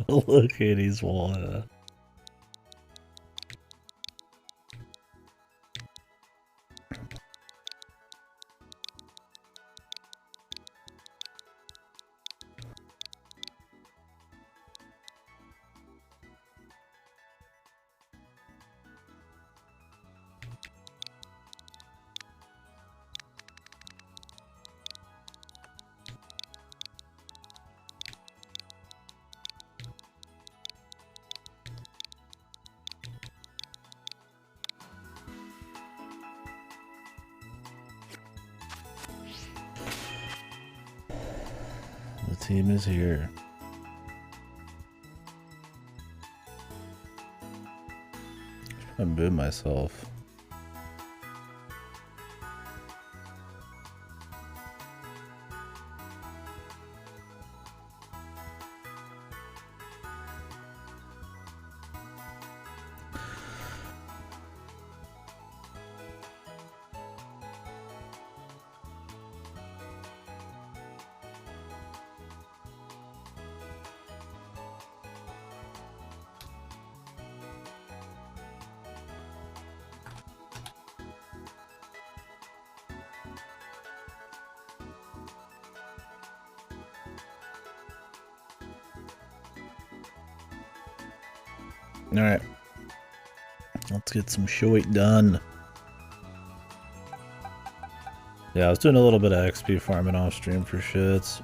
Look at his water. The team is here. I booed myself. Alright. Let's get some shit done. Yeah, I was doing a little bit of XP farming off stream for shits.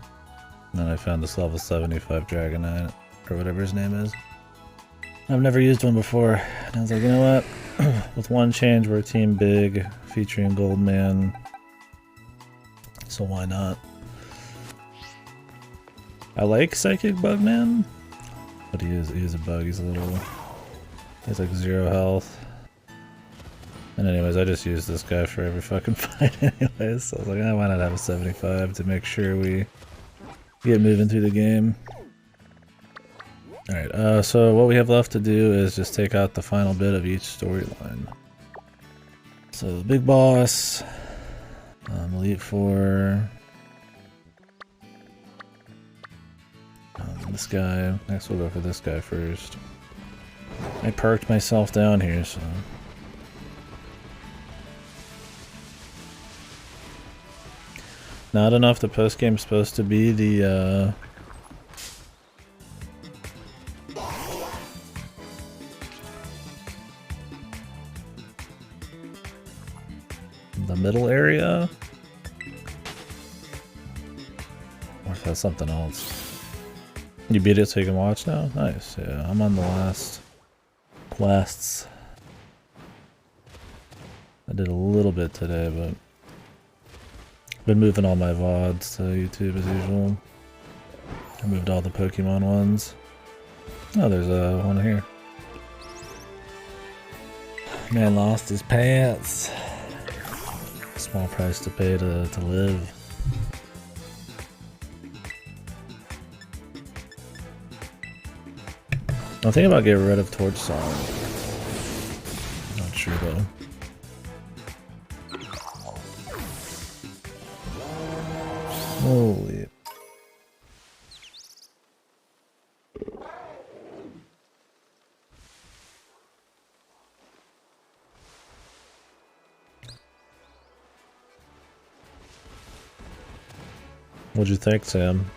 And then I found this level 75 Dragonite, or whatever his name is. I've never used one before. And I was like, you know what? With one change, we're a team big, featuring Goldman. So why not? I like Psychic Bugman. But he is a bug, he's a little... He's like 0 health. And anyways, I just use this guy for every fucking fight anyways. So I was like, why not have a 75 to make sure we get moving through the game. Alright, so what we have left to do is just take out the final bit of each storyline. So the big boss, Elite Four, this guy. Next we'll go for this guy first. I perked myself down here, so... Not enough. The post-game's supposed to be the, the middle area? Or if that's something else. You beat it so you can watch now? Nice, yeah. I'm on the last quests. I did a little bit today, but been moving all my VODs to YouTube as usual. I moved all the Pokemon ones. Oh, there's one here. Man lost his pants. Small price to pay to live. I'm thinking about getting rid of Torch Song. Not sure though. Holy. What'd you think, Sam?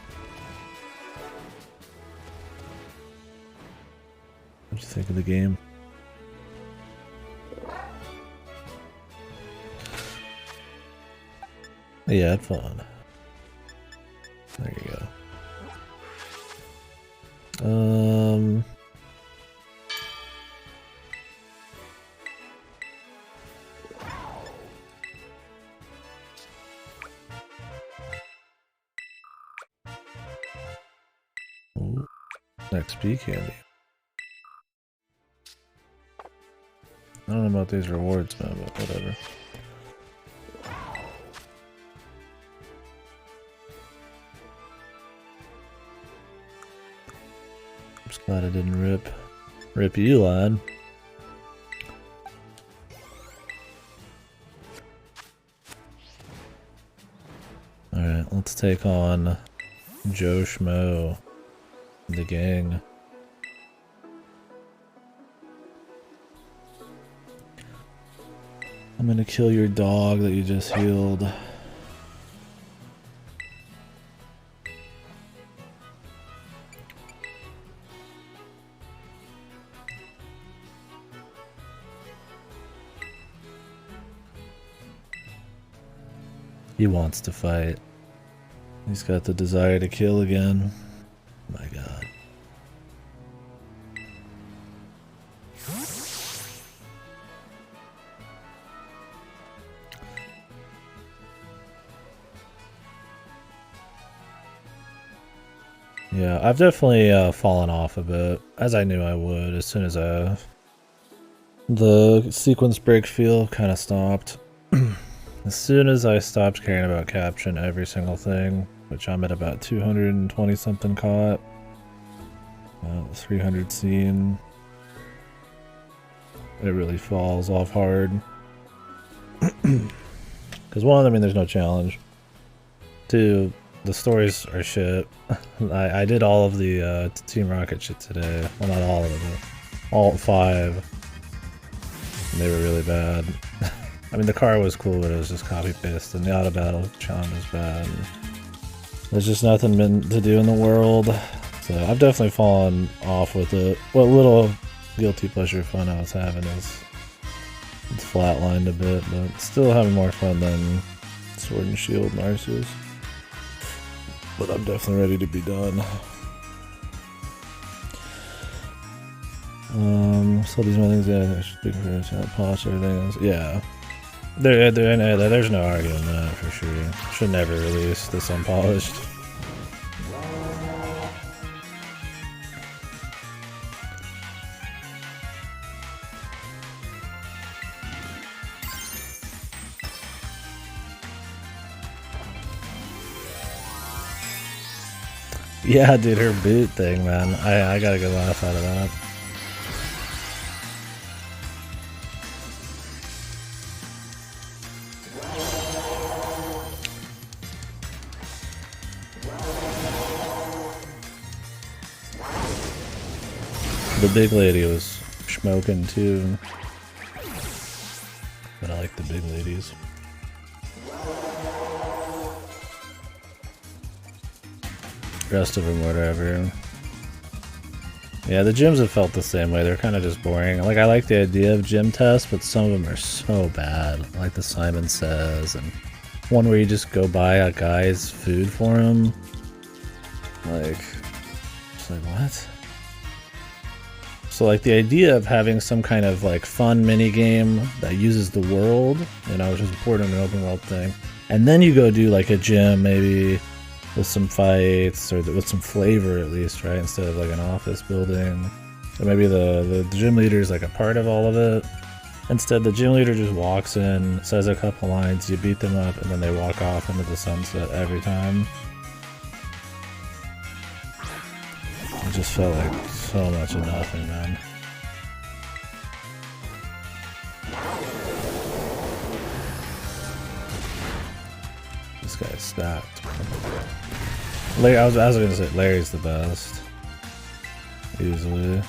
What'd you think of the game? Yeah, I had fun. There you go. Ooh, XP candy. I don't know about these rewards, man, but whatever. I'm just glad I didn't rip you, lad. Alright, let's take on Joe Schmo, the gang. I'm gonna kill your dog that you just healed. He wants to fight. He's got the desire to kill again. My god. Yeah, I've definitely fallen off a bit, as I knew I would, as soon as the sequence break feel kind of stopped. As soon as I stopped caring about caption every single thing, which I'm at about 220 something caught, 300 seen, it really falls off hard. Because one, I mean, there's no challenge. Two, the stories are shit. I did all of the Team Rocket shit today. Well, not all of it. All 5. And they were really bad. I mean, the car was cool, but it was just copy-paste, and the auto battle challenge was bad. There's just nothing to do in the world, so I've definitely fallen off with it. What little guilty pleasure fun I was having is it's flatlined a bit, but still having more fun than Sword and Shield and Arceus. But I'm definitely ready to be done. So these other things, yeah, I should speak for yourself, polish everything else. Yeah. There's no arguing that for sure. Should never release this unpolished. Yeah, dude, her boot thing, man. I got a good laugh out of that. The big lady was smoking too, but I like the big ladies. Rest of them, whatever. Yeah, the gyms have felt the same way. They're kind of just boring. Like, I like the idea of gym tests, but some of them are so bad. Like the Simon Says, and one where you just go buy a guy's food for him. Like, it's like, what? So like the idea of having some kind of like fun mini game that uses the world, you know, which is important in an open world thing, and then you go do like a gym maybe with some fights or with some flavor at least, right? Instead of like an office building, or maybe the gym leader is like a part of all of it. Instead, the gym leader just walks in, says a couple lines, you beat them up, and then they walk off into the sunset every time. It just felt like so much of nothing, man. This guy's stacked. I was gonna say Larry's the best, easily.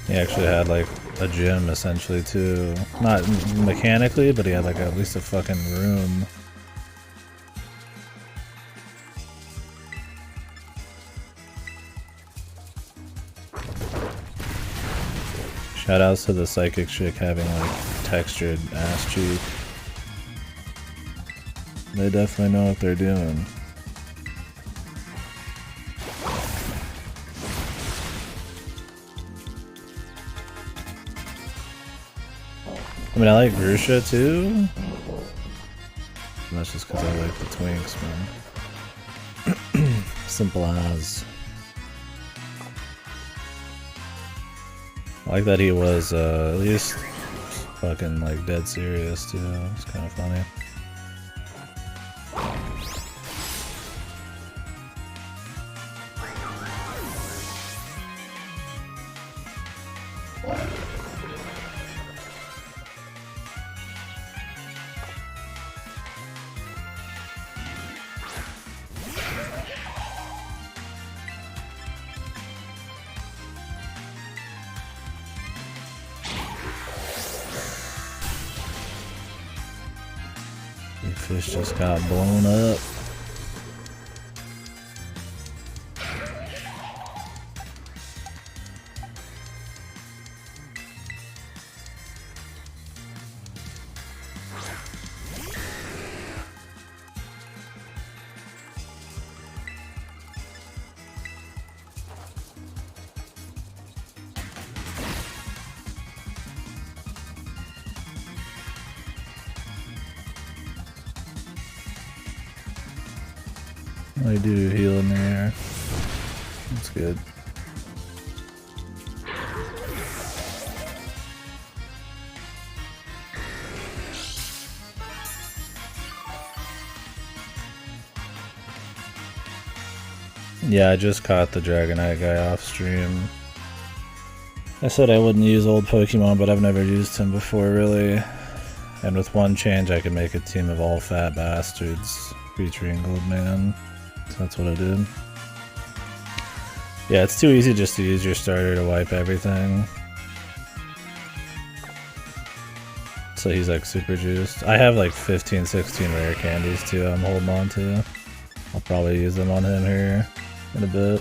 He actually had like a gym essentially too. Not mechanically, but he had like at least a fucking room. Shoutouts to the psychic chick having like textured ass cheek. They definitely know what they're doing. I mean, I like Grusha too. And that's just because I like the twinks, man. Simple as. I like that he was at least fucking like dead serious too. It's kind of funny. fish just got blown up. I do heal in the air. That's good. Yeah, I just caught the Dragonite guy off stream. I said I wouldn't use old Pokemon, but I've never used him before, really. And with one change, I could make a team of all fat bastards featuring Goldman. So that's what I did. Yeah, it's too easy just to use your starter to wipe everything. So he's like super juiced. I have like 15, 16 rare candies too I'm holding on to. I'll probably use them on him here in a bit.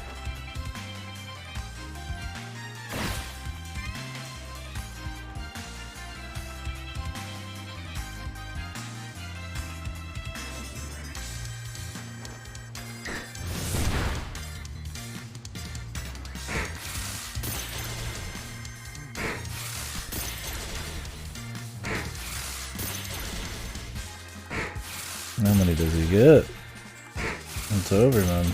How many does he get? It's over, man.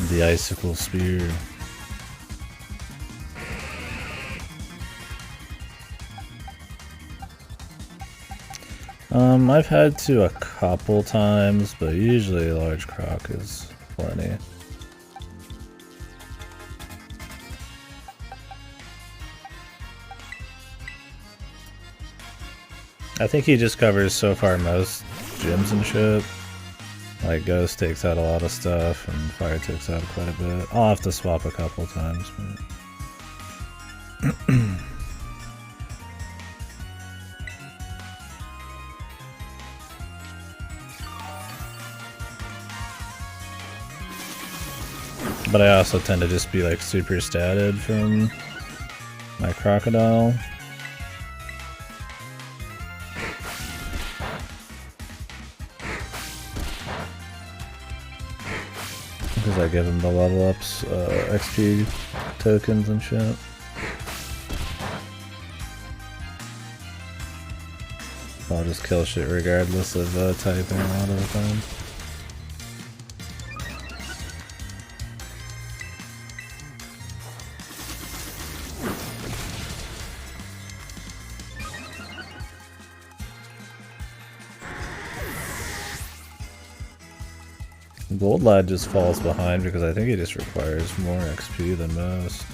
The icicle spear. I've had to a couple times, but usually a large croc is plenty. I think he just covers so far most gyms and shit. Like Ghost takes out a lot of stuff and Fire takes out quite a bit. I'll have to swap a couple times. But I also tend to just be like super statted from my crocodile. Because I give him the level ups, XP tokens and shit. I'll just kill shit regardless of typing a lot of the time. Gold Lad just falls behind because I think he just requires more XP than most.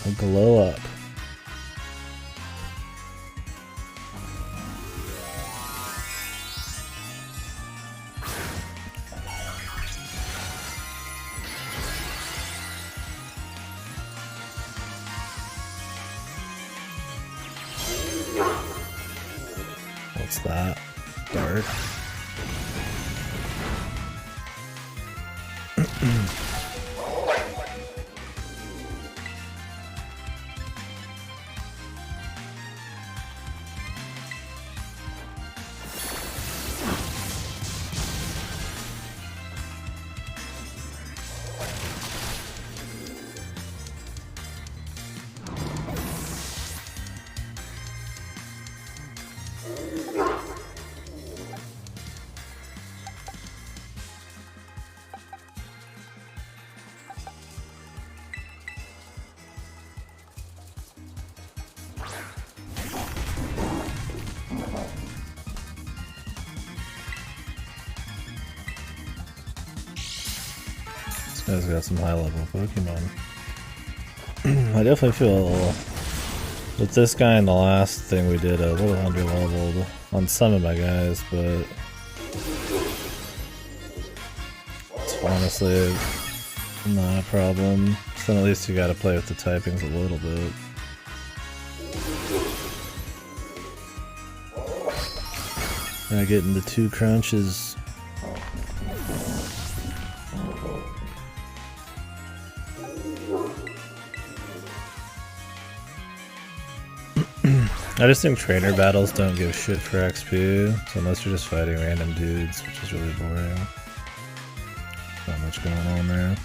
A glow up. What's that? Dark. guy's got some high level Pokemon. I definitely feel with this guy and the last thing we did a little under leveled on some of my guys, but it's honestly not a problem. So at least you gotta play with the typings a little bit. I get into 2 crunches. I just think trainer battles don't give shit for XP, so unless you're just fighting random dudes, which is really boring. Not much going on there.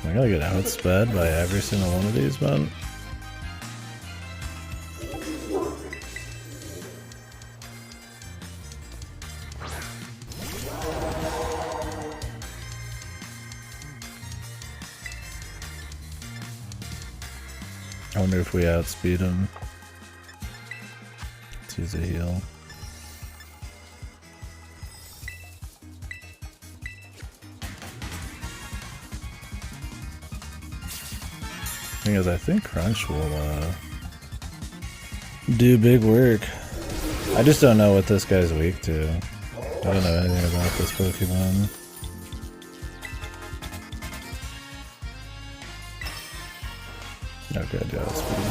Am I gonna get outsped by every single one of these, man? I wonder if we outspeed him. Let's use a heal. Thing is, I think Crunch will do big work. I just don't know what this guy's weak to. I don't know anything about this Pokemon. Okay, yeah, that's pretty.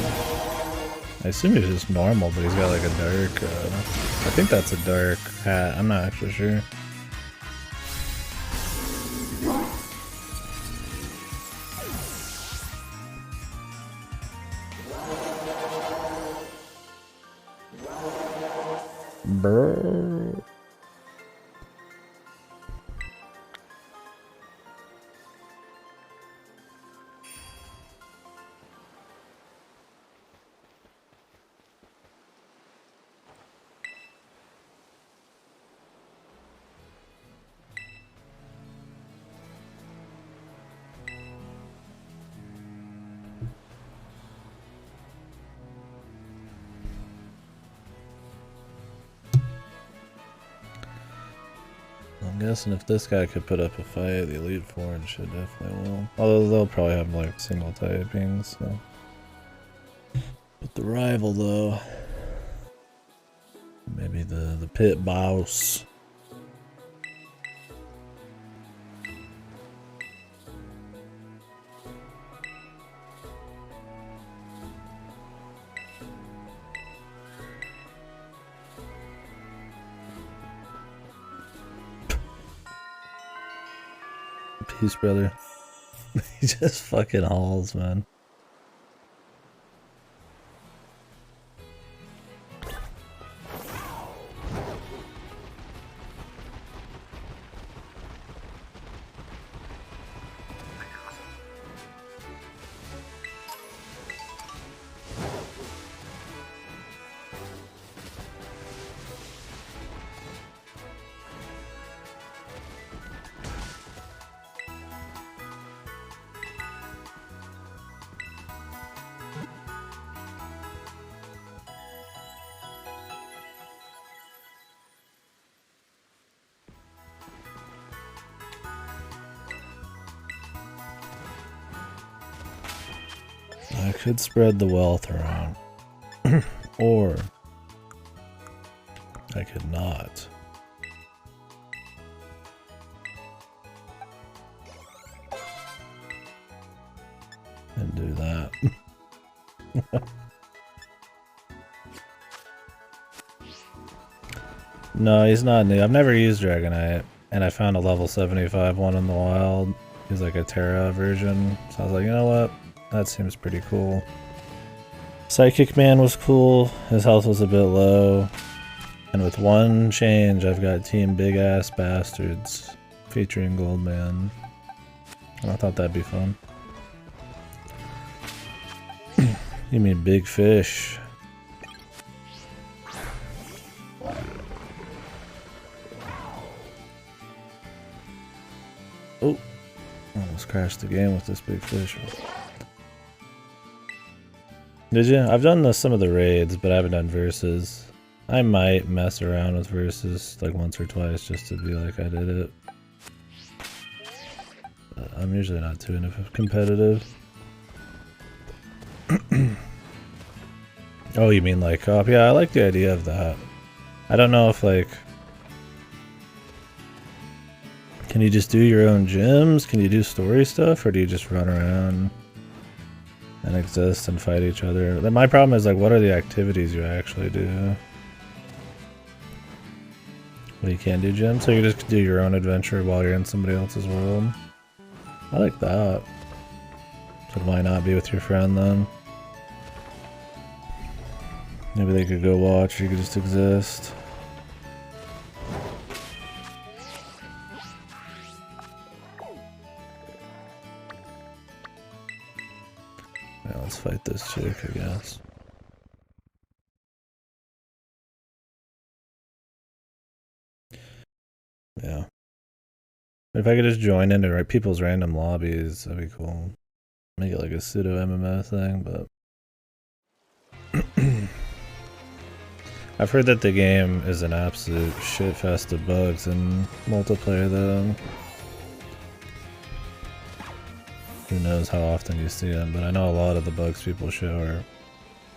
I assume he's just normal, but he's got like a dark. I think that's a dark hat. I'm not actually sure. Brrr. I'm guessing if this guy could put up a fight, the Elite Four should definitely will. Although they'll probably have like single typings, so. But the rival though, maybe the pit boss. Peace, brother. He just fucking hauls, man. I could spread the wealth around, or I could not. And do that. No, he's not new. I've never used Dragonite, and I found a level 75 one in the wild. He's like a Terra version, so I was like, you know what? That seems pretty cool. Psychic Man was cool. His health was a bit low. And with one change, I've got Team Big Ass Bastards featuring Goldman. And I thought that'd be fun. You mean Big Fish? Oh, almost crashed the game with this Big Fish. Did you? I've done some of the raids, but I haven't done versus. I might mess around with versus like once or twice just to be like I did it. But I'm usually not too competitive. Oh, you mean like co-op? Yeah, I like the idea of that. I don't know if like... Can you just do your own gyms? Can you do story stuff? Or do you just run around and exist and fight each other? Then my problem is like, what are the activities you actually do? Well, you can't do gyms, so you just do your own adventure while you're in somebody else's world. I like that. So why not be with your friend then? Maybe they could go watch, you could just exist. Yeah, let's fight this chick, I guess. Yeah. If I could just join into people's random lobbies, that'd be cool. Make it like a pseudo MMO thing, but... I've heard that the game is an absolute shitfest of bugs in multiplayer though. Who knows how often you see them, but I know a lot of the bugs people show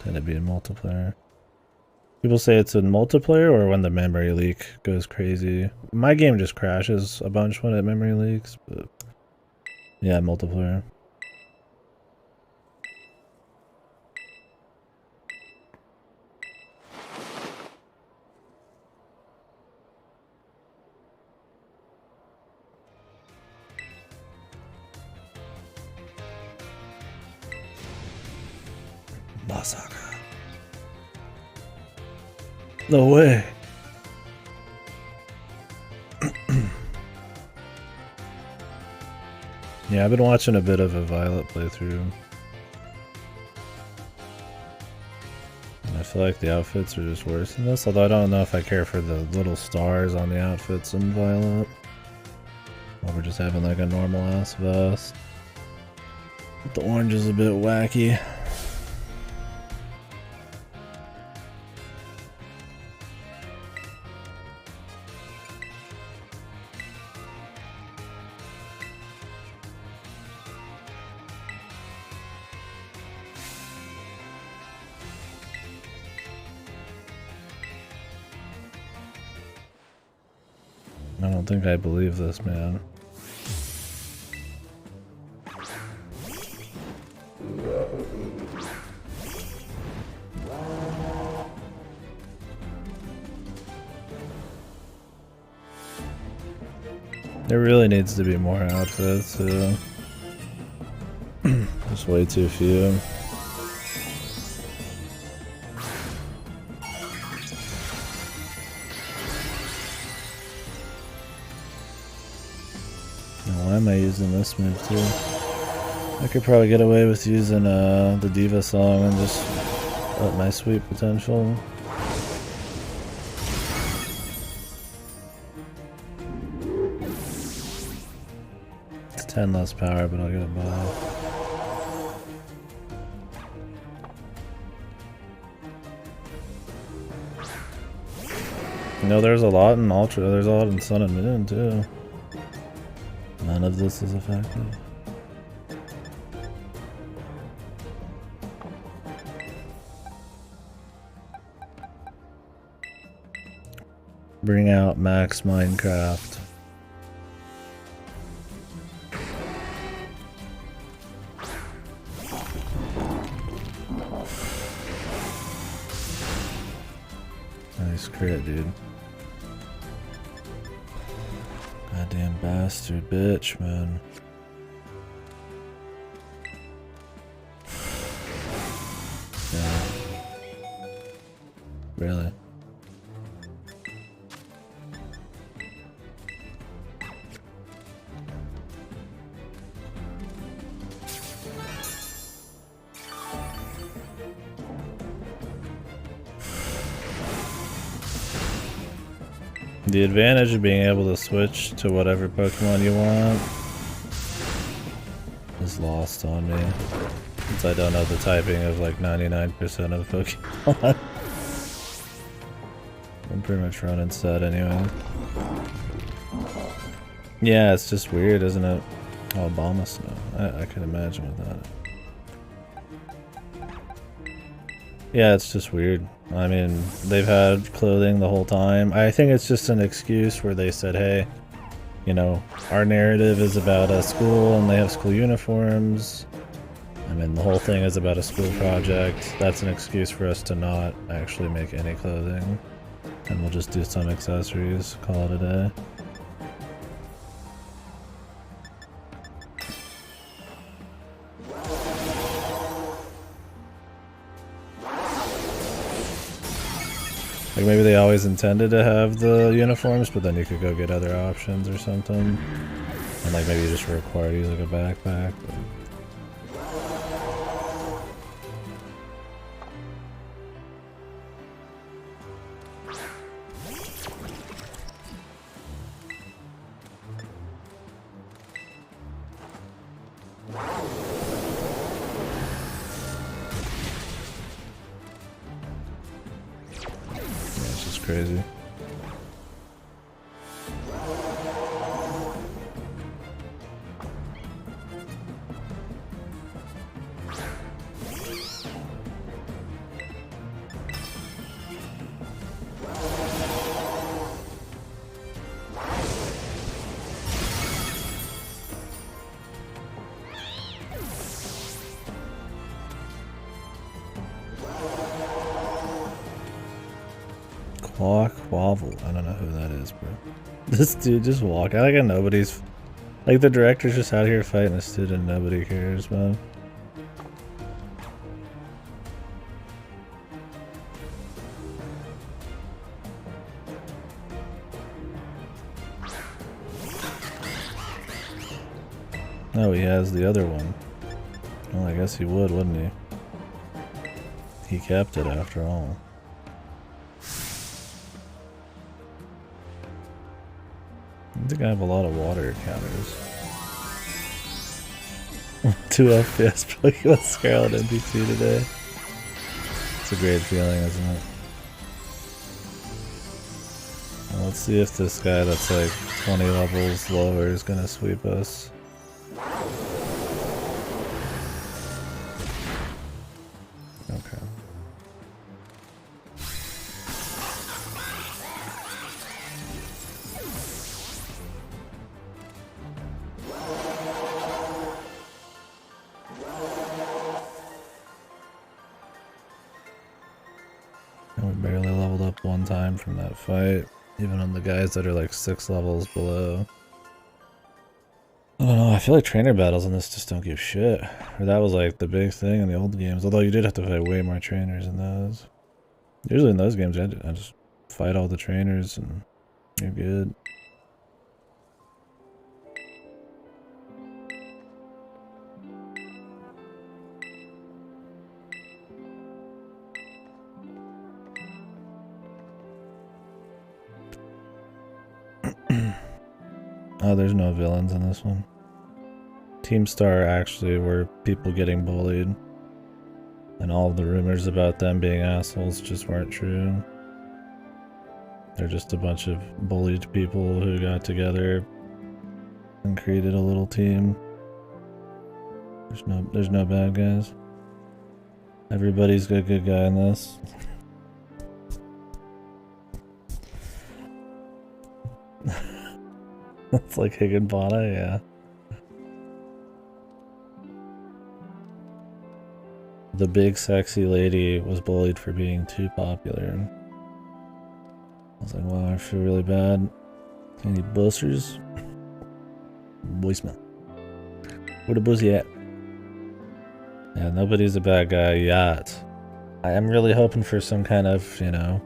tend to be in multiplayer. People say it's in multiplayer or when the memory leak goes crazy. My game just crashes a bunch when it memory leaks, but yeah, multiplayer. Masaka. No way. Yeah, I've been watching a bit of a Violet playthrough. And I feel like the outfits are just worse than this, although I don't know if I care for the little stars on the outfits in Violet. Or we're just having like a normal ass vest. But the orange is a bit wacky. I don't think I believe this, man. There really needs to be more outfits, too. There's way too few. Why am I using this move too? I could probably get away with using the Diva song and just up my sweep potential. It's 10 less power, but I'll get it by. You know, there's a lot in Ultra, there's a lot in Sun and Moon too. None of this is effective. Bring out Max Minecraft. Nice crit, dude. Goddamn bastard bitch, man. Yeah. Really? The advantage of being able to switch to whatever Pokemon you want is lost on me, since I don't know the typing of like 99% of Pokemon. I'm pretty much running set anyway. Yeah, it's just weird, isn't it? Oh, Obama snow. I can imagine without it. Yeah, it's just weird. I mean, they've had clothing the whole time. I think it's just an excuse where they said, hey, you know, our narrative is about a school and they have school uniforms. I mean, the whole thing is about a school project. That's an excuse for us to not actually make any clothing. And we'll just do some accessories, call it a day. Like maybe they always intended to have the uniforms, but then you could go get other options or something. And like maybe you just require to use like a backpack. But... crazy. Quavel. I don't know who that is, bro. This dude just walk out like nobody's... Like the director's just out here fighting a student, nobody cares, man. Oh, he has the other one. Well, I guess he would, wouldn't he? He kept it after all. I think I have a lot of water counters. 2 FPS playing with Scarlet NPC today. It's a great feeling, isn't it? Well, let's see if this guy that's like 20 levels lower is gonna sweep us. Okay. And we barely leveled up one time from that fight, even on the guys that are like 6 levels below. I don't know, I feel like trainer battles in this just don't give shit. Or that was like the big thing in the old games, although you did have to fight way more trainers in those. Usually in those games I just fight all the trainers and you're good. Oh, there's no villains in this one. Team Star actually were people getting bullied. And all of the rumors about them being assholes just weren't true. They're just a bunch of bullied people who got together and created a little team. There's no bad guys. Everybody's a good guy in this. It's like Higginbana, yeah. The big sexy lady was bullied for being too popular. I was like, wow, I feel really bad. Any busters? Voicemail. Where the pussy at? Yeah, nobody's a bad guy yet. I am really hoping for some kind of, you know,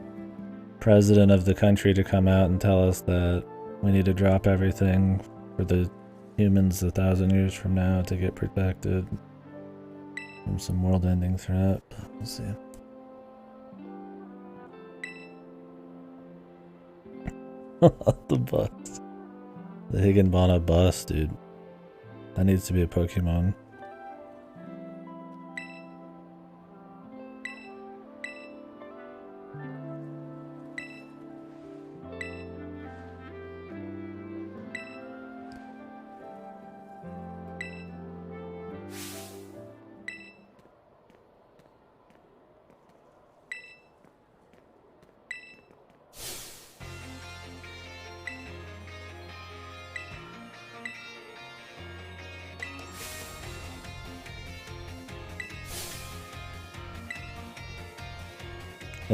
president of the country to come out and tell us that we need to drop everything for the humans 1,000 years from now to get protected from some world-ending threat. We'll see. The bus. The Higginbana bus, dude. That needs to be a Pokemon.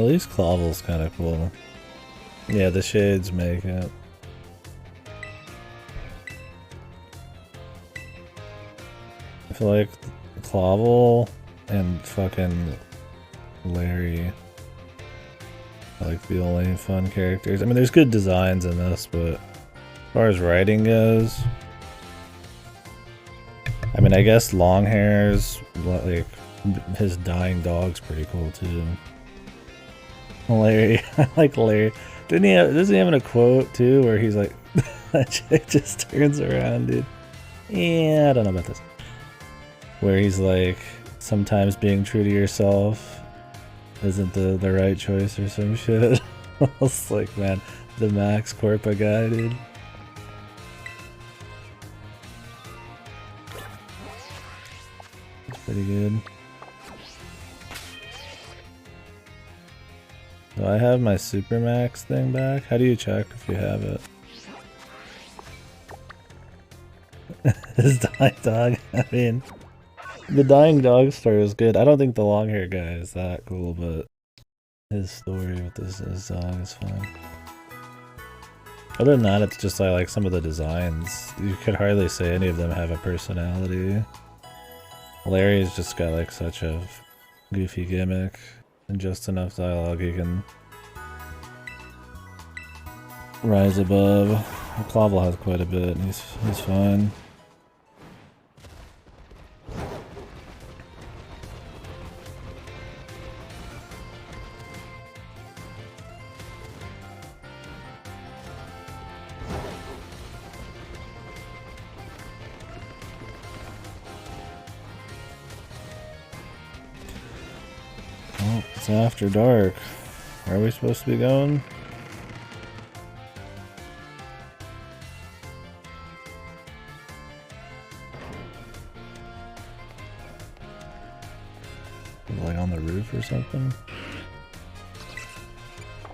At least Clawvel's kind of cool. Yeah, the shades make it. I feel like Clawvel and fucking Larry are like the only fun characters. I mean, there's good designs in this, but as far as writing goes, I mean, I guess Longhair's like his dying dog's pretty cool too. Larry, I like Larry. Doesn't he have a quote too where he's like, that chick just turns around, dude. Yeah, I don't know about this. Where he's like, sometimes being true to yourself isn't the right choice or some shit. I was like, man, the Max Corpa guy, dude. It's pretty good. Do I have my Supermax thing back? How do you check if you have it? His dying dog, I mean, the dying dog story is good. I don't think the long hair guy is that cool, but his story with his dog is fine. Other than that, it's just I like some of the designs. You could hardly say any of them have a personality. Larry's just got like such a goofy gimmick and just enough dialogue he can rise above. Clawvel has quite a bit and he's fine. Oh, it's after dark. Where are we supposed to be going? Like on the roof or something?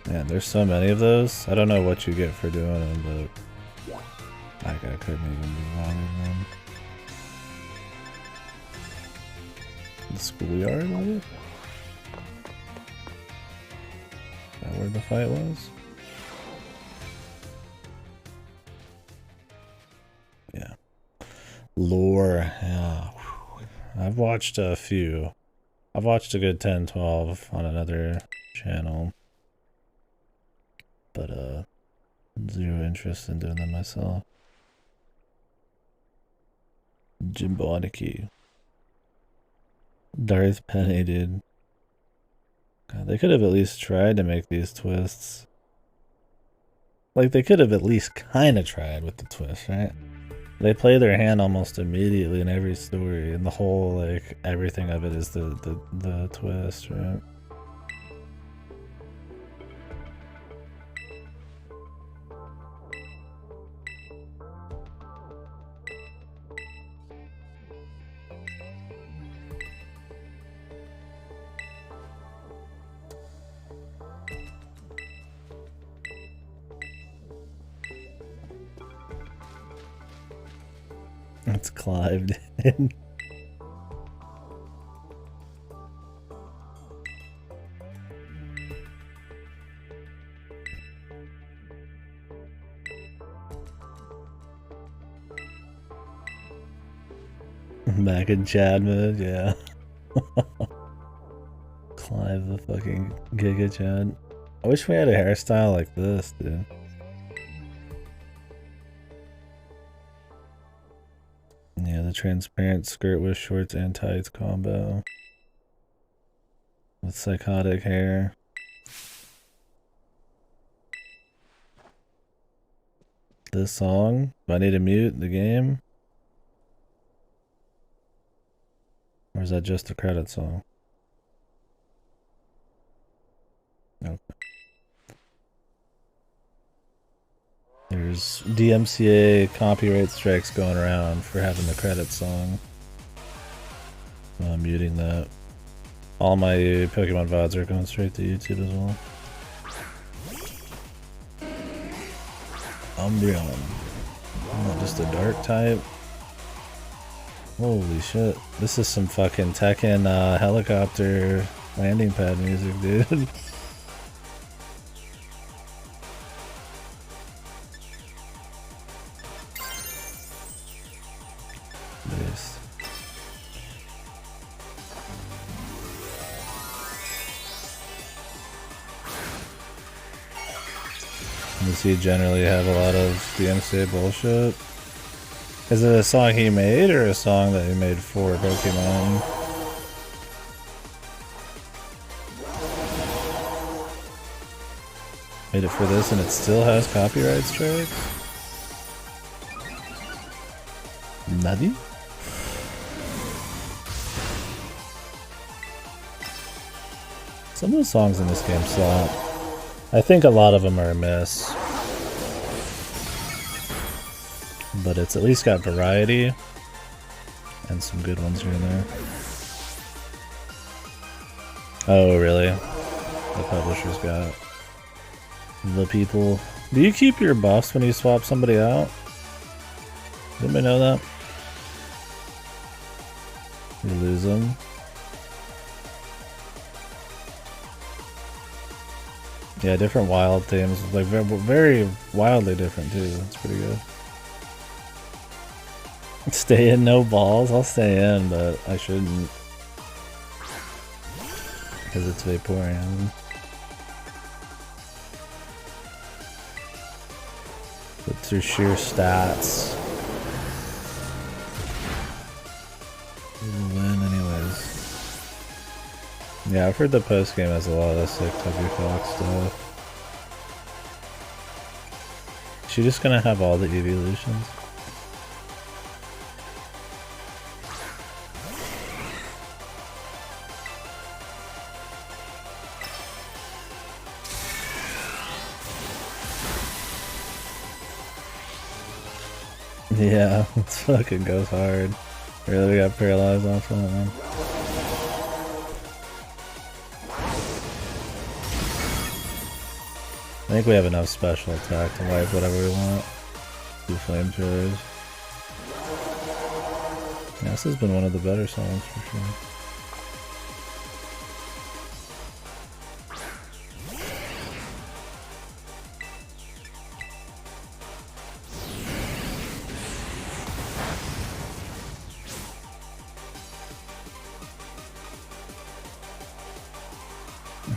Man, there's so many of those. I don't know what you get for doing them, but like I couldn't even be bothered them. The schoolyard, was it? Is that where the fight was? Yeah. Lore, yeah. I've watched a few. I've watched a good 10, 12 on another channel. But, zero interest in doing them myself. Jimboniki. Darth Penny, dude. God, they could have at least tried to make these twists. Like, they could have at least kind of tried with the twist, right? They play their hand almost immediately in every story, and the whole, like, everything of it is the twist, right? It's Clive, dude. Back in Chad mode, yeah. Clive the fucking Giga Chad. I wish we had a hairstyle like this, dude. Yeah, the transparent skirt with shorts and tights combo. With psychotic hair. This song? Do I need to mute the game? Or is that just a credit song? Okay. There's DMCA copyright strikes going around for having the credit song. So I'm muting that. All my Pokemon VODs are going straight to YouTube as well. Umbreon. Oh, just a dark type. Holy shit. This is some fucking Tekken helicopter landing pad music, dude. Beast. Does he generally have a lot of DMCA bullshit? Is it a song he made or a song that he made for Pokemon? Made it for this and it still has copyright strikes? Nutty? Some of the songs in this game slap. I think a lot of them are a miss. But it's at least got variety. And some good ones here and there. Oh, really? The publisher's got the people. Do you keep your buffs when you swap somebody out? Did anybody know that? You lose them. Yeah, different wild themes. Like, very wildly different, too. That's pretty good. Stay in, no balls? I'll stay in, but I shouldn't. Because it's Vaporeon. But through sheer stats, we'll win anyways. Yeah, I've heard the post game has a lot of sick Tubby Fox stuff. Is she just gonna have all the evolutions? Yeah, it fucking goes hard. Really got paralyzed off of that one. I think we have enough special attack to wipe whatever we want. 2 flamethrowers. Yeah, this has been one of the better songs for sure.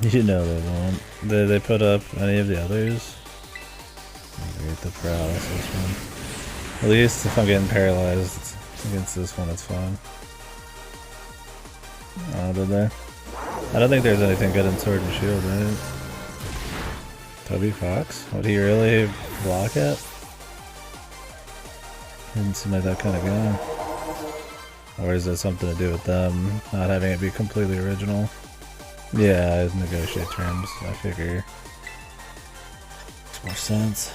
You know they won't. They put up any of the others. Great, the paralysis one. At least if I'm getting paralyzed against this one, it's fine. Oh, did they? I don't think there's anything good in Sword and Shield, right? Tubby Fox? Would he really block it? Didn't seem like that kind of guy. Or is that something to do with them not having it be completely original? Yeah, I'd negotiate terms, I figure. Makes more sense.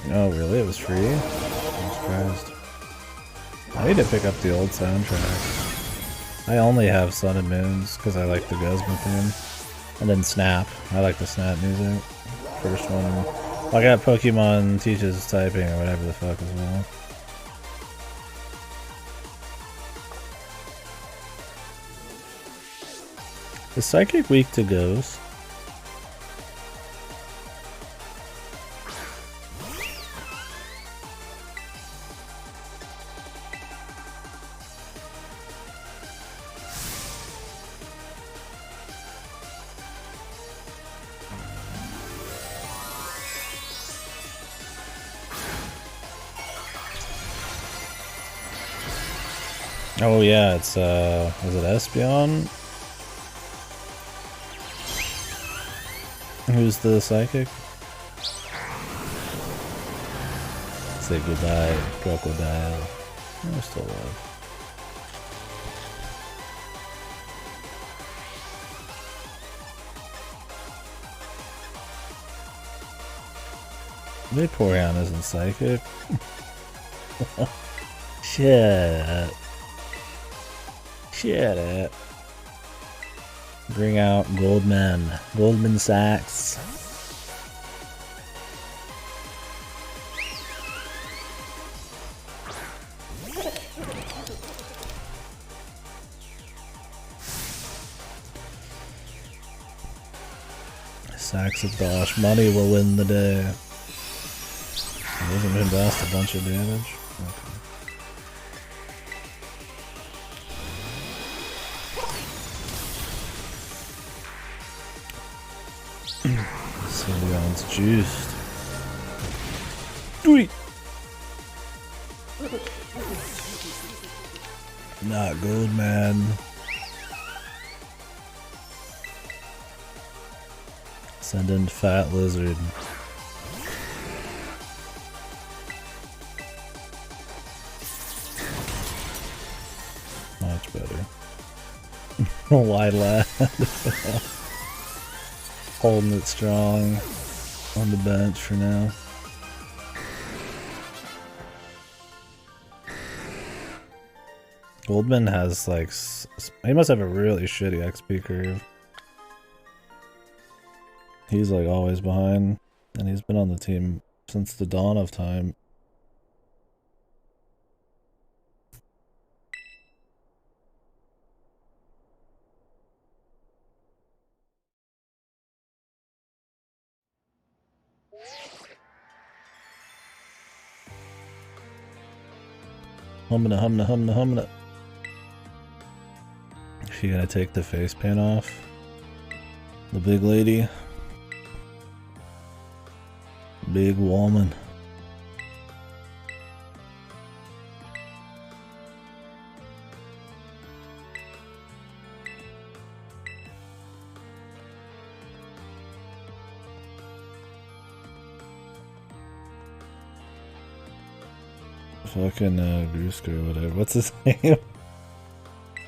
Oh, really? It was free? I'm surprised. I need to pick up the old soundtrack. I only have Sun and Moons because I like the Guzma theme. And then Snap. I like the Snap music. First one. Well, I got Pokemon Teaches Typing or whatever the fuck as well. Is Psychic weak to Ghost? Oh yeah, it's is it Espeon? Who's the psychic? Say goodbye, Crocodile. We're still alive. Vaporeon isn't psychic. Shit. Shit. Bring out Goldman Sachs. Sacks of Dosh. Money will win the day. Doesn't invest a bunch of damage. Okay. Sylveon's juiced. Sweet. Not good, man. Send in Fat Lizard. Much better. Wide lad. Holding it strong on the bench for now. Goldman has like, he must have a really shitty XP curve. He's like always behind, and he's been on the team since the dawn of time. Humna. She gonna take the face paint off? The big lady? Big woman. Fucking Grusker or whatever. What's his name?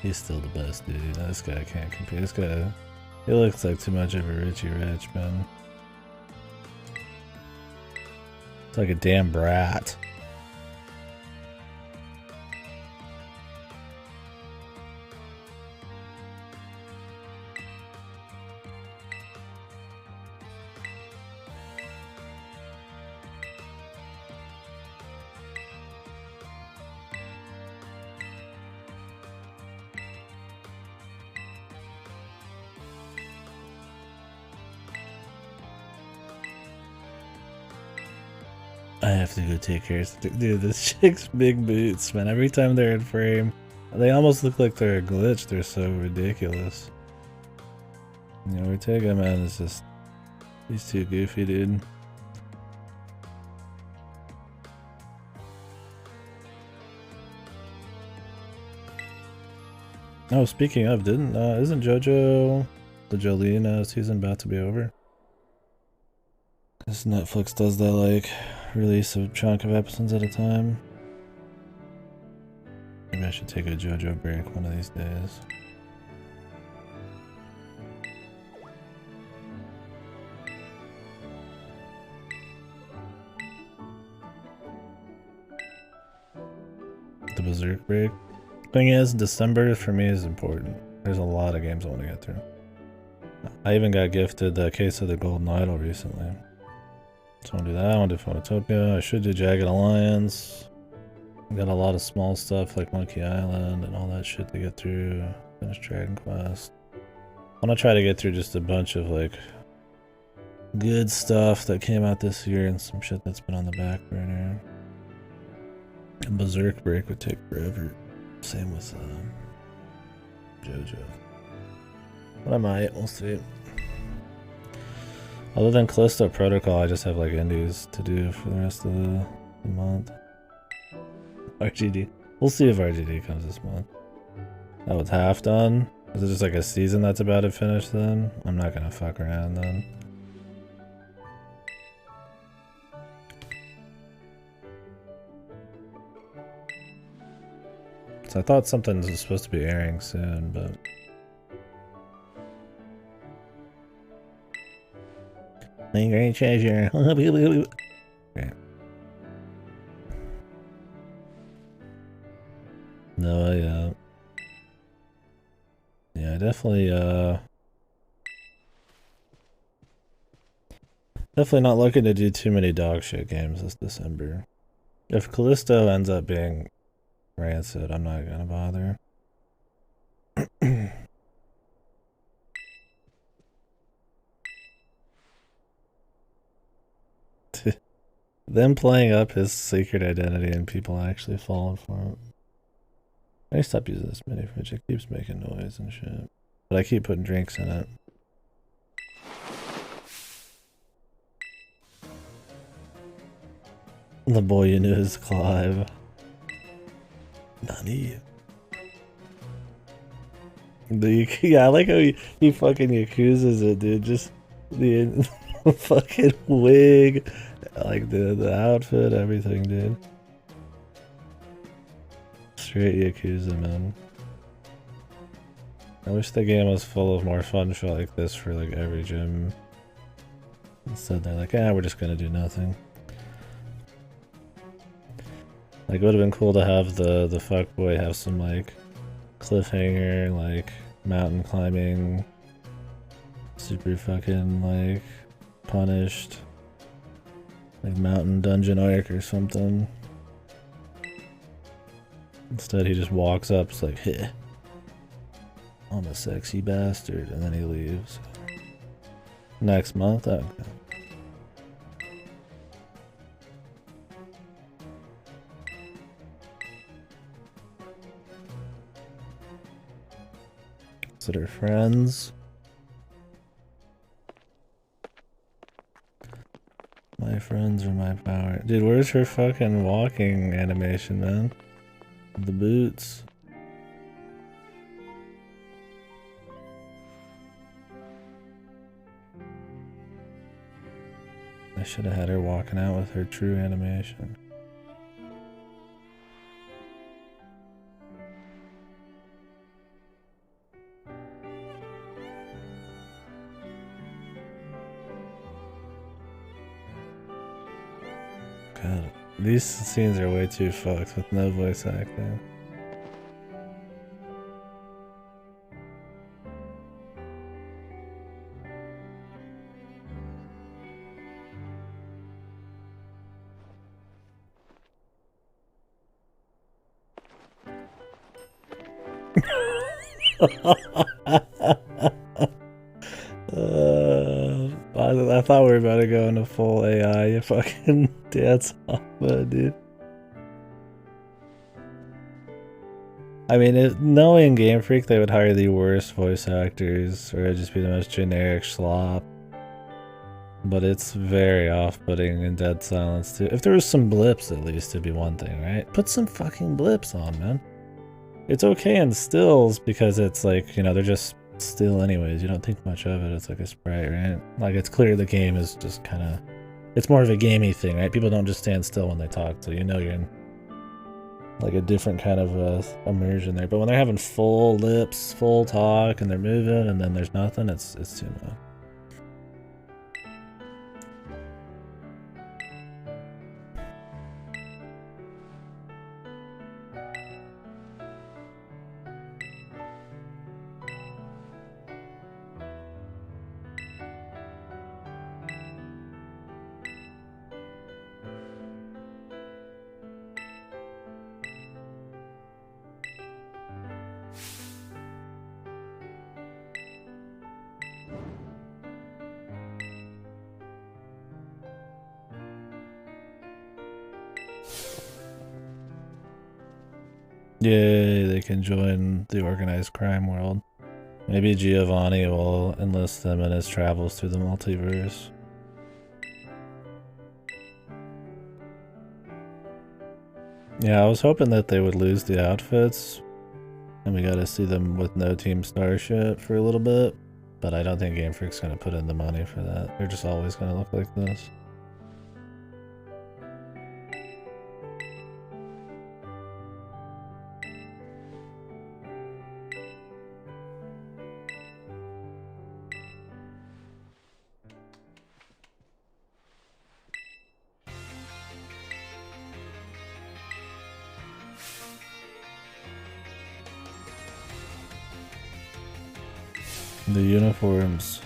He's still the best, dude. This guy can't compete. This guy, he looks like too much of a Richie Rich, man. It's like a damn brat. I have to go take care of dude, this chick's big boots, man. Every time they're in frame, they almost look like they're a glitch. They're so ridiculous. You know, Ortega, man, is just, he's too goofy, dude. Oh, speaking of, isn't JoJo, the Jolene season about to be over? Because Netflix does that, like, release a chunk of episodes at a time. Maybe I should take a JoJo break one of these days. The Berserk break. Thing is, December for me is important. There's a lot of games I want to get through. I even got gifted the Case of the Golden Idol recently. So I want to do that, I want to do Phototopia, I should do Jagged Alliance. Got a lot of small stuff like Monkey Island and all that shit to get through. Finish Dragon Quest. I want to try to get through just a bunch of like good stuff that came out this year and some shit that's been on the back burner. And Berserk break would take forever. Same with JoJo. But I might, we'll see. Other than Callisto Protocol, I just have like indies to do for the rest of the month. RGD. We'll see if RGD comes this month. That was half done. Is it just like a season that's about to finish then? I'm not gonna fuck around then. So I thought something was supposed to be airing soon, but... My great treasure. Okay. No, yeah, definitely, definitely not looking to do too many dog shit games this December. If Callisto ends up being rancid, I'm not gonna bother. Them playing up his secret identity and people actually falling for him. I stop using this mini fridge. It keeps making noise and shit. But I keep putting drinks in it. The boy you knew is Clive. Nani? Yeah, I like how he fucking Yakuza's it, dude. Just the fucking wig, like the outfit, everything, dude. Straight Yakuza, man. I wish the game was full of more fun shit like this for like every gym. Instead they're like, we're just gonna do nothing. Like, it would have been cool to have the fuckboy have some like cliffhanger, like mountain climbing, super fucking like punished, like mountain dungeon arc or something. Instead he just walks up, it's like, hey, I'm a sexy bastard, and then he leaves. Next month? Okay. Consider friends. My friends are my power. Dude, where's her fucking walking animation, man? The boots. I should have had her walking out with her true animation. God, these scenes are way too fucked with no voice acting. I thought we were about to go into full AI. You fucking dance off, dude. I mean, knowing Game Freak, they would hire the worst voice actors, or it'd just be the most generic slop. But it's very off-putting in dead silence too. If there was some blips, at least, it'd be one thing, right? Put some fucking blips on, man. It's okay in stills because it's like, you know, they're just still anyways. You don't think much of it. It's like a sprite, right? Like, it's clear the game is just kind of... It's more of a gamey thing, right? People don't just stand still when they talk, so you know you're in like a different kind of immersion there. But when they're having full lips, full talk, and they're moving, and then there's nothing, it's too much. Yay, they can join the organized crime world. Maybe Giovanni will enlist them in his travels through the multiverse. Yeah, I was hoping that they would lose the outfits, and we got to see them with no Team Starship for a little bit, but I don't think Game Freak's going to put in the money for that. They're just always going to look like this. The uniforms.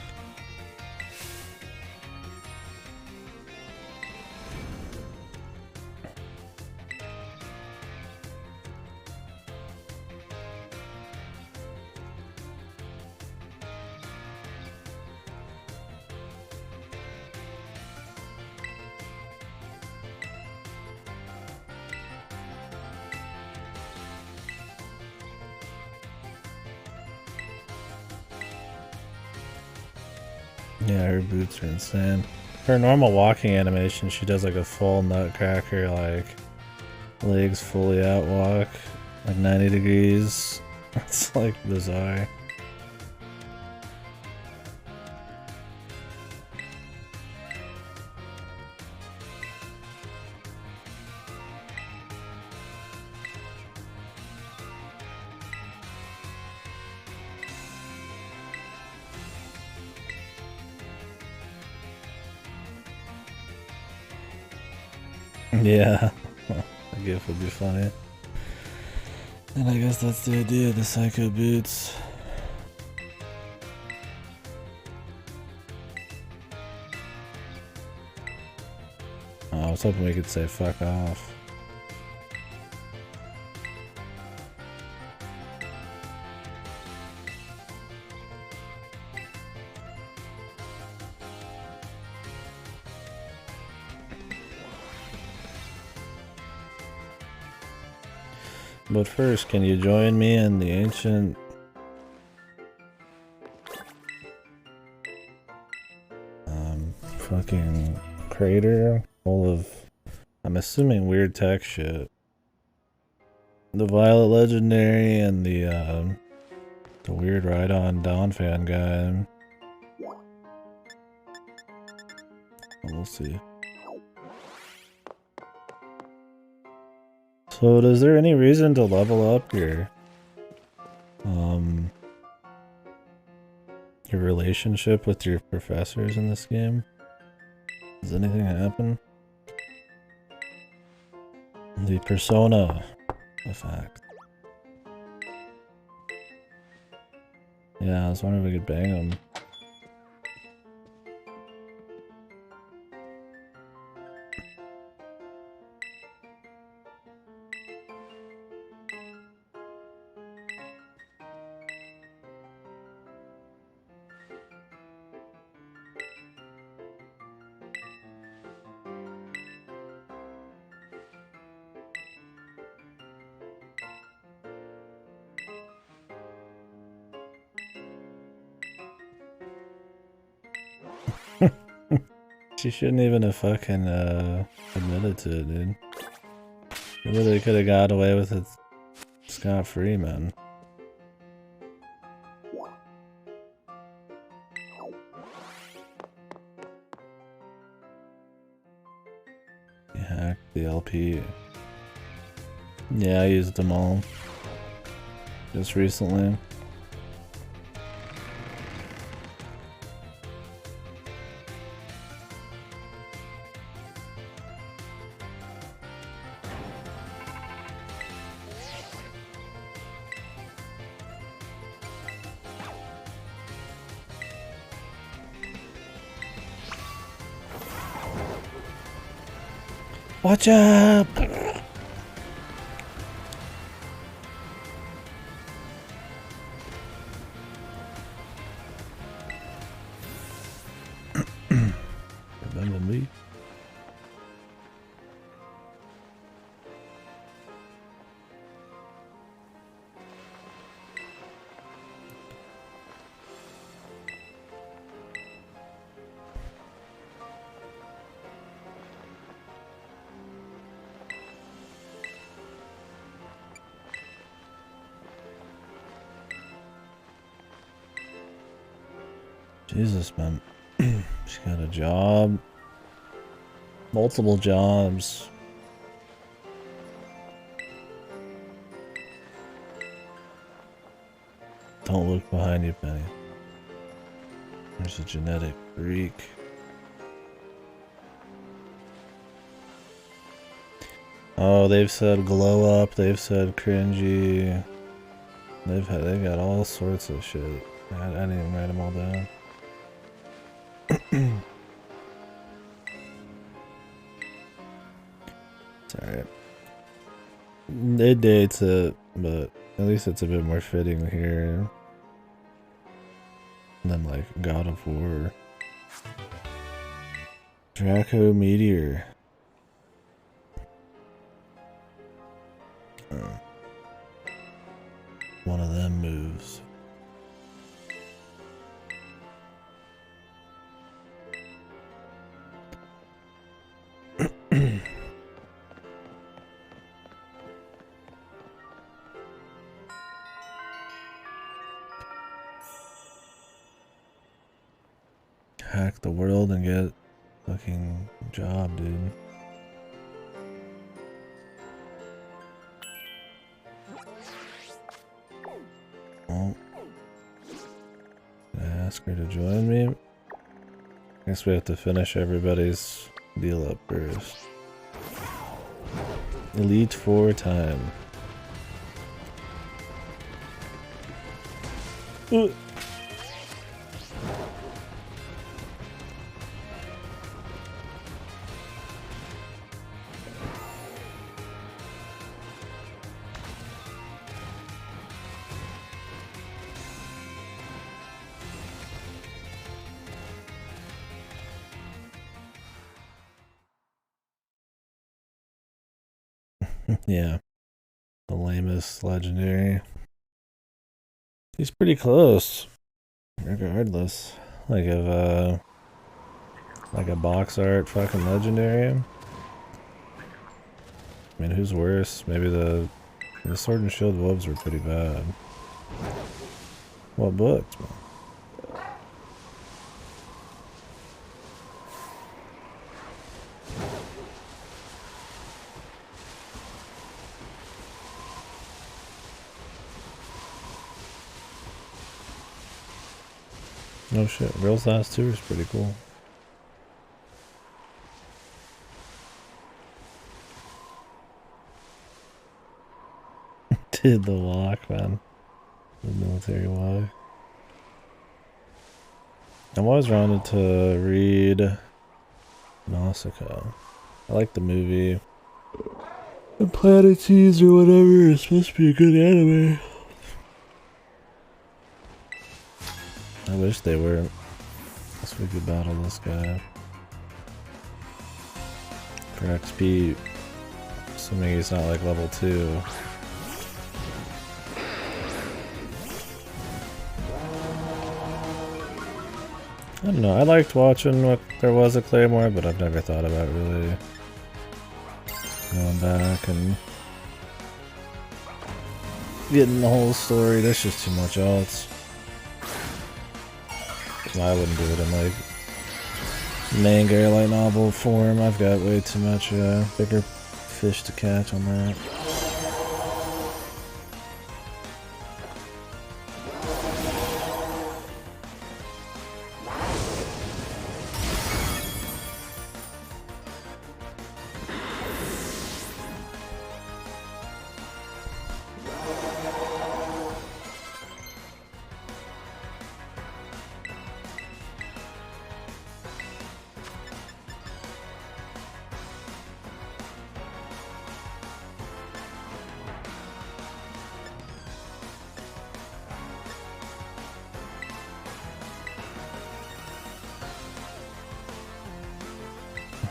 Yeah, her boots are insane. Her normal walking animation, she does like a full nutcracker, like legs fully out walk, like 90 degrees. It's like bizarre. Yeah, a GIF would be funny. And I guess that's the idea of the psycho boots. Oh, I was hoping we could say fuck off. But first, can you join me in the ancient fucking crater full of, I'm assuming, weird tech shit? The Violet Legendary and the weird Ride-On Dawn fan guy. We'll see. So, is there any reason to level up your relationship with your professors in this game? Does anything happen? The persona effect. Yeah, I was wondering if we could bang them. She shouldn't even have fucking admitted to it, dude. She literally could have got away with it scot-free, man. You hacked the LP. Yeah, I used them all. Just recently. Watch out! Remember me? Jesus, man. She got a job. Multiple jobs. Don't look behind you, Penny. There's a genetic freak. Oh, they've said glow up, they've said cringy. They've got all sorts of shit. I didn't even write them all down. It's alright. It dates it, but at least it's a bit more fitting here than like God of War. Draco Meteor. One of them moves. hack the world and get fucking job, dude. Oh. Can I ask her to join me? I guess we have to finish everybody's deal up first. Elite 4 time. Ooh. Yeah. The lamest legendary. He's pretty close. Regardless. Like if like a box art fucking legendary. I mean, who's worse? Maybe the Sword and Shield wolves were pretty bad. What books, man? Oh shit, Real's Last Tour is pretty cool. Did the walk, man. The military walk. I've always wanted to read Nausicaa. I like the movie. The Planetes or whatever is supposed to be a good anime. I wish they were. So we could battle this guy. For XP. Assuming he's not like level 2. I don't know, I liked watching what there was at Claymore, but I've never thought about really going back and getting the whole story. There's just too much else. I wouldn't do it in like manga or light novel form. I've got way too much bigger fish to catch on that.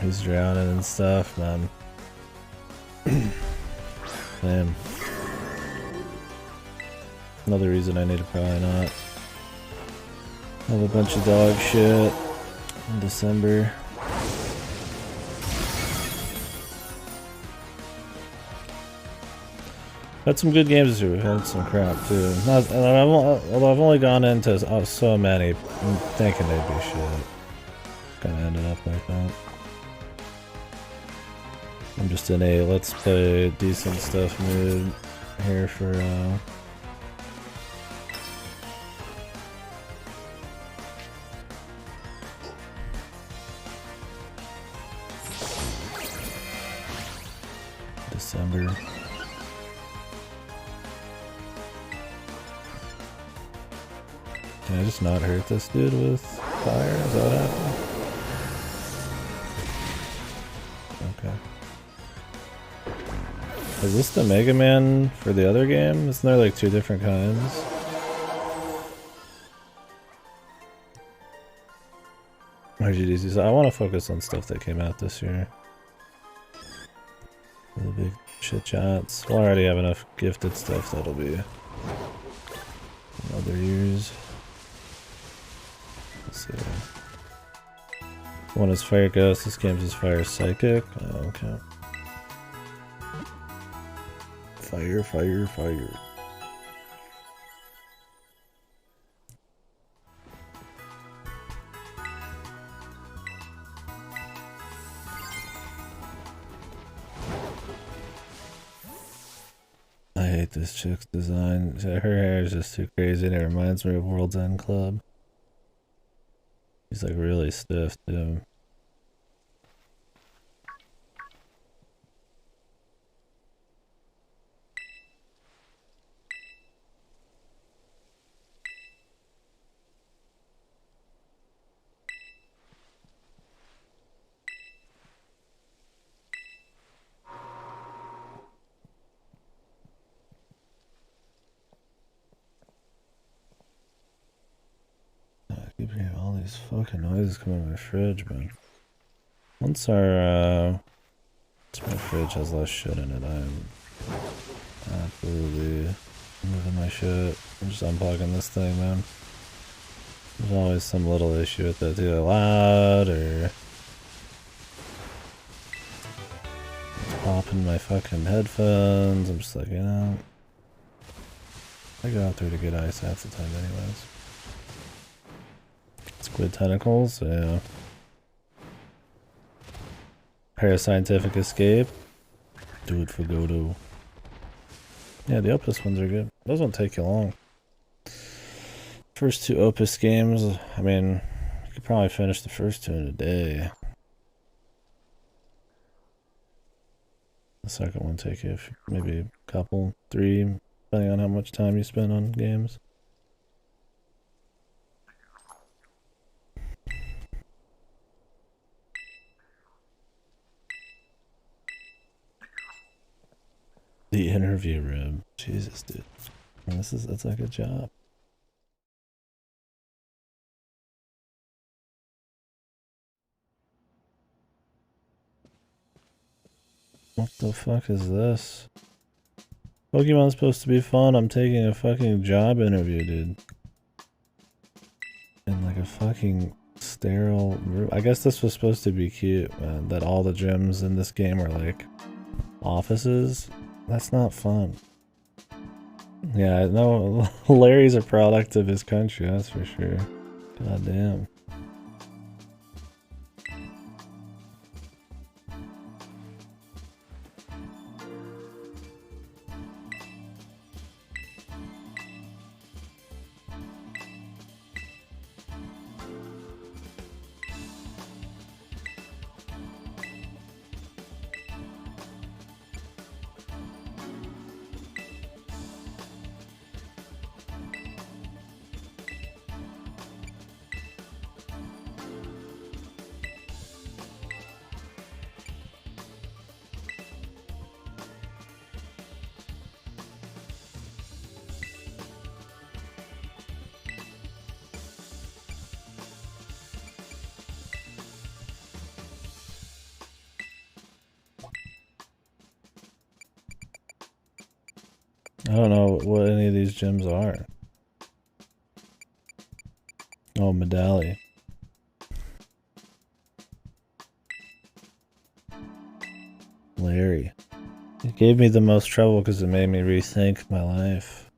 He's drowning and stuff, man. Damn. Another reason I need to probably not have a bunch of dog shit in December. Had some good games this year. We've had some crap too. Although I've only gone into so many, I'm thinking they'd be shit. Kind of ended up like that. I'm just in a let's play decent stuff mood here for December. Can I just not hurt this dude with fire? Is that what happened? Okay. Is this the Mega Man for the other game? Isn't there like 2 different kinds? RGDC. So I want to focus on stuff that came out this year. The big shit shots. We'll already have enough gifted stuff that'll be in other years. Let's see. One is Fire Ghost, this game's is Fire Psychic. Oh, okay. Fire, fire, fire. hate this chick's design. Her hair is just too crazy and it reminds me of World's End Club. She's like really stiff too. I keep hearing all these fucking noises coming out of my fridge, man. Once my fridge has less shit in it, I'm absolutely moving my shit. I'm just unplugging this thing, man. There's always some little issue with it, either loud or popping my fucking headphones. I'm just like, you know, I go out there to get ice half the time anyways. Squid tentacles, yeah. Parascientific escape. Do it for Godo. Yeah, the Opus ones are good. Those won't take you long. First two Opus games, I mean, you could probably finish the first two in a day. The second one take you maybe a couple, 3, depending on how much time you spend on games. The interview room. Jesus, dude. That's like a job. What the fuck is this? Pokemon's supposed to be fun. I'm taking a fucking job interview, dude. In like a fucking sterile room. I guess this was supposed to be cute, man. That all the gyms in this game are like offices. That's not fun. Yeah, no, Larry's a product of his country, that's for sure. God damn. I don't know what any of these gyms are. Oh, Medalli. Larry. It gave me the most trouble because it made me rethink my life.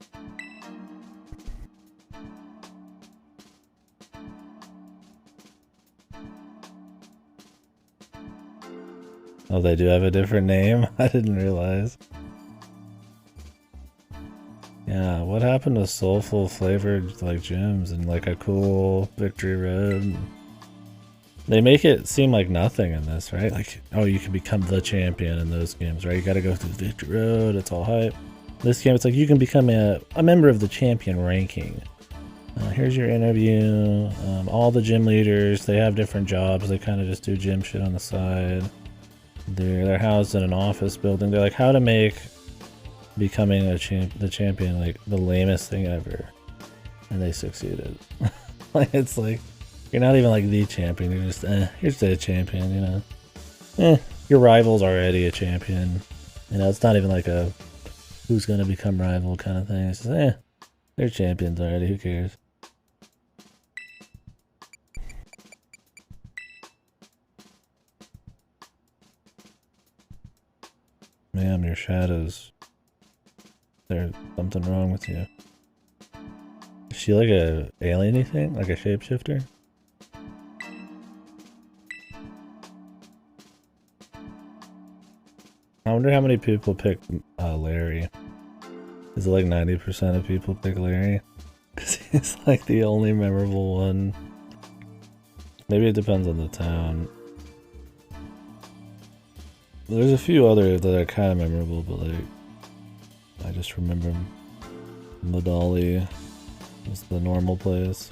Oh, they do have a different name? I didn't realize. Yeah, what happened to soulful flavored like gyms and like a cool Victory Road? They make it seem like nothing in this, right? Like, oh, you can become the champion in those games, right? You gotta go through Victory Road, it's all hype. This game, it's like you can become a member of the champion ranking. Here's your interview. All the gym leaders, they have different jobs. They kind of just do gym shit on the side. They're housed in an office building. They're like, how to make becoming the champion like the lamest thing ever, and they succeeded. Like, it's like you're not even like the champion, you're just you're just a champion, you know. Your rival's already a champion, you know. It's not even like a who's gonna become rival kind of thing. It's just they're champions already, who cares. Ma'am, your shadows, there's something wrong with you. Is she like a alien-y thing? Like a shapeshifter? I wonder how many people picked Larry. Is it like 90% of people pick Larry? Because he's like the only memorable one. Maybe it depends on the town. There's a few others that are kind of memorable, but like, I just remember Medali was the normal place.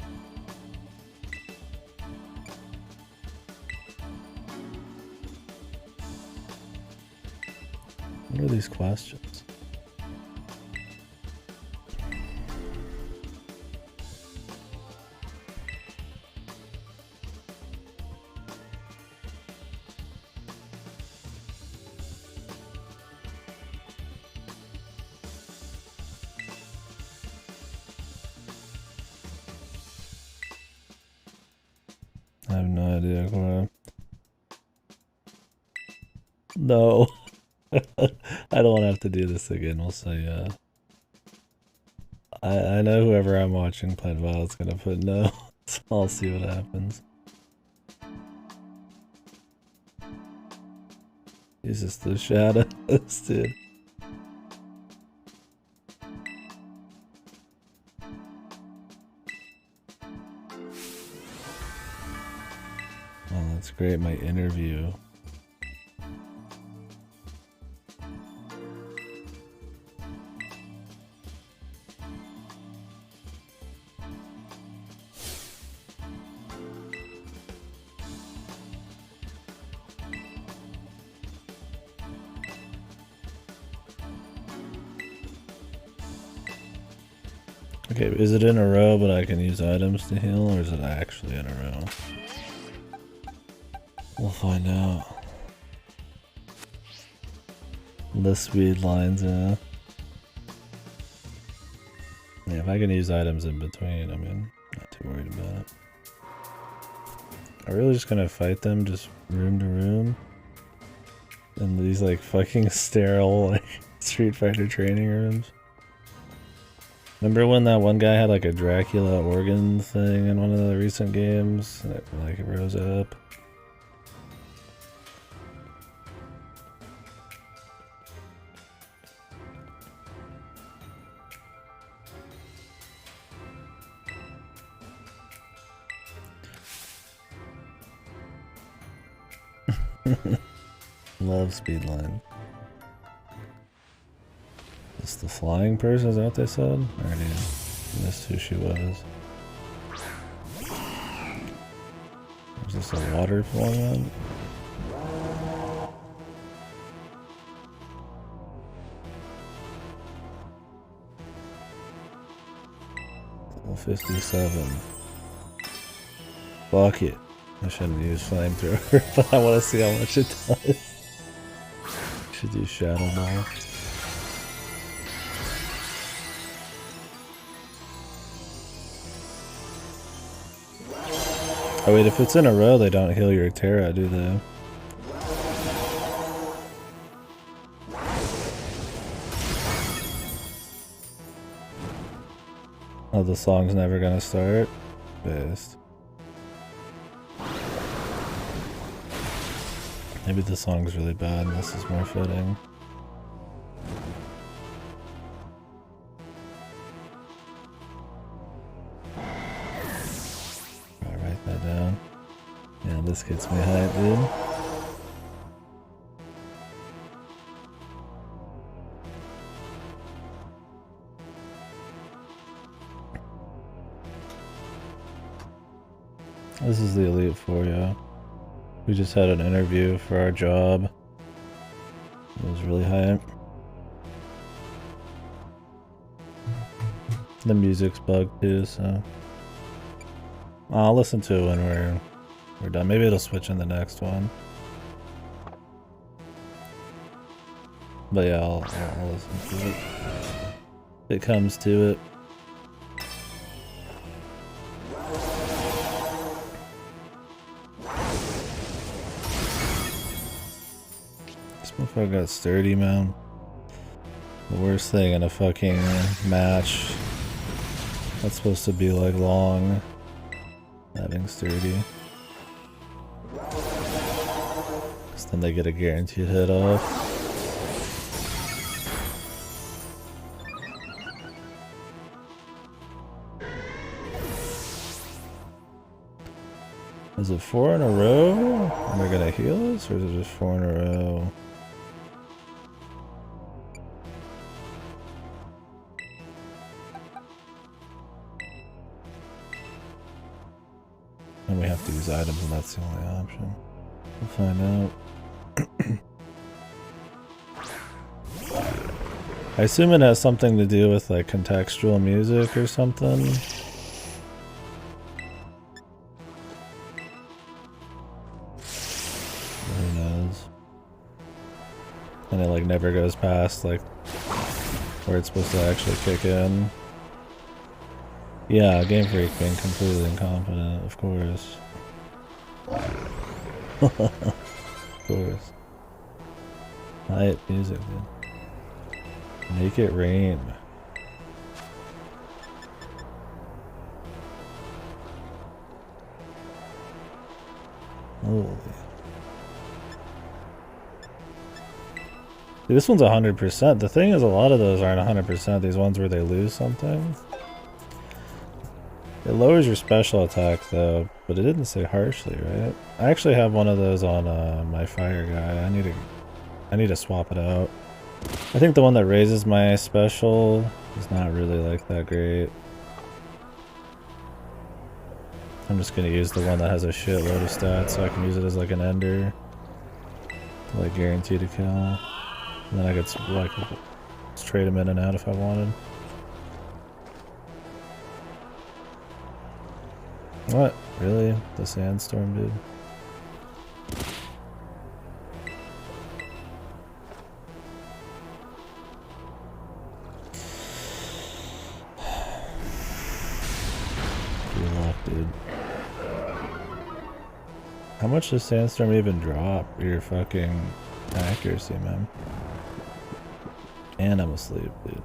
What are these questions? I have no idea, Cora. No. I don't want to have to do this again. We'll say yeah. I know whoever I'm watching playing WoW is gonna put no, so I'll see what happens. He's just the shadows, dude. Oh, that's great, my interview. Okay, is it in a row but I can use items to heal, or is it actually in a row? We'll find out. The speed lines, yeah. Yeah, if I can use items in between, I mean, not too worried about it. Are we really just gonna fight them just room to room? In these like fucking sterile like Street Fighter training rooms? Remember when that one guy had like a Dracula organ thing in one of the recent games? That like rose up? Love Speedline. Is the flying person? Is that what they said? I already missed who she was. Is this a water flowing on? Level 57. Fuck it. I shouldn't use flamethrower, but I want to see how much it does. Should do Shadow Ball. Oh wait, if it's in a row, they don't heal your Terra, do they? Oh, the song's never gonna start? Best. Maybe the song's really bad and this is more fitting. I'll write that down. Yeah, this gets me hyped, dude. This is the Elite Four, yeah. We just had an interview for our job. It was really hype. The music's bugged too, so I'll listen to it when we're done. Maybe it'll switch in the next one. But yeah, I'll listen to it. If it comes to it. I got sturdy, man. The worst thing in a fucking match. That's supposed to be like long. Having sturdy. Because then they get a guaranteed hit off. Is it 4 in a row? And they're gonna heal us, or is it just 4 in a row? And we have to use items, and that's the only option. We'll find out. I assume it has something to do with like contextual music or something. Who knows? And it like never goes past like where it's supposed to actually kick in. Yeah, Game Freak being completely incompetent, of course. Of course. Hype music, dude. Make it rain. Holy. Dude, this one's 100%. The thing is, a lot of those aren't 100%. These ones where they lose something. It lowers your special attack though, but it didn't say harshly, right? I actually have one of those on my fire guy. I need to swap it out. I think the one that raises my special is not really like that great. I'm just gonna use the one that has a shitload of stats so I can use it as like an ender. To like guarantee to kill. And then I could like trade him in and out if I wanted. What? Really? The sandstorm, dude? Good luck, dude. How much does sandstorm even drop your fucking accuracy, man? And I'm asleep, dude.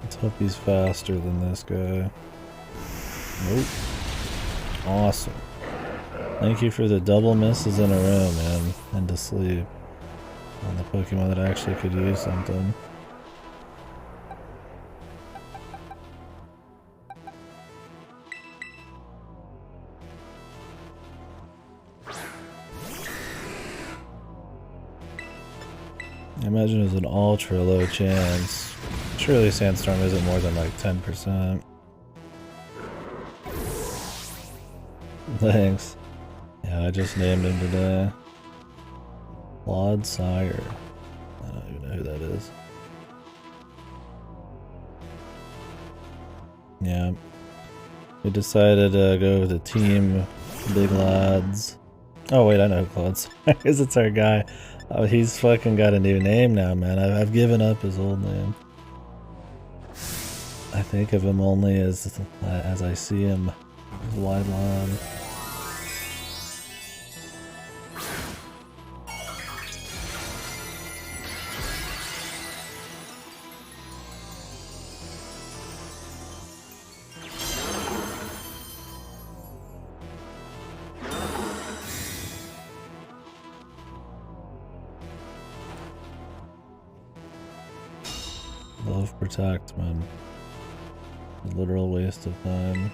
Let's hope he's faster than this guy. Nope. Awesome. Thank you for the double misses in a row, man. And to sleep. On the Pokemon that actually could use something. I imagine it's an ultra low chance. Surely Sandstorm isn't more than like 10%. Thanks. Yeah, I just named him today. Claude Sire. I don't even know who that is. Yeah. We decided to go with a team big lads. Oh wait, I know who Claude Sire is. It's our guy. Oh, he's fucking got a new name now, man. I've given up his old name. I think of him only as I see him. His wide line. Love Protect, man. A literal waste of time.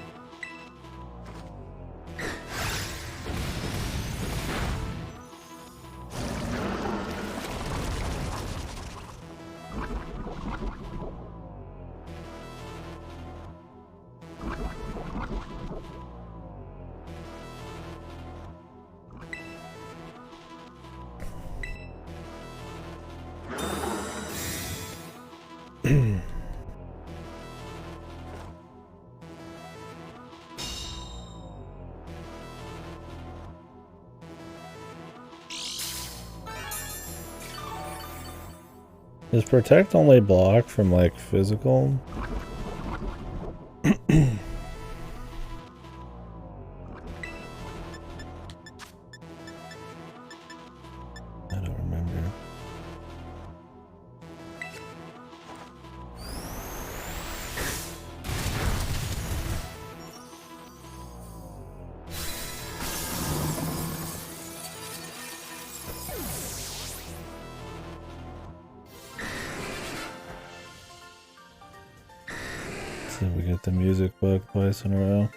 Is Protect only block from like physical? I don't remember. See if we get the music bug twice in a row.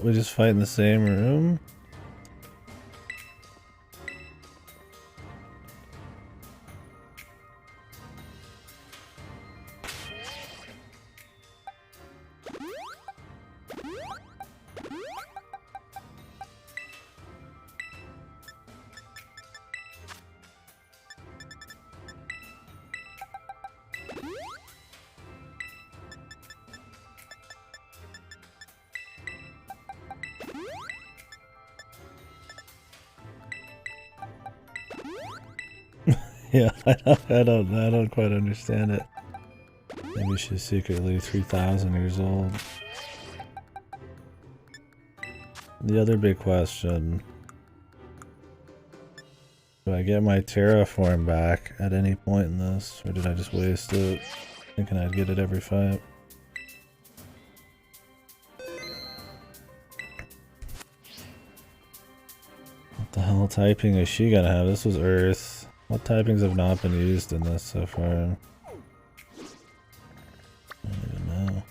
We just fight in the same room? Yeah, I don't quite understand it. Maybe she's secretly 3,000 years old. The other big question: do I get my terraform back at any point in this, or did I just waste it thinking I'd get it every fight? What the hell typing is she gonna have? This was Earth. What typings have not been used in this so far? I don't even know.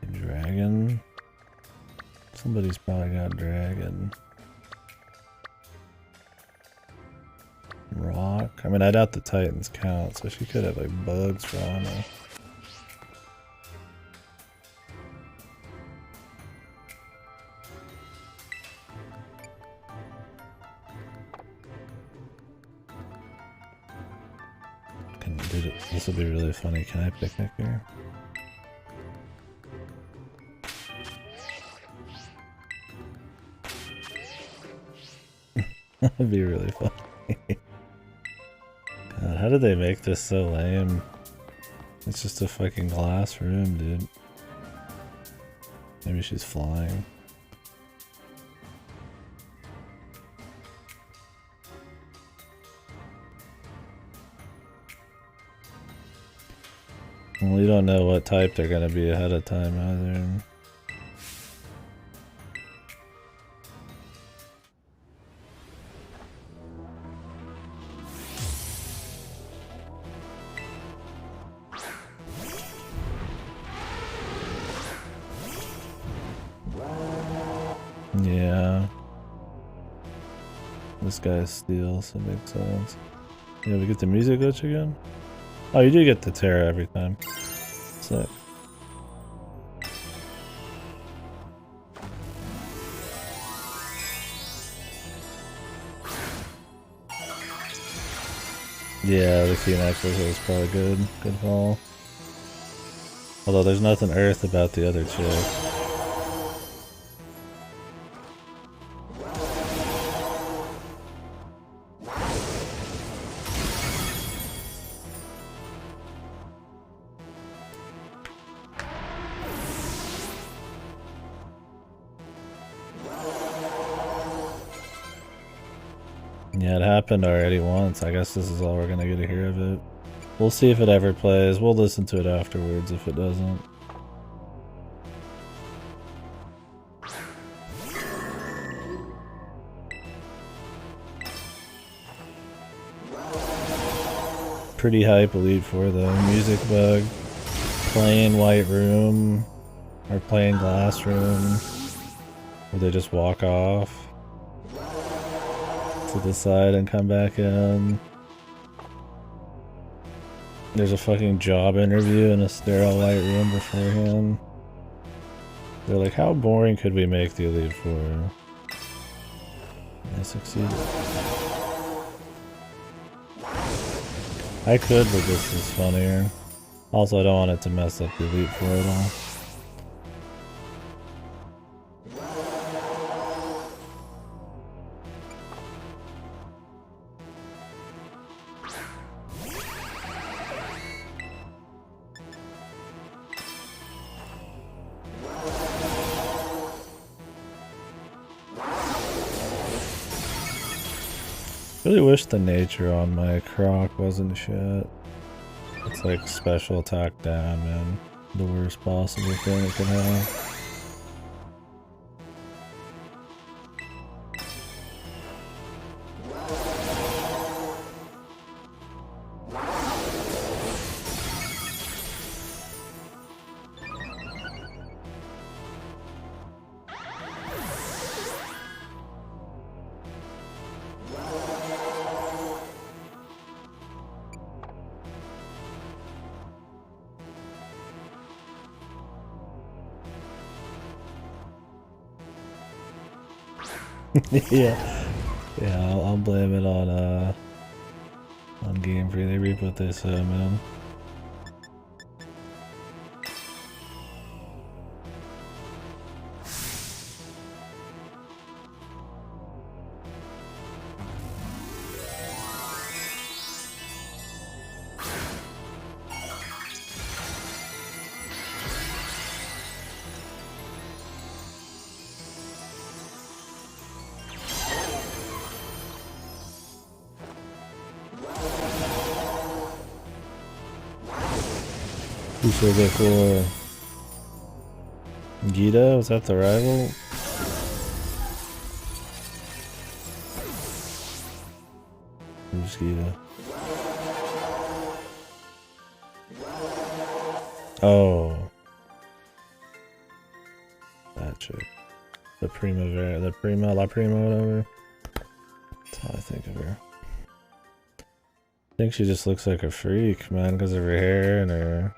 Maybe dragon? Somebody's probably got dragon. Rock? I mean, I doubt the titans count, so she could have like bugs for all I know. This will be really funny. Can I picnic here? That'd be really funny. God, how did they make this so lame? It's just a fucking glass room, dude. Maybe she's flying. Well, you don't know what type they're gonna be ahead of time either. Yeah. This guy's steel, so it makes sense. Yeah, we get the music glitch again? Oh, you do get the terror every time. Sick. Yeah, the key necklace is probably good. Good call. Although there's nothing earth about the other chick. Yeah, it happened already once. I guess this is all we're gonna get to hear of it. We'll see if it ever plays. We'll listen to it afterwards if it doesn't. Pretty hype Elite Four though. Music bug. Plain white room. Or plain glass room. Where they just walk off to the side and come back in. There's a fucking job interview in a sterile white room beforehand. They're like, how boring could we make the Elite Four? I succeeded. I could, but this is funnier. Also, I don't want it to mess up the Elite Four at all. Really wish the nature on my croc wasn't shit. It's like special attack down, man. The worst possible thing it could have. Yeah, I'll blame it on Game Freak. They reap what they sow, man. Who should go for Gita? Was that the rival? Who's Gita? Oh, that chick. The Primavera, the Prima, La Prima, whatever. That's how I think of her. I think she just looks like a freak, man, because of her hair and her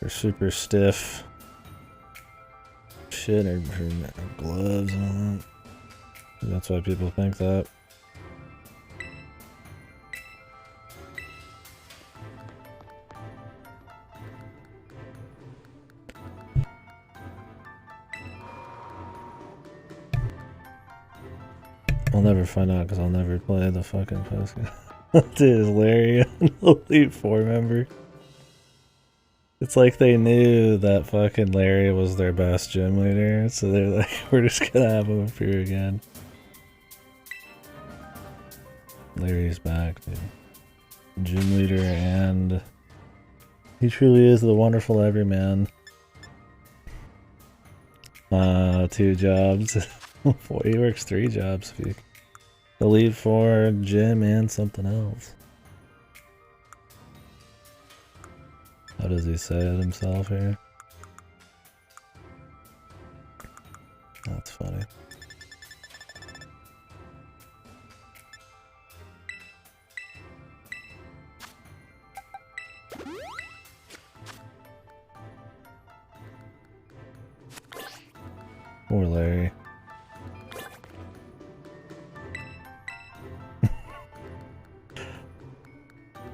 super stiff shit, her gloves and all that. That's why people think that. I'll never find out because I'll never play the fucking post game. Dude, is Larry an Elite 4 member? It's like they knew that fucking Larry was their best gym leader, so they're like, we're just gonna have him appear again. Larry's back, dude. Gym leader, and he truly is the wonderful everyman. 2 jobs. He works 3 jobs. The lead for gym and something else. How does he say it himself here? That's funny. Poor Larry.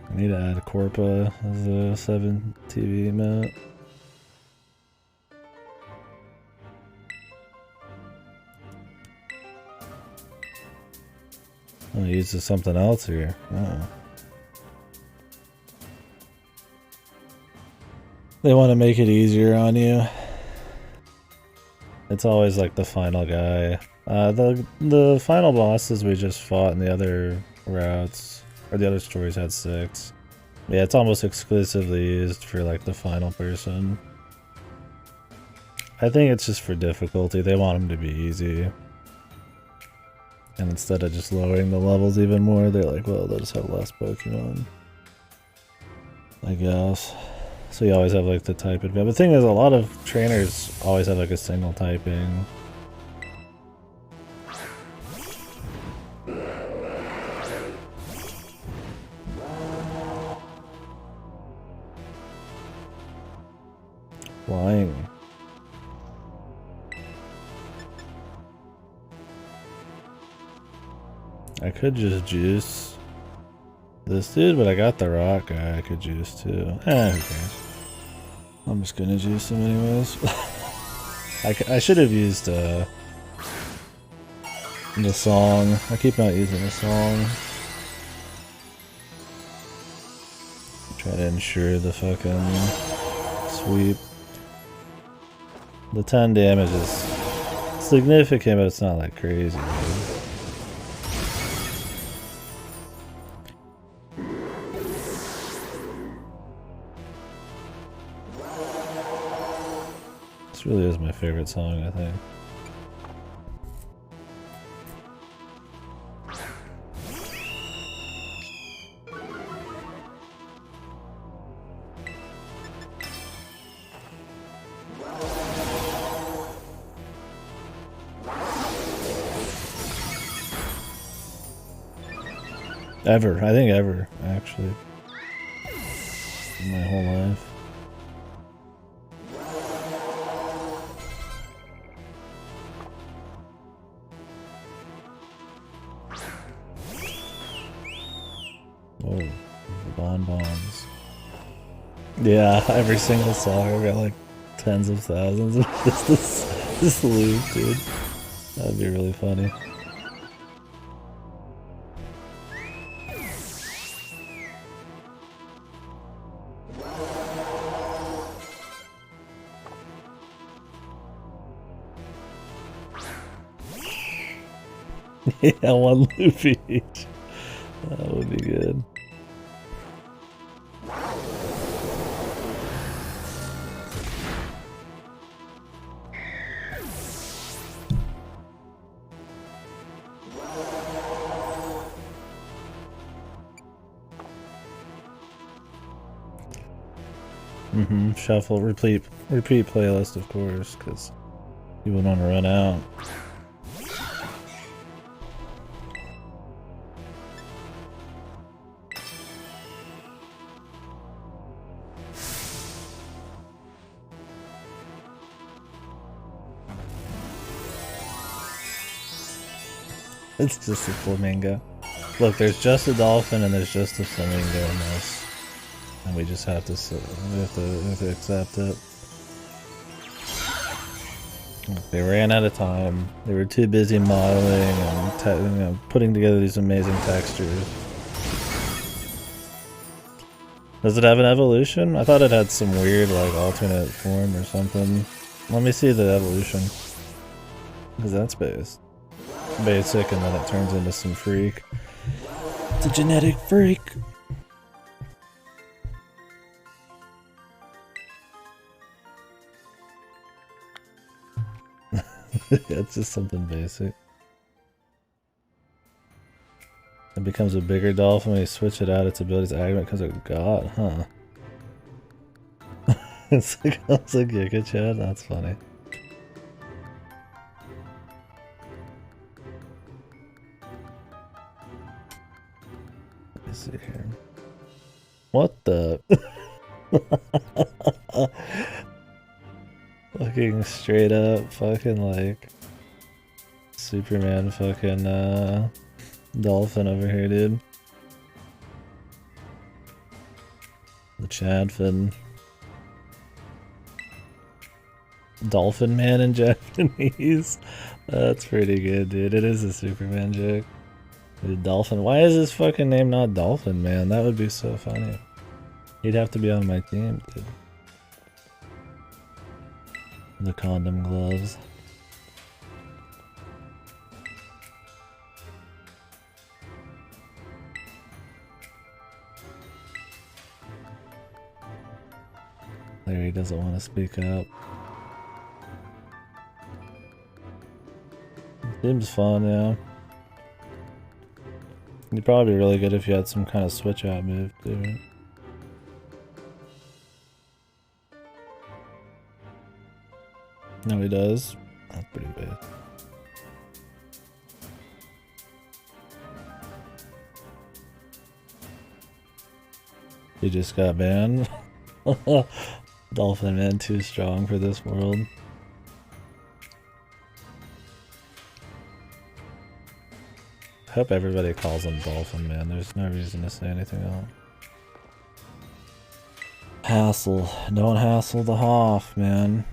I need to add Corpa as a 7 TV mount. Oh, he uses something else here. Oh. They want to make it easier on you. It's always like the final guy. The final bosses we just fought in the other routes. Or the other stories had 6. Yeah, it's almost exclusively used for like the final person. I think it's just for difficulty. They want them to be easy. And instead of just lowering the levels even more, they're like, well, they'll just have less Pokemon. I guess. So you always have like the type advantage. But the thing is, a lot of trainers always have like a single typing. Flying. I could just juice this dude, but I got the rock guy I could juice too. Who cares? I'm just gonna juice him anyways. I should have used the song. I keep not using the song. Try to ensure the fucking sweep. The 10 damage is significant, but it's not like crazy. really is my favorite song, I think. Ever. I think ever, actually. My whole life. Whoa. Bonbons. Yeah, every single song. I've got like tens of thousands of this loop, dude. That'd be really funny. Yeah, one loop each. That would be good. Shuffle, repeat playlist, of course, because you wouldn't want to run out. It's just a flamingo. Look, there's just a dolphin and there's just a flamingo in this. And we just have to accept it. They ran out of time. They were too busy modeling and putting together these amazing textures. Does it have an evolution? I thought it had some weird, like, alternate form or something. Let me see the evolution. Because that's basic, and then it turns into some freak. It's a genetic freak. It's just something basic. It becomes a bigger dolphin when you switch it out. Its abilities aggravate because of God, huh? It's like Giga Chad. That's funny. Let me see here. What the? Fucking straight up, fucking like Superman, fucking dolphin over here, dude. The Chadfin. Dolphin Man in Japanese. That's pretty good, dude. It is a Superman joke. The Dolphin. Why is his fucking name not Dolphin Man? That would be so funny. He'd have to be on my team, dude. The condom gloves. Larry doesn't want to speak up. Seems fun, yeah. You'd probably be really good if you had some kind of switch out move, too, right? No, he does. That's pretty bad. He just got banned. Dolphin Man too strong for this world. I hope everybody calls him Dolphin Man. There's no reason to say anything else. Hassle. Don't hassle the Hoff, man.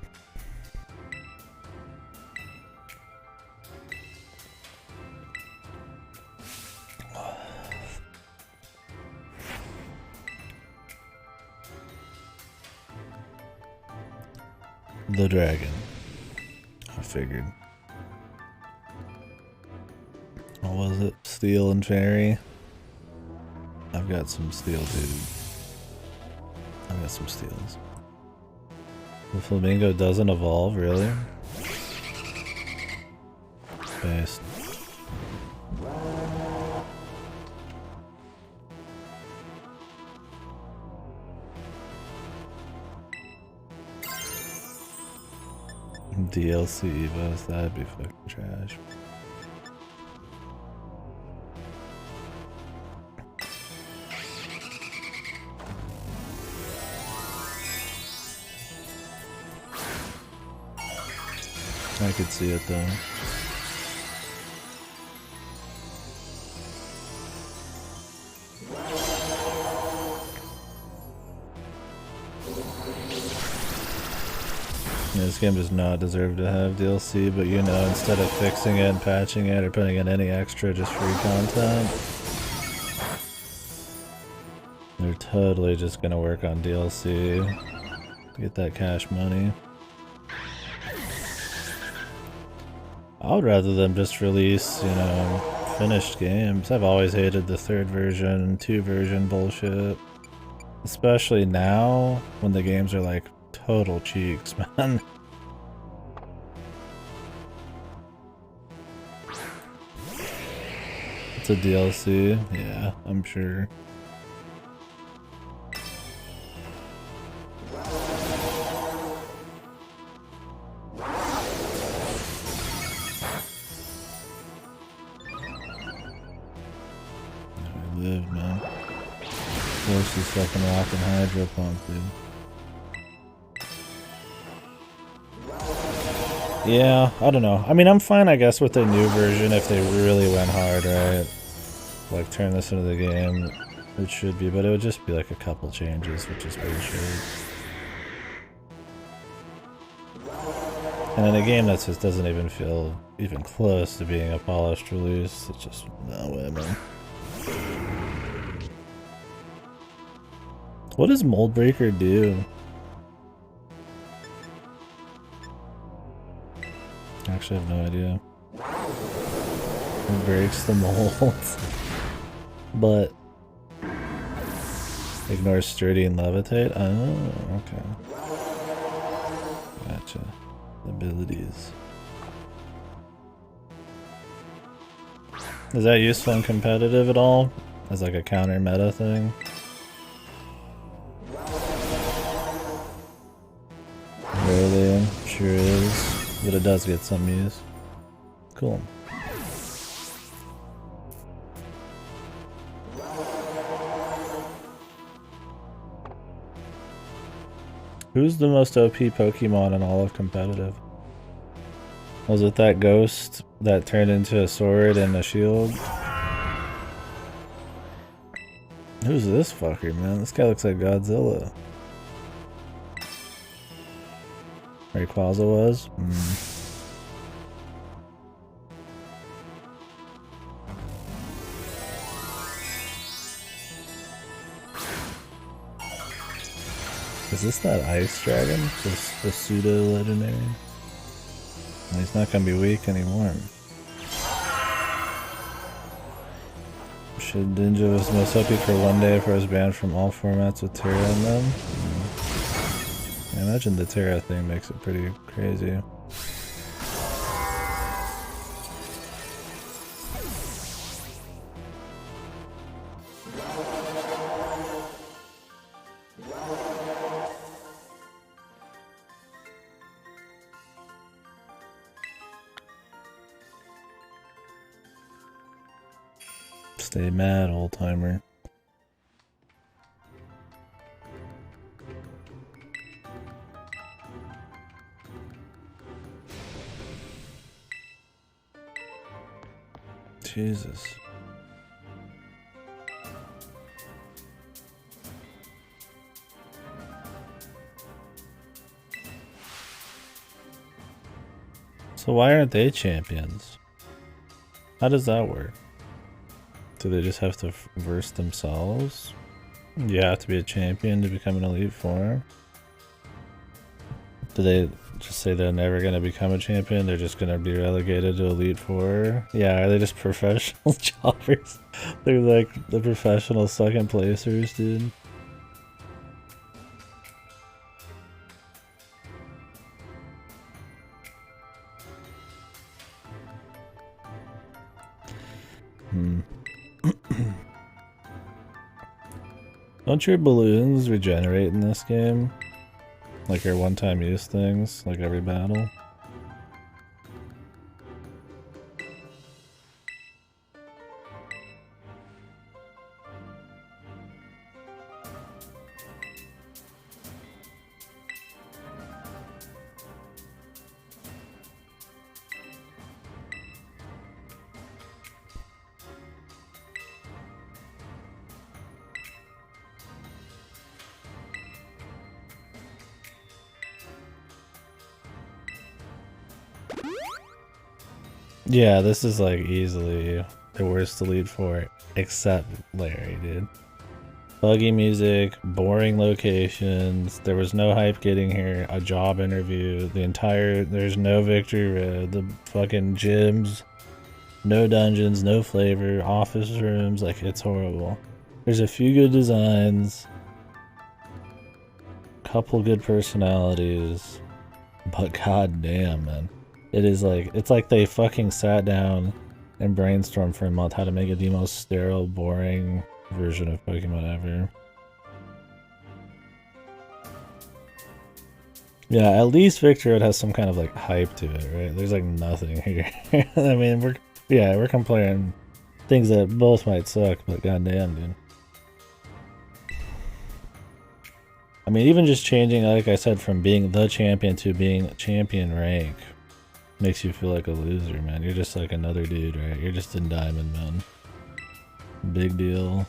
The dragon. I figured. What was it? Steel and fairy? I've got some steel, dude. I've got some steels. The flamingo doesn't evolve, really? Based. DLC Evos, that'd be fucking trash. I could see it though. Yeah, this game does not deserve to have DLC, but you know, instead of fixing it and patching it or putting in any extra just free content, they're totally just gonna work on DLC to get that cash money. I would rather them just release, you know, finished games. I've always hated the 3rd version, 2 version bullshit. Especially now, when the games are like total cheeks, man. It's a DLC, yeah, I'm sure. Live, man. Force is fucking rockin' Hydro Pump, dude. Yeah, I don't know. I mean, I'm fine, I guess, with the new version if they really went hard, right? Like, turn this into the game. It should be, but it would just be like a couple changes, which is bullshit. And in a game that just doesn't even feel even close to being a polished release, it's just no way, man. What does Mold Breaker do? Actually, I have no idea. It breaks the mold, but ignores sturdy and levitate. Oh, okay. Gotcha. Abilities. Is that useful in competitive at all? As like a counter meta thing? Really? Sure is. But it does get some use. Cool. Who's the most OP Pokemon in all of competitive? Was it that ghost that turned into a sword and a shield? Who's this fucker, man? This guy looks like Godzilla. Rayquaza was? Is this that ice dragon? The pseudo-legendary? Well, he's not gonna be weak anymore. Shedinja was most OP for one day if I was banned from all formats with Terra in them. I imagine the Terra thing makes it pretty crazy. Stay mad, old timer. Jesus. So why aren't they champions? How does that work? Do they just have to verse themselves? You have to be a champion to become an Elite Four? Do they just say they're never going to become a champion? They're just going to be relegated to Elite Four? Yeah, are they just professional jobbers? They're like the professional second placers, dude. Don't your balloons regenerate in this game? Like your one-time use things, like every battle? Yeah, this is like easily the worst to lead for, except Larry, dude. Buggy music, boring locations, there was no hype getting here, a job interview, there's no victory road, the fucking gyms, no dungeons, no flavor, office rooms, like it's horrible. There's a few good designs, couple good personalities, but goddamn, man. It's like they fucking sat down and brainstormed for a month how to make it the most sterile, boring version of Pokemon ever. Yeah, at least Victory Road has some kind of like hype to it, right? There's like nothing here. I mean, we're comparing things that both might suck, but goddamn, dude. I mean, even just changing, like I said, from being the champion to being champion rank makes you feel like a loser, man. You're just like another dude, right? You're just in Diamond, man. Big deal.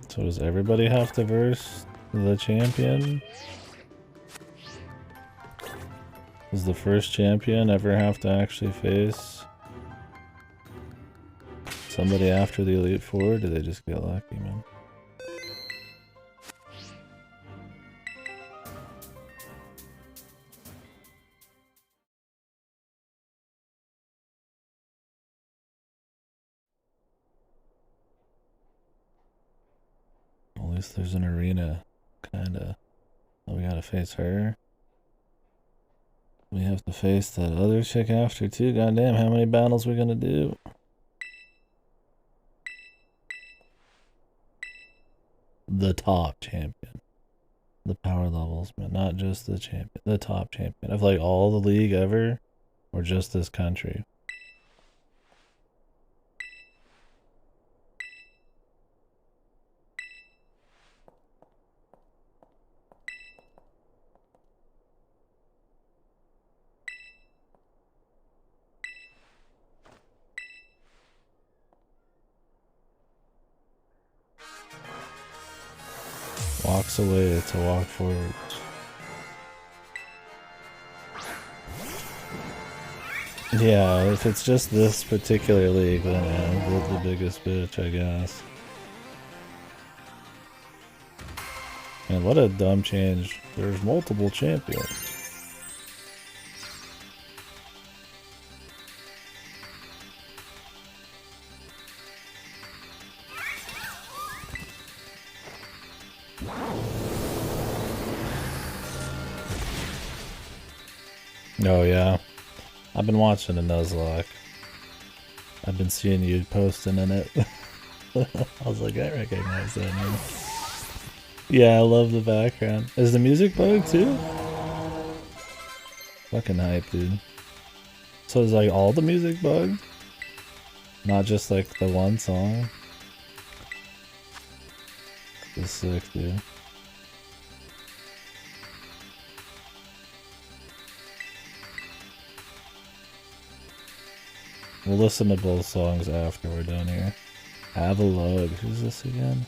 So does everybody have to verse the champion? Does the first champion ever have to actually face somebody after the Elite Four? Or do they just get lucky, man? At least there's an arena, kinda. Oh, we gotta face her. We have to face that other chick after too. Goddamn, how many battles we gonna do? The top champion. The power levels, man. Not just the champion. The top champion. Of like all the league ever? Or just this country? Walks away to walk forward. Yeah, if it's just this particular league, then yeah, the biggest bitch, I guess. And what a dumb change. There's multiple champions. Oh yeah. I've been watching a Nuzlocke. I've been seeing you posting in it. I was like, I recognize that name. Yeah, I love the background. Is the music bugged too? Fucking hype, dude. So is like all the music bugged? Not just like the one song? This is sick, dude. We'll listen to both songs after we're done here. Have a look. Who's this again?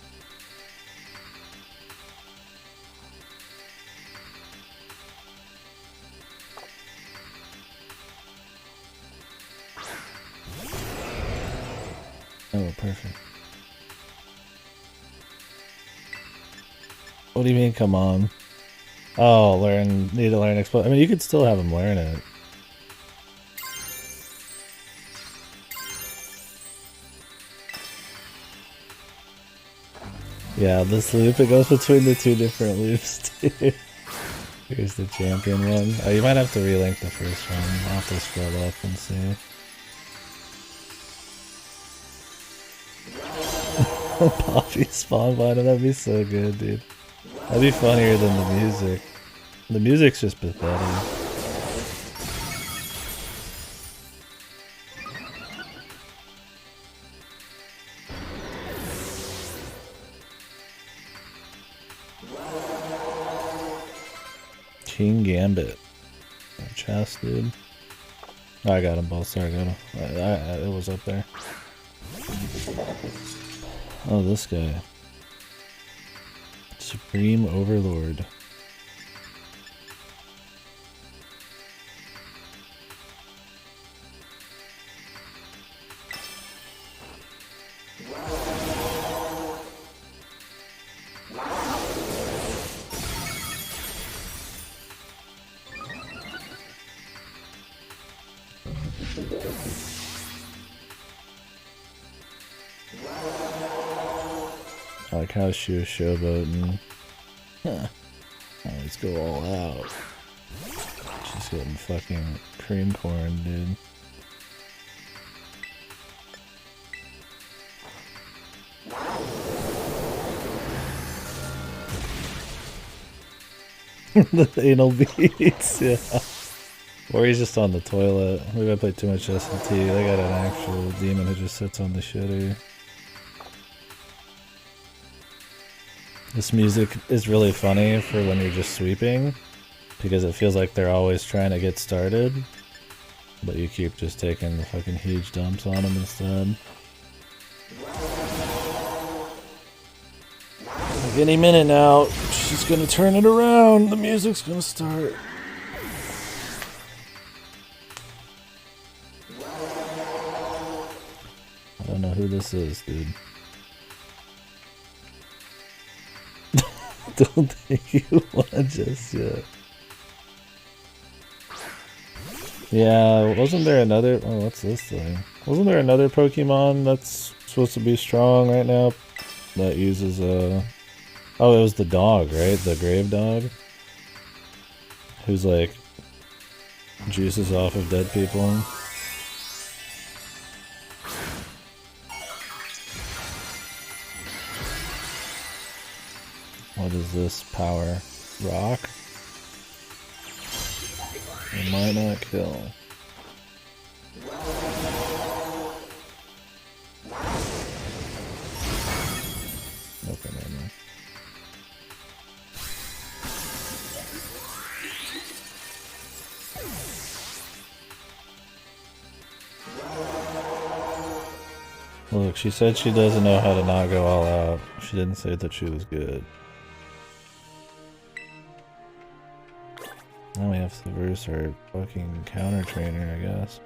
Oh, perfect. What do you mean, come on? Oh, need to learn explode. I mean, you could still have him learn it. Yeah, this loop, it goes between the two different loops, too. Here's the champion one. Oh, you might have to relink the first one. I'll have to scroll up and see. Poppy spawn binder, that'd be so good, dude. That'd be funnier than the music. The music's just pathetic. King Gambit. Chest, dude. Oh, I got them both. Sorry, I got them. It was up there. Oh, this guy. Supreme Overlord. I like how she was showboating. Huh. Let's go all out. She's getting fucking cream corn, dude. The anal beats, yeah. Or he's just on the toilet. Maybe I played too much SLT. They got an actual demon who just sits on the shitter. This music is really funny for when you're just sweeping, because it feels like they're always trying to get started, but you keep just taking the fucking huge dumps on them instead. Like any minute now, she's gonna turn it around, the music's gonna start. I don't know who this is, dude. Don't think you want just yet. Yeah, wasn't there another... Oh, what's this thing? Wasn't there another Pokemon that's supposed to be strong right now that uses a... Oh, it was the dog, right? The grave dog? Who's like... juices off of dead people. What is this power? Rock? It might not kill. Okay, never mind. Look, she said she doesn't know how to not go all out. She didn't say that she was good. Now we have to verse her fucking counter trainer, I guess.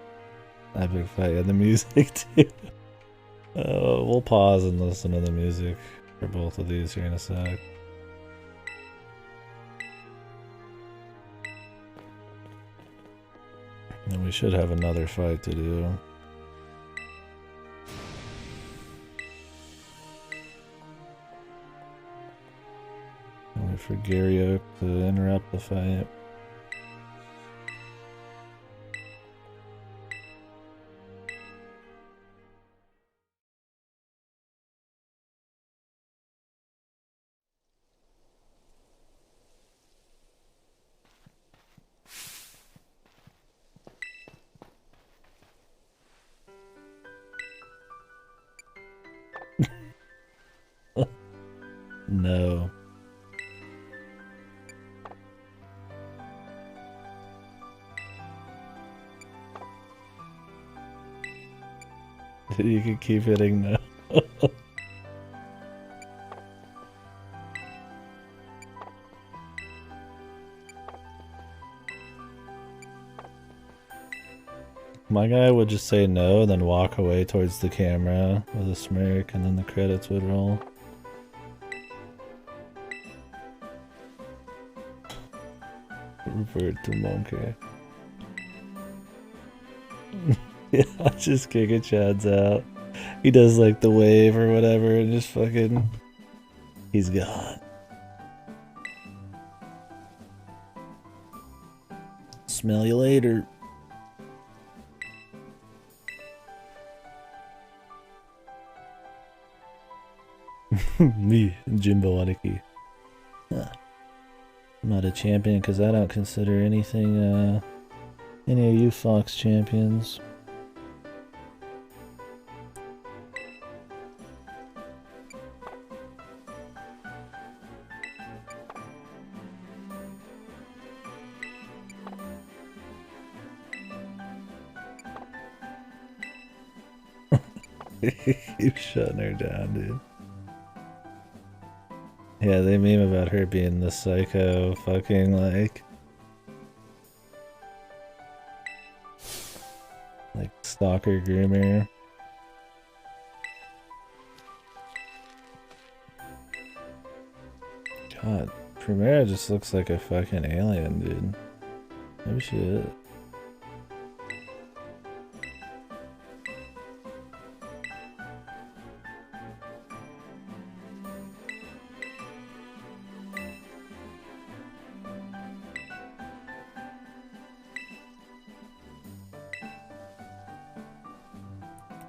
Epic fight and the music too. We'll pause and listen to the music for both of these here in a sec. And we should have another fight to do. And wait for Gary to interrupt the fight. No. You can keep hitting no. My guy would just say no, then walk away towards the camera with a smirk, and then the credits would roll. Revert to monkey. Yeah, just kicking Chad's out. He does like the wave or whatever and just fucking He's gone. Smell you later. Me, Jimbo Aniki. Huh. I'm not a champion because I don't consider anything, any of you Fox champions. You shutting her down, dude. Yeah, they meme about her being the psycho fucking like stalker groomer. God, Primera just looks like a fucking alien, dude. Maybe she is.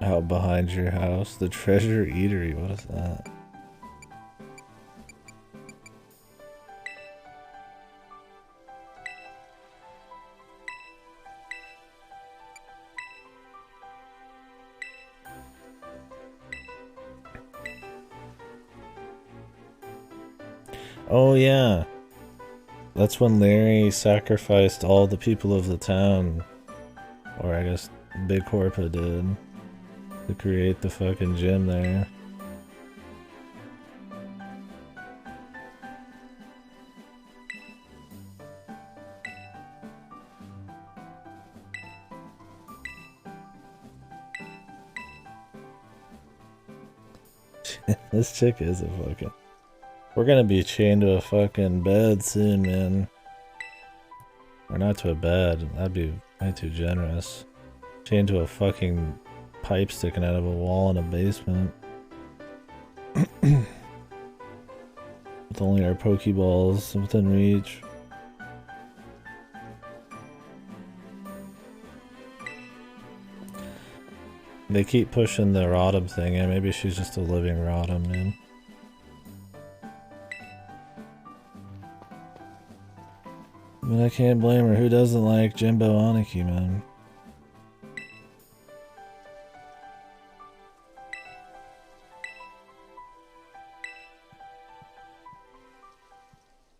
Out behind your house, the Treasure Eatery. What is that? Oh yeah, that's when Larry sacrificed all the people of the town, or I guess Big Corpa did, to create the fucking gym there. This chick is a fucking... We're gonna be chained to a fucking bed soon, man. Or not to a bed, that'd be way too generous. Chained to a fucking pipe sticking out of a wall in a basement. With only our Pokeballs within reach. They keep pushing the Rotom thing, and maybe she's just a living Rotom, man. I mean, I can't blame her. Who doesn't like Jimbo Aniki, man?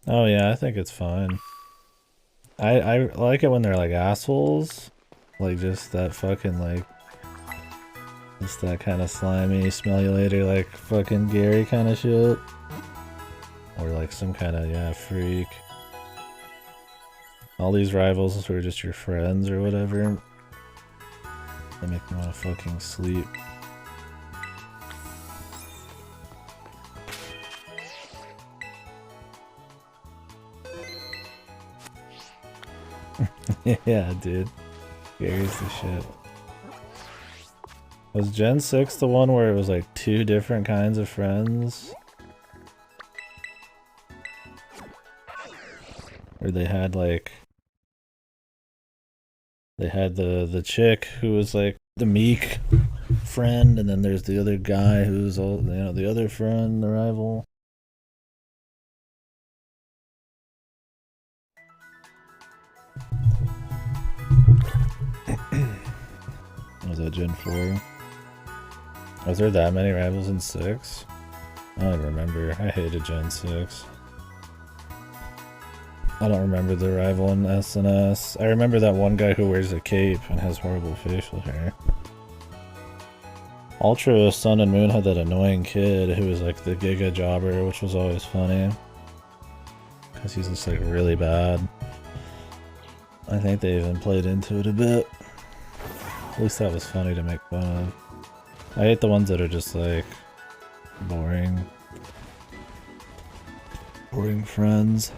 Oh yeah, I think it's fine. I like it when they're like assholes. Like just that fucking like... Just that kind of slimy, smell you later, like fucking Gary kind of shit. Or like some kind of, yeah, freak. All these rivals are just your friends or whatever. They make me want to fucking sleep. Yeah, dude. Gary's the shit. Was Gen 6 the one where it was like 2 different kinds of friends? Or they had like... They had the chick who was like the meek friend, and then there's the other guy who's all, you know, the other friend, the rival. Was that Gen 4? Was there that many rivals in 6? I don't remember. I hated Gen 6. I don't remember the rival in SNS. I remember that one guy who wears a cape and has horrible facial hair. Ultra Sun and Moon had that annoying kid who was like the Giga Jobber, which was always funny. Because he's just like really bad. I think they even played into it a bit. At least that was funny to make fun of. I hate the ones that are just like boring. Boring friends.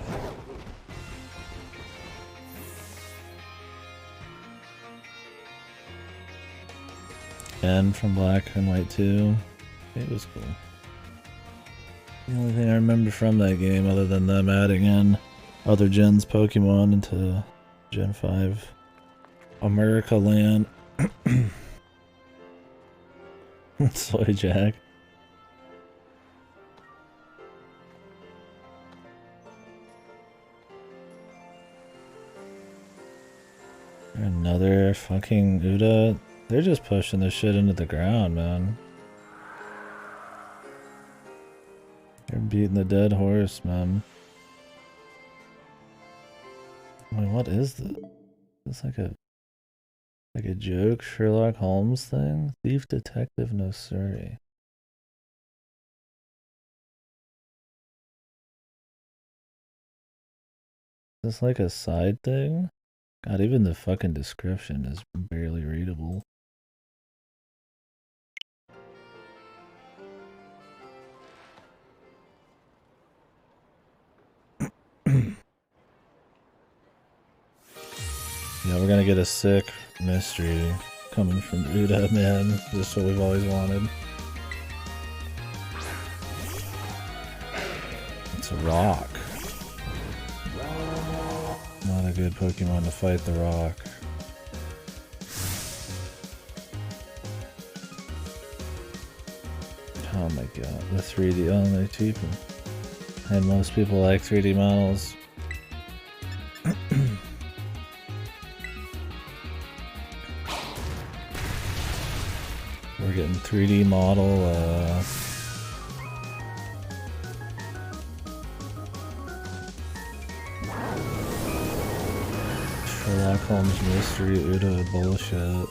And from Black and White 2. It was cool. The only thing I remember from that game, other than them adding in other gens Pokemon into Gen 5 America Land. Soy Jack. Another fucking Uda. They're just pushing this shit into the ground, man. They're beating the dead horse, man. Wait, what is this? It's like a joke Sherlock Holmes thing? Thief Detective No Surrey. Is this like a side thing? God, even the fucking description is barely readable. Yeah, we're gonna get a sick mystery coming from Uda, man. Just what we've always wanted. It's a rock. Not a good Pokemon to fight the rock. Oh my god, the 3D only people. And most people like 3D models. We're getting 3D model, Sherlock Holmes mystery Uda bullshit.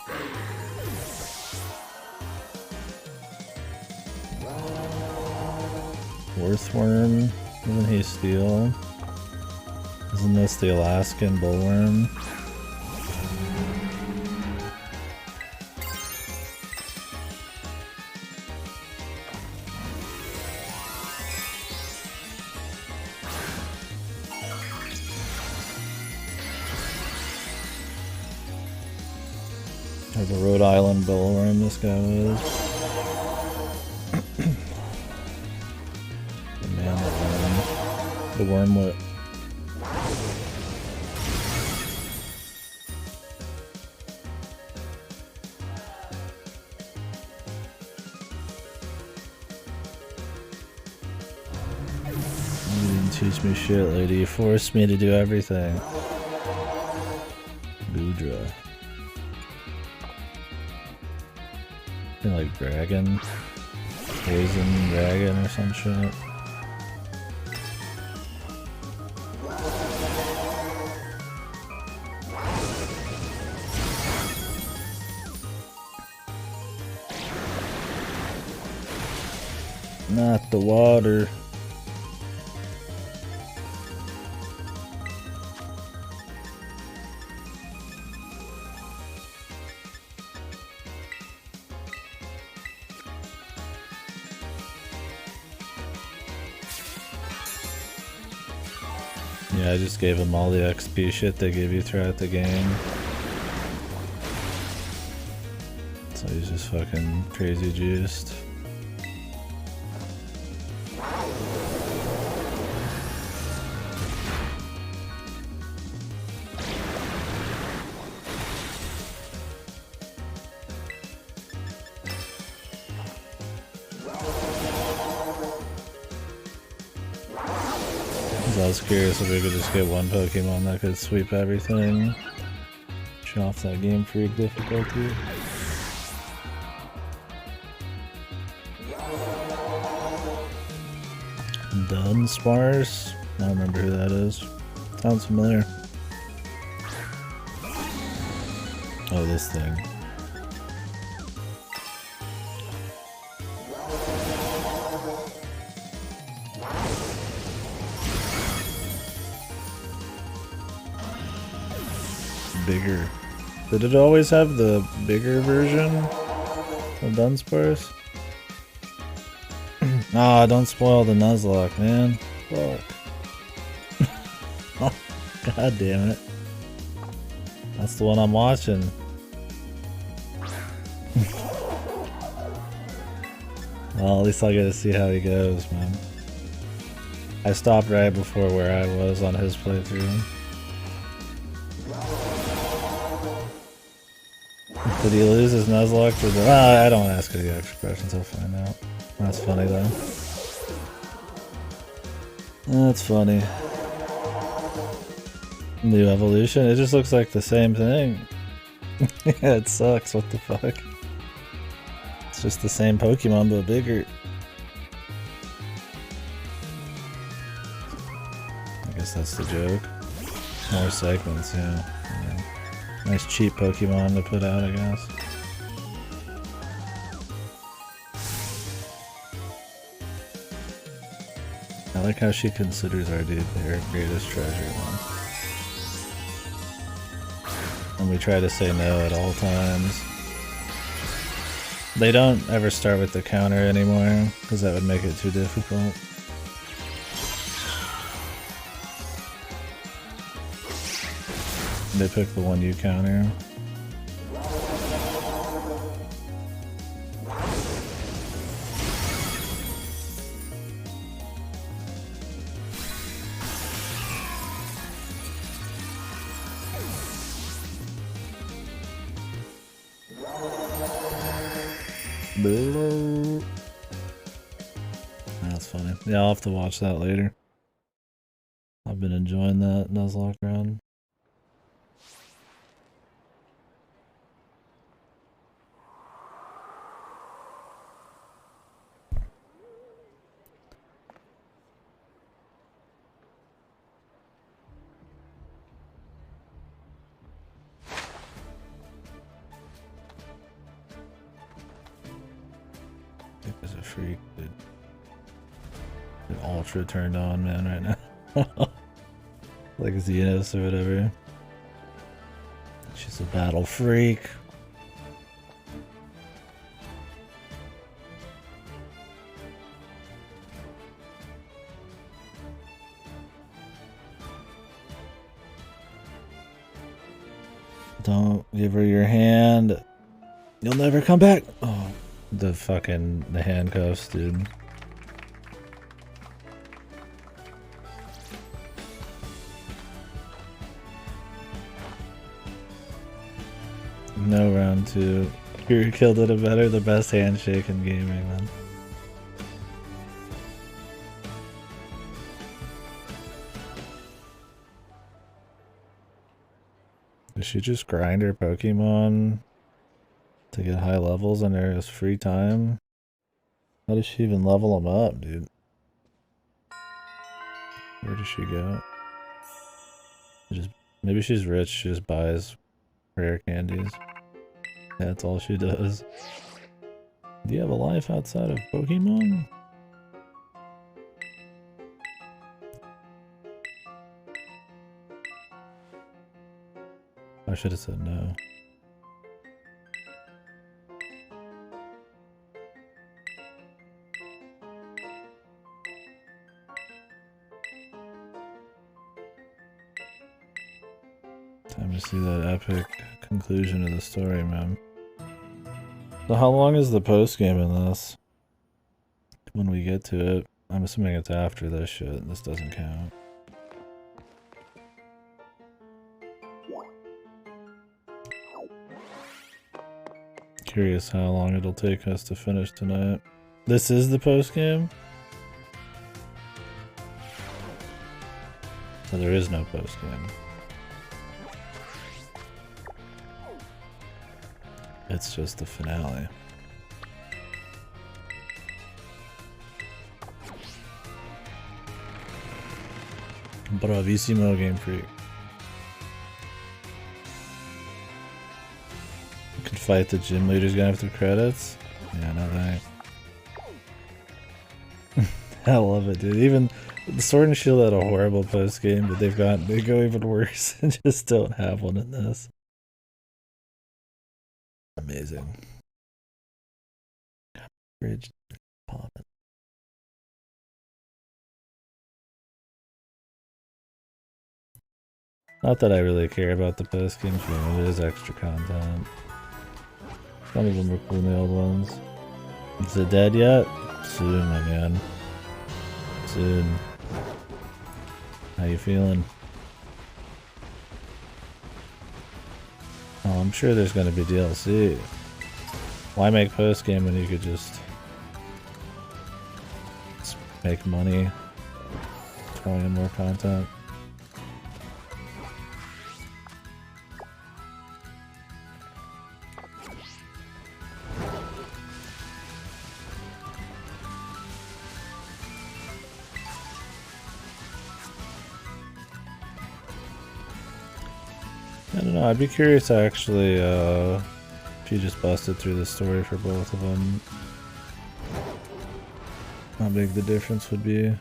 Worthworm? Isn't he steel? Isn't this the Alaskan bullworm? Or the Rhode Island bullworm this guy was. The man that the wormlet. You didn't teach me shit, lady. You forced me to do everything. Goodra. Like dragon, poison dragon or some shit. Not the water. Yeah, I just gave him all the XP shit they give you throughout the game. So he's just fucking crazy juiced. I was curious if we could just get one Pokemon that could sweep everything. Show off that Game Freak difficulty. Dunsparce? I don't remember who that is. Sounds familiar. Oh, this thing. Bigger. Did it always have the bigger version of Dunsparce? Ah, don't spoil the Nuzlocke, man. Fuck. Oh, god damn it. That's the one I'm watching. Well, at least I get to see how he goes, man. I stopped right before where I was on his playthrough. Did he lose his Nuzlocke? I don't ask any extra questions, I'll find out. That's funny though. That's funny. New evolution? It just looks like the same thing. Yeah, it sucks, what the fuck? It's just the same Pokemon but bigger. I guess that's the joke. More segments, yeah. Nice cheap Pokemon to put out, I guess. I like how she considers our dude her greatest treasure, man. And we try to say no at all times. They don't ever start with the counter anymore, because that would make it too difficult. They pick the 1U counter. That's funny. Yeah, I'll have to watch that later. I've been enjoying that Nuzlocke run. Is a freak, dude. Ultra turned on, man, right now. Like Xenos or whatever. She's a battle freak. Don't give her your hand. You'll never come back. Oh, the handcuffs, dude. No round 2. KDkill did it better. The best handshake in gaming, man. Does she just grind her Pokemon to get high levels in her free time? How does she even level them up, dude? Where does she go? Maybe she's rich. She just buys rare candies. That's all she does. Do you have a life outside of Pokemon? I should have said no. Time to see that epic conclusion of the story, man. So how long is the post game in this? When we get to it, I'm assuming it's after this shit. This doesn't count. Curious how long it'll take us to finish tonight. This is the post game? So there is no post game. It's just the finale. Bravissimo, Game Freak. You could fight the gym leaders going after credits? Yeah, no thanks. I love it, dude. Even the Sword and Shield had a horrible post game, but they go even worse and just don't have one in this. Amazing. Bridge popping. Not that I really care about the post games, but it is extra content. Some of them were cool in the old ones. Is it dead yet? Soon, my man. Soon. How you feeling? Oh, I'm sure there's gonna be DLC. Why make post game when you could just make money throwing in more content? I don't know, I'd be curious actually if you just busted through the story for both of them. How big the difference would be.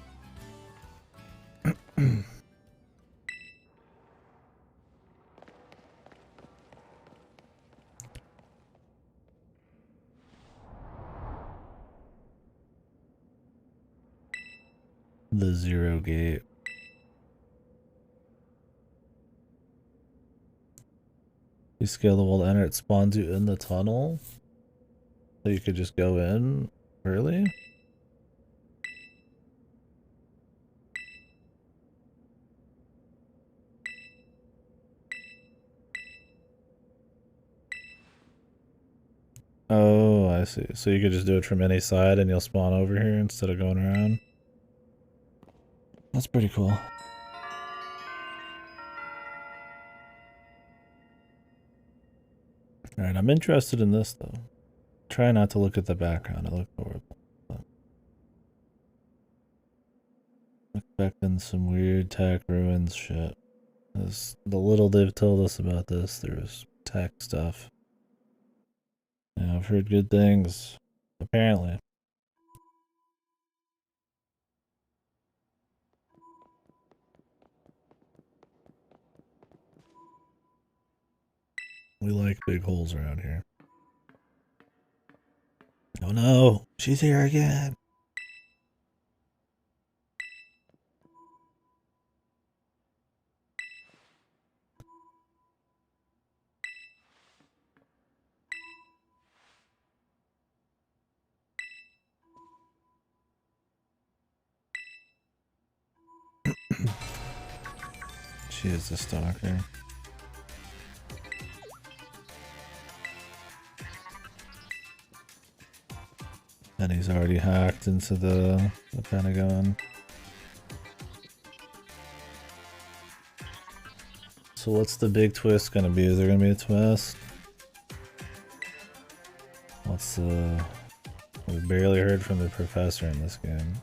The Zero Gate. You scale the wall to enter, it spawns you in the tunnel? So you could just go in early? Oh, I see. So you could just do it from any side and you'll spawn over here instead of going around? That's pretty cool. Alright, I'm interested in this though. Try not to look at the background, it looked horrible. Expecting some weird tech ruins shit. As the little they've told us about this, there was tech stuff. Yeah, I've heard good things. Apparently. We like big holes around here. Oh no, she's here again. She is the stalker. And he's already hacked into the Pentagon. So what's the big twist gonna be? Is there gonna be a twist? What's the... We barely heard from the professor in this game.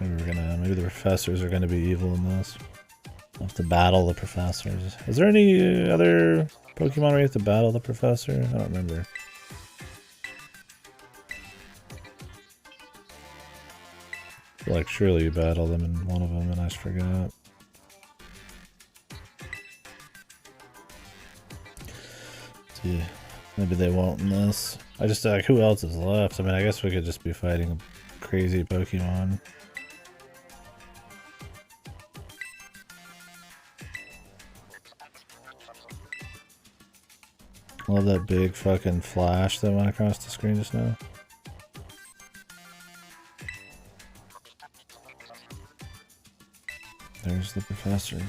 Maybe the professors are gonna be evil in this. We'll have to battle the professors. Is there any other Pokemon where you have to battle the professor? I don't remember. Like, surely you battle them in one of them and I just forgot. See, maybe they won't in this. I just, like, who else is left? I mean, I guess we could just be fighting crazy Pokemon. Love that big fucking flash that went across the screen just now. There's the professor.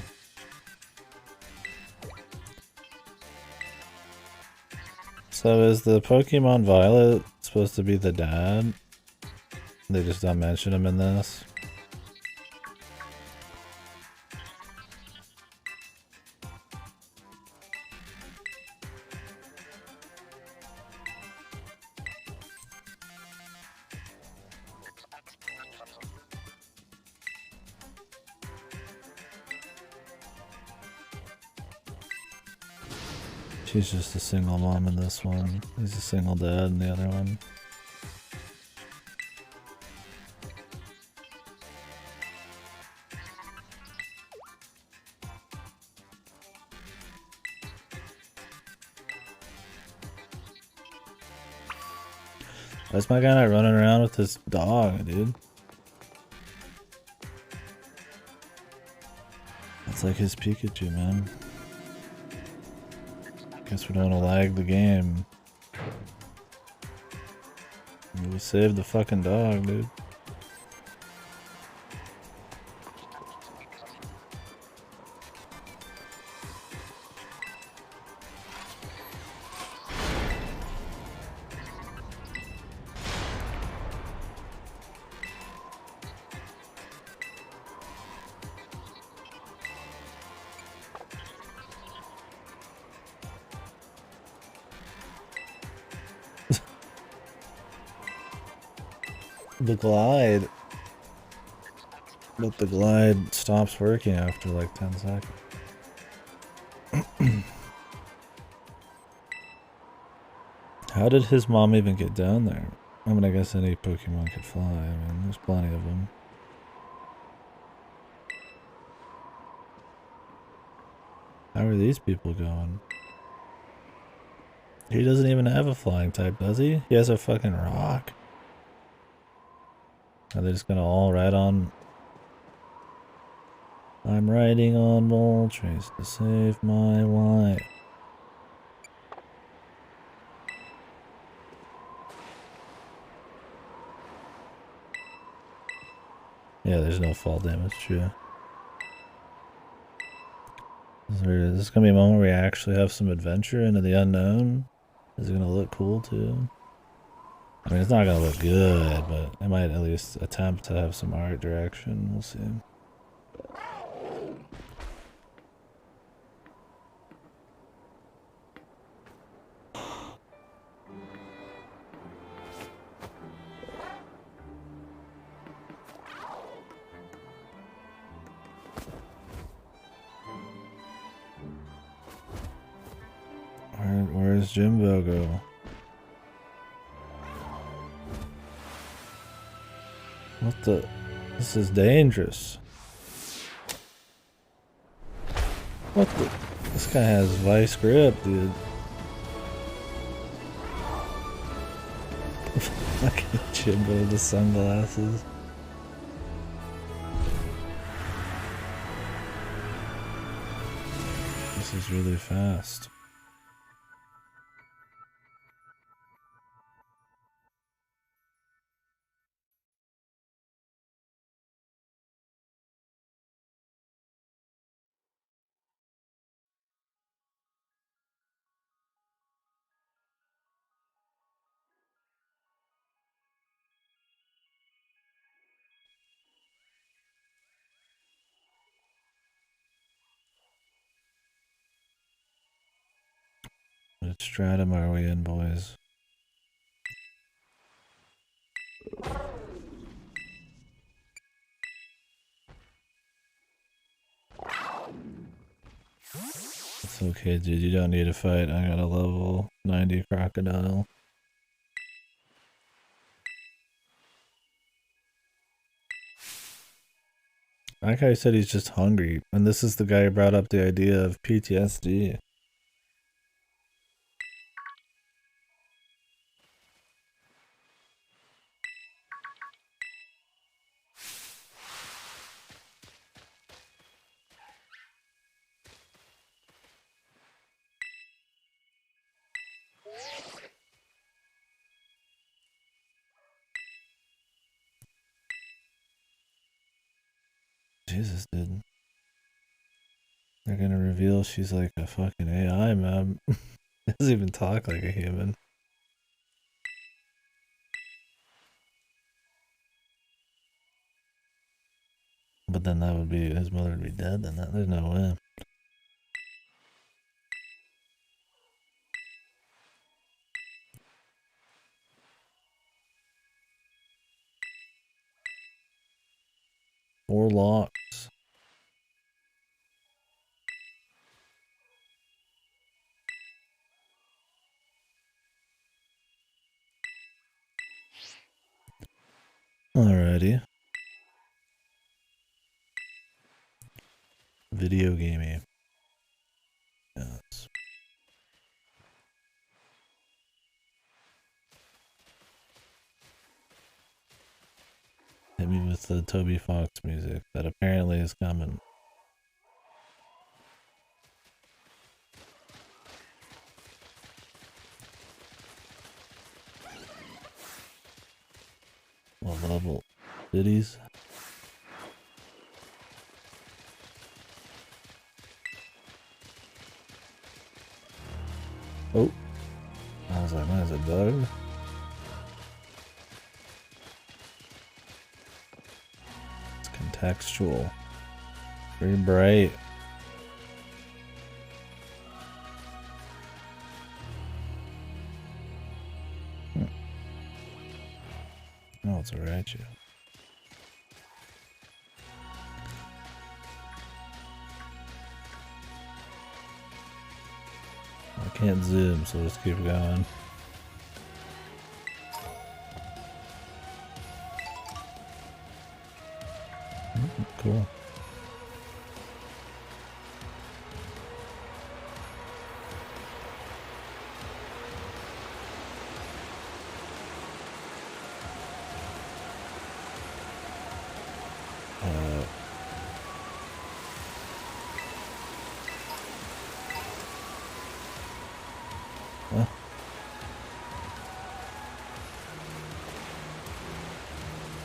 So is the Pokemon Violet supposed to be the dad? They just don't mention him in this. She's just a single mom in this one. He's a single dad in the other one. Why's my guy not running around with his dog, dude? That's like his Pikachu, man. Guess we don't want to lag the game. We saved the fucking dog, dude. the glide. But the glide stops working after like 10 seconds. How did his mom even get down there? I mean, I guess any Pokemon could fly. I mean, there's plenty of them. How are these people going? He doesn't even have a flying type, does he? He has a fucking rock. Are they just gonna all ride on? I'm riding on Moltres to save my life. Yeah, there's no fall damage, true. Is this gonna be a moment where we actually have some adventure into the unknown? Is it gonna look cool too? I mean, it's not gonna look good, but I might at least attempt to have some art direction. We'll see. Where's Jimbo go? What the? This is dangerous. What the? This guy has vice grip, dude. Fucking Jimbo with the sunglasses. This is really fast. Which stratum are we in, boys? It's okay, dude. You don't need to fight. I got a level 90 crocodile. That guy said he's just hungry, and this is the guy who brought up the idea of PTSD. Jesus, dude. They're gonna reveal she's like a fucking AI, man. Doesn't even talk like a human. But then that would be, his mother would be dead, then there's no way. Four locks. Alrighty. Video gamey. Yes. Hit me with the Toby Fox music that apparently is coming. What level? Cities? Oh. I was like, man, is it Doug? It's contextual. Very bright. Oh, Oh, it's a Raichu. I can't zoom, so just keep going. Cool.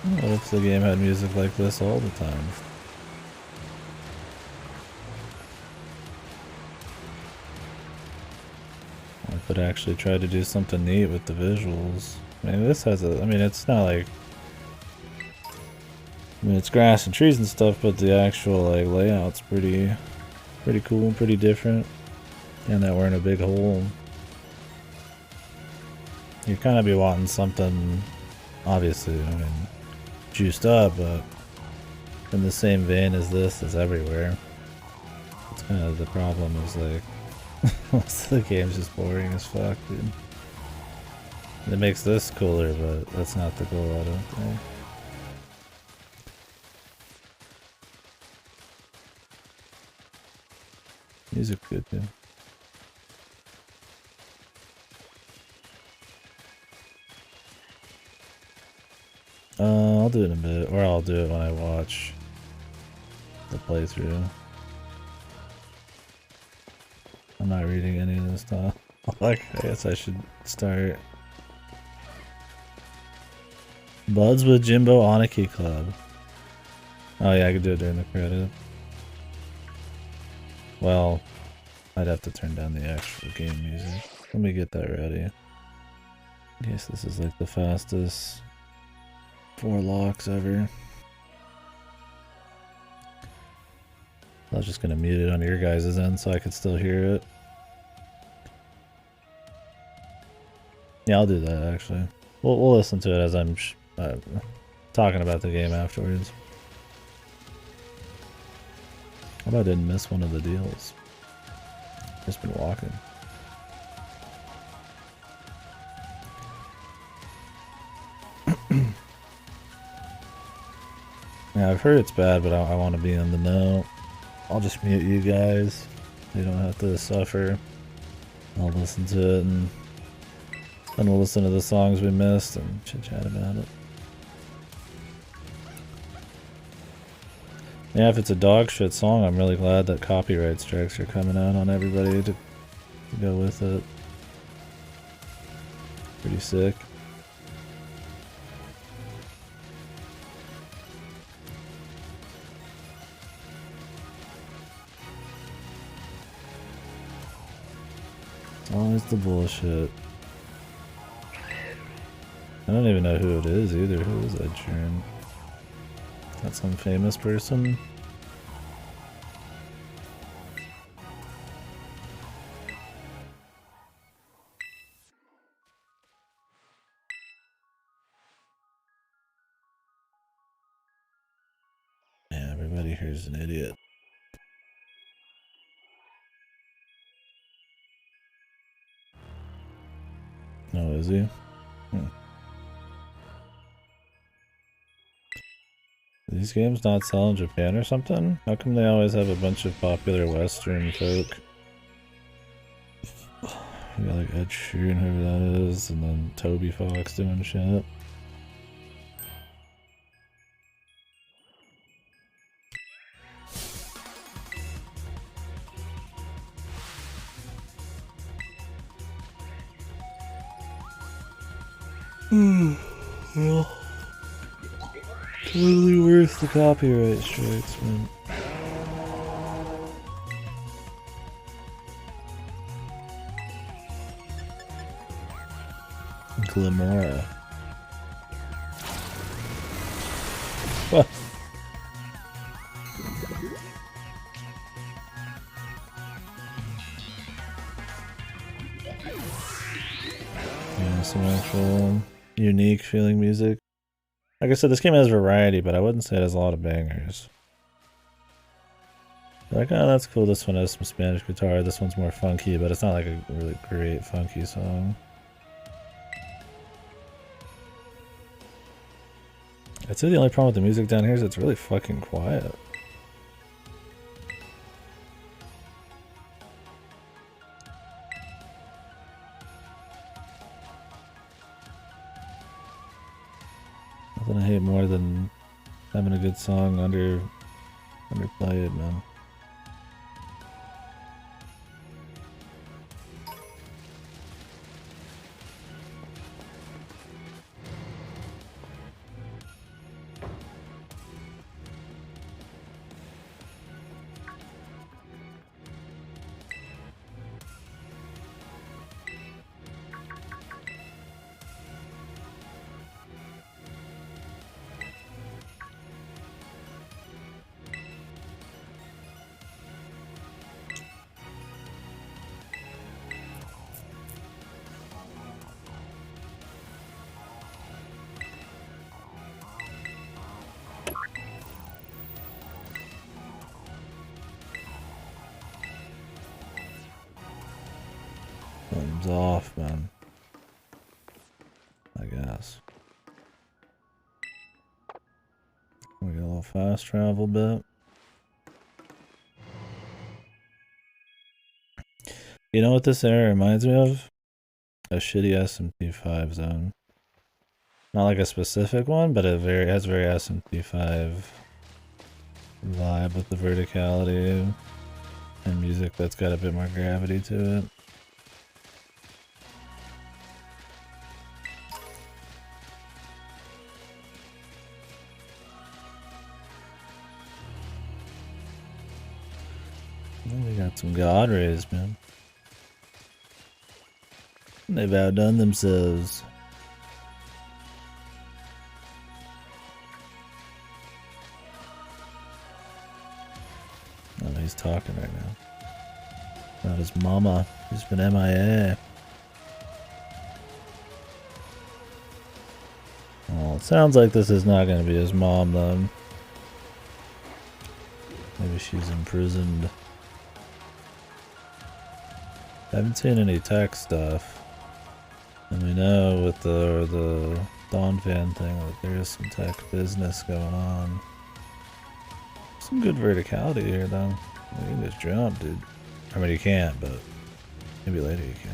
What if the game had music like this all the time? If it actually tried to do something neat with the visuals. I mean, this has a... I mean, it's not like... I mean, it's grass and trees and stuff, but the actual, like, layout's pretty cool and pretty different. And that we're in a big hole. You kind of be wanting something, obviously, I mean, juiced up, but in the same vein as this is everywhere. It's kind of the problem is, like, most of the game's just boring as fuck, dude. It makes this cooler, but that's not the goal, I don't think. Music's good, too. I'll do it in a bit, or I'll do it when I watch the playthrough. I'm not reading any of this stuff. Like, I guess I should start. Buds with Jimbo Aniki Club. Oh yeah, I could do it during the credit. Well, I'd have to turn down the actual game music. Let me get that ready. In case this is like the fastest 4 locks ever. I was just gonna mute it on your guys' end so I could still hear it. Yeah, I'll do that actually. We'll listen to it as I'm talking about the game afterwards. How about I didn't miss one of the deals? Just been walking. Yeah, I've heard it's bad, but I want to be in the know. I'll just mute you guys. You don't have to suffer. I'll listen to it and then we'll listen to the songs we missed and chit chat about it. Yeah, if it's a dog shit song, I'm really glad that copyright strikes are coming out on everybody to go with it. Pretty sick. It's always the bullshit. I don't even know who it is either. Who is Ed Sheeran? That's some famous person. Yeah, everybody here's an idiot. Oh, is he? These games not sell in Japan or something? How come they always have a bunch of popular Western folk? We got like Ed Sheeran, whoever that is, and then Toby Fox doing shit. Well, totally worth the copyright strikes, man. Glamora. What? Yeah, some actual unique feeling music. Like I said, this game has variety, but I wouldn't say it has a lot of bangers. Like, oh, that's cool. This one has some Spanish guitar. This one's more funky, but it's not like a really great funky song. I'd say the only problem with the music down here is it's really fucking quiet. Nothing I hate more than having a good song underplayed, man. Thumbs off, man. I guess. We got a little fast travel bit. You know what this area reminds me of? A shitty SMT5 zone. Not like a specific one, but it has very SMT5 vibe with the verticality and music that's got a bit more gravity to it. We got some God rays, man. They've outdone themselves. Oh, he's talking right now. About his mama, who's been MIA. Well, it sounds like this is not going to be his mom, then. Maybe she's imprisoned. I haven't seen any tech stuff. And we know with the Dawn fan thing that there is some tech business going on. Some good verticality here, though. You can just jump, dude. I mean, you can't, but maybe later you can.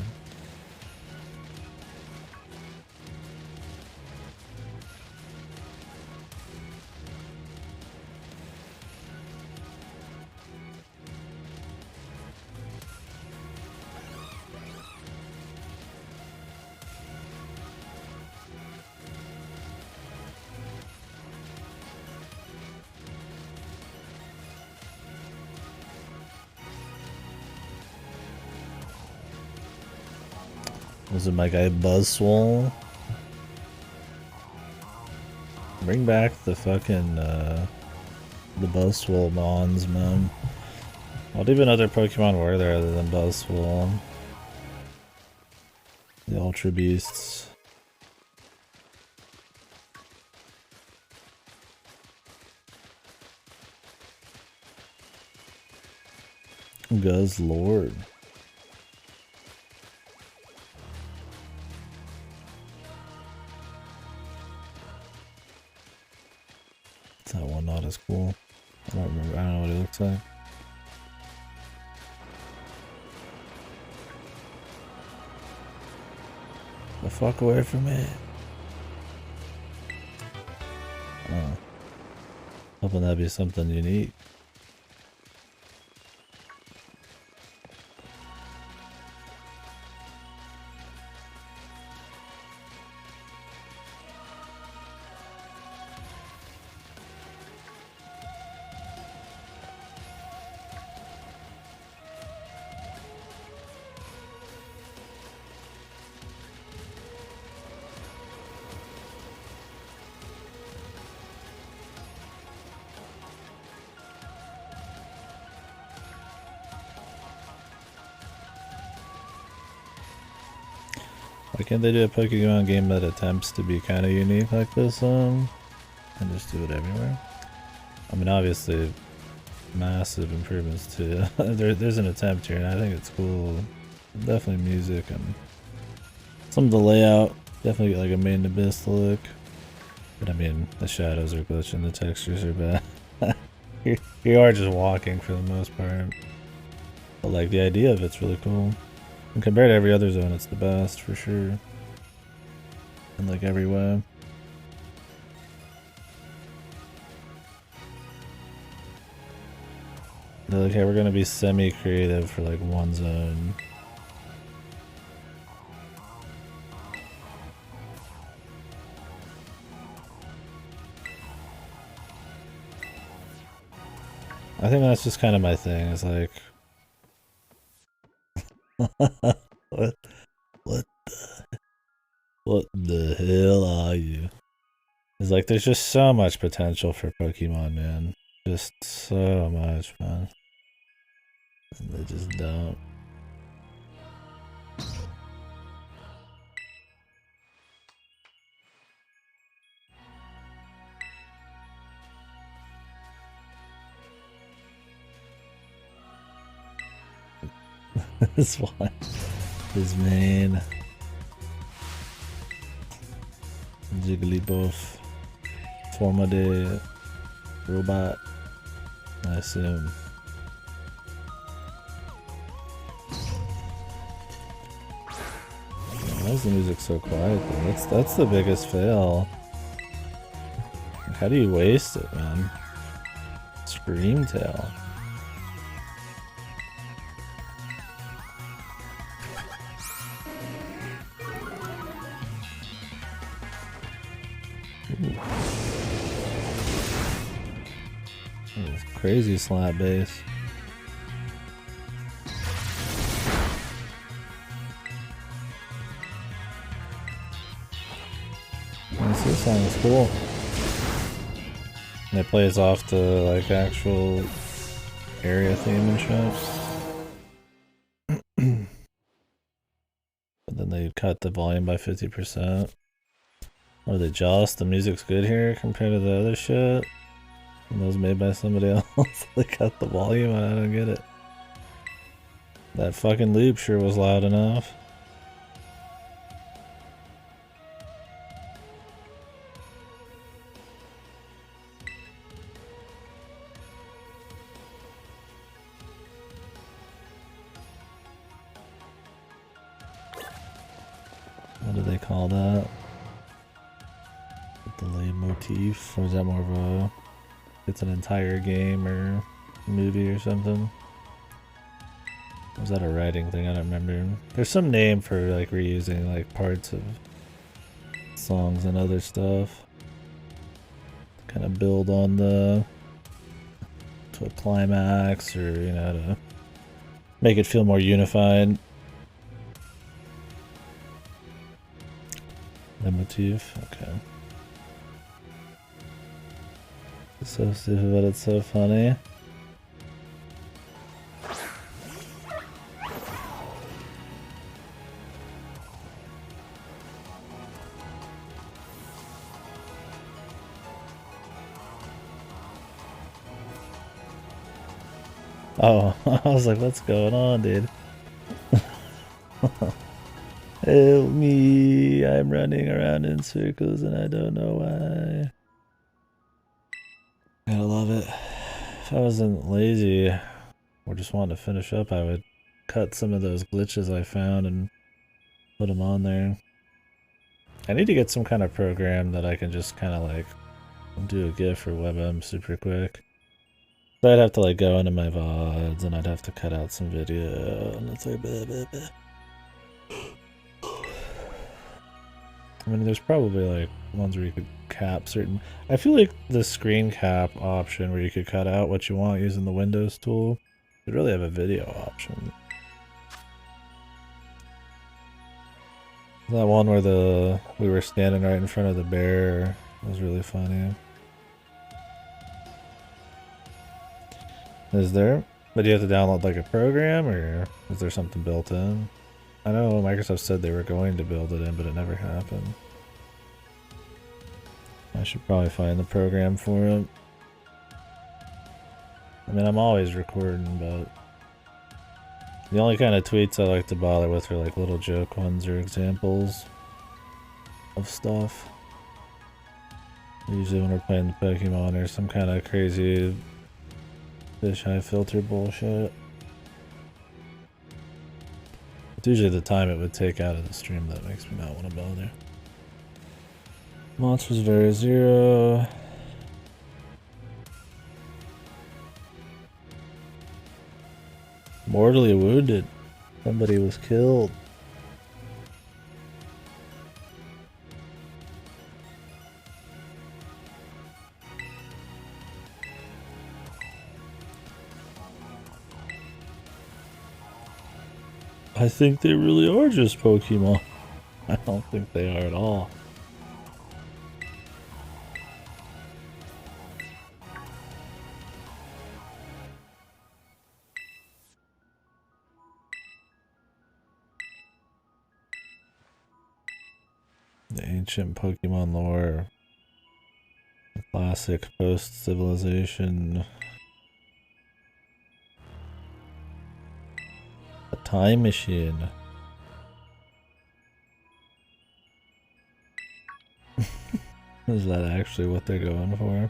Was it my guy Buzzswole? Bring back the fucking, the Buzzswole Mons, man. What even other Pokemon were there other than Buzzswole? The Ultra Beasts. Guzzlord. That one not as cool. I don't remember. I don't know what it looks like. The fuck away from me. Oh. Hoping that'd be something unique. Why can't they do a Pokemon game that attempts to be kind of unique like this? and just do it everywhere. I mean, obviously, massive improvements too. There's an attempt here, and I think it's cool. Definitely music and some of the layout. Definitely get like a main abyss look. But I mean, the shadows are glitching, the textures are bad. You are just walking for the most part. But like the idea of it's really cool. And compared to every other zone, it's the best for sure. In like every way. They're like, hey, we're gonna be semi-creative for like one zone. I think that's just kind of my thing. It's like, what the hell are you? It's like there's just so much potential for Pokemon, man. Just so much, man. And they just don't. This one is main. Jigglypuff. Forma de robot, I assume. Why is the music so quiet though? That's the biggest fail. How do you waste it, man? Screamtail. Crazy slap bass. This song is cool. And it plays off the like actual area theme and shit. But then they cut the volume by 50%. Or they just the music's good here compared to the other shit. And those made by somebody else. They cut the volume, I don't get it. That fucking loop sure was loud enough. What do they call that? Delay motif? Or is that more of a... It's an entire game or movie or something? Or was that a writing thing? I don't remember. There's some name for like reusing like parts of songs and other stuff. Kind of build on to a climax, or you know, to make it feel more unified. The motif, okay. It's so stupid, but it's so funny. Oh, I was like, what's going on, dude? Help me, I'm running around in circles and I don't know why. Gotta love it. If I wasn't lazy or just wanted to finish up, I would cut some of those glitches I found and put them on there. I need to get some kind of program that I can just kind of like do a GIF or WebM super quick. So I'd have to like go into my VODs and I'd have to cut out some video and it's like blah, blah, blah. I mean, there's probably like ones where you could cap certain... I feel like the screen cap option where you could cut out what you want using the Windows tool would really have a video option. That one where we were standing right in front of the bear was really funny. Is there? But do you have to download like a program, or is there something built in? I know Microsoft said they were going to build it in, but it never happened. My should probably find the program for it. I mean, I'm always recording, but the only kind of tweets I like to bother with are like little joke ones or examples of stuff. Usually when we're playing the Pokemon or some kind of crazy fisheye filter bullshit. It's usually the time it would take out of the stream that makes me not want to bother. Monsters of Area 0. Mortally wounded. Somebody was killed. I think they really are just Pokemon. I don't think they are at all. The ancient Pokemon lore. The classic post-civilization. A time machine. Is that actually what they're going for?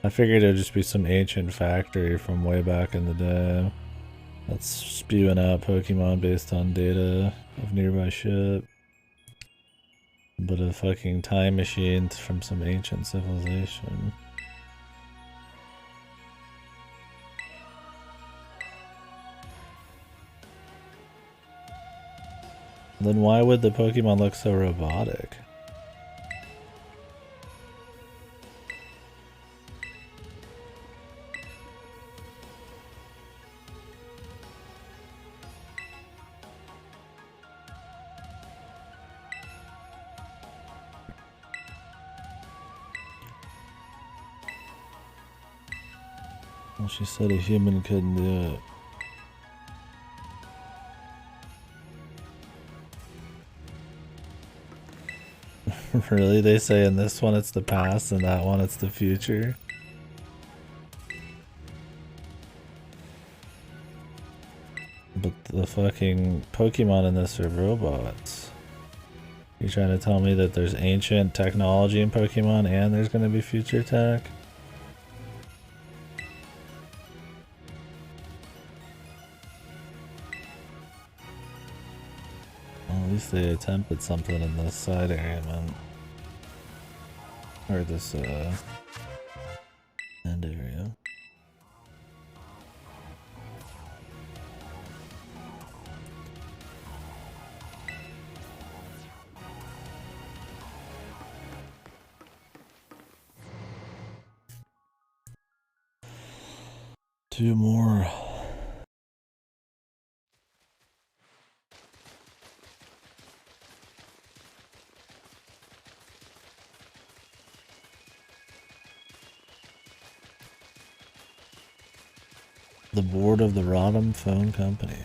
I figured it would just be some ancient factory from way back in the day that's spewing out Pokemon based on data of nearby shit. But a fucking time machine from some ancient civilization. Then why would the Pokemon look so robotic? Well, she said a human couldn't do it. Really? They say in this one it's the past and that one it's the future? But the fucking Pokemon in this are robots. You're trying to tell me that there's ancient technology in Pokemon and there's gonna be future tech? Well, at least they attempted something in this side area, man. Or this, end area. Two more. The board of the Rodham Phone Company.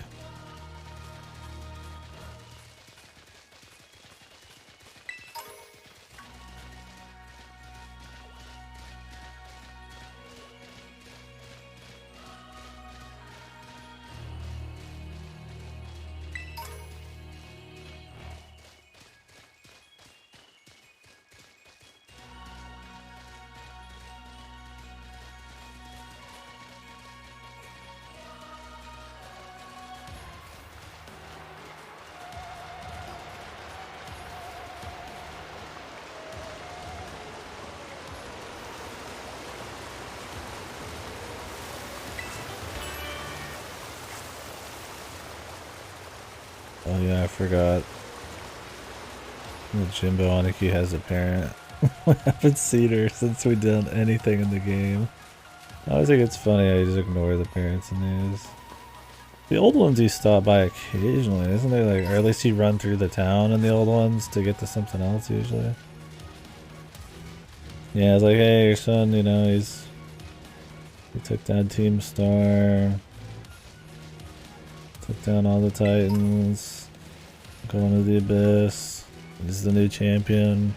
Oh yeah, I forgot. Jimbo Aniki has a parent. I haven't seen her since we did anything in the game. I always think it's funny I just ignore the parents in these. The old ones you stop by occasionally, isn't there? Like, or at least you run through the town in the old ones to get to something else usually. Yeah, it's like, hey, your son, you know, he took down Team Star. Took down all the Titans. Going to the Abyss. He's the new champion.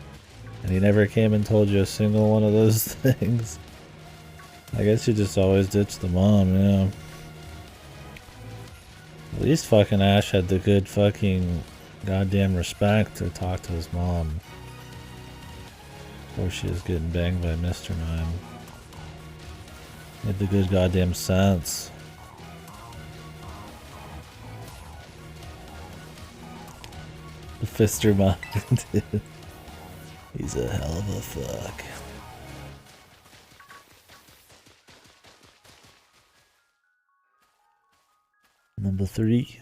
And he never came and told you a single one of those things. I guess you just always ditch the mom, yeah. At least fucking Ash had the good fucking goddamn respect to talk to his mom. Before she was getting banged by Mr. Mime. Had the good goddamn sense. The Fister Mind, dude. He's a hell of a fuck. Number 3.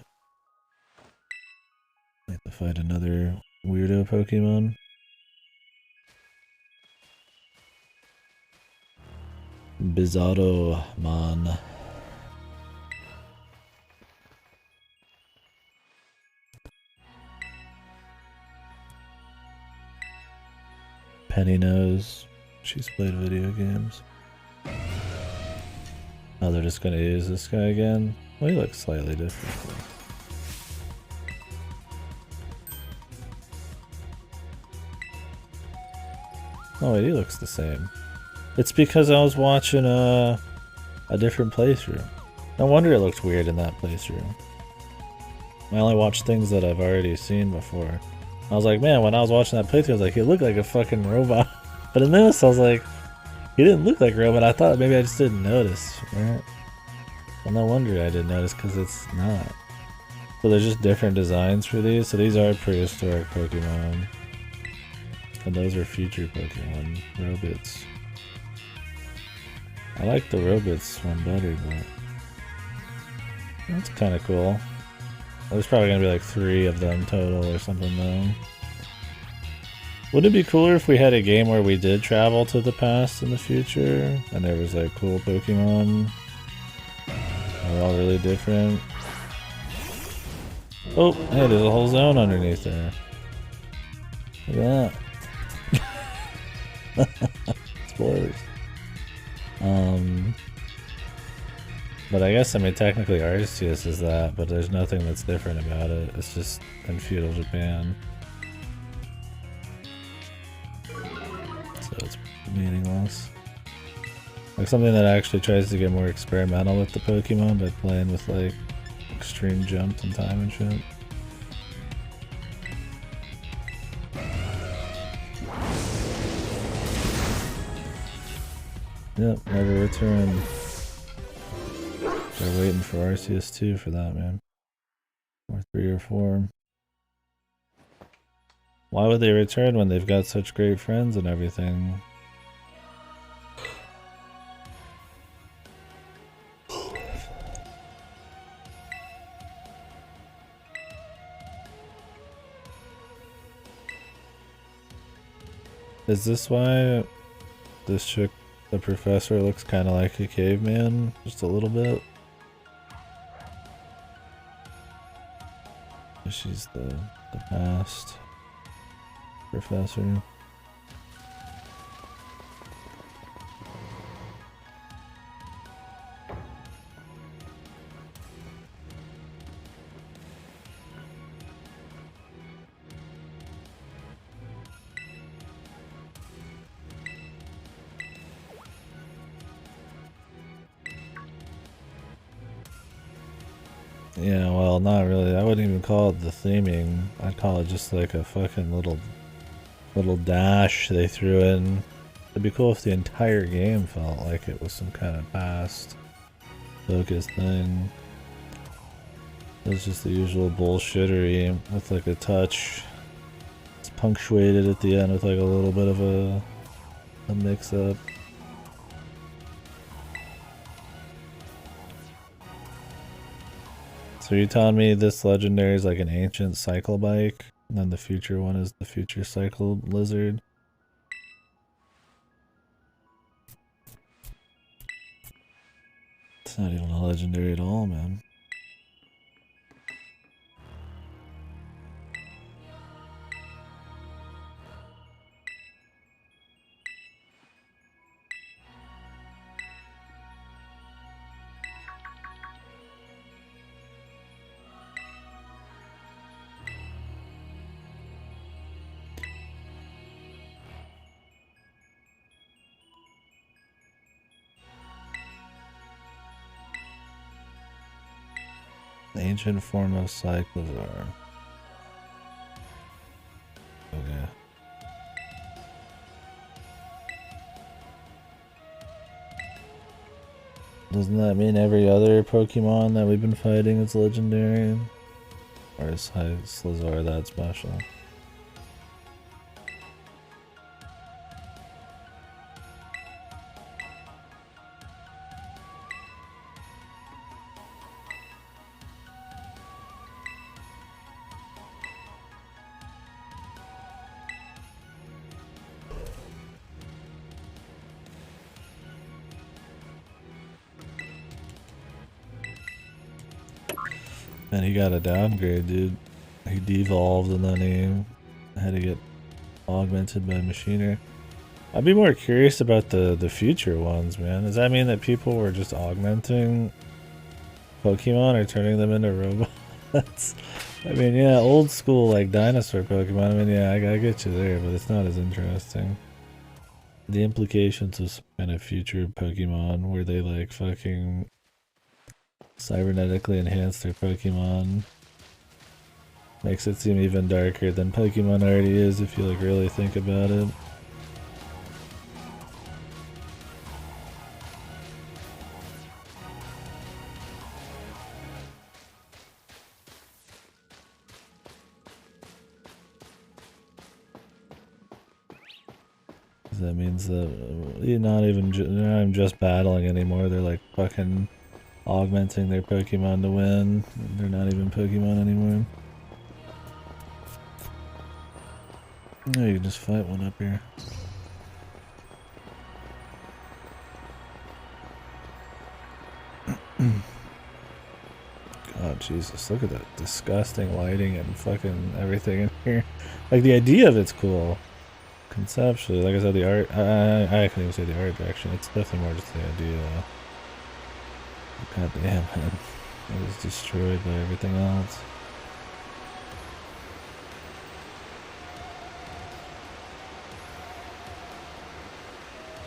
I have to fight another weirdo Pokemon. Bizarro Man. Penny knows she's played video games. Oh, they're just gonna use this guy again? Well, he looks slightly different. Oh wait, he looks the same. It's because I was watching a different playthrough. No wonder it looked weird in that playthrough. I only watched things that I've already seen before. I was like, man, when I was watching that playthrough, I was like, he looked like a fucking robot. But in this, I was like, he didn't look like a robot. I thought maybe I just didn't notice, right? Well, no wonder I didn't notice, because it's not. So there's just different designs for these. So these are prehistoric Pokemon. And those are future Pokemon. Robits. I like the Robits one better, but that's kind of cool. There's probably gonna be like 3 of them total or something though. Wouldn't it be cooler if we had a game where we did travel to the past and the future, and there was like cool Pokemon? They're all really different. Oh, hey, there's a whole zone underneath there. Look at that. Spoilers. But I guess, I mean, technically Arceus is that, but there's nothing that's different about it. It's just in feudal Japan. So it's meaningless. Like something that actually tries to get more experimental with the Pokemon by playing with like extreme jumps in time and shit. Yep, never return. They're waiting for Arceus 2 for that, man. Or 3 or 4. Why would they return when they've got such great friends and everything? Is this why this chick, the professor, looks kind of like a caveman? Just a little bit? She's the past professor. Yeah, well, not really. I wouldn't even call it the theming. I'd call it just like a fucking little dash they threw in. It'd be cool if the entire game felt like it was some kind of past focused thing. It was just the usual bullshittery with like a touch. It's punctuated at the end with like a little bit of a mix-up. So you're telling me this legendary is like an ancient cycle bike, and then the future one is the future cycle lizard? It's not even a legendary at all, man. Ancient form of Cyclizar. Okay. Doesn't that mean every other Pokemon that we've been fighting is legendary? Or is Cyclizar that special? And he got a downgrade, dude. He devolved and then he had to get augmented by Machiner. I'd be more curious about the future ones, man. Does that mean that people were just augmenting Pokemon or turning them into robots? I mean, yeah, old school like dinosaur Pokemon. I mean, yeah, I get you there, but it's not as interesting. The implications of some kind of future Pokemon where they like fucking cybernetically enhance their Pokemon makes it seem even darker than Pokemon already is if you like really think about it. That means that you're not even just battling anymore. They're like fucking augmenting their Pokemon to win. They're not even Pokemon anymore. No, you can just fight one up here. God, Jesus, look at that disgusting lighting and fucking everything in here. Like, the idea of it's cool. Conceptually, like I said, the art, I couldn't even say the art direction. It's definitely more just the idea. God damn, man. It was destroyed by everything else.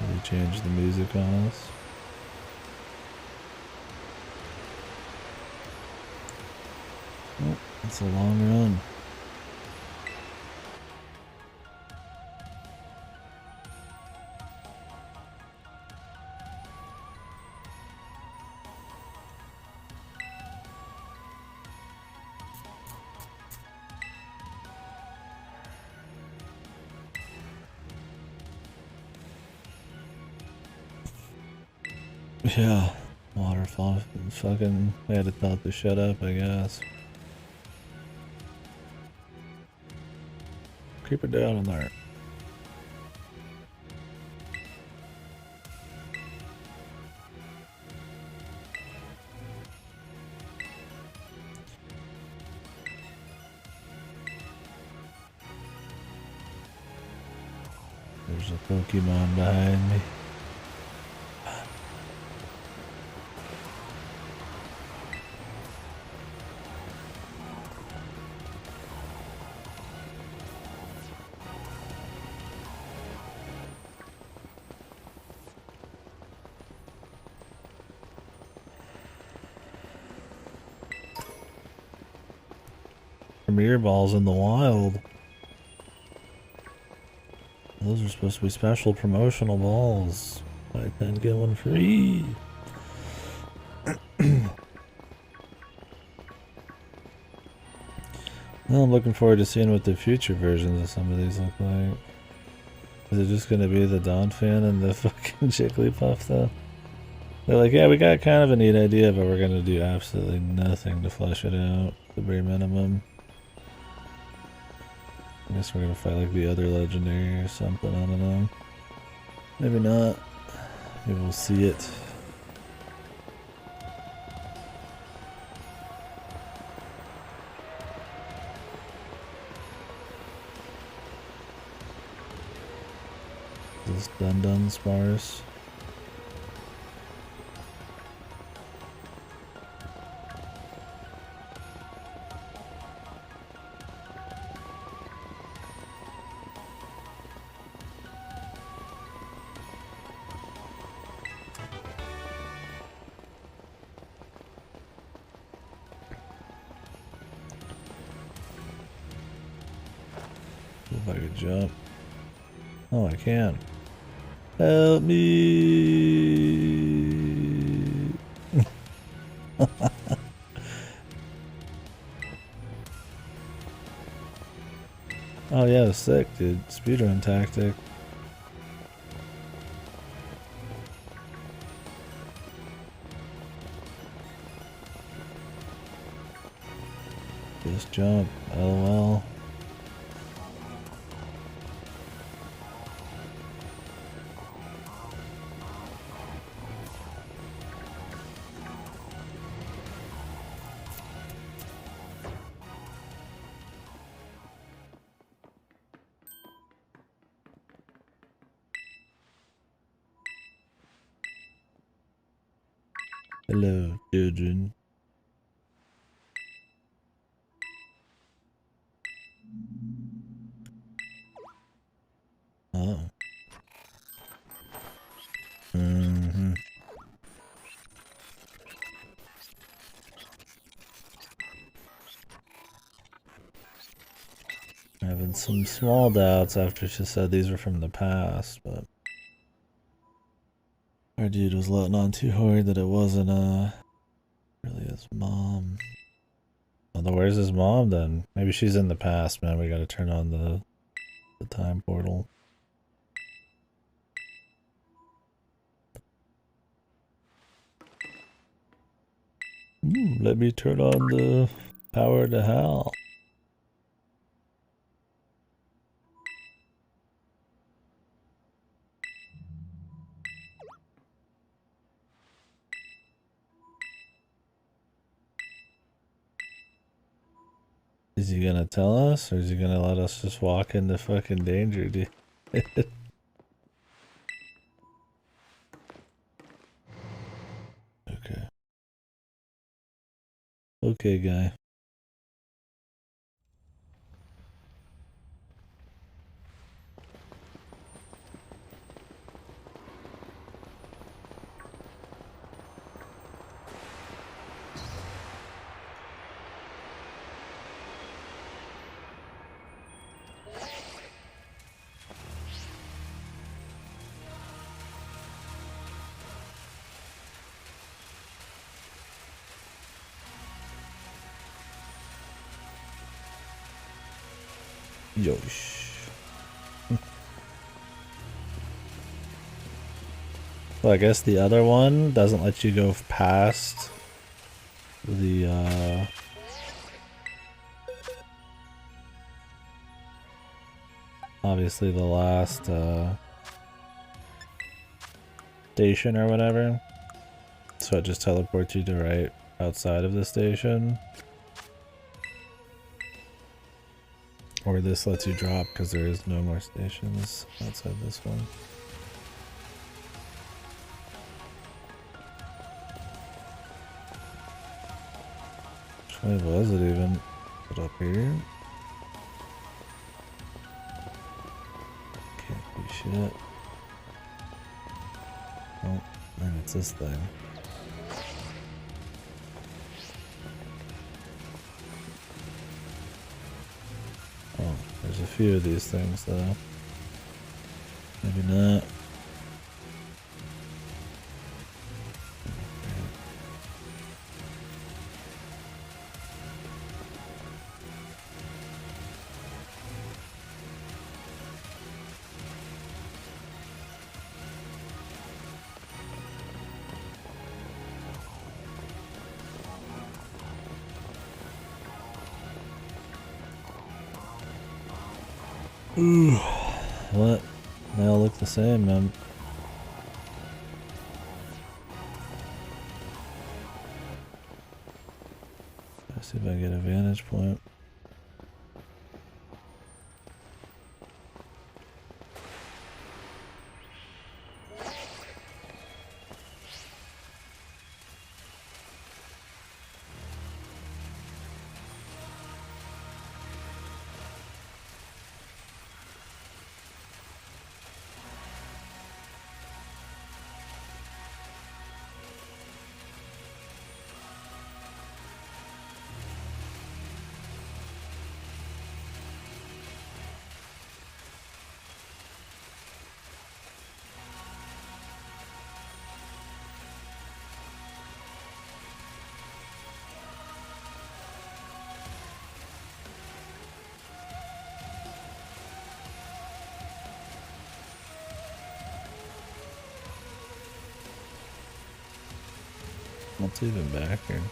Really changed the music on us. Oh, it's a long run. Yeah, waterfall. Fucking, they had to tell it to shut up, I guess. Keep it down in there. There's a Pokemon behind me. Premier balls in the wild. Those are supposed to be special promotional balls. Buy 10, get one free. Well, I'm looking forward to seeing what the future versions of some of these look like. Is it just gonna be the Donphan and the fucking Jigglypuff though? They're like, yeah, we got kind of a neat idea, but we're gonna do absolutely nothing to flesh it out. The bare minimum. I guess we're gonna fight like the other legendary or something, I don't know. Maybe not. Maybe we'll see it. This dun sparse. Cool if I could jump. Oh, I can. Help me! Oh yeah, sick, dude. Speedrun tactic. Just jump. LOL. Hello, children. Oh. Mm-hmm. Having some small doubts after she said these were from the past, but our dude was letting on too hard that it wasn't really his mom. Although where's his mom then? Maybe she's in the past, man. We gotta turn on the time portal. Let me turn on the power to hell. Is he gonna tell us, or is he gonna let us just walk into fucking danger, dude? Okay. Okay, guy. Yosh. Well, I guess the other one doesn't let you go past the obviously the last station or whatever. So it just teleports you to right outside of the station. Or this lets you drop because there is no more stations outside this one. Which way was it even? Is it up here? Can't be shit. Oh, and it's this thing. Oh, there's a few of these things though. Maybe not. Ooh, what? They all look the same, man. Let's see if I get a vantage point. What's even back here?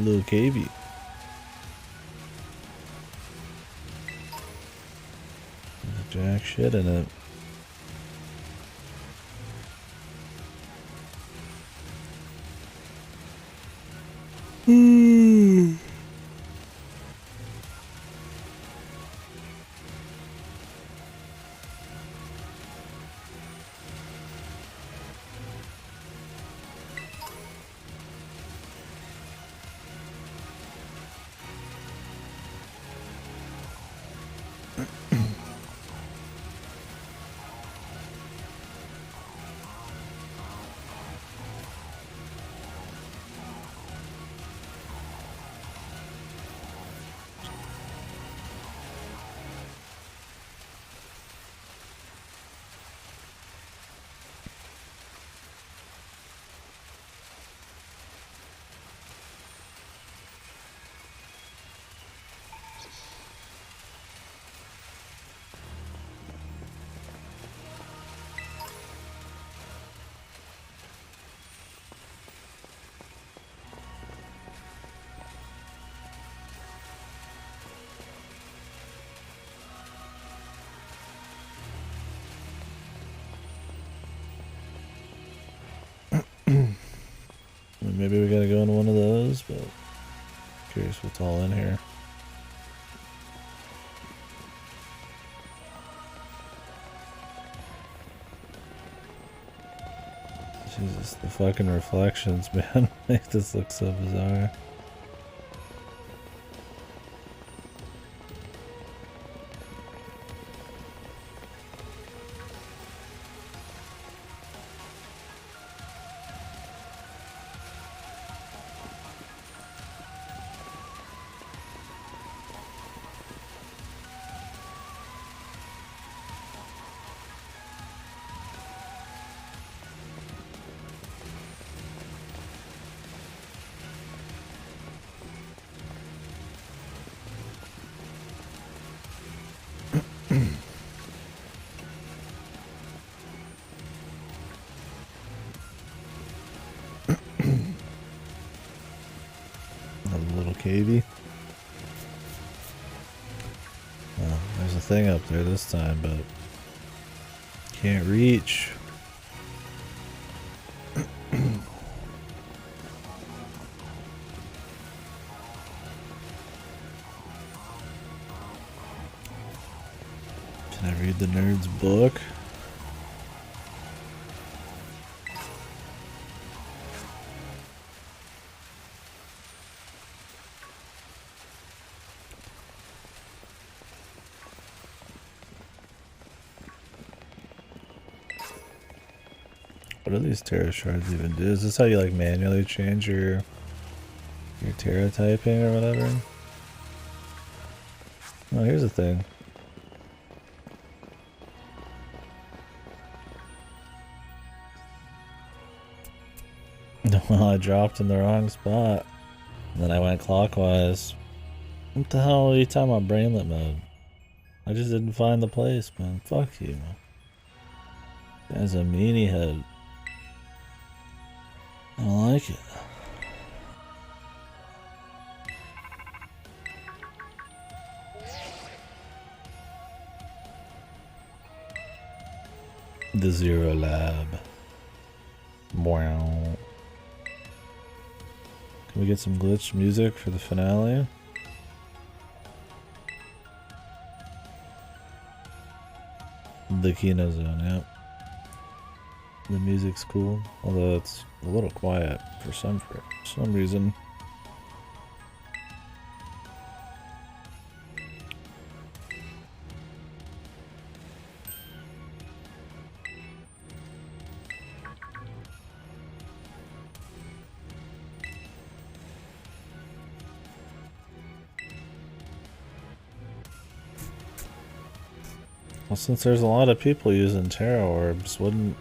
Little cavey. Jack shit in it. Maybe we gotta go into one of those, but curious what's all in here. Jesus, the fucking reflections, man, make this look so bizarre. Cavey. Well, there's a thing up there this time, but can't reach. Can I read the nerd's book? What do these Terra shards even do? Is this how you like manually change your Terra typing or whatever? Oh, here's the thing. Well, I dropped in the wrong spot. And then I went clockwise. What the hell are you talking about brainlet mode? I just didn't find the place, man. Fuck you. Guy's a meanie head. I don't like it. The Zero Lab. Wow. Can we get some glitch music for the finale? The Kino Zone, yep. The music's cool, although it's a little quiet for some reason. Well, since there's a lot of people using Terra Orbs, wouldn't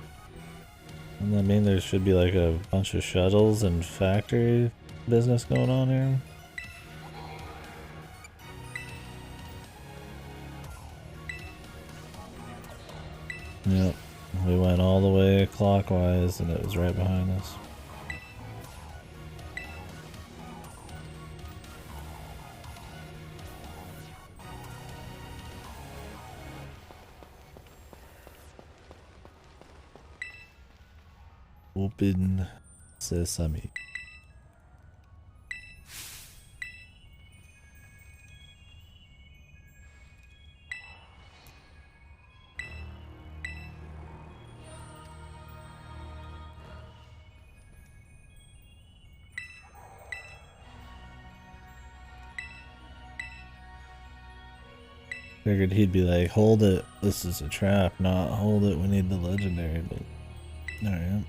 Doesn't that mean there should be like a bunch of shuttles and factory business going on here? Yep, we went all the way clockwise and it was right behind us. Open sesame. Figured he'd be like, hold it, this is a trap, not hold it, we need the legendary, but alright.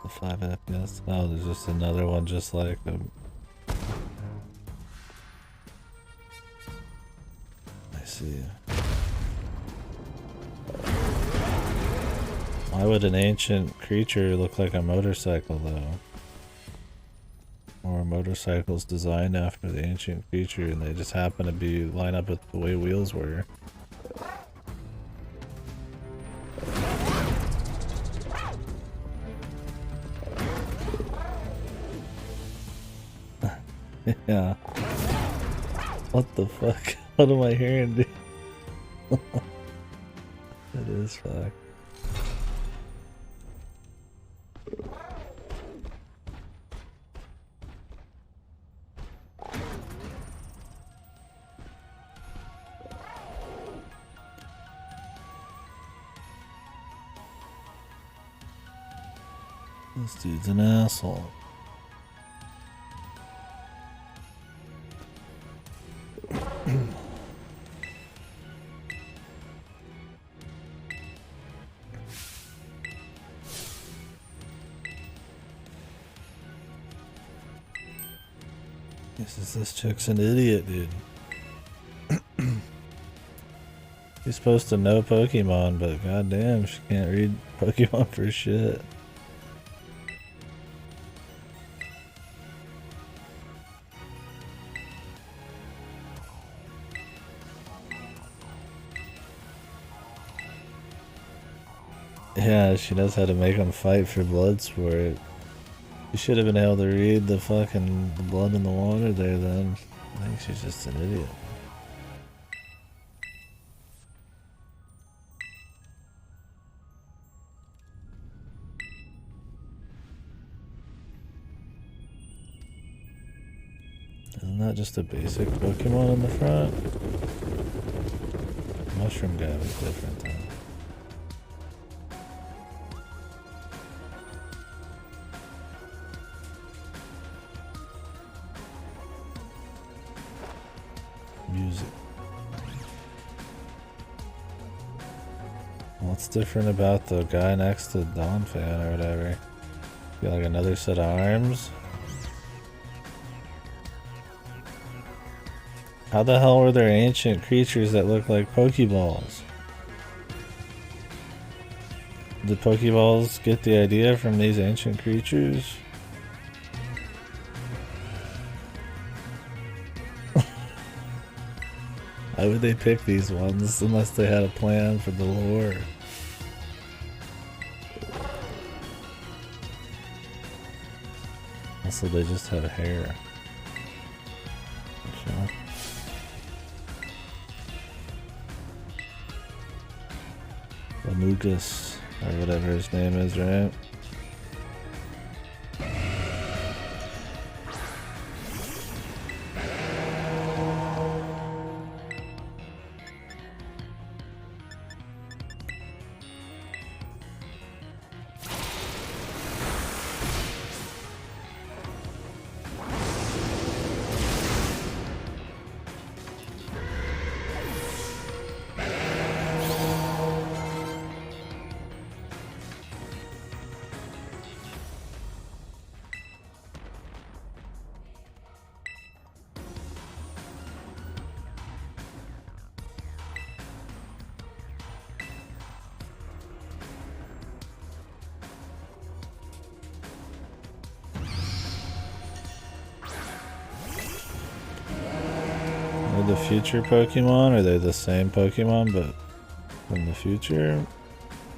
The 5 FPS. Oh, there's just another one just like him. I see. Why would an ancient creature look like a motorcycle though? Or a motorcycle's designed after the ancient creature and they just happen to be lined up with the way wheels were. Yeah. What the fuck? What am I hearing, dude? It is fuck. This dude's an asshole. This chick's an idiot, dude. She's supposed to know Pokemon, but goddamn, she can't read Pokemon for shit. Yeah, she knows how to make them fight for blood sport. You should have been able to read the fucking blood in the water there then. I think she's just an idiot. Isn't that just a basic Pokemon in the front? Mushroom guy was different though. Music. What's different about the guy next to Dawn Fan or whatever? Got like another set of arms? How the hell were there ancient creatures that look like Pokeballs? Did Pokeballs get the idea from these ancient creatures? Why would they pick these ones unless they had a plan for the lore? Also, they just have hair. Sure. Lamugus, or whatever his name is, right? Are the future Pokemon, are they the same Pokemon but from the future?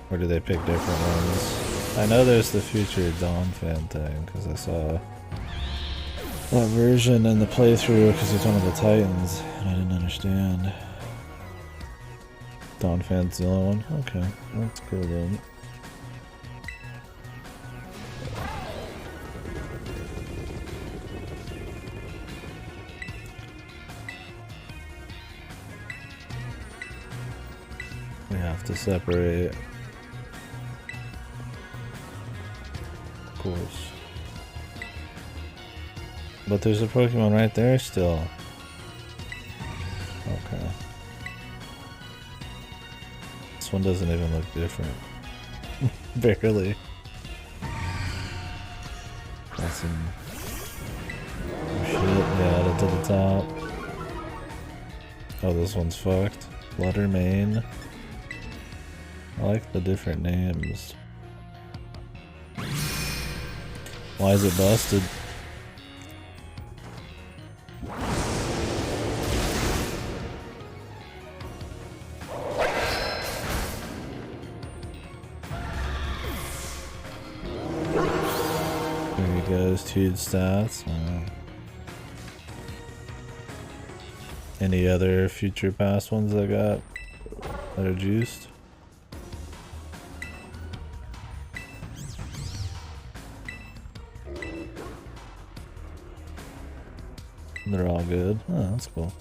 Or do they pick different ones? I know there's the future Donphan thing, because I saw that version in the playthrough because he's one of the Titans, and I didn't understand. Donphan's the only one? Okay, that's cool then. We have to separate. Of course. But there's a Pokemon right there still. Okay. This one doesn't even look different. Barely. That's some shit. Yeah, add it to the top. Oh, this one's fucked. Fluttermane. I like the different names. Why is it busted? There he goes, huge stats. Any other future past ones I got that are juiced? They're all good. Oh, that's cool.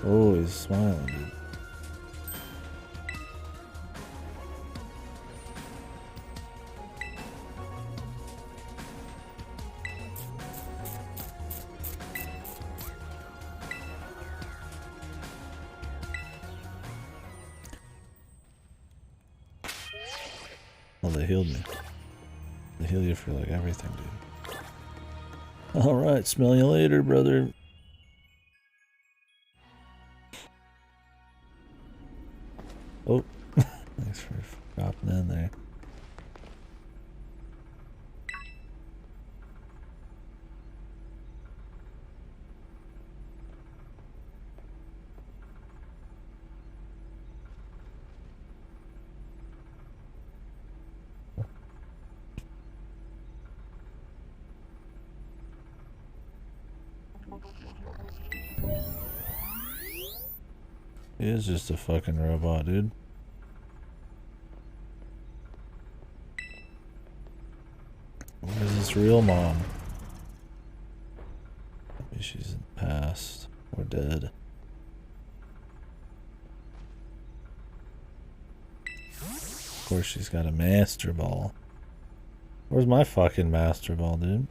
Oh, he's smiling, dude. Well, they healed me. They heal you for like everything, dude. Alright, smell you later, brother. Oh, thanks for dropping in there. He is just a fucking robot, dude. Where's his real mom? Maybe she's in the past or dead. Of course she's got a Master Ball. Where's my fucking Master Ball, dude?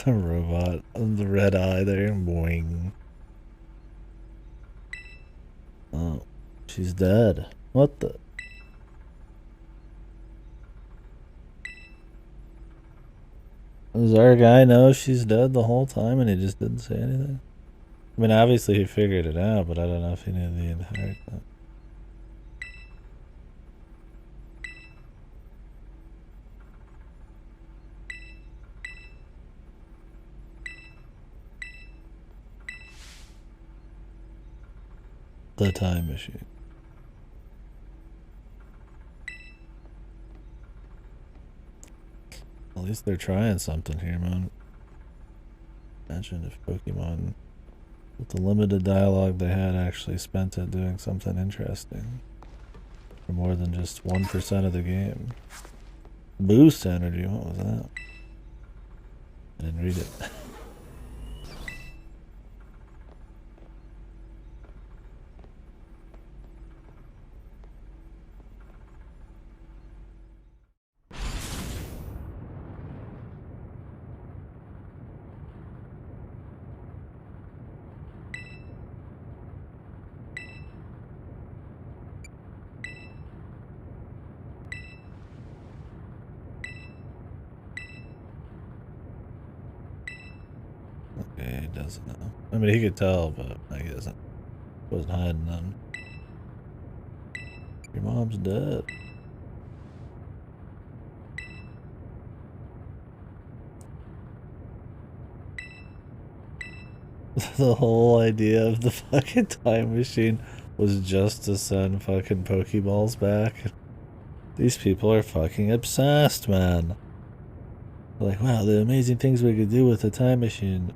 The robot, the red eye there, boing. Oh, she's dead. What the? Does our guy know she's dead the whole time and he just didn't say anything? I mean, obviously he figured it out, but I don't know if he knew the entire time. The time machine. At least they're trying something here, man. Imagine if Pokemon, with the limited dialogue they had, actually spent it doing something interesting. For more than just 1% of the game. Boost energy, what was that? I didn't read it. doesn't know. I mean, he could tell, but he doesn't. Wasn't hiding them. Your mom's dead. The whole idea of the fucking time machine was just to send fucking Pokeballs back. These people are fucking obsessed, man. Like, wow, the amazing things we could do with a time machine.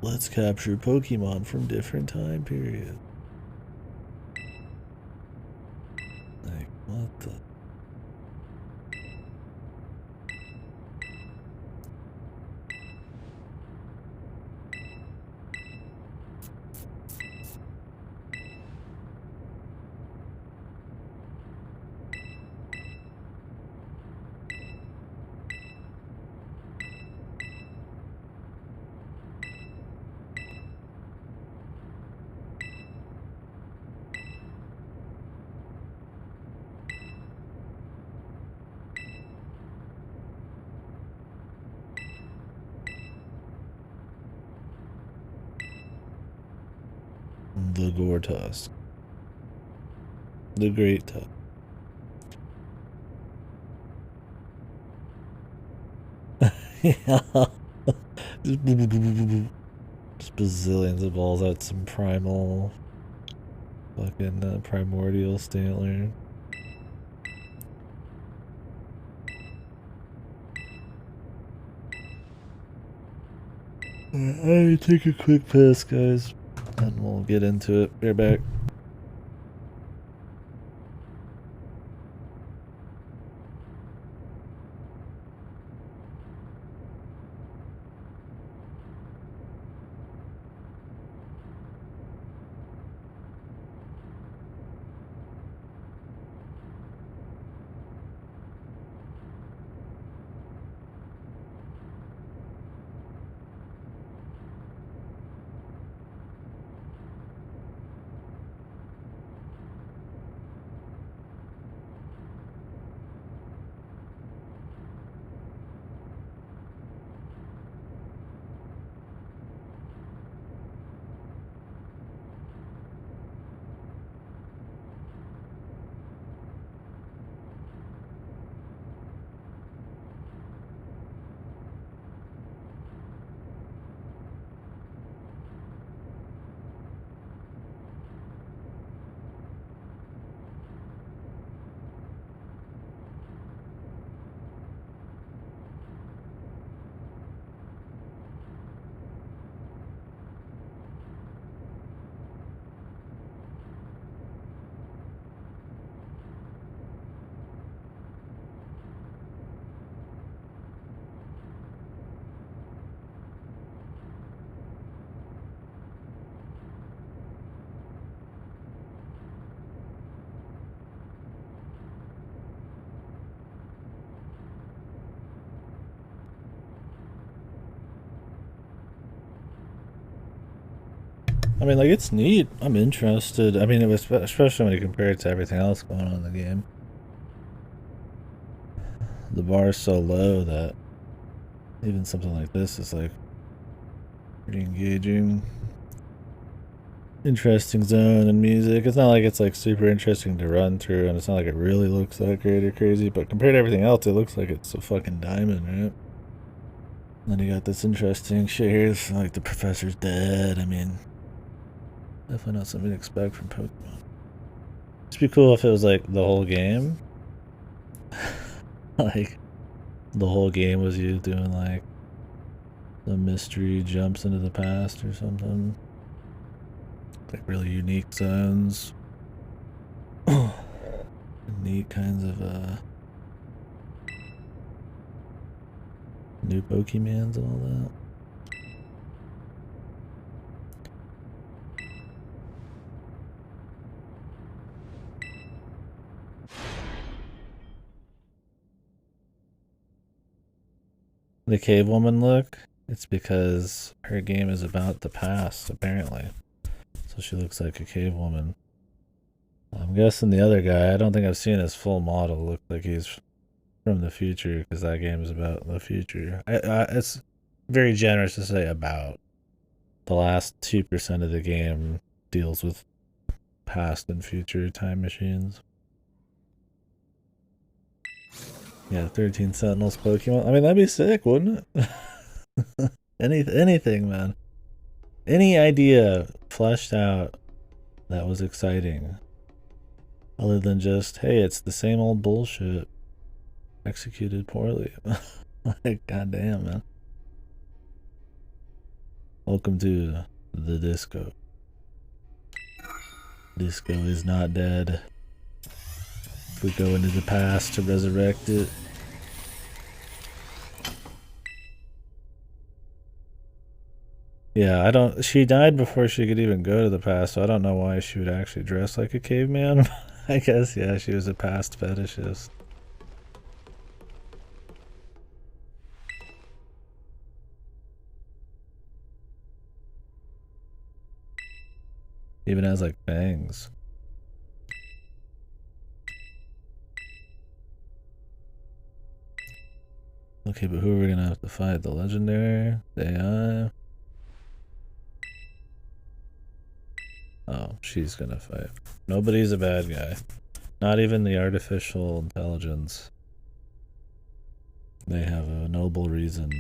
Let's capture Pokemon from different time periods. Like, what the? The Gortusk. The Great Tusk. Yeah. Just bazillions of balls out some primal fucking primordial Stantler. Alright, take a quick piss, guys, and we'll get into it. Be right back. I mean, like, it's neat. I'm interested. I mean, it was especially when you compare it to everything else going on in the game. The bar is so low that even something like this is like pretty engaging. Interesting zone and music. It's not like it's like super interesting to run through, and it's not like it really looks that great or crazy, but compared to everything else, it looks like it's a fucking diamond, right? And then you got this interesting shit here. It's like the professor's dead. I mean, definitely not something to expect from Pokemon. It'd be cool if it was like the whole game. Like, the whole game was you doing like some mystery jumps into the past or something. Like really unique zones. Neat kinds of new Pokemons and all that. The cave woman look, it's because her game is about the past, apparently. So she looks like a cave woman. I'm guessing the other guy, I don't think I've seen his full model look like he's from the future, because that game is about the future. It's very generous to say about. the last 2% of the game deals with past and future time machines. Yeah, 13 Sentinels Pokemon. I mean, that'd be sick, wouldn't it? Anything, man. Any idea fleshed out that was exciting. Other than just, hey, it's the same old bullshit executed poorly. Like, goddamn, man. Welcome to the disco. Disco is not dead. If we go into the past to resurrect it. Yeah, she died before she could even go to the past, so I don't know why she would actually dress like a caveman. I guess, yeah, she was a past fetishist. Even has like fangs. Okay, but who are we gonna have to fight? The legendary? The AI? Oh, she's gonna fight. Nobody's a bad guy. Not even the artificial intelligence. They have a noble reason.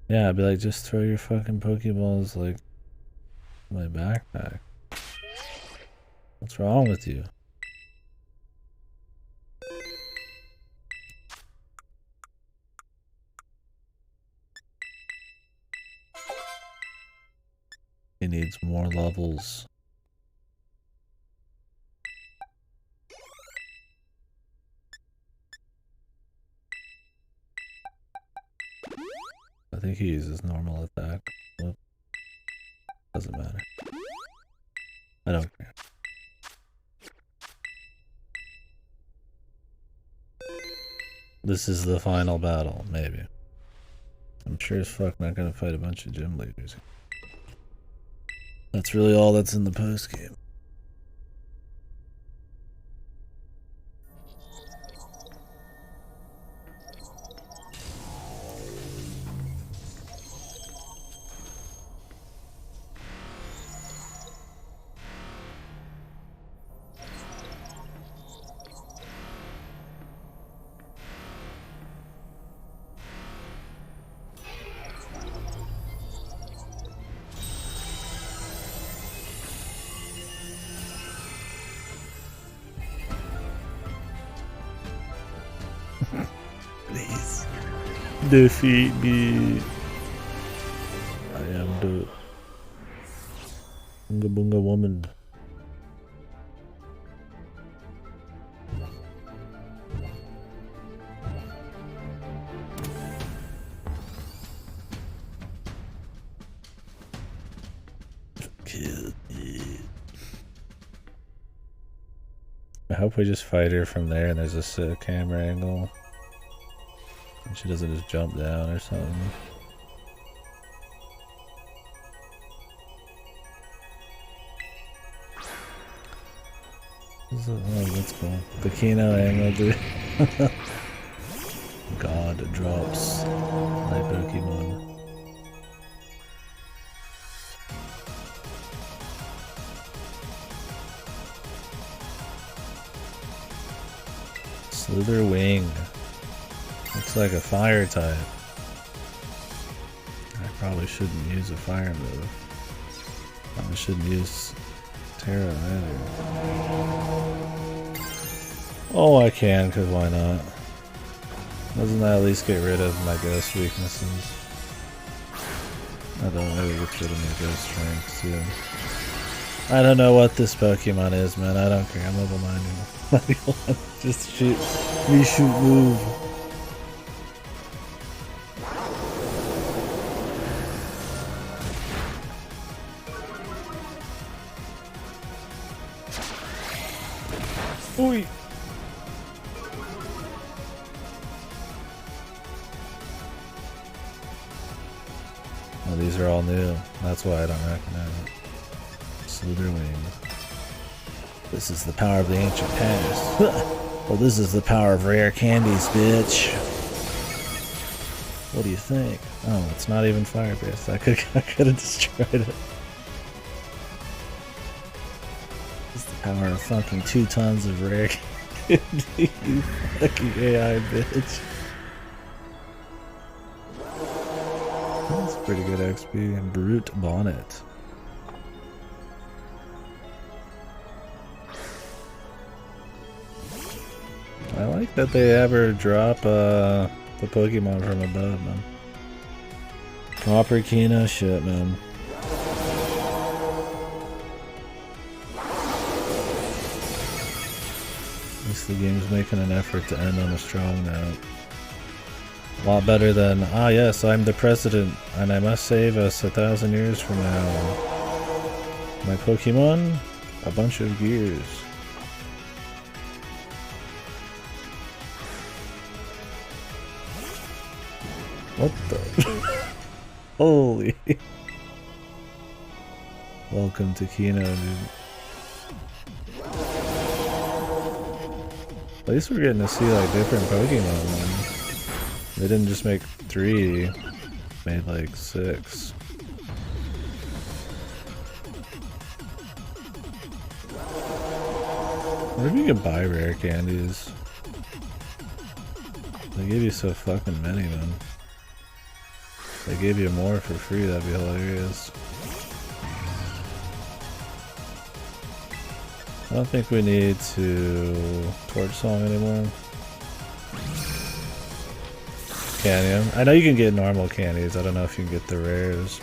Yeah, I'd be like, just throw your fucking Pokeballs, like, in my backpack. What's wrong with you? He needs more levels. I think he uses normal attack. Whoop. Doesn't matter. I don't care. This is the final battle, maybe. I'm sure as fuck not gonna fight a bunch of gym leaders. That's really all that's in the post game. Please defeat me. I am the Bunga Bunga woman. Kill me. I hope we just fight her from there and there's a camera angle. And she doesn't just jump down or something. Oh, that's cool. The Kino angle, dude. God drops my Pokemon. Slither Wing. Looks like a fire type. I probably shouldn't use a fire move. Probably shouldn't use Terra either. Oh, I can, because why not? Doesn't that at least get rid of my ghost weaknesses? I don't really get rid of my ghost strength, too. I don't know what this Pokemon is, man. I don't care. I'm level 90. Just shoot. Reshoot move. Oi. Oh, these are all new. That's why I don't recognize it. Slitherwing. This is the power of the ancient past. Well, this is the power of rare candies, bitch. What do you think? Oh, it's not even fire-based. I could have destroyed it. It's the power of fucking 2 tons of rare candy, you fucking AI bitch. That's pretty good XP. And Brute Bonnet. I like that they ever drop the Pokemon from above, man. Copper Kina, shit, man. At least the game's making an effort to end on a strong note. A lot better than, ah yes, I'm the president, and I must save us 1,000 years from now. My Pokemon? A bunch of gears. What the? Holy. Welcome to Kino, dude. At least we're getting to see like different Pokemon, man. They didn't just make 3, made like 6. Where do you can buy rare candies? They give you so fucking many, man. If they gave you more for free, that'd be hilarious. I don't think we need to Torch Song anymore. Can you? I know you can get normal candies. I don't know if you can get the rares.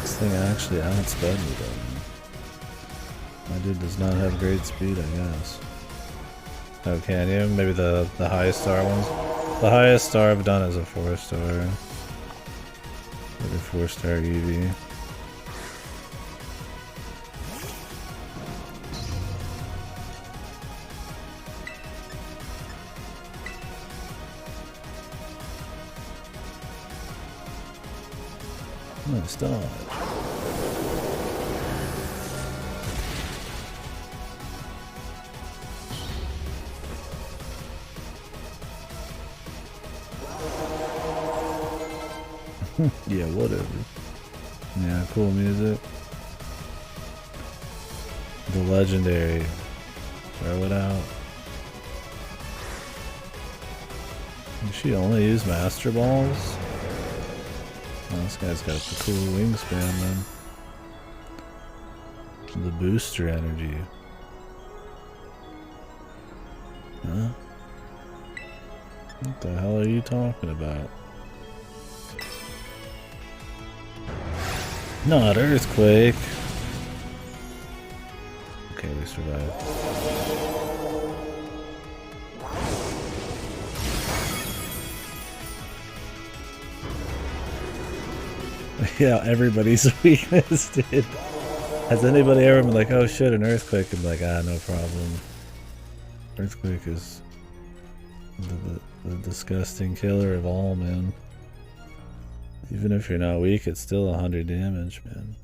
This thing actually outsped me though. My dude does not have great speed, I guess. Oh, can you? Maybe the highest star ones? The highest star I've done is a 4-star. Maybe 4-star EV. Nice dodge. Yeah, whatever. Yeah, cool music. The legendary. Throw it out. Did she only use Master Balls? Oh, this guy's got the cool wingspan, man. The booster energy. Huh? What the hell are you talking about? Not earthquake. Okay, we survived. Yeah, everybody's weakness, dude. Has anybody ever been like, oh shit, an earthquake? And be like, ah, no problem. Earthquake is the disgusting killer of all, man. Even if you're not weak, it's still 100 damage, man.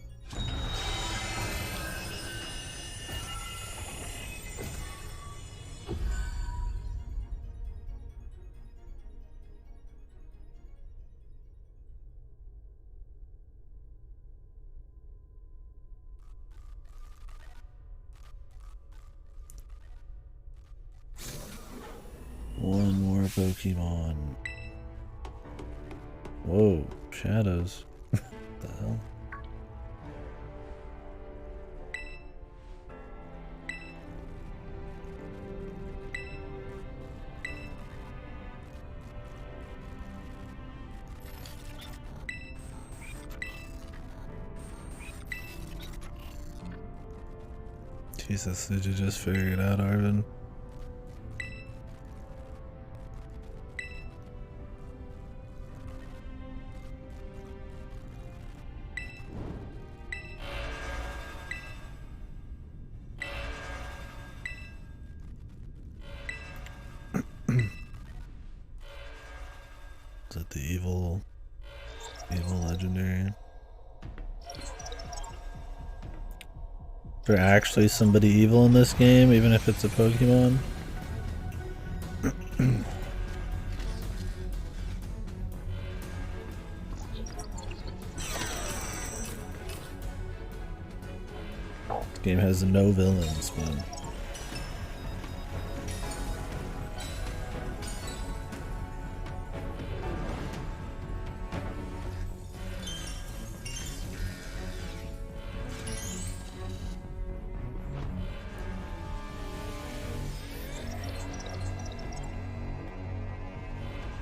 One more Pokemon. Whoa, shadows. What the hell? Jesus, did you just figure it out, Arvin? get the evil legendary. Is there actually somebody evil in this game, even if it's a Pokemon? This game has no villains, man.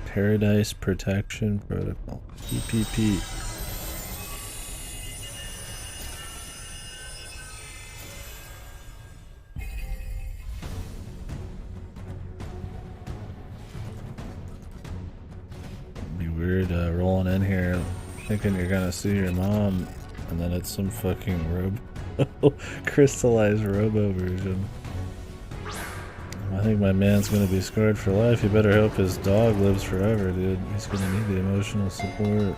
Paradise Protection Protocol, PPP. It'd be weird rolling in here thinking you're gonna see your mom, and then it's some fucking crystallized robo version. I think my man's gonna be scarred for life. You better hope his dog lives forever, dude. He's gonna need the emotional support.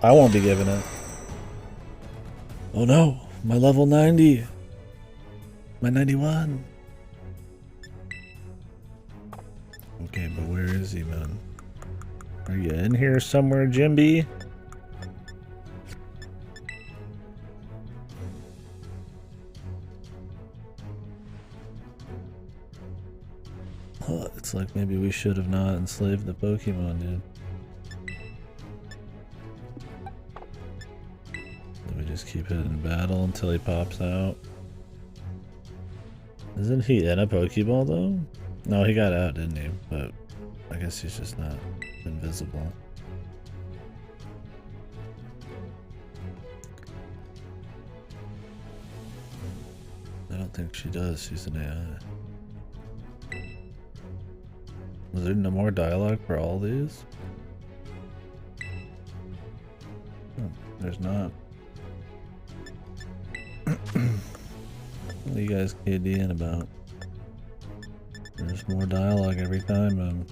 I won't be giving it. Oh no, my level 90. My 91. Okay, but where is he, man? Are you in here somewhere, Jimby? It's like maybe we should have not enslaved the Pokemon, dude. Let me just keep hitting battle until he pops out. Isn't he in a Pokeball though? No, he got out, didn't he? But I guess he's just not invisible. I don't think she does. She's an AI. Was there no more dialogue for all these? Oh, there's not. What are you guys KDing about? There's more dialogue every time, man.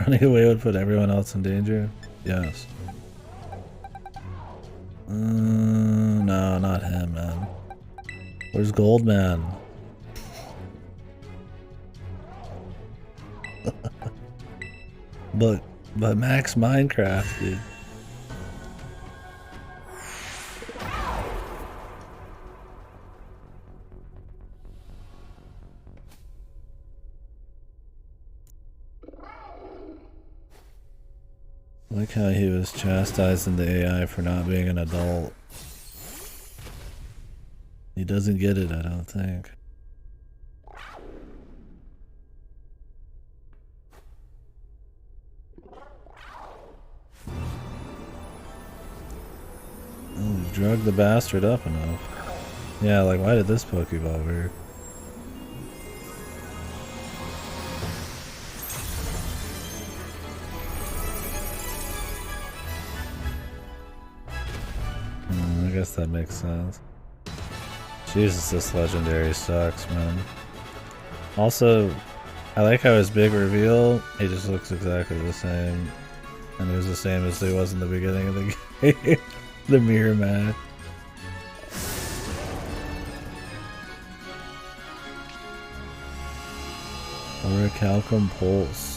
Running away would put everyone else in danger? Yes. No, not him, man. Where's Goldman? but Max Minecraft, dude. I like how he was chastising the AI for not being an adult. He doesn't get it, I don't think. Oh, drug the bastard up enough. Yeah, like why did this Pokeball work? I guess that makes sense. Jesus, this legendary sucks, man. Also, I like how his big reveal, he just looks exactly the same. And he was the same as he was in the beginning of the game. The mirror match. Orichalcum Pulse.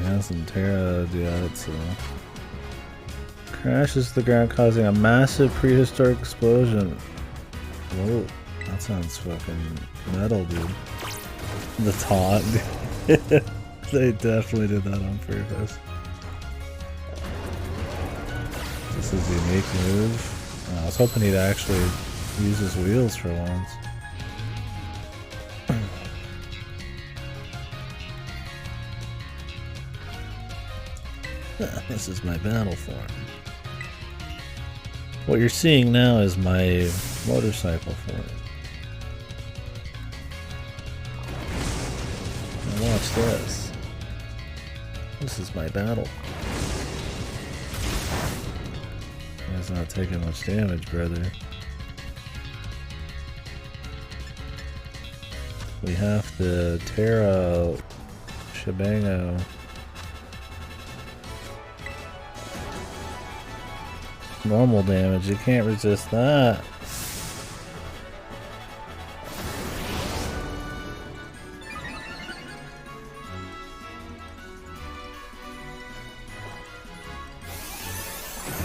Hasn't Terra yet, so crashes the ground, causing a massive prehistoric explosion. Whoa, that sounds fucking metal, dude. The taunt. They definitely did that on purpose. This is a unique move. I was hoping he'd actually use his wheels for once. This is my battle form. What you're seeing now is my motorcycle form. Watch this. This is my battle. He's not taking much damage, brother. We have to Terra Shebango. Normal damage, you can't resist that.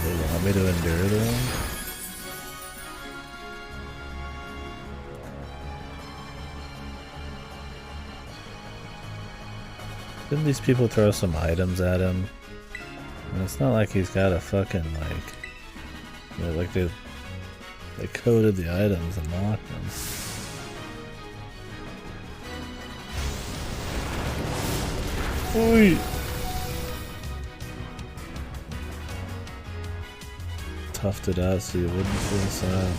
They want me to endure them? Didn't these people throw some items at him? And it's not like he's got a fucking like... You know, like they coded the items and locked them. Oi! Toughed it out so you wouldn't feel sad.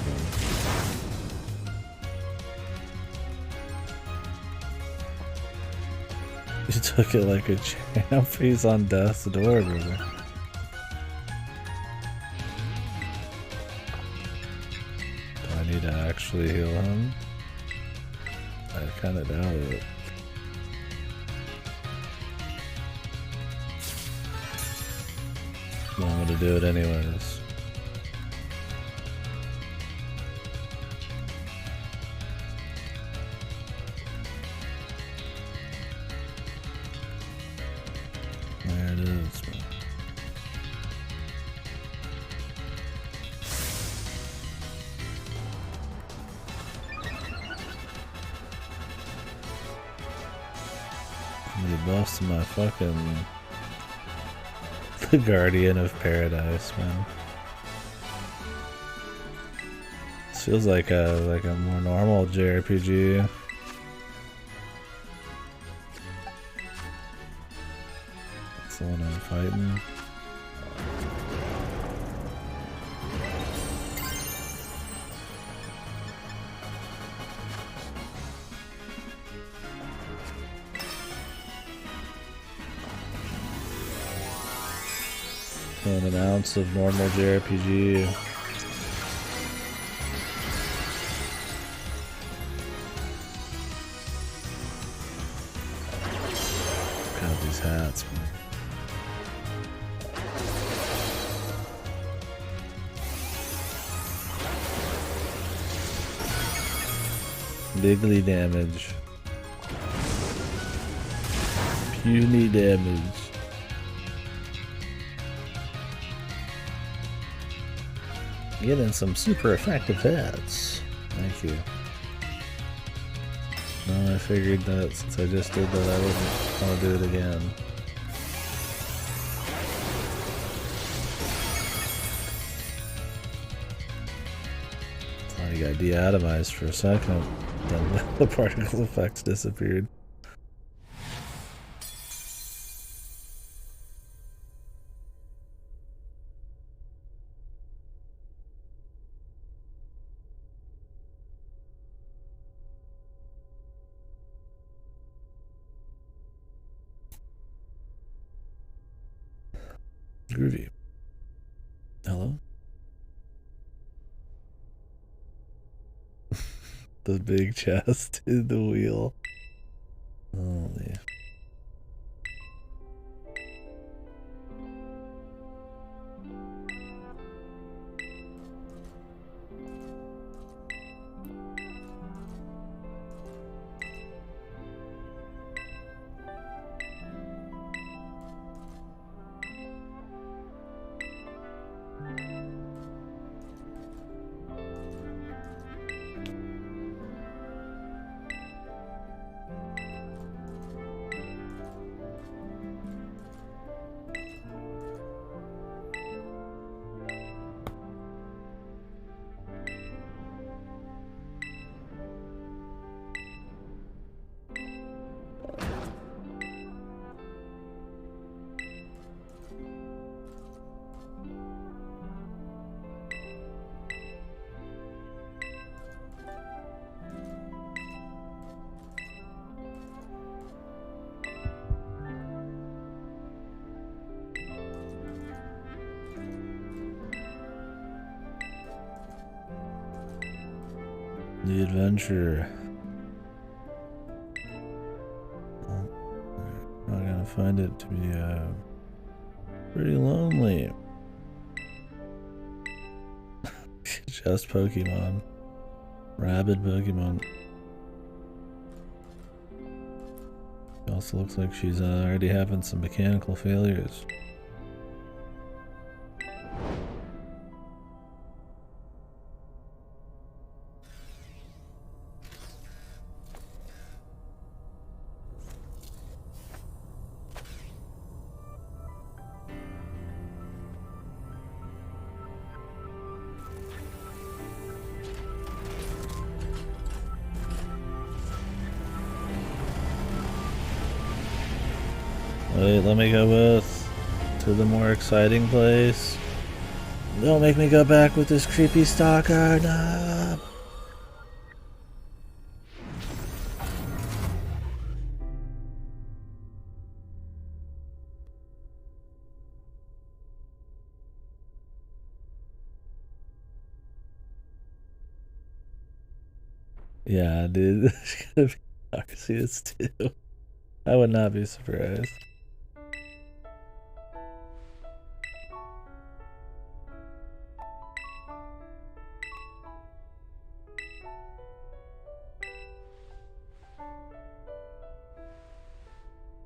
You took it like a champ. He's on death's door, brother. Do I need to actually heal him? I kinda doubt it. I'm gonna do it anyways. There it is, man. I'm gonna bust my fucking... The Guardian of Paradise, man. This feels like a more normal JRPG. That's the one I'm fighting. And an ounce of normal JRPG. God, these hats, man. Bigly damage. Puny damage. Getting some super effective hits. Thank you. No, I figured that since I just did that I wouldn't want to do it again. Thought he got deatomized for a second, then the particle effects disappeared. Groovy. Hello? The big chest in the wheel. Holy. the adventure. I'm gonna find it to be pretty lonely. Just Pokemon. Rabid Pokemon. It also looks like she's already having some mechanical failures. Wait, let me go to the more exciting place. Don't make me go back with this creepy stalker, no! Yeah, dude, there's gonna be Arceus too. I would not be surprised.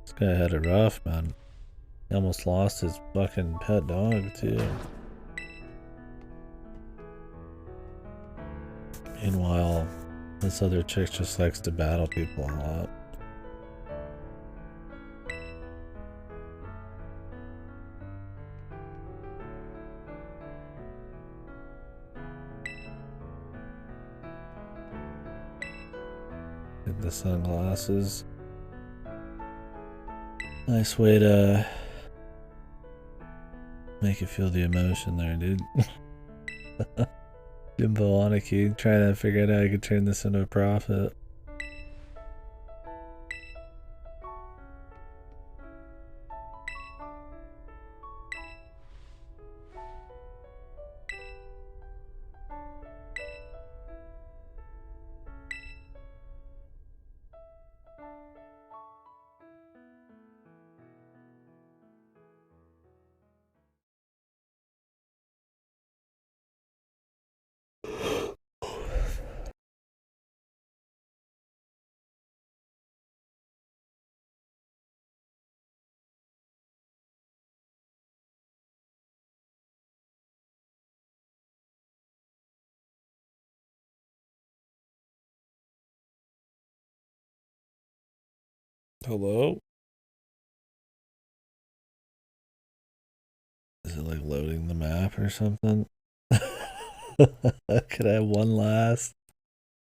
This guy had it rough, man. He almost lost his fucking pet dog, too. Meanwhile, this other chick just likes to battle people a lot. Get the sunglasses. Nice way to make you feel the emotion there, dude. Jimbo Aniki trying to figure out how I could turn this into a profit. Hello? Is it like loading the map or something? Could I have one last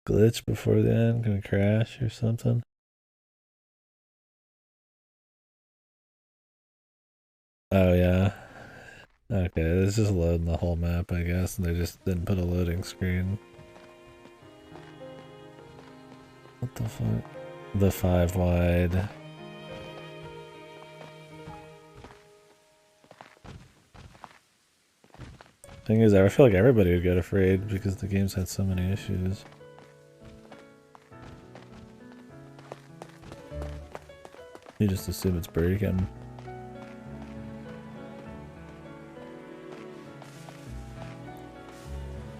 glitch before the end? Gonna crash or something? Oh yeah. Okay, it's just loading the whole map, I guess, and they just didn't put a loading screen. What the fuck? The 5 wide. Thing is, I feel like everybody would get afraid because the game's had so many issues. You just assume it's breaking.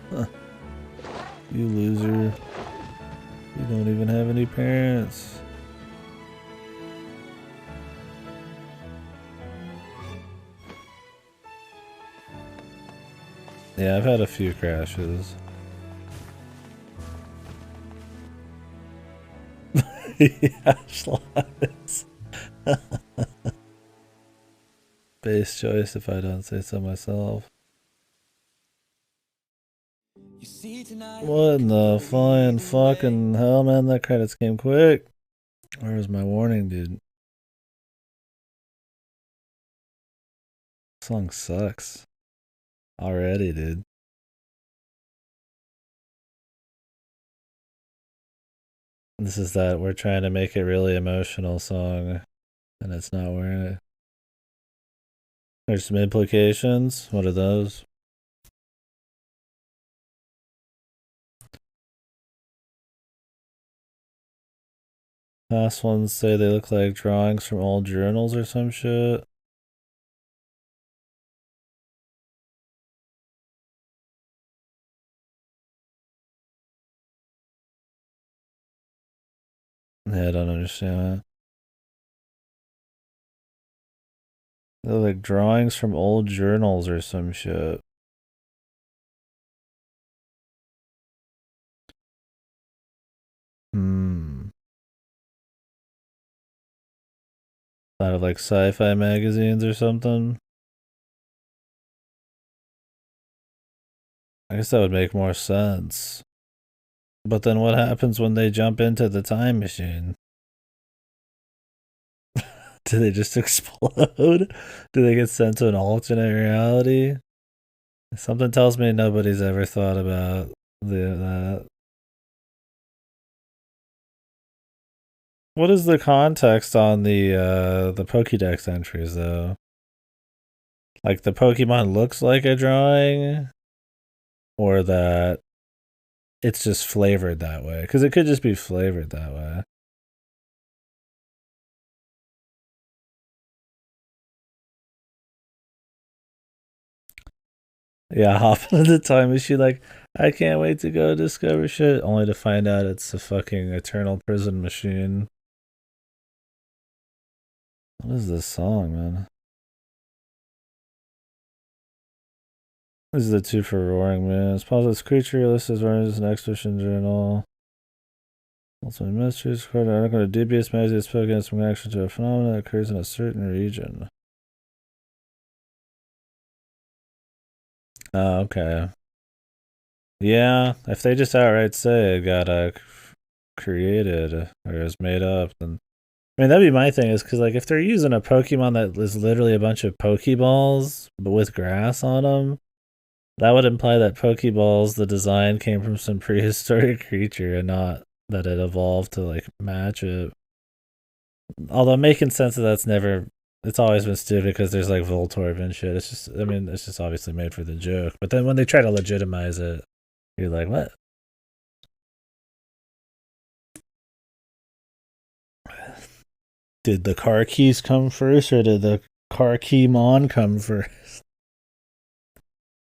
Huh. You loser. You don't even have any parents. Yeah, I've had a few crashes. Yeah, Schloss. Base choice if I don't say so myself. What in the flying fucking hell, man? That credits came quick. Where was my warning, dude? This song sucks. Already, dude. This is that we're trying to make it really emotional song, and it's not wearing it. There's some implications. What are those? Last ones say they look like drawings from old journals or some shit. Yeah, I don't understand that. They look like drawings from old journals or some shit. Out of like sci-fi magazines or something. I guess that would make more sense. But then what happens when they jump into the time machine? Do they just explode? Do they get sent to an alternate reality? Something tells me nobody's ever thought about that. What is the context on the Pokédex entries though? Like the Pokemon looks like a drawing, or that it's just flavored that way? Because it could just be flavored that way. Yeah, hop into the time machine like, I can't wait to go discover shit, only to find out it's a fucking eternal prison machine. What is this song, man? This is the two for Roaring Moons. Positive creature listed as running as an expedition journal. Ultimate mysteries, recorded article of dubious magic spoke against some connection to a phenomenon that occurs in a certain region. Oh, okay. Yeah, if they just outright say it got created or is made up, then I mean that'd be my thing. Is because like if they're using a Pokemon that is literally a bunch of Pokeballs but with grass on them, that would imply that Pokeballs, the design came from some prehistoric creature and not that it evolved to like match it. Although making sense of that's never, it's always been stupid because there's like Voltorb and shit. It's just, I mean, it's just obviously made for the joke. But then when they try to legitimize it, you're like, what? Did the car keys come first or did the car key mon come first?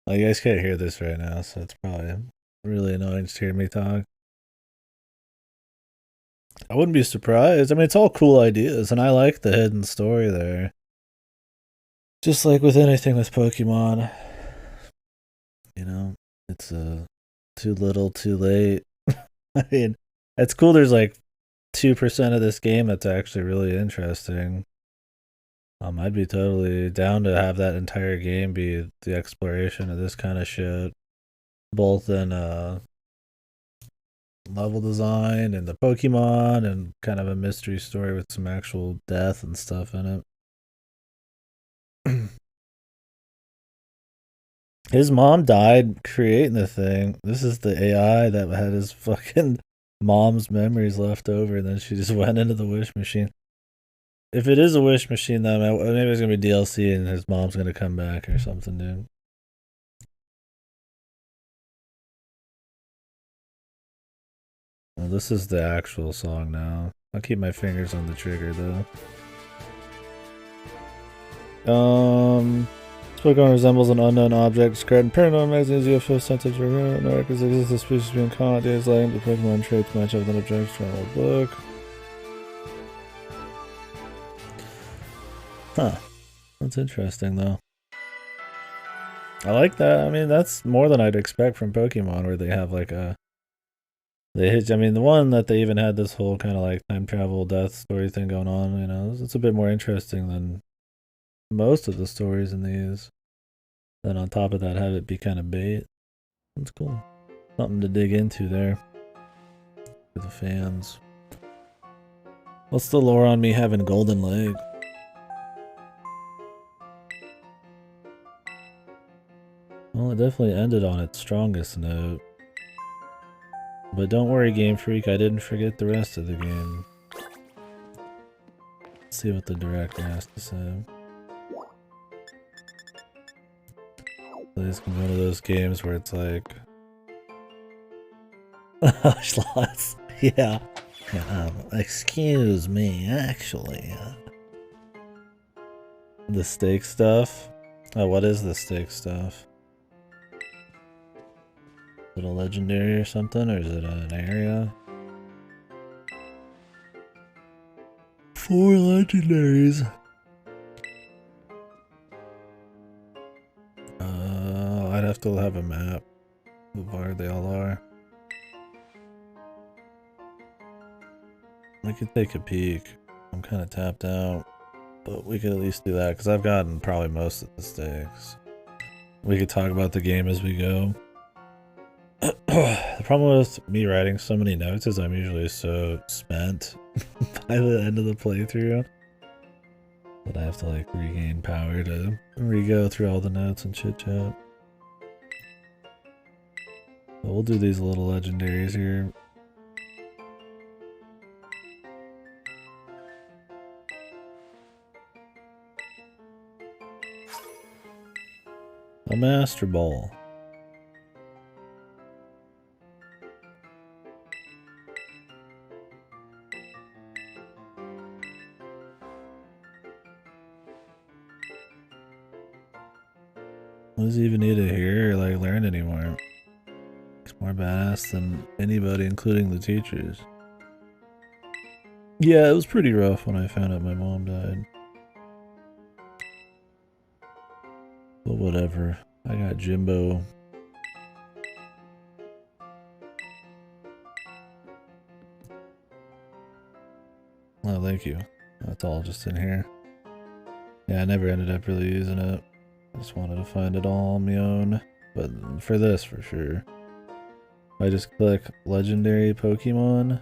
Well, you guys can't hear this right now, so it's probably really annoying to hear me talk. I wouldn't be surprised. I mean, it's all cool ideas, and I like the hidden story there. Just like with anything with Pokemon, you know, it's too little, too late. I mean, it's cool. There's like 2% of this game that's actually really interesting. I'd be totally down to have that entire game be the exploration of this kind of shit, both in level design and the Pokemon and kind of a mystery story with some actual death and stuff in it. His mom died creating the thing. This is the AI that had his fucking mom's memories left over, and then she just went into the wish machine. If it is a wish machine, then maybe it's gonna be DLC and his mom's gonna come back or something, dude. Well, this is the actual song now. I'll keep my fingers on the trigger though. Pokemon resembles an unknown object described in paranormal magazines, UFO scientific no records exist of species being caught. Days later, the Pokemon traits match up with an object from a book. Huh. That's interesting, though. I like that. I mean, that's more than I'd expect from Pokemon, where they have like a. I mean, the one that they even had this whole kind of like time travel death story thing going on, you know, it's a bit more interesting than most of the stories in these. Then on top of that, have it be kind of bait. That's cool. Something to dig into there for the fans. What's the lore on me having golden leg? Well, it definitely ended on its strongest note. But don't worry, Game Freak, I didn't forget the rest of the game. Let's see what the director has to say. This is one of those games where it's like... Slots. Yeah. Excuse me, actually. The steak stuff? Oh, what is the steak stuff? Is it a legendary or something, or is it an area? 4 legendaries. I'd have to have a map of where they all are. We could take a peek. I'm kind of tapped out, but we could at least do that because I've gotten probably most of the stakes. We could talk about the game as we go. The problem with me writing so many notes is I'm usually so spent by the end of the playthrough that I have to like regain power to re-go through all the notes and chit chat. But we'll do these little legendaries here. A Master Ball. What does he even need to hear or like learn anymore? He's more badass than anybody, including the teachers. Yeah, it was pretty rough when I found out my mom died. But whatever. I got Jimbo. Oh, thank you. That's all just in here. Yeah, I never ended up really using it. I just wanted to find it all on my own. But for this, for sure. I just click Legendary Pokemon.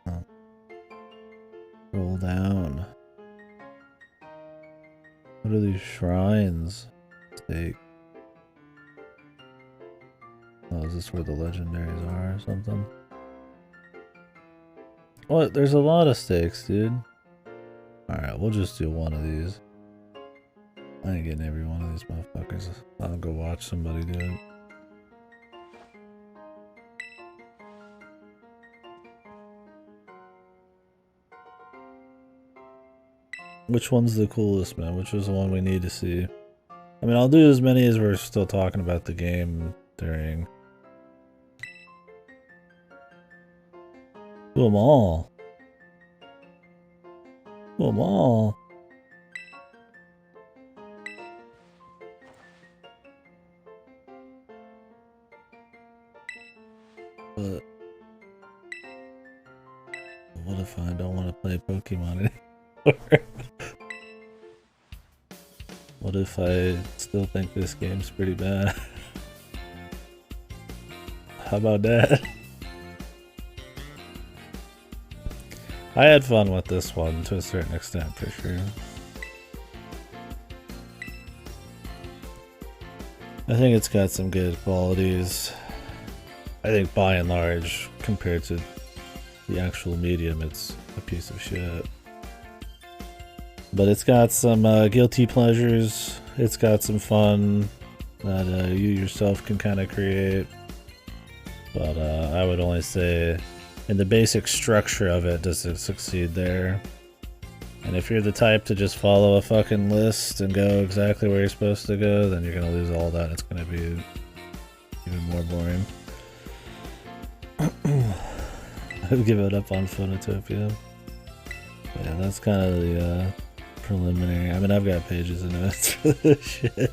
Oh. Roll down. What are these shrines? Take. Oh, is this where the legendaries are or something? What? There's a lot of stakes, dude. Alright, we'll just do one of these. I ain't getting every one of these motherfuckers. I'll go watch somebody do it. Which one's the coolest, man? Which is the one we need to see? I mean, I'll do as many as we're still talking about the game during. Do them all. Do them all. But what if I don't want to play Pokemon anymore? What if I still think this game's pretty bad? How about that? I had fun with this one to a certain extent, for sure. I think it's got some good qualities. I think by and large, compared to the actual medium, it's a piece of shit. But it's got some guilty pleasures. It's got some fun that you yourself can kind of create. But I would only say in the basic structure of it, does it succeed there? And if you're the type to just follow a fucking list and go exactly where you're supposed to go, then you're gonna lose all that. It's gonna be even more boring. I'd give it up on Phonotopia. But yeah, that's kind of the preliminary. I mean, I've got pages of notes for this shit.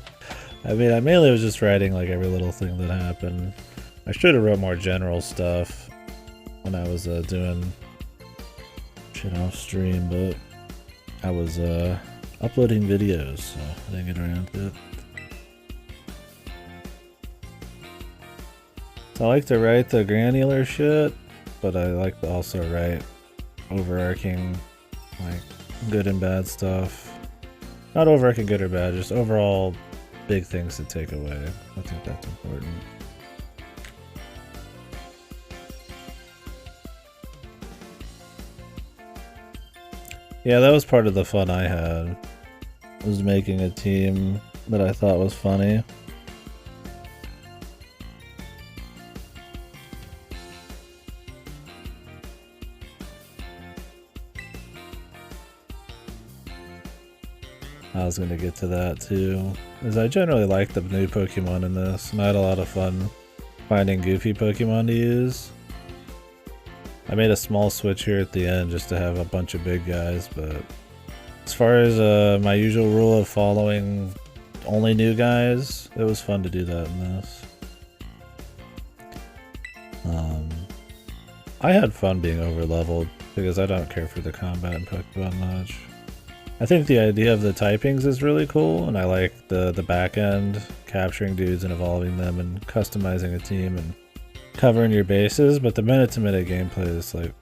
I mean, I mainly was just writing like every little thing that happened. I should have wrote more general stuff when I was doing shit off stream, but I was uploading videos, so I didn't get around to it. So I like to write the granular shit, but I like to also write overarching, like, good and bad stuff. Not overarching good or bad, just overall big things to take away. I think that's important. Yeah, that was part of the fun I had, was making a team that I thought was funny. I was gonna get to that too, because I generally like the new Pokemon in this, and I had a lot of fun finding goofy Pokemon to use. I made a small switch here at the end just to have a bunch of big guys, but as far as my usual rule of following only new guys, it was fun to do that in this. I had fun being over leveled because I don't care for the combat in Pokemon much. I think the idea of the typings is really cool, and I like the back end, capturing dudes and evolving them and customizing a team and covering your bases, but the minute-to-minute gameplay is like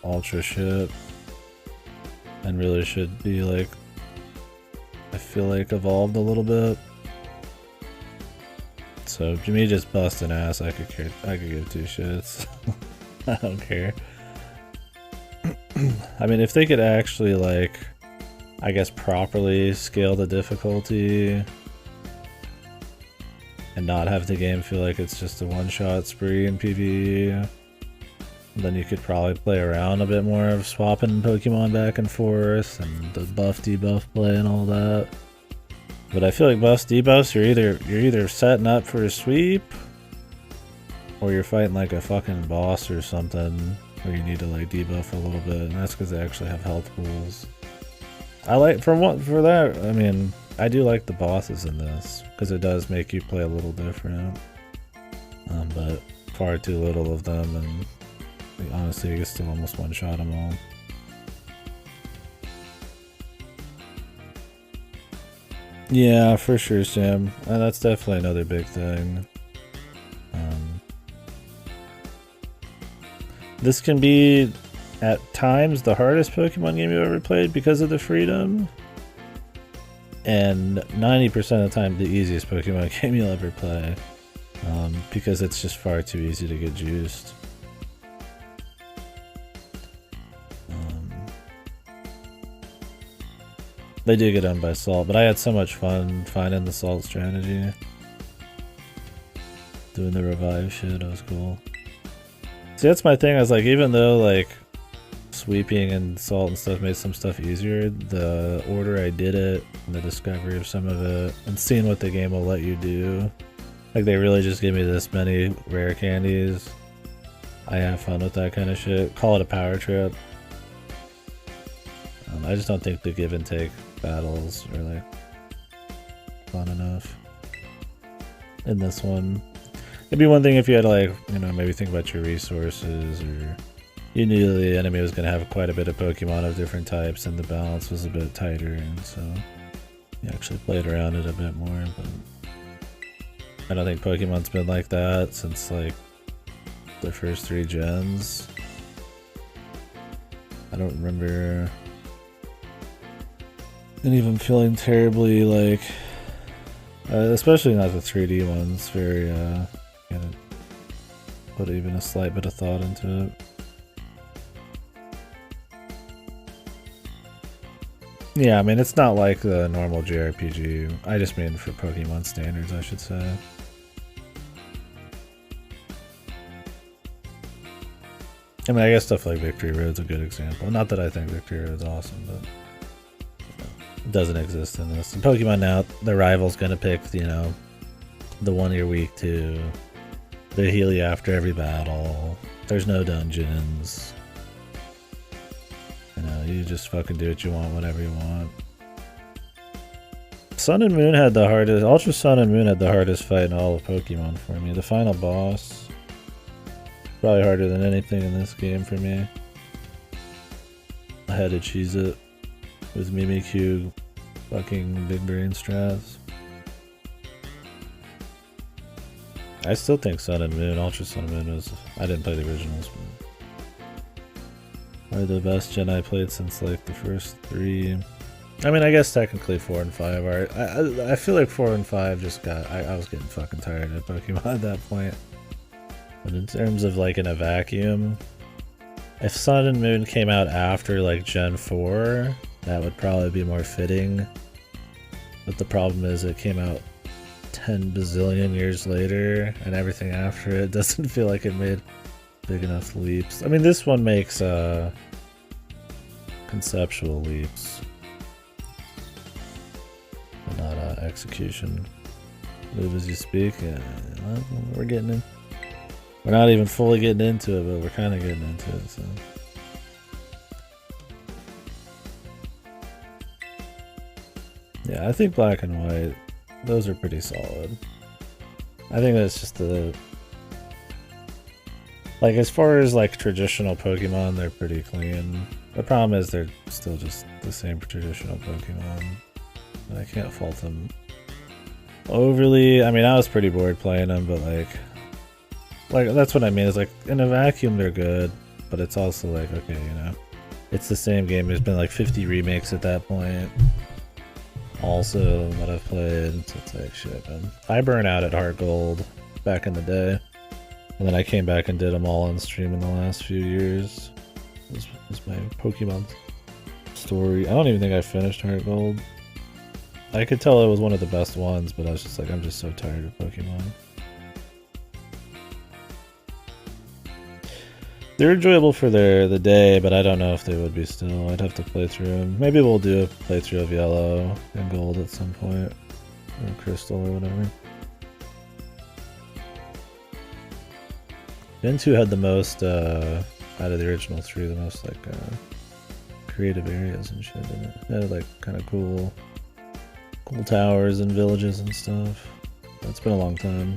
ultra shit and really should be like, I feel like, evolved a little bit. So to me, just busting ass, I could give two shits. I don't care. I mean, if they could actually, like, I guess properly scale the difficulty and not have the game feel like it's just a one-shot spree in PvE, then you could probably play around a bit more of swapping Pokemon back and forth and the buff debuff play and all that. But I feel like buffs debuffs, you're either setting up for a sweep or you're fighting like a fucking boss or something where you need to like debuff a little bit, and that's because they actually have health pools. I like for that. I mean, I do like the bosses in this because it does make you play a little different, but far too little of them, and like, honestly, you can still almost one-shot them all. Yeah, for sure, Sam. That's definitely another big thing. This can be, at times, the hardest Pokemon game you've ever played because of the freedom. And 90% of the time, the easiest Pokemon game you'll ever play. Because it's just far too easy to get juiced. They do get done by Salt, but I had so much fun finding the Salt strategy. Doing the revive shit, that was cool. See, that's my thing, I was like, even though like sweeping and Salt and stuff made some stuff easier, the order I did it, and the discovery of some of it, and seeing what the game will let you do. Like, they really just give me this many rare candies. I have fun with that kind of shit. Call it a power trip. I just don't think the give and take battles are like fun enough in this one. It'd be one thing if you had to, like, you know, maybe think about your resources, or you knew the enemy was going to have quite a bit of Pokemon of different types and the balance was a bit tighter, and so you actually played around it a bit more. But I don't think Pokemon's been like that since like the first 3 gens. I don't remember any of them feeling terribly like, especially not the 3D ones, very gotta put even a slight bit of thought into it. Yeah, I mean, it's not like the normal JRPG. I just mean for Pokemon standards, I should say. I mean, I guess stuff like Victory Road's a good example. Not that I think Victory Road's awesome, but you know, it doesn't exist in this. In Pokemon now, the rival's gonna pick, you know, the one you're weak to. They heal you after every battle. There's no dungeons. You know, you just fucking do what you want whenever you want. Sun and Moon had the hardest, Ultra Sun and Moon had the hardest fight in all of Pokemon for me. The final boss, probably harder than anything in this game for me. I had to cheese it with Mimikyu fucking big brain strats. I still think Sun and Moon, Ultra Sun and Moon was, I didn't play the originals, but are the best gen I played since like the first 3. I mean, I guess technically 4 and 5 are. I feel like 4 and 5 just got, I was getting fucking tired of Pokemon at that point. But in terms of like in a vacuum, if Sun and Moon came out after like Gen 4, that would probably be more fitting. But the problem is it came out 10 bazillion years later, and everything after it doesn't feel like it made big enough leaps. I mean, this one makes conceptual leaps, but not execution. Move as you speak. Yeah, well, we're getting in. We're not even fully getting into it, but we're kind of getting into it. So. Yeah, I think black and white, those are pretty solid. I think that's just the... Like, as far as, like, traditional Pokemon, they're pretty clean. The problem is they're still just the same traditional Pokemon. And I can't fault them overly. I mean, I was pretty bored playing them, but, like, that's what I mean. Is like, in a vacuum, they're good, but it's also like, okay, you know, it's the same game. There's been, like, 50 remakes at that point. Also, that I've played, so it's like, shit, man. I burn out at Heart Gold back in the day, and then I came back and did them all on stream in the last few years. This was my Pokemon story. I don't even think I finished Heart Gold. I could tell it was one of the best ones, but I was just like, I'm just so tired of Pokemon. They're enjoyable for the day, but I don't know if they would be still. I'd have to play through them. Maybe we'll do a playthrough of Yellow and Gold at some point. Or Crystal or whatever. Gen 2 had the most, out of the original 3, the most, like, creative areas and shit, didn't it? It had, like, kind of cool towers and villages and stuff. It's been a long time.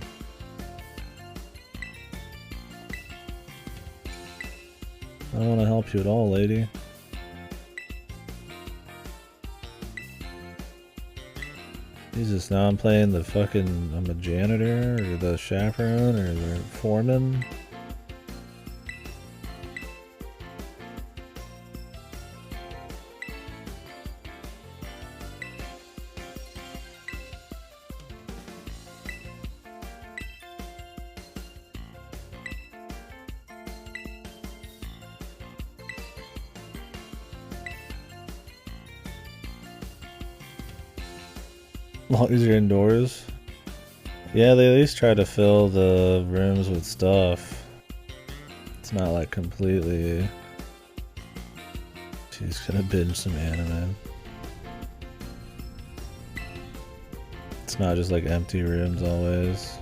I don't want to help you at all, lady. Jesus, now I'm playing the fucking... I'm a janitor, or the chaperone, or the foreman. Long as you're indoors. Yeah, they at least try to fill the rooms with stuff. It's not like completely... She's gonna binge some anime. It's not just like empty rooms always.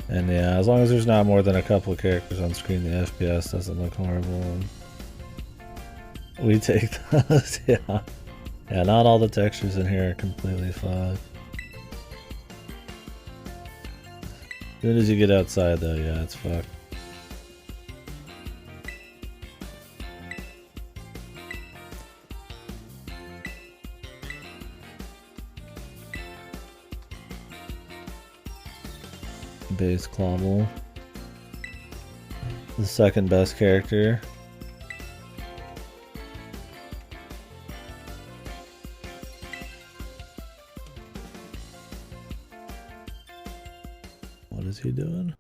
And yeah, as long as there's not more than a couple of characters on screen, the FPS doesn't look horrible. We take those, yeah. Yeah, not all the textures in here are completely fog. As soon as you get outside though, yeah, it's fucked. Base Clobble. The second best character. What is he doing?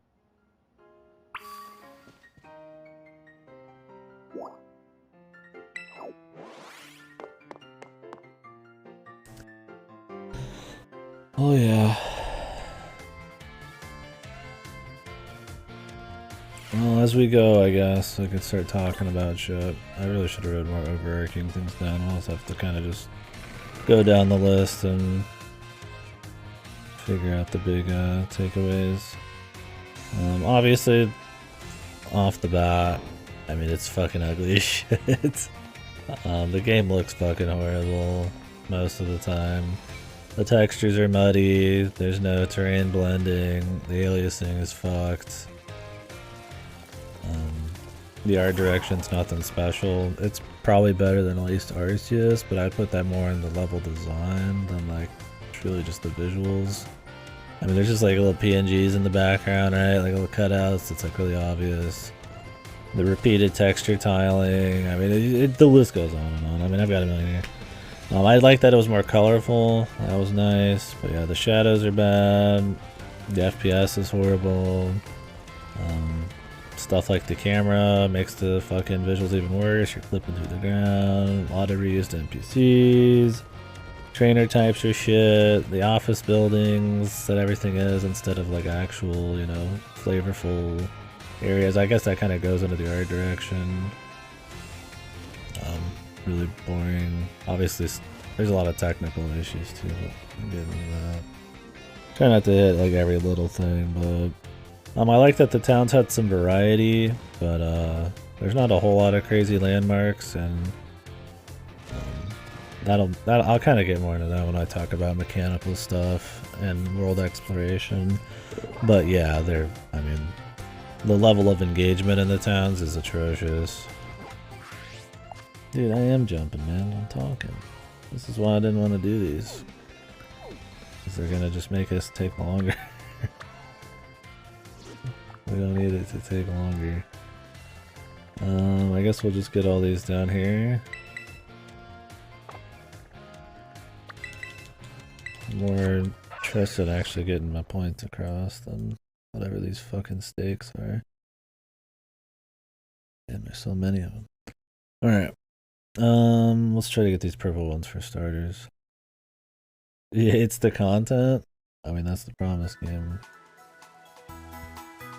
Oh yeah. Well, as we go, I guess I could start talking about shit. I really should have wrote more overarching things down. I'll also have to kind of just go down the list and figure out the big takeaways. Obviously, off the bat, I mean, it's fucking ugly as shit. The game looks fucking horrible most of the time. The textures are muddy, there's no terrain blending, the aliasing is fucked. The art direction's nothing special. It's probably better than at least Arceus, but I'd put that more in the level design than like truly just the visuals. I mean, there's just like little PNGs in the background, right? Like little cutouts. It's like really obvious. The repeated texture tiling. I mean, the list goes on and on. I mean, I've got a million here. I like that it was more colorful. That was nice. But yeah, the shadows are bad. The FPS is horrible. Stuff like the camera makes the fucking visuals even worse. You're clipping through the ground. A lot of reused NPCs. trainer types are shit. The office buildings that everything is instead of like actual, you know, flavorful areas. I guess that kind of goes into the art direction. Really boring. Obviously, there's a lot of technical issues too. But I'm getting into that. Try not to hit like every little thing, but I like that the towns had some variety, but there's not a whole lot of crazy landmarks, and I'll kind of get more into that when I talk about mechanical stuff and world exploration. But yeah, I mean, the level of engagement in the towns is atrocious. Dude, I am jumping, man. I'm talking. This is why I didn't want to do these. Because they're gonna just make us take longer. We don't need it to take longer. I guess we'll just get all these down here. I'm more interested in actually getting my points across than whatever these fucking stakes are. And there's so many of them. Alright. Let's try to get these purple ones for starters. Yeah, it's the content. I mean, that's the promise game.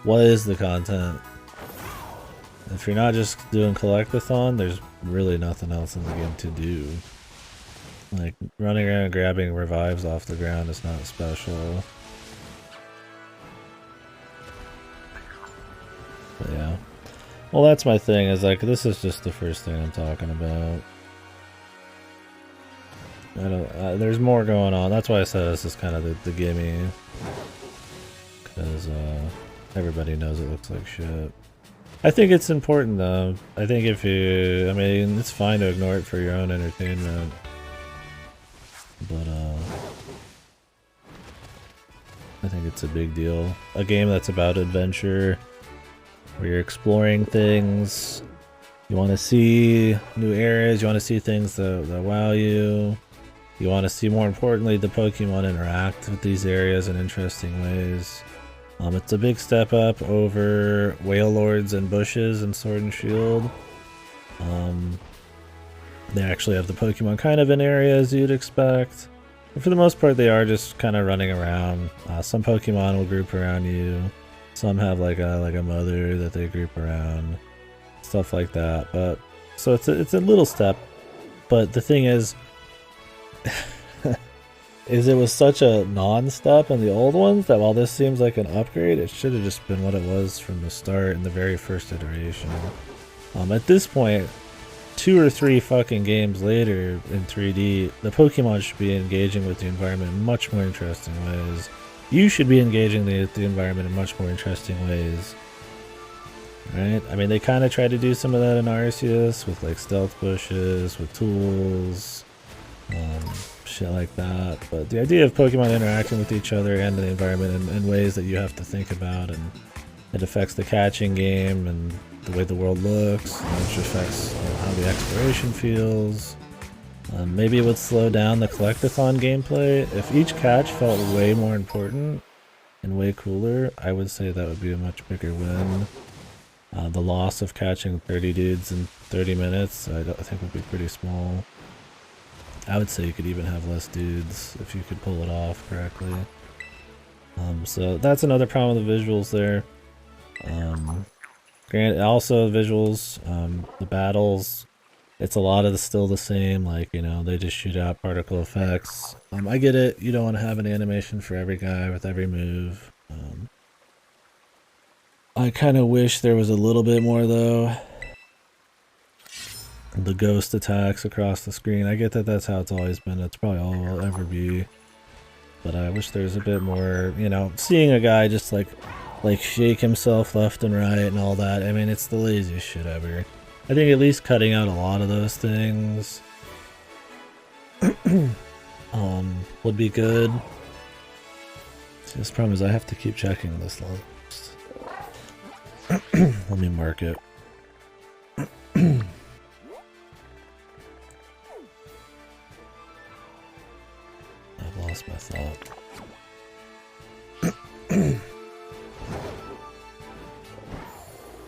What is the content? If you're not just doing collectathon, there's really nothing else in the game to do. Like, running around grabbing revives off the ground is not special. But yeah. Well, that's my thing, is like, this is just the first thing I'm talking about. There's more going on. That's why I said this is kind of the gimme. Because, everybody knows it looks like shit. I think it's important, though. I think I mean, it's fine to ignore it for your own entertainment. But, I think it's a big deal. A game that's about adventure, where you're exploring things, you want to see new areas, you want to see things that wow you, you want to see, more importantly, the Pokemon interact with these areas in interesting ways. It's a big step up over Whale Lords and Bushes and Sword and Shield. They actually have the Pokemon kind of in areas you'd expect. But for the most part, they are just kind of running around. Some Pokemon will group around you. Some have like a mother that they group around, stuff like that. But so it's a little step. But the thing is, it was such a non-step in the old ones that while this seems like an upgrade, it should have just been what it was from the start in the very first iteration. At this point, 2 or 3 fucking games later in 3D, the Pokemon should be engaging with the environment in much more interesting ways. You should be engaging the environment in much more interesting ways. Right? I mean, they kind of tried to do some of that in Arceus with like stealth bushes, with tools, shit like that. But the idea of Pokemon interacting with each other and the environment in ways that you have to think about, and it affects the catching game and the way the world looks, which affects how the exploration feels. Maybe it would slow down the collectathon gameplay. If each catch felt way more important and way cooler, I would say that would be a much bigger win. The loss of catching 30 dudes in 30 minutes, I think would be pretty small. I would say you could even have less dudes if you could pull it off correctly. So that's another problem with the visuals there. Granted, also visuals, the battles, it's a lot of still the same, like, you know, they just shoot out particle effects. I get it, you don't want to have an animation for every guy with every move. I kind of wish there was a little bit more, though. The ghost attacks across the screen, I get that that's how it's always been, that's probably all it will ever be. But I wish there was a bit more, you know, seeing a guy just like shake himself left and right and all that, I mean, it's the laziest shit ever. I think at least cutting out a lot of those things would be good. See, this problem is I have to keep checking this list. Let me mark it. I've lost my thought.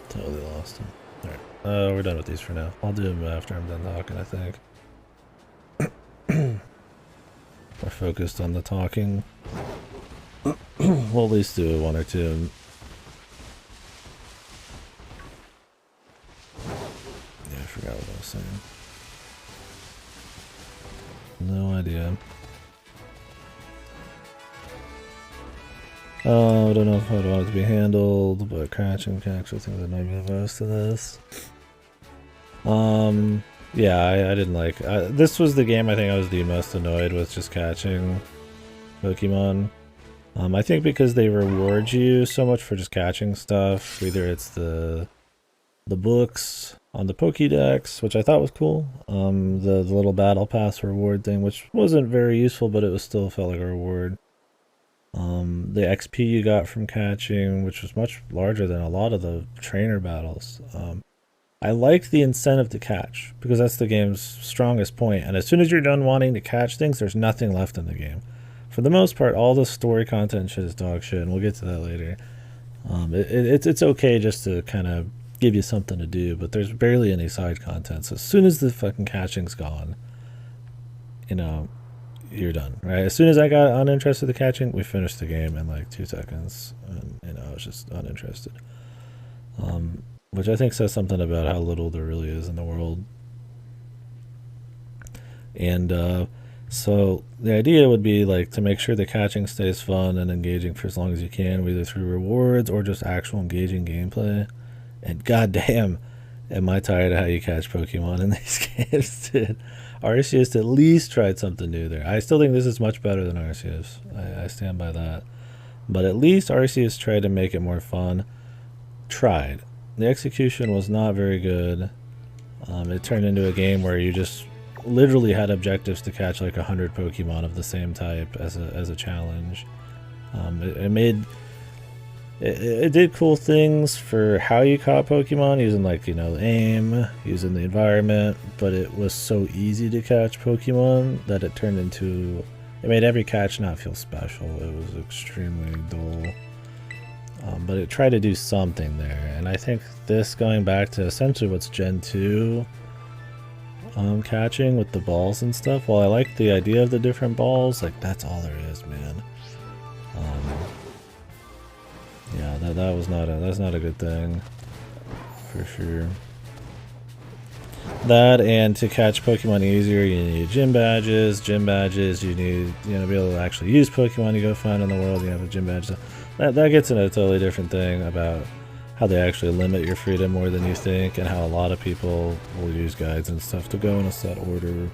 Totally lost him. Alright. We're done with these for now. I'll do them after I'm done talking, I think. focused on the talking. We'll at least do one or two. Yeah, I forgot what I was saying. No idea. Oh, I don't know how I want it to be handled, but catching actually think that annoy me the most of this. Yeah, I didn't like. This was the game I think I was the most annoyed with, just catching Pokemon. I think because they reward you so much for just catching stuff. Either it's the books on the Pokédex, which I thought was cool. The little battle pass reward thing, which wasn't very useful, but it was still felt like a reward. The XP you got from catching, which was much larger than a lot of the trainer battles. I liked the incentive to catch, because that's the game's strongest point, and as soon as you're done wanting to catch things, there's nothing left in the game. For the most part, all the story content shit is dog shit, and we'll get to that later. It's okay just to kind of give you something to do, but there's barely any side content, so as soon as the fucking catching's gone, you know, you're done, right? As soon as I got uninterested in the catching, we finished the game in like 2 seconds, and you know, I was just uninterested. Which I think says something about how little there really is in the world. And so the idea would be like to make sure the catching stays fun and engaging for as long as you can, either through rewards or just actual engaging gameplay. And goddamn, am I tired of how you catch Pokemon in these games, dude. Arceus at least tried something new there. I still think this is much better than Arceus. I stand by that. But at least Arceus tried to make it more fun. Tried. The execution was not very good. It turned into a game where you just literally had objectives to catch like 100 Pokemon of the same type as a challenge. It did cool things for how you caught Pokemon, using like, you know, aim, using the environment, but it was so easy to catch Pokemon that it made every catch not feel special. It was extremely dull. But it tried to do something there, and I think this, going back to essentially what's Gen 2 catching with the balls and stuff, while I like the idea of the different balls, like that's all there is, man. Yeah, that's not a good thing, for sure. That, and to catch Pokemon easier, you need gym badges. Gym badges, you need, you know, be able to actually use Pokemon you go find in the world. You have a gym badge. That gets into a totally different thing about how they actually limit your freedom more than you think, and how a lot of people will use guides and stuff to go in a set order. And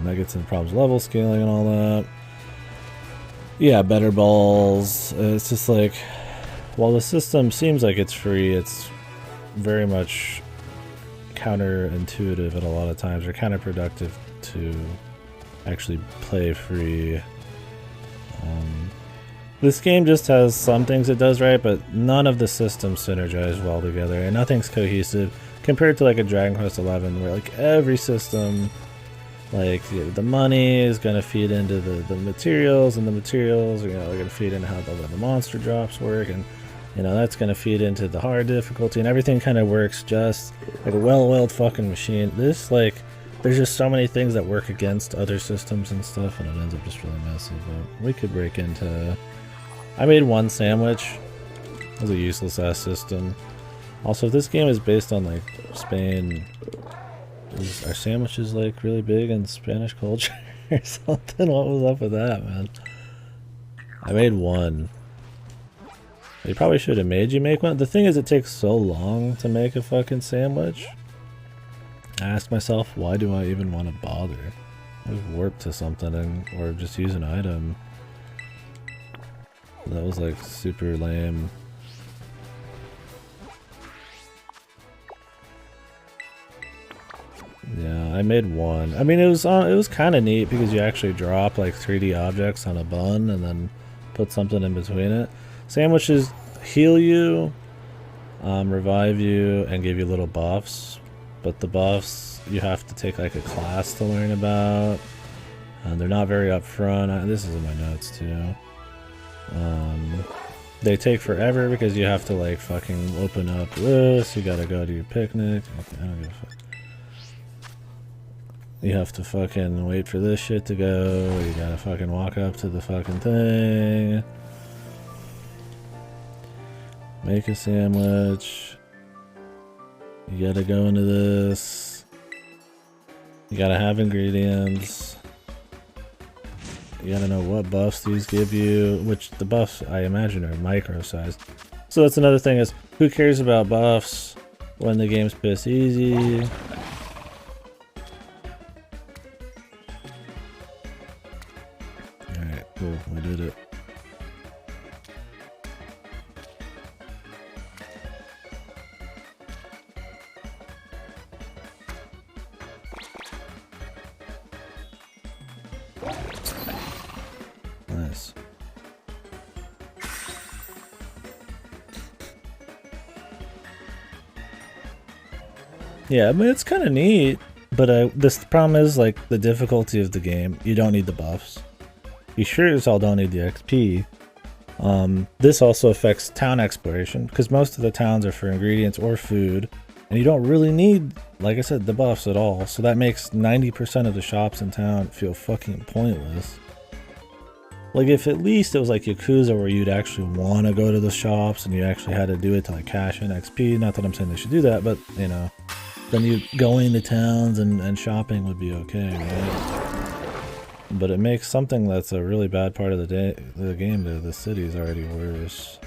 that gets into problems with level scaling and all that. Yeah, better balls. It's just like, while the system seems like it's free, it's very much counterintuitive at a lot of times, or counterproductive to actually play free. This game just has some things it does right, but none of the systems synergize well together, and nothing's cohesive compared to like a Dragon Quest XI, where like every system, like the money is gonna feed into the materials, and the materials are, you know, are gonna feed into how the monster drops work, and you know that's gonna feed into the hard difficulty, and everything kind of works just like a well-oiled fucking machine. This, like, there's just so many things that work against other systems and stuff, and it ends up just really messy. But we could break into. I made one sandwich. It was a useless ass system. Also, if this game is based on like Spain, are sandwiches like really big in Spanish culture or something? What was up with that, man? I made one. They probably should have made you make one. The thing is, it takes so long to make a fucking sandwich. I ask myself, why do I even want to bother? Just warp to something or just use an item. That was like super lame. Yeah, I made one. I mean, it was kind of neat because you actually drop like 3D objects on a bun and then put something in between it. Sandwiches heal you, revive you, and give you little buffs. But the buffs you have to take like a class to learn about. They're not very upfront. This is in my notes too. They take forever because you have to like fucking open up this. You gotta go to your picnic. Okay, I don't give a fuck. You have to fucking wait for this shit to go. You gotta fucking walk up to the fucking thing. Make a sandwich. You gotta go into this. You gotta have ingredients. You gotta know what buffs these give you, which the buffs I imagine are micro-sized. So that's another thing is, who cares about buffs when the game's piss easy? Alright, cool, we did it. Nice. Yeah, I mean, it's kind of neat, but this problem is, like, the difficulty of the game. You don't need the buffs. You sure as hell don't need the XP. This also affects town exploration, because most of the towns are for ingredients or food, and you don't really need, like I said, the buffs at all. So that makes 90% of the shops in town feel fucking pointless. Like, if at least it was like Yakuza where you'd actually want to go to the shops and you actually had to do it to like cash in XP, not that I'm saying they should do that, but you know, then you going to towns and shopping would be okay, right? But it makes something that's a really bad part of the game to the cities already worse.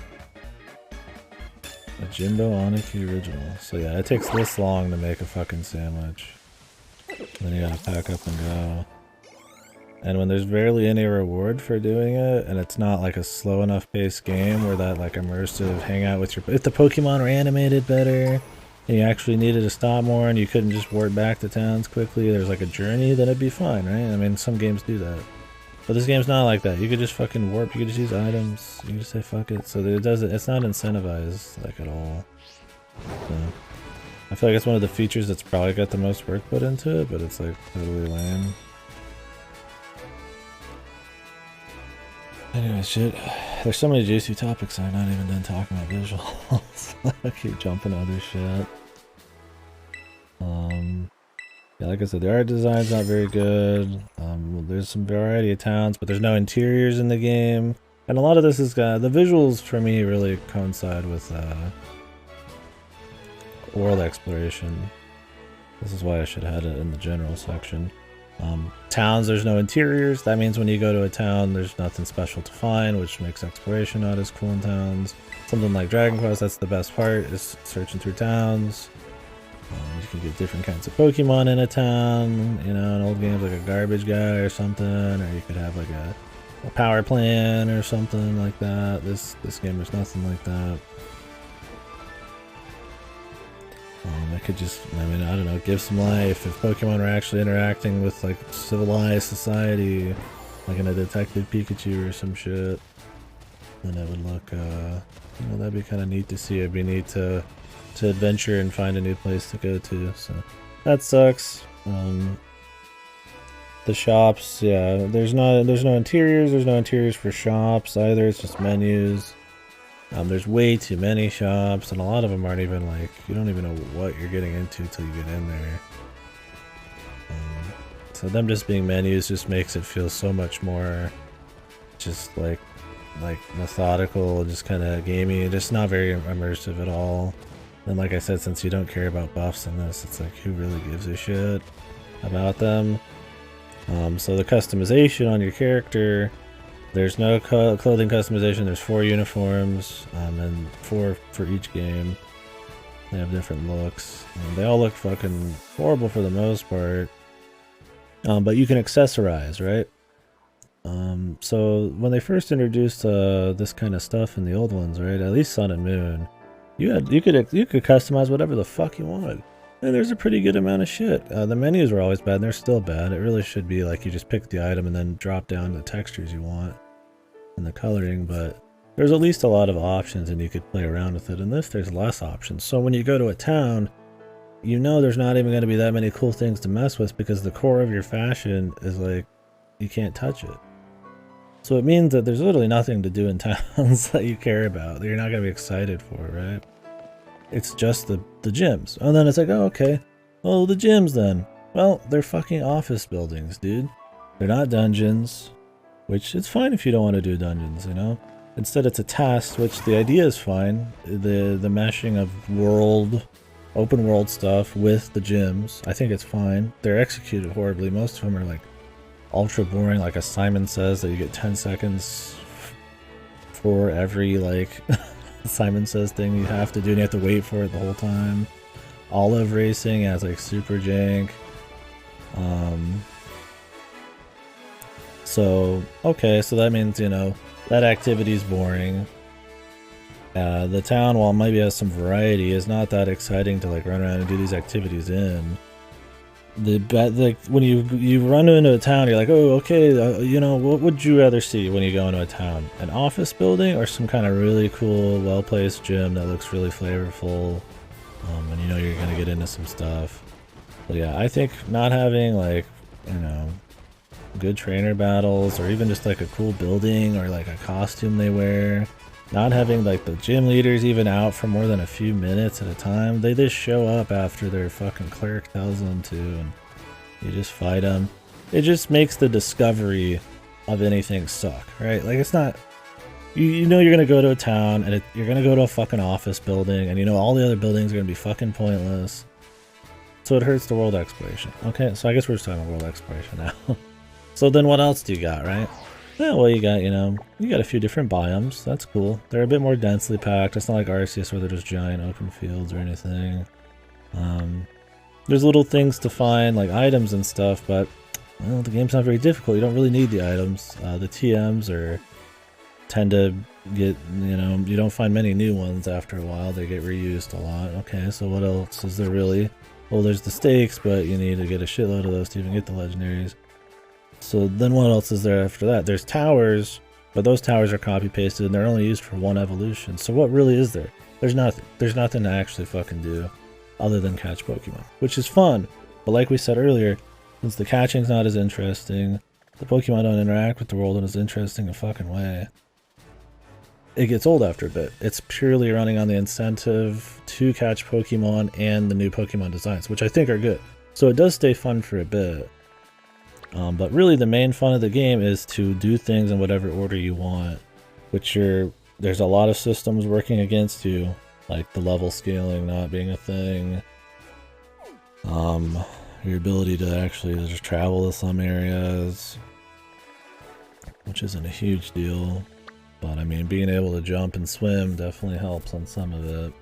A Jimbo Aniki original. So yeah, it takes this long to make a fucking sandwich. Then you gotta pack up and go. And when there's barely any reward for doing it, and it's not like a slow enough paced game where that like immersive hangout with your... If the Pokemon were animated better, and you actually needed to stop more and you couldn't just warp back to towns quickly, there's like a journey, then it'd be fine, right? I mean, some games do that. But this game's not like that. You could just fucking warp, you could just use items, you can just say fuck it. So it doesn't, it's not incentivized like at all. So, I feel like it's one of the features that's probably got the most work put into it, but it's like totally lame. Anyway, shit. There's so many juicy topics I'm not even done talking about visuals. I keep jumping other shit. Yeah, like I said, the art design's not very good. There's some variety of towns, but there's no interiors in the game. And a lot of this is the visuals for me really coincide with world exploration. This is why I should have had it in the general section. Towns, there's no interiors. That means when you go to a town, there's nothing special to find, which makes exploration not as cool in towns. Something like Dragon Quest, that's the best part, is searching through towns. You can get different kinds of Pokemon in a town, you know, in old games like a garbage guy or something, or you could have like a power plant or something like that. This game, there's nothing like that. I could just, I mean, I don't know, give some life. If Pokemon were actually interacting with, like, civilized society, like in a Detective Pikachu or some shit, then it would look, you know, that'd be kind of neat to see. It'd be neat to adventure and find a new place to go to, so that sucks. The shops, yeah, there's no interiors for shops either, it's just menus. There's way too many shops, and a lot of them aren't even like, you don't even know what you're getting into till you get in there. So them just being menus just makes it feel so much more just like methodical, just kind of gamey, just not very immersive at all. And like I said, since you don't care about buffs in this, it's like, who really gives a shit about them? So the customization on your character, there's no clothing customization. There's 4 uniforms, and 4 for each game. They have different looks. They all look fucking horrible for the most part. But you can accessorize, right? So when they first introduced this kind of stuff in the old ones, right? At least Sun and Moon, you could customize whatever the fuck you wanted. And there's a pretty good amount of shit. The menus were always bad, and they're still bad. It really should be like you just pick the item and then drop down the textures you want and the coloring, but there's at least a lot of options and you could play around with it. In this, there's less options. So when you go to a town, you know there's not even going to be that many cool things to mess with because the core of your fashion is like, you can't touch it. So it means that there's literally nothing to do in towns that you care about, that you're not going to be excited for, right? It's just the gyms. And then it's like, oh, okay. Well, the gyms then. Well, they're fucking office buildings, dude. They're not dungeons, which it's fine if you don't want to do dungeons, you know? Instead it's a task, which the idea is fine. The meshing of open world stuff with the gyms, I think it's fine. They're executed horribly. Most of them are like ultra boring, like Simon Says that you get 10 seconds for every like Simon Says thing you have to do and you have to wait for it the whole time. Olive racing has like super jank. So okay, so that means, you know, that activity's boring. The town, while maybe has some variety, is not that exciting to like run around and do these activities in. When you run into a town, you're like, oh, okay, you know, what would you rather see when you go into a town? An office building or some kind of really cool, well-placed gym that looks really flavorful, and you know you're gonna get into some stuff. But yeah, I think not having like, you know, good trainer battles or even just like a cool building or like a costume they wear, not having like the gym leaders even out for more than a few minutes at a time. They just show up after their fucking cleric tells them to and you just fight them. It just makes the discovery of anything suck, right? Like it's not, you know you're gonna go to a town and you're gonna go to a fucking office building and you know all the other buildings are gonna be fucking pointless. So it hurts the world exploration. Okay, so I guess we're just talking about world exploration now. So then what else do you got, right? Yeah, well, you got, you know, you got a few different biomes. That's cool. They're a bit more densely packed. It's not like Arceus where they're just giant open fields or anything. There's little things to find, like items and stuff, but, well, the game's not very difficult. You don't really need the items. The TMs tend to get, you know, you don't find many new ones after a while. They get reused a lot. Okay, so what else is there really? Well, there's the stakes, but you need to get a shitload of those to even get the legendaries. So then what else is there after that? There's towers, but those towers are copy-pasted and they're only used for one evolution. So what really is there? There's nothing. There's nothing to actually fucking do other than catch Pokemon, which is fun. But like we said earlier, since the catching's not as interesting, the Pokemon don't interact with the world in as interesting a fucking way, it gets old after a bit. It's purely running on the incentive to catch Pokemon and the new Pokemon designs, which I think are good. So it does stay fun for a bit. But really the main fun of the game is to do things in whatever order you want, which there's a lot of systems working against you, like the level scaling not being a thing, your ability to actually just travel to some areas, which isn't a huge deal, but I mean being able to jump and swim definitely helps on some of it.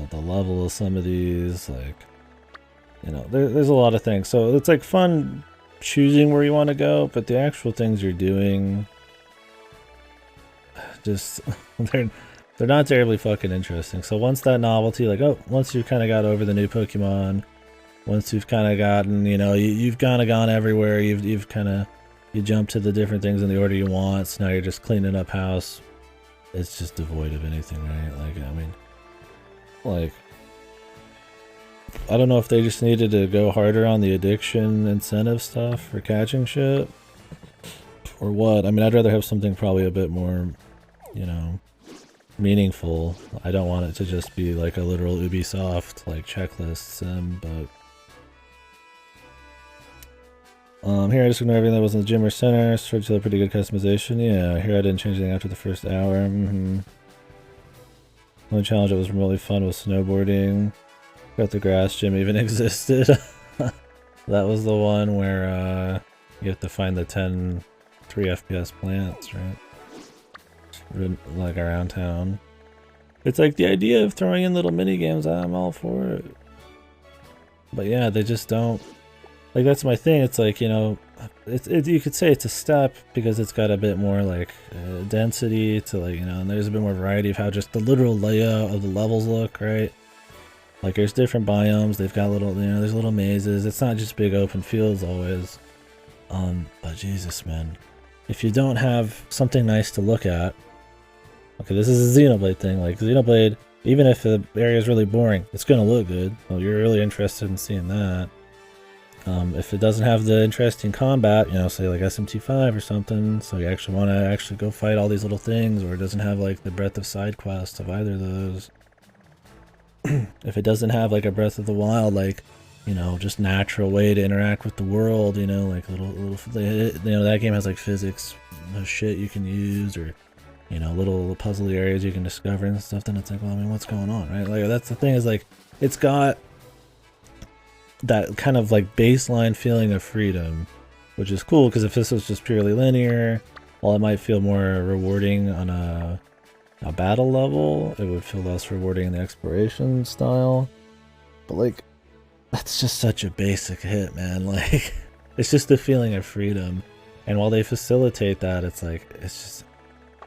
The level of some of these, like, you know, there's a lot of things. So it's like fun choosing where you want to go, but the actual things you're doing, just, they're not terribly fucking interesting. So once that novelty, like, oh, once you've kind of got over the new Pokemon, once you've kind of gotten, you know, you've kind of gone everywhere, you've kind of, you jump to the different things in the order you want, so now you're just cleaning up house. It's just devoid of anything, right? Like, I mean, like, I don't know if they just needed to go harder on the addiction incentive stuff for catching shit, or what. I mean, I'd rather have something probably a bit more, you know, meaningful. I don't want it to just be like a literal Ubisoft, like, checklist sim, but... here I just ignored everything that was in the gym or center, switched to a pretty good customization. Yeah, here I didn't change anything after the first hour. The only challenge that was remotely fun was snowboarding. Forgot the grass gym even existed. That was the one where you have to find the 3 FPS plants, right? Like around town. It's like the idea of throwing in little mini games, I'm all for it. But yeah, they just don't. Like, that's my thing. It's like, you know, you could say it's a step because it's got a bit more like density to, like, you know, and there's a bit more variety of how just the literal layout of the levels look, right? Like, there's different biomes, they've got little, you know, there's little mazes. It's not just big open fields always. But Jesus, man. If you don't have something nice to look at... Okay, this is a Xenoblade thing. Like, Xenoblade, even if the area is really boring, it's gonna look good. So you're really interested in seeing that. If it doesn't have the interesting combat, you know, say like SMT5 or something, so you actually want to actually go fight all these little things, or it doesn't have like the breadth of side quests of either of those, if it doesn't have like a Breath of the Wild, like, you know, just natural way to interact with the world, you know, like little, you know, that game has like physics shit you can use, or, you know, little puzzly areas you can discover and stuff, then it's like, well, I mean, what's going on, right? Like, that's the thing, is like, it's got that kind of like baseline feeling of freedom, which is cool, because if this was just purely linear, while it might feel more rewarding on a battle level, it would feel less rewarding in the exploration style. But like, that's just such a basic hit, man. Like, it's just the feeling of freedom, and while they facilitate that, it's like, it's just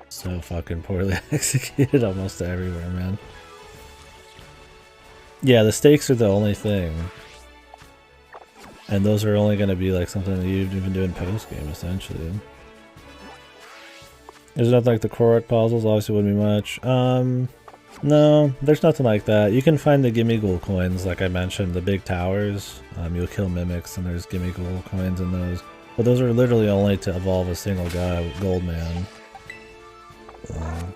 so fucking poorly executed almost everywhere, man. Yeah, the stakes are the only thing, and those are only going to be like something that you've been doing post game, essentially. There's nothing like the Korok puzzles, obviously wouldn't be much. No, there's nothing like that. You can find the Gimme Ghoul coins, like I mentioned, the big towers. You'll kill mimics and there's Gimme Ghoul coins in those. But those are literally only to evolve a single guy, Goldman.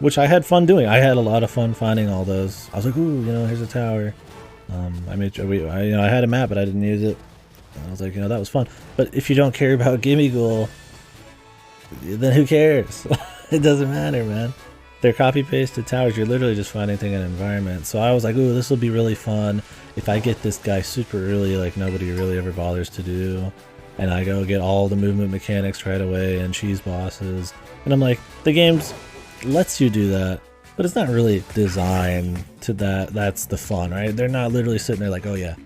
Which I had fun doing. I had a lot of fun finding all those. I was like, ooh, you know, here's a tower. I had a map, but I didn't use it. And I was like, you know, that was fun. But if you don't care about Gimme Ghoul, then who cares? It doesn't matter, man. They're copy-pasted towers. You're literally just finding things in an environment. So I was like, ooh, this will be really fun if I get this guy super early, like nobody really ever bothers to do. And I go get all the movement mechanics right away and cheese bosses. And I'm like, the game lets you do that, but it's not really designed to that. That's the fun, right? They're not literally sitting there like, oh yeah,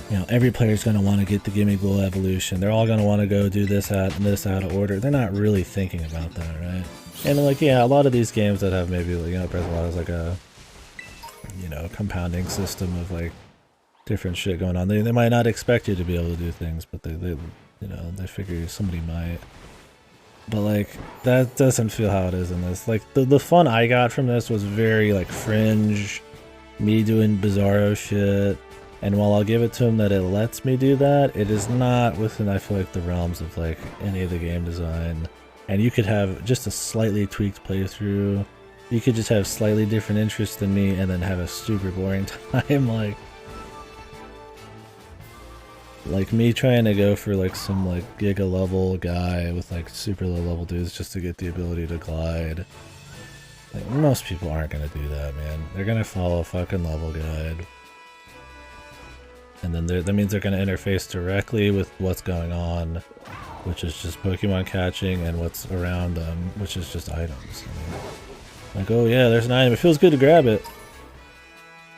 you know, every player's going to want to get the Gimme Ghoul evolution. They're all going to want to go do this out of order. They're not really thinking about that, right? And like, yeah, a lot of these games that have maybe, you know, Breath of the Wild has like a, you know, compounding system of like different shit going on. They might not expect you to be able to do things, but they you know, they figure somebody might. But like, that doesn't feel how it is in this. Like, the fun I got from this was very like fringe, me doing bizarro shit. And while I'll give it to him that it lets me do that, it is not within, I feel like, the realms of like any of the game design. And you could have just a slightly tweaked playthrough. You could just have slightly different interests than me and then have a super boring time. Like me trying to go for like some like giga level guy with like super low level dudes just to get the ability to glide. Like, most people aren't gonna do that, man. They're gonna follow a fucking level guide. And then that means they're going to interface directly with what's going on, which is just Pokemon catching, and what's around them, which is just items. I mean, like, oh yeah, there's an item. It feels good to grab it.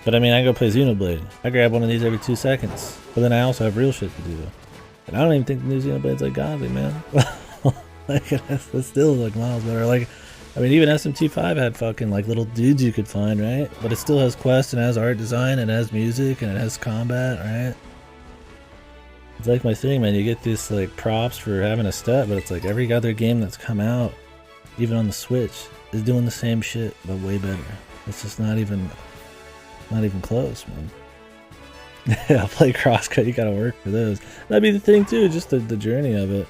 But I mean, I go play Xenoblade. I grab one of these every 2 seconds. But then I also have real shit to do. And I don't even think the new Xenoblade's like godly, man. Like, that's still like miles better. Like, I mean, even SMT5 had fucking like little dudes you could find, right? But it still has quests and has art design and has music and it has combat, right? It's like my thing, man. You get these like props for having a step, but it's like every other game that's come out, even on the Switch, is doing the same shit, but way better. It's just not even close, man. Yeah, play crosscut. You gotta work for those. That'd be the thing too, just the journey of it.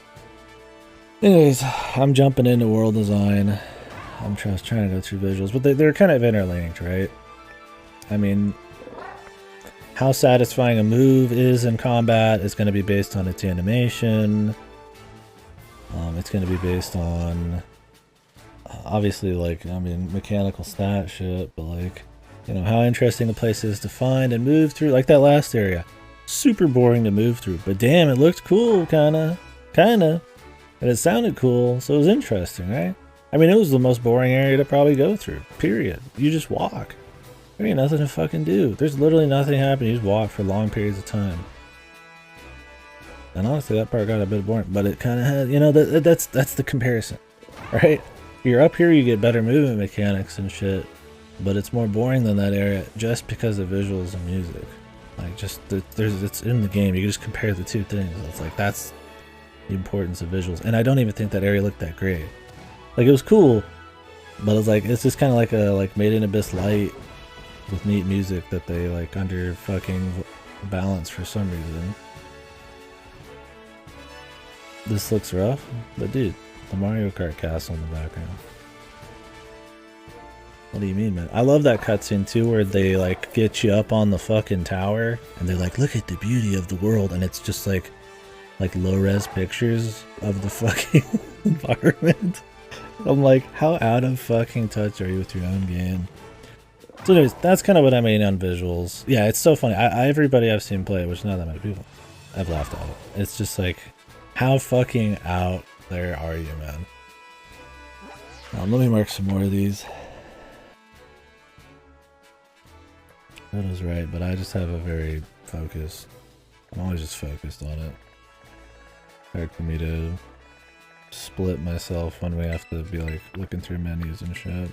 Anyways, I'm jumping into world design. I'm trying to go through visuals, but they're kind of interlinked, right? I mean, how satisfying a move is in combat is going to be based on its animation. It's going to be based on, obviously, like, I mean, mechanical stat shit, but like, you know, how interesting the place is to find and move through. Like that last area, super boring to move through, but damn, it looked cool, kinda, and it sounded cool, so it was interesting, right? I mean, it was the most boring area to probably go through, period. You just walk. There ain't nothing to fucking do. There's literally nothing happening. You just walk for long periods of time. And honestly, that part got a bit boring, but it kind of had, you know, that's the comparison, right? You're up here, you get better movement mechanics and shit, but it's more boring than that area just because of visuals and music. Like, just, it's in the game. You can just compare the two things. It's like, that's the importance of visuals. And I don't even think that area looked that great. Like, it was cool, but it's like, it's just kind of like a, like, Made in Abyss Light with neat music that they, like, under fucking balance for some reason. This looks rough, but dude, the Mario Kart castle in the background. What do you mean, man? I love that cutscene too, where they like get you up on the fucking tower and they're like, look at the beauty of the world, and it's just like low-res pictures of the fucking environment. I'm like, how out of fucking touch are you with your own game? So anyways, that's kind of what I mean on visuals. Yeah, it's so funny. Everybody I've seen play it, which not that many people, I've laughed at it. It's just like, how fucking out there are you, man? Let me mark some more of these. That was right, but I just have a very focused... I'm always just focused on it. Hard for me to split myself when we have to be like looking through menus and shit.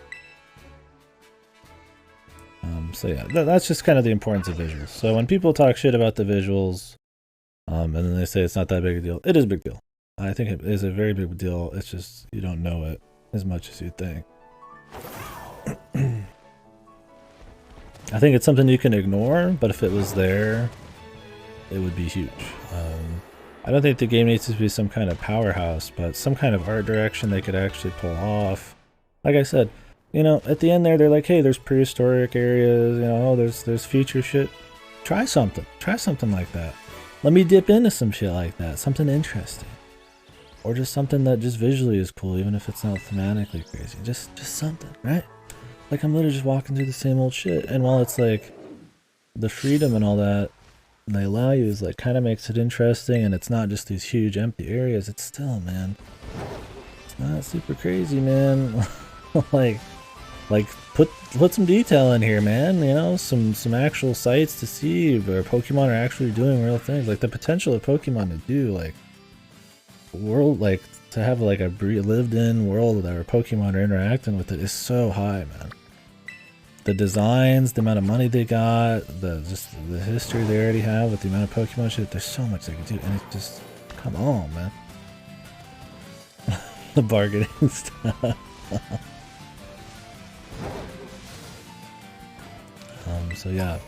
So yeah, that's just kind of the importance of visuals. So when people talk shit about the visuals, and then they say it's not that big a deal, it is a big deal. I think it is a very big deal. It's just you don't know it as much as you think. I think it's something you can ignore, but if it was there, it would be huge. I don't think the game needs to be some kind of powerhouse, but some kind of art direction they could actually pull off. Like I said, you know, at the end there, they're like, hey, there's prehistoric areas, you know, there's future shit. Try something like that. Let me dip into some shit like that, something interesting. Or just something that just visually is cool, even if it's not thematically crazy. Just something, right? Like, I'm literally just walking through the same old shit. And while it's like, the freedom and all that they allow you is like, kind of makes it interesting, and it's not just these huge empty areas, it's still, man, it's not super crazy, man. like put some detail in here, man, you know, some actual sights to see where Pokemon are actually doing real things. Like, the potential of Pokemon to do, like, world, like, to have like a lived in world where Pokemon are interacting with it is so high, man. The designs, the amount of money they got, the history they already have with the amount of Pokemon shit, there's so much they can do, and it's just, come on, man. The bargaining stuff. So yeah,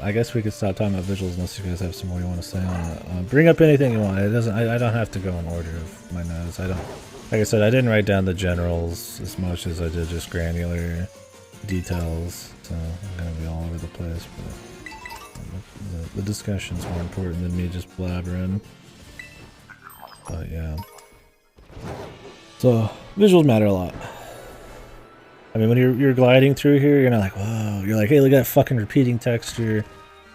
I guess we could stop talking about visuals unless you guys have some more you want to say on it. Bring up anything you want. It doesn't. I don't have to go in order of my notes. I don't. Like I said, I didn't write down the generals as much as I did just granular details. So I'm gonna be all over the place. But the discussion's more important than me just blabbering. But yeah. So visuals matter a lot. I mean, when you're gliding through here, you're not like, whoa. You're like, hey, look at that fucking repeating texture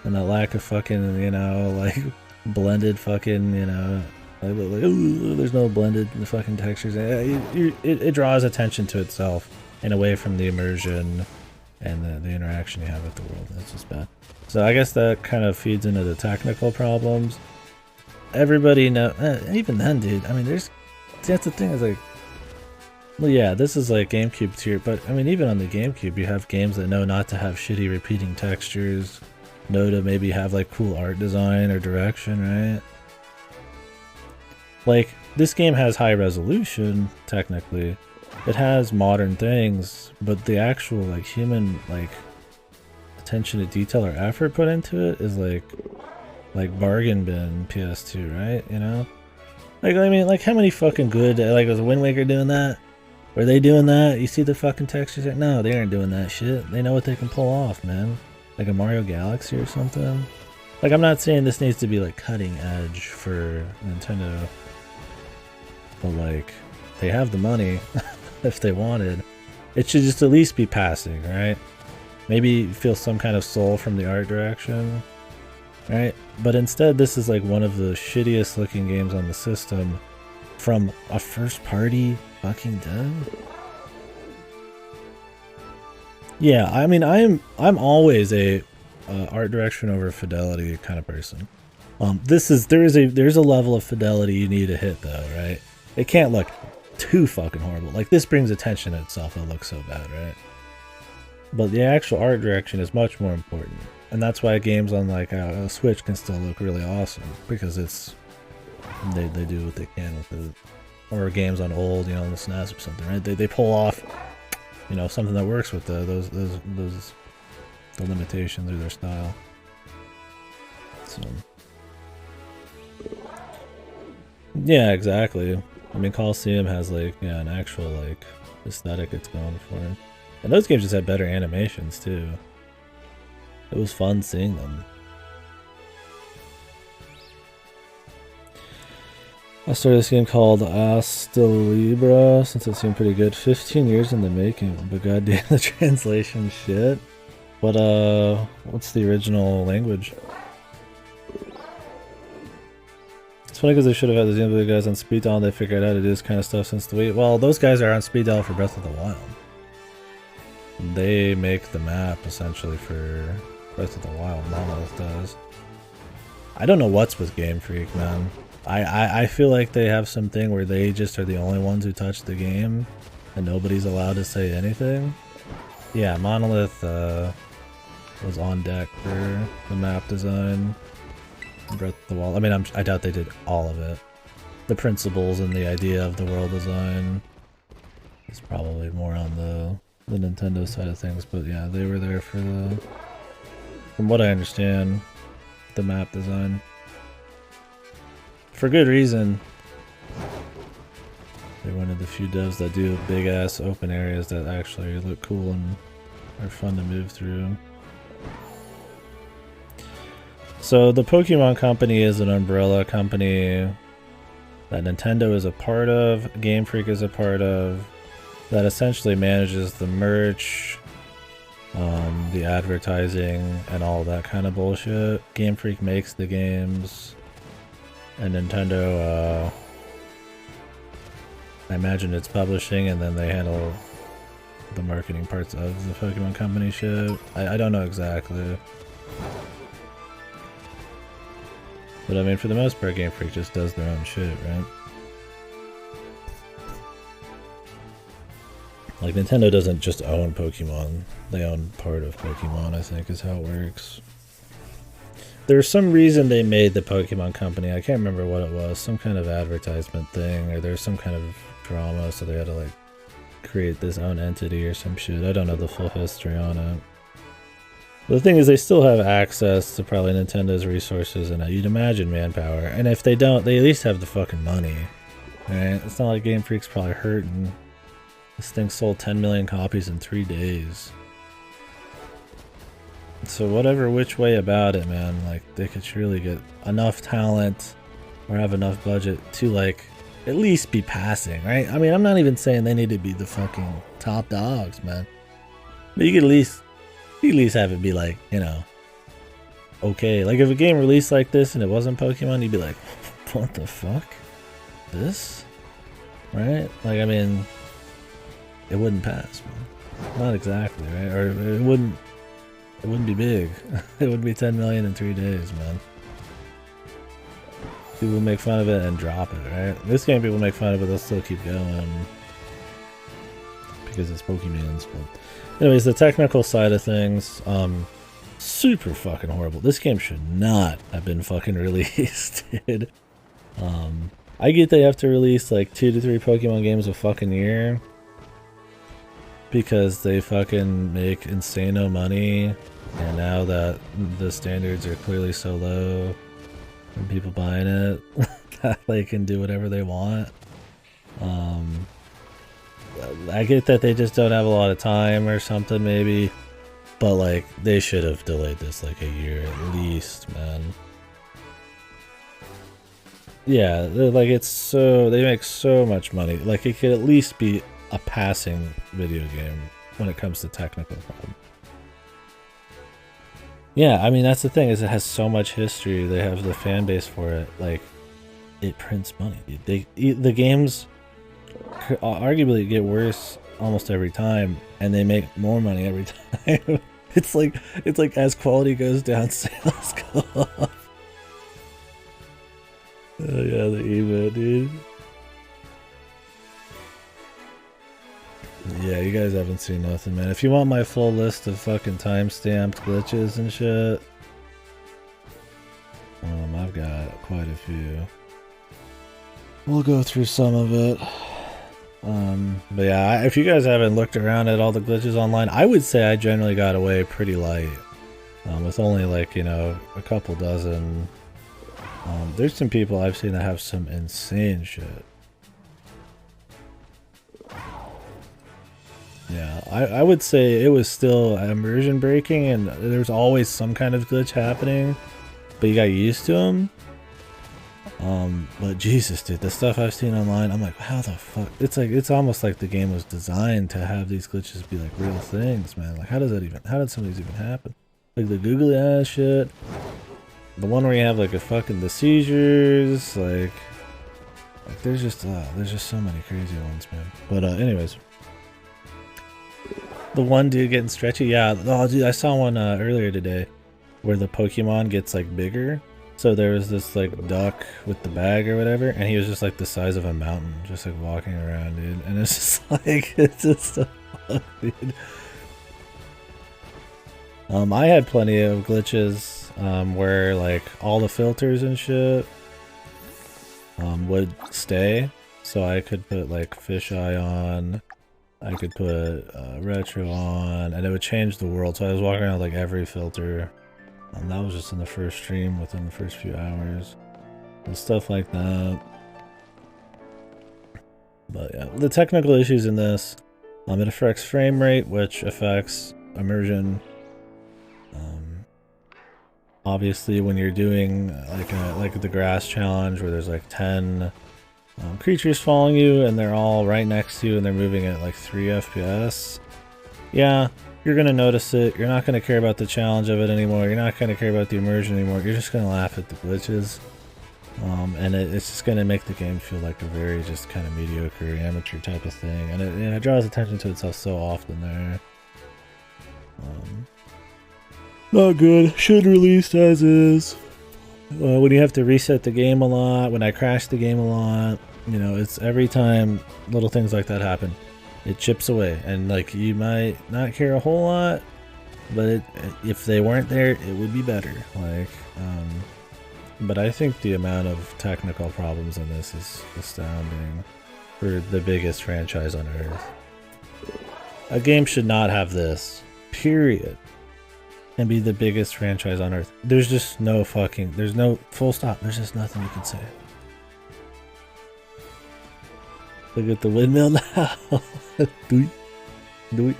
and that lack of fucking, you know, like blended fucking, you know, like ooh, there's no blended fucking textures. It draws attention to itself and away from the immersion and the interaction you have with the world. That's just bad. So I guess that kind of feeds into the technical problems. Everybody know, even then, dude. I mean, that's the thing is like. Well, yeah, this is like GameCube tier, but I mean, even on the GameCube, you have games that know not to have shitty repeating textures, know to maybe have like cool art design or direction, right? Like, this game has high resolution, technically. It has modern things, but the actual like human like attention to detail or effort put into it is like bargain bin PS2, right? You know? Like, I mean, like how many fucking good, like was Wind Waker doing that? Were they doing that? You see the fucking textures? No, they aren't doing that shit. They know what they can pull off, man. Like a Mario Galaxy or something. Like, I'm not saying this needs to be like cutting edge for Nintendo, but like, they have the money if they wanted. It should just at least be passing, right? Maybe feel some kind of soul from the art direction, right? But instead, this is like one of the shittiest looking games on the system from a first party fucking dev. Yeah, I mean, I'm always a art direction over fidelity kind of person. There's a level of fidelity you need to hit though, right? It can't look too fucking horrible. Like, this brings attention to itself. It looks so bad, right? But the actual art direction is much more important, and that's why games on like a Switch can still look really awesome, because it's they do what they can with it. Or games on old, you know, on the SNES or something, right? They pull off, you know, something that works with the limitations of their style. So yeah, exactly. I mean, Coliseum has like, yeah, an actual like aesthetic it's going for. And those games just had better animations too. It was fun seeing them. I started this game called Hasta Libra since it seemed pretty good. 15 years in the making, but goddamn the translation shit. What's the original language? It's funny because they should have had the Xenoblade guys on speed dial and they figured out how to do this kind of stuff since the Wii. Well, those guys are on speed dial for Breath of the Wild. They make the map essentially for Breath of the Wild. Monolith does. I don't know what's with Game Freak, man. I feel like they have something where they just are the only ones who touch the game and nobody's allowed to say anything. Yeah, Monolith was on deck for the map design. Breath of the Wild. I mean, I doubt they did all of it. The principles and the idea of the world design is probably more on the Nintendo side of things, but yeah, they were there for the, from what I understand, the map design. For good reason. They're one of the few devs that do big ass open areas that actually look cool and are fun to move through. So the Pokemon Company is an umbrella company that Nintendo is a part of, Game Freak is a part of, that essentially manages the merch, the advertising, and all that kind of bullshit. Game Freak makes the games, and Nintendo, I imagine it's publishing, and then they handle the marketing parts of the Pokemon Company shit. I don't know exactly. But I mean, for the most part, Game Freak just does their own shit, right? Like, Nintendo doesn't just own Pokemon. They own part of Pokemon, I think, is how it works. There's some reason they made the Pokemon Company. I can't remember what it was. Some kind of advertisement thing, or there's some kind of drama, so they had to, like, create this own entity or some shit. I don't know the full history on it. The thing is, they still have access to probably Nintendo's resources, and you'd imagine manpower. And if they don't, they at least have the fucking money. Right? It's not like Game Freak's probably hurting. This thing sold 10 million copies in 3 days. So whatever which way about it, man, like, they could surely get enough talent or have enough budget to, like, at least be passing, right? I mean, I'm not even saying they need to be the fucking top dogs, man. But you could at least have it be like, you know, okay. Like, if a game released like this and it wasn't Pokemon, you'd be like, what the fuck? This? Right? Like, I mean, it wouldn't pass, man. Not exactly, right? Or it wouldn't be big. It wouldn't be 10 million in 3 days, man. People make fun of it and drop it, right? This game, people make fun of it, they'll still keep going. Because it's Pokemons, but... Anyways, the technical side of things, super fucking horrible. This game should not have been fucking released, dude. I get they have to release like 2 to 3 Pokemon games a fucking year. Because they fucking make insano money. And now that the standards are clearly so low from people buying it, that they can do whatever they want. I get that they just don't have a lot of time or something, maybe, but like, they should have delayed this like a year at least, man. Yeah, like, it's so, they make so much money. Like, it could at least be a passing video game when it comes to technical problem. Yeah, I mean, that's the thing, is it has so much history. They have the fan base for it. Like, it prints money. The games arguably get worse almost every time, and they make more money every time. It's like as quality goes down, sales go up. Oh yeah, the emo, dude. Yeah, you guys haven't seen nothing, man. If you want my full list of fucking time-stamped glitches and shit, I've got quite a few. We'll go through some of it. But yeah, if you guys haven't looked around at all the glitches online, I would say I generally got away pretty light. With only, like, you know, a couple dozen. There's some people I've seen that have some insane shit. Yeah, I would say it was still immersion breaking, and there's always some kind of glitch happening, but you got used to them. But Jesus, dude, the stuff I've seen online, I'm like, how the fuck? It's almost like the game was designed to have these glitches be like real things, man. Like, how did some of these even happen? Like the googly ass shit, the one where you have like the seizures, like there's just so many crazy ones, man. But anyways, the one dude getting stretchy, yeah. Oh, dude, I saw one earlier today where the Pokemon gets like bigger. So there was this like duck with the bag or whatever, and he was just like the size of a mountain, just like walking around, dude. And it's just like, it's just so fun, dude. I had plenty of glitches where like all the filters and shit would stay. So I could put like fisheye on, I could put retro on, and it would change the world. So I was walking around with like every filter. That was just in the first stream within the first few hours and stuff like that. But yeah, the technical issues in this, it affects frame rate, which affects immersion. Obviously when you're doing like the grass challenge where there's like 10 creatures following you and they're all right next to you and they're moving at like 3 FPS, yeah, you're going to notice it. You're not going to care about the challenge of it anymore. You're not going to care about the immersion anymore. You're just going to laugh at the glitches. And it's just going to make the game feel like a very just kind of mediocre amateur type of thing. And it draws attention to itself so often there. Not good. Should released as is. When you have to reset the game a lot, when I crash the game a lot, you know, it's every time little things like that happen. It chips away, and like you might not care a whole lot, but if they weren't there, it would be better. Like, but I think the amount of technical problems in this is astounding for the biggest franchise on Earth. A game should not have this, period, and be the biggest franchise on Earth. There's just no fucking, there's no full stop. There's just nothing you can say. Look at the windmill now. Do it.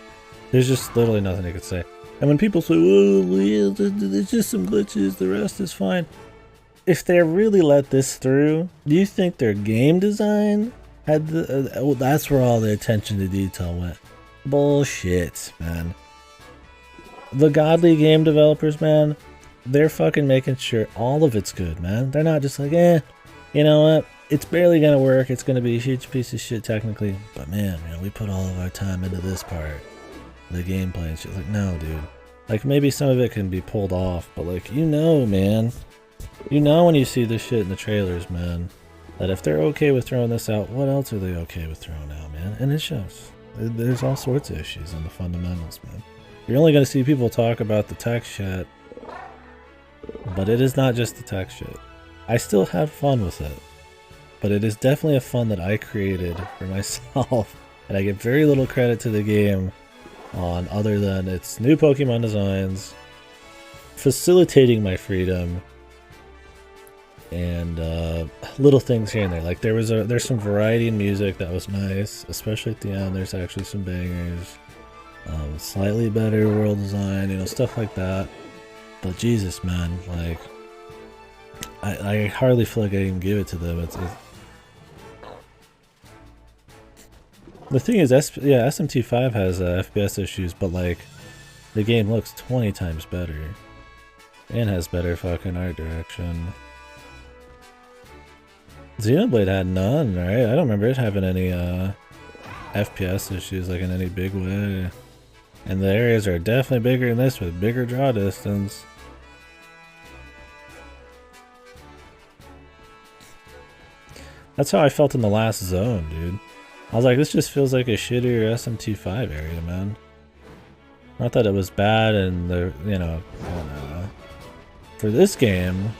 There's just literally nothing you could say. And when people say, "Oh, yeah, there's just some glitches, the rest is fine," if they really let this through, do you think their game design had the? Well, that's where all the attention to detail went. Bullshit, man. The godly game developers, man, they're fucking making sure all of it's good, man. They're not just like, you know what? It's barely gonna work. It's gonna be a huge piece of shit technically, but man, you know, we put all of our time into this part, the gameplay and shit. Like, no, dude. Like, maybe some of it can be pulled off, but like, you know, man, you know when you see this shit in the trailers, man, that if they're okay with throwing this out, what else are they okay with throwing out, man? And it shows. There's all sorts of issues in the fundamentals, man. You're only gonna see people talk about the tech shit, but it is not just the tech shit. I still had fun with it. But it is definitely a fun that I created for myself, and I give very little credit to the game on other than its new Pokemon designs, facilitating my freedom, and little things here and there. Like there's some variety in music that was nice, especially at the end. There's actually some bangers, slightly better world design, you know, stuff like that. But Jesus, man, like I hardly feel like I even give it to them. It's the thing is, SMT5 has FPS issues, but like the game looks 20 times better and has better fucking art direction. Xenoblade had none, right? I don't remember it having any FPS issues like in any big way. And the areas are definitely bigger in this with bigger draw distance. That's how I felt in the last zone, dude. I was like, this just feels like a shittier SMT5 area, man. Not that it was bad and the, you know, for this game,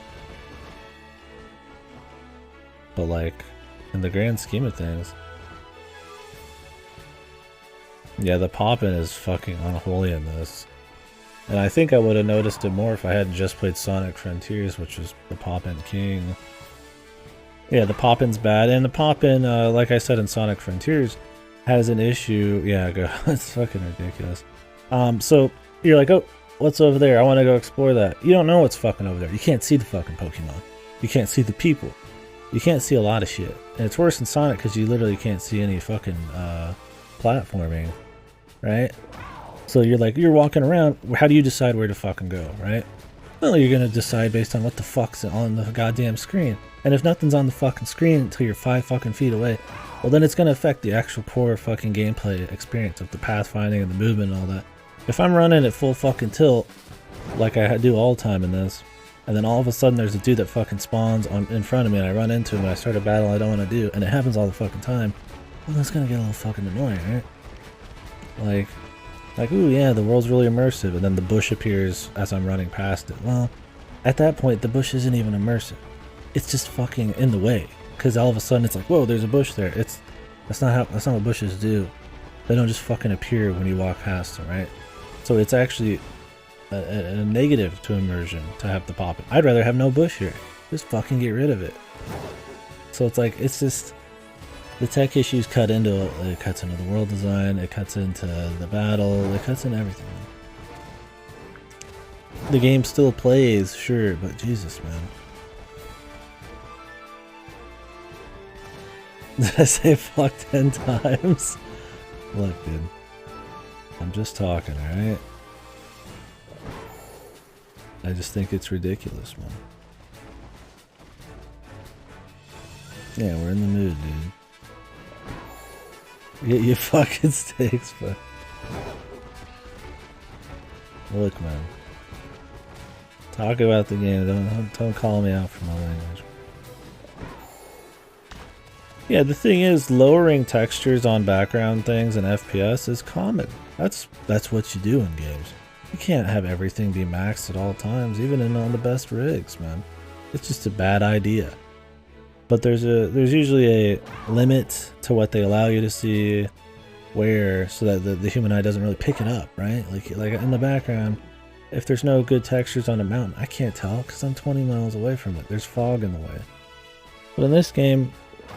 but like in the grand scheme of things. Yeah, the pop-in is fucking unholy in this. And I think I would have noticed it more if I hadn't just played Sonic Frontiers, which was the pop-in king. Yeah, the pop-in's bad, and the pop-in, like I said in Sonic Frontiers, has an issue. Yeah, go. It's fucking ridiculous. So you're like, oh, what's over there? I want to go explore that. You don't know what's fucking over there. You can't see the fucking Pokemon. You can't see the people. You can't see a lot of shit. And it's worse in Sonic because you literally can't see any fucking platforming, right? So you're walking around. How do you decide where to fucking go, right? Well, you're gonna decide based on what the fuck's on the goddamn screen. And if nothing's on the fucking screen until you're 5 fucking feet away, well then it's gonna affect the actual core fucking gameplay experience of the pathfinding and the movement and all that. If I'm running at full fucking tilt, like I do all the time in this, and then all of a sudden there's a dude that fucking spawns in front of me and I run into him and I start a battle I don't want to do, and it happens all the fucking time, well that's gonna get a little fucking annoying, right? Like, ooh yeah, the world's really immersive, and then the bush appears as I'm running past it. Well, at that point the bush isn't even immersive. It's just fucking in the way. Because all of a sudden it's like, whoa, there's a bush there. That's not what bushes do. They don't just fucking appear when you walk past them, right? So it's actually a negative to immersion to have the pop-in. I'd rather have no bush here. Just fucking get rid of it. So it's like, it's just, the tech issues it cuts into the world design, it cuts into the battle, it cuts into everything. The game still plays, sure, but Jesus, man. Did I say fuck 10 times? Look, dude. I'm just talking, alright? I just think it's ridiculous, man. Yeah, we're in the mood, dude. Get your fucking stakes, but... Look, man. Talk about the game. Don't call me out for my language. Yeah, the thing is, lowering textures on background things in FPS is common. That's what you do in games. You can't have everything be maxed at all times, even on the best rigs, man. It's just a bad idea. But there's usually a limit to what they allow you to see, so that the human eye doesn't really pick it up, right? Like in the background, if there's no good textures on a mountain, I can't tell because I'm 20 miles away from it. There's fog in the way. But in this game,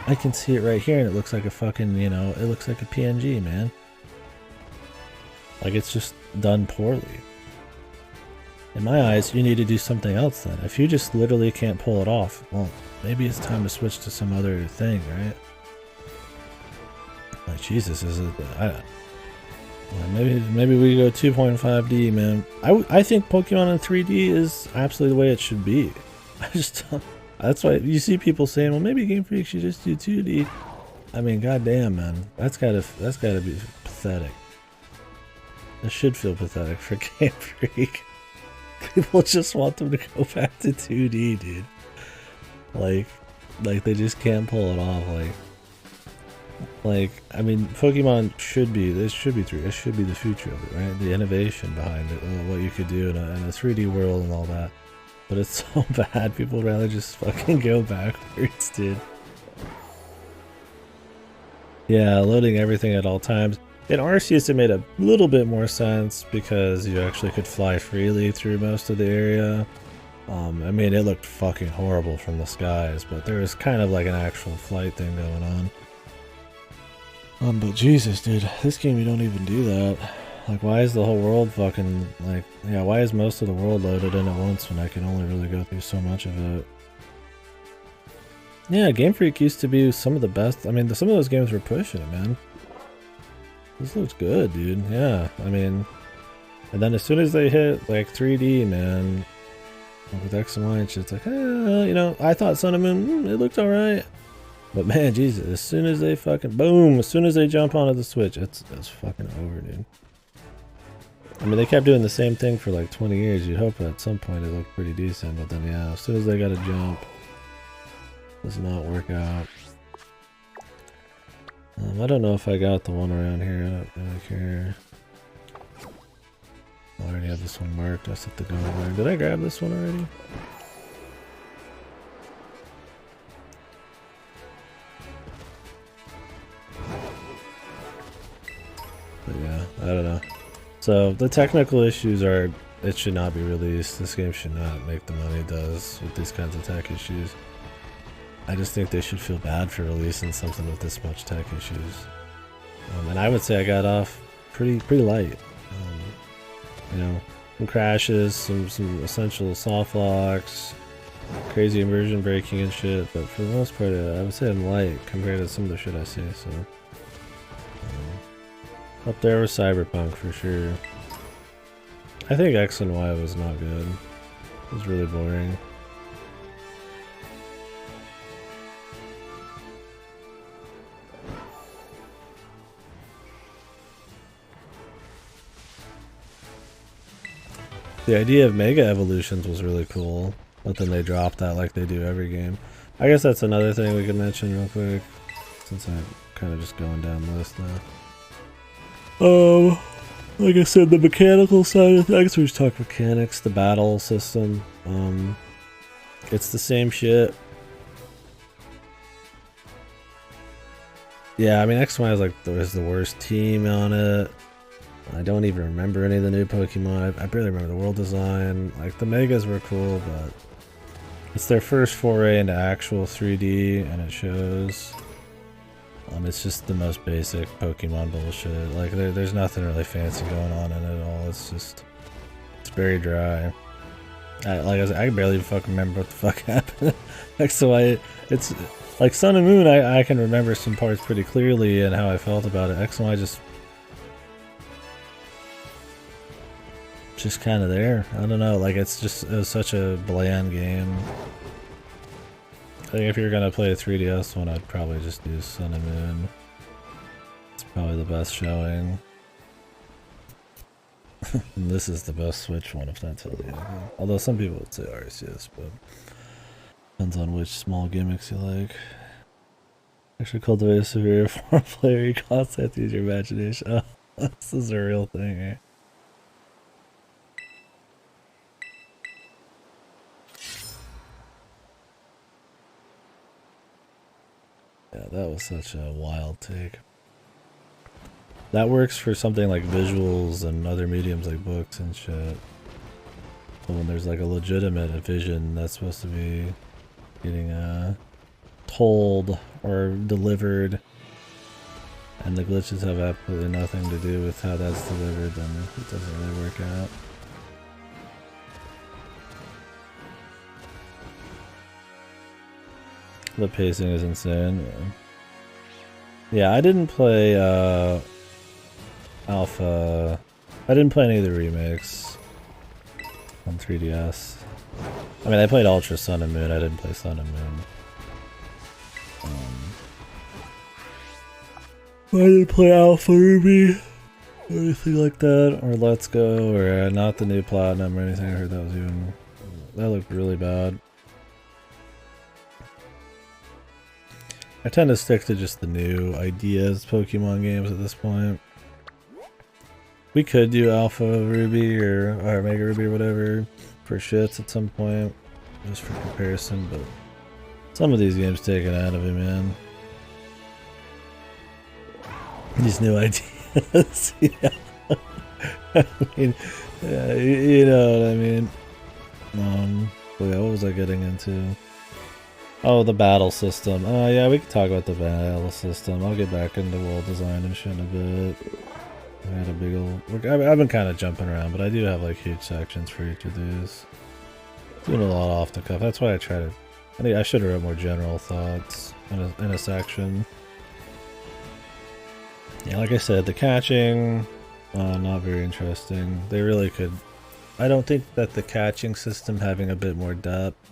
I can see it right here and it looks like a fucking, it looks like a PNG, man. Like, it's just done poorly. In my eyes, you need to do something else then. If you just literally can't pull it off, well, maybe it's time to switch to some other thing, right? Like, Jesus, maybe we go 2.5D, man. I think Pokemon in 3D is absolutely the way it should be. I just don't. That's why you see people saying, well, maybe Game Freak should just do 2D. I mean, goddamn, man. That's gotta be pathetic. It should feel pathetic for Game Freak. People just want them to go back to 2D, dude. Like they just can't pull it off. Like, I mean, Pokemon should be 3D. It should be the future of it, right? The innovation behind it, what you could do in a 3D world and all that. But it's so bad, people would rather just fucking go backwards, dude. Yeah, loading everything at all times. In Arceus it made a little bit more sense because you actually could fly freely through most of the area. I mean, it looked fucking horrible from the skies, but there was kind of like an actual flight thing going on. But Jesus, dude, this game you don't even do that. Like, why is the whole world fucking, like, yeah, why is most of the world loaded in at once when I can only really go through so much of it? Yeah, Game Freak used to be some of the best. I mean, some of those games were pushing it, man. This looks good, dude. Yeah, I mean, and then as soon as they hit, like, 3D, man, with X and Y and shit, it's like, I thought Sun and Moon, it looked alright. But man, Jesus, as soon as they fucking, boom, as soon as they jump onto the Switch, it's fucking over, dude. I mean, they kept doing the same thing for like 20 years. You'd hope at some point it looked pretty decent, but then yeah, as soon as they got a jump, it does not work out. I don't know if I got the one around here. I don't really care. I already have this one marked. I set the go over. Did I grab this one already? But yeah, I don't know. So the technical issues are, it should not be released. This game should not make the money it does with these kinds of tech issues. I just think they should feel bad for releasing something with this much tech issues. And I would say I got off pretty light. You know, some crashes, some essential soft locks, crazy immersion breaking and shit, but for the most part, I would say I'm light compared to some of the shit I see, so... up there with Cyberpunk, for sure. I think X and Y was not good. It was really boring. The idea of Mega Evolutions was really cool, but then they dropped that like they do every game. I guess that's another thing we could mention real quick, since I'm kind of just going down the list now. Like I said, the mechanical side of things, we just talk mechanics, the battle system, it's the same shit. Yeah, I mean, X&Y is like, there's the worst team on it. I don't even remember any of the new Pokemon. I barely remember the world design. Like, the Megas were cool, but it's their first foray into actual 3D, and it shows. It's just the most basic Pokemon bullshit. Like, there's nothing really fancy going on in it at all. It's just, it's very dry. Like I said, I barely even fucking remember what the fuck happened. X&Y, it's like Sun and Moon. I can remember some parts pretty clearly and how I felt about it. X&Y just kind of there. I don't know. Like, it was such a bland game. I think if you're gonna play a 3DS one, I'd probably just use Sun and Moon. It's probably the best showing. And this is the best Switch one, if that tells you anything. Although some people would say Arceus, but depends on which small gimmicks you like. Actually, cultivate a severe form player. You constantly have to use your imagination. Oh, this is a real thing, eh? Yeah, that was such a wild take. That works for something like visuals and other mediums like books and shit. But when there's like a legitimate vision that's supposed to be getting told or delivered, and the glitches have absolutely nothing to do with how that's delivered, then it doesn't really work out. The pacing is insane. Yeah, I didn't play Alpha. I didn't play any of the remakes on 3DS. I mean, I played Ultra Sun and Moon. I didn't play Sun and Moon. I didn't play Alpha Ruby or anything like that, or Let's Go, or not the new Platinum or anything. I heard that looked really bad. I tend to stick to just the new ideas Pokemon games at this point. We could do Alpha Ruby or Mega Ruby or whatever for shits at some point, just for comparison, but some of these games take it out of me, man. These new ideas, yeah. I mean, yeah, you know what I mean. But yeah, what was I getting into? Oh, the battle system. Oh, yeah, we can talk about the battle system. I'll get back into world design and shit in a bit. I had a big old... I've been kind of jumping around, but I do have, like, huge sections for each of these. Doing a lot off the cuff. That's why I try to... I should have wrote more general thoughts in a section. Yeah, like I said, the catching... not very interesting. They really could... I don't think that the catching system having a bit more depth,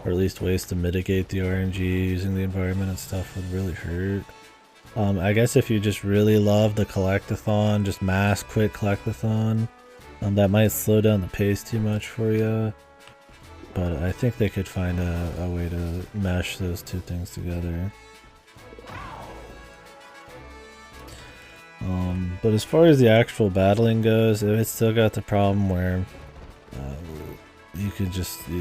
or at least ways to mitigate the RNG using the environment and stuff, would really hurt. I guess if you just really love the collectathon, just mass quick collectathon, that might slow down the pace too much for you. But I think they could find a way to mesh those two things together. But as far as the actual battling goes, it's still got the problem where you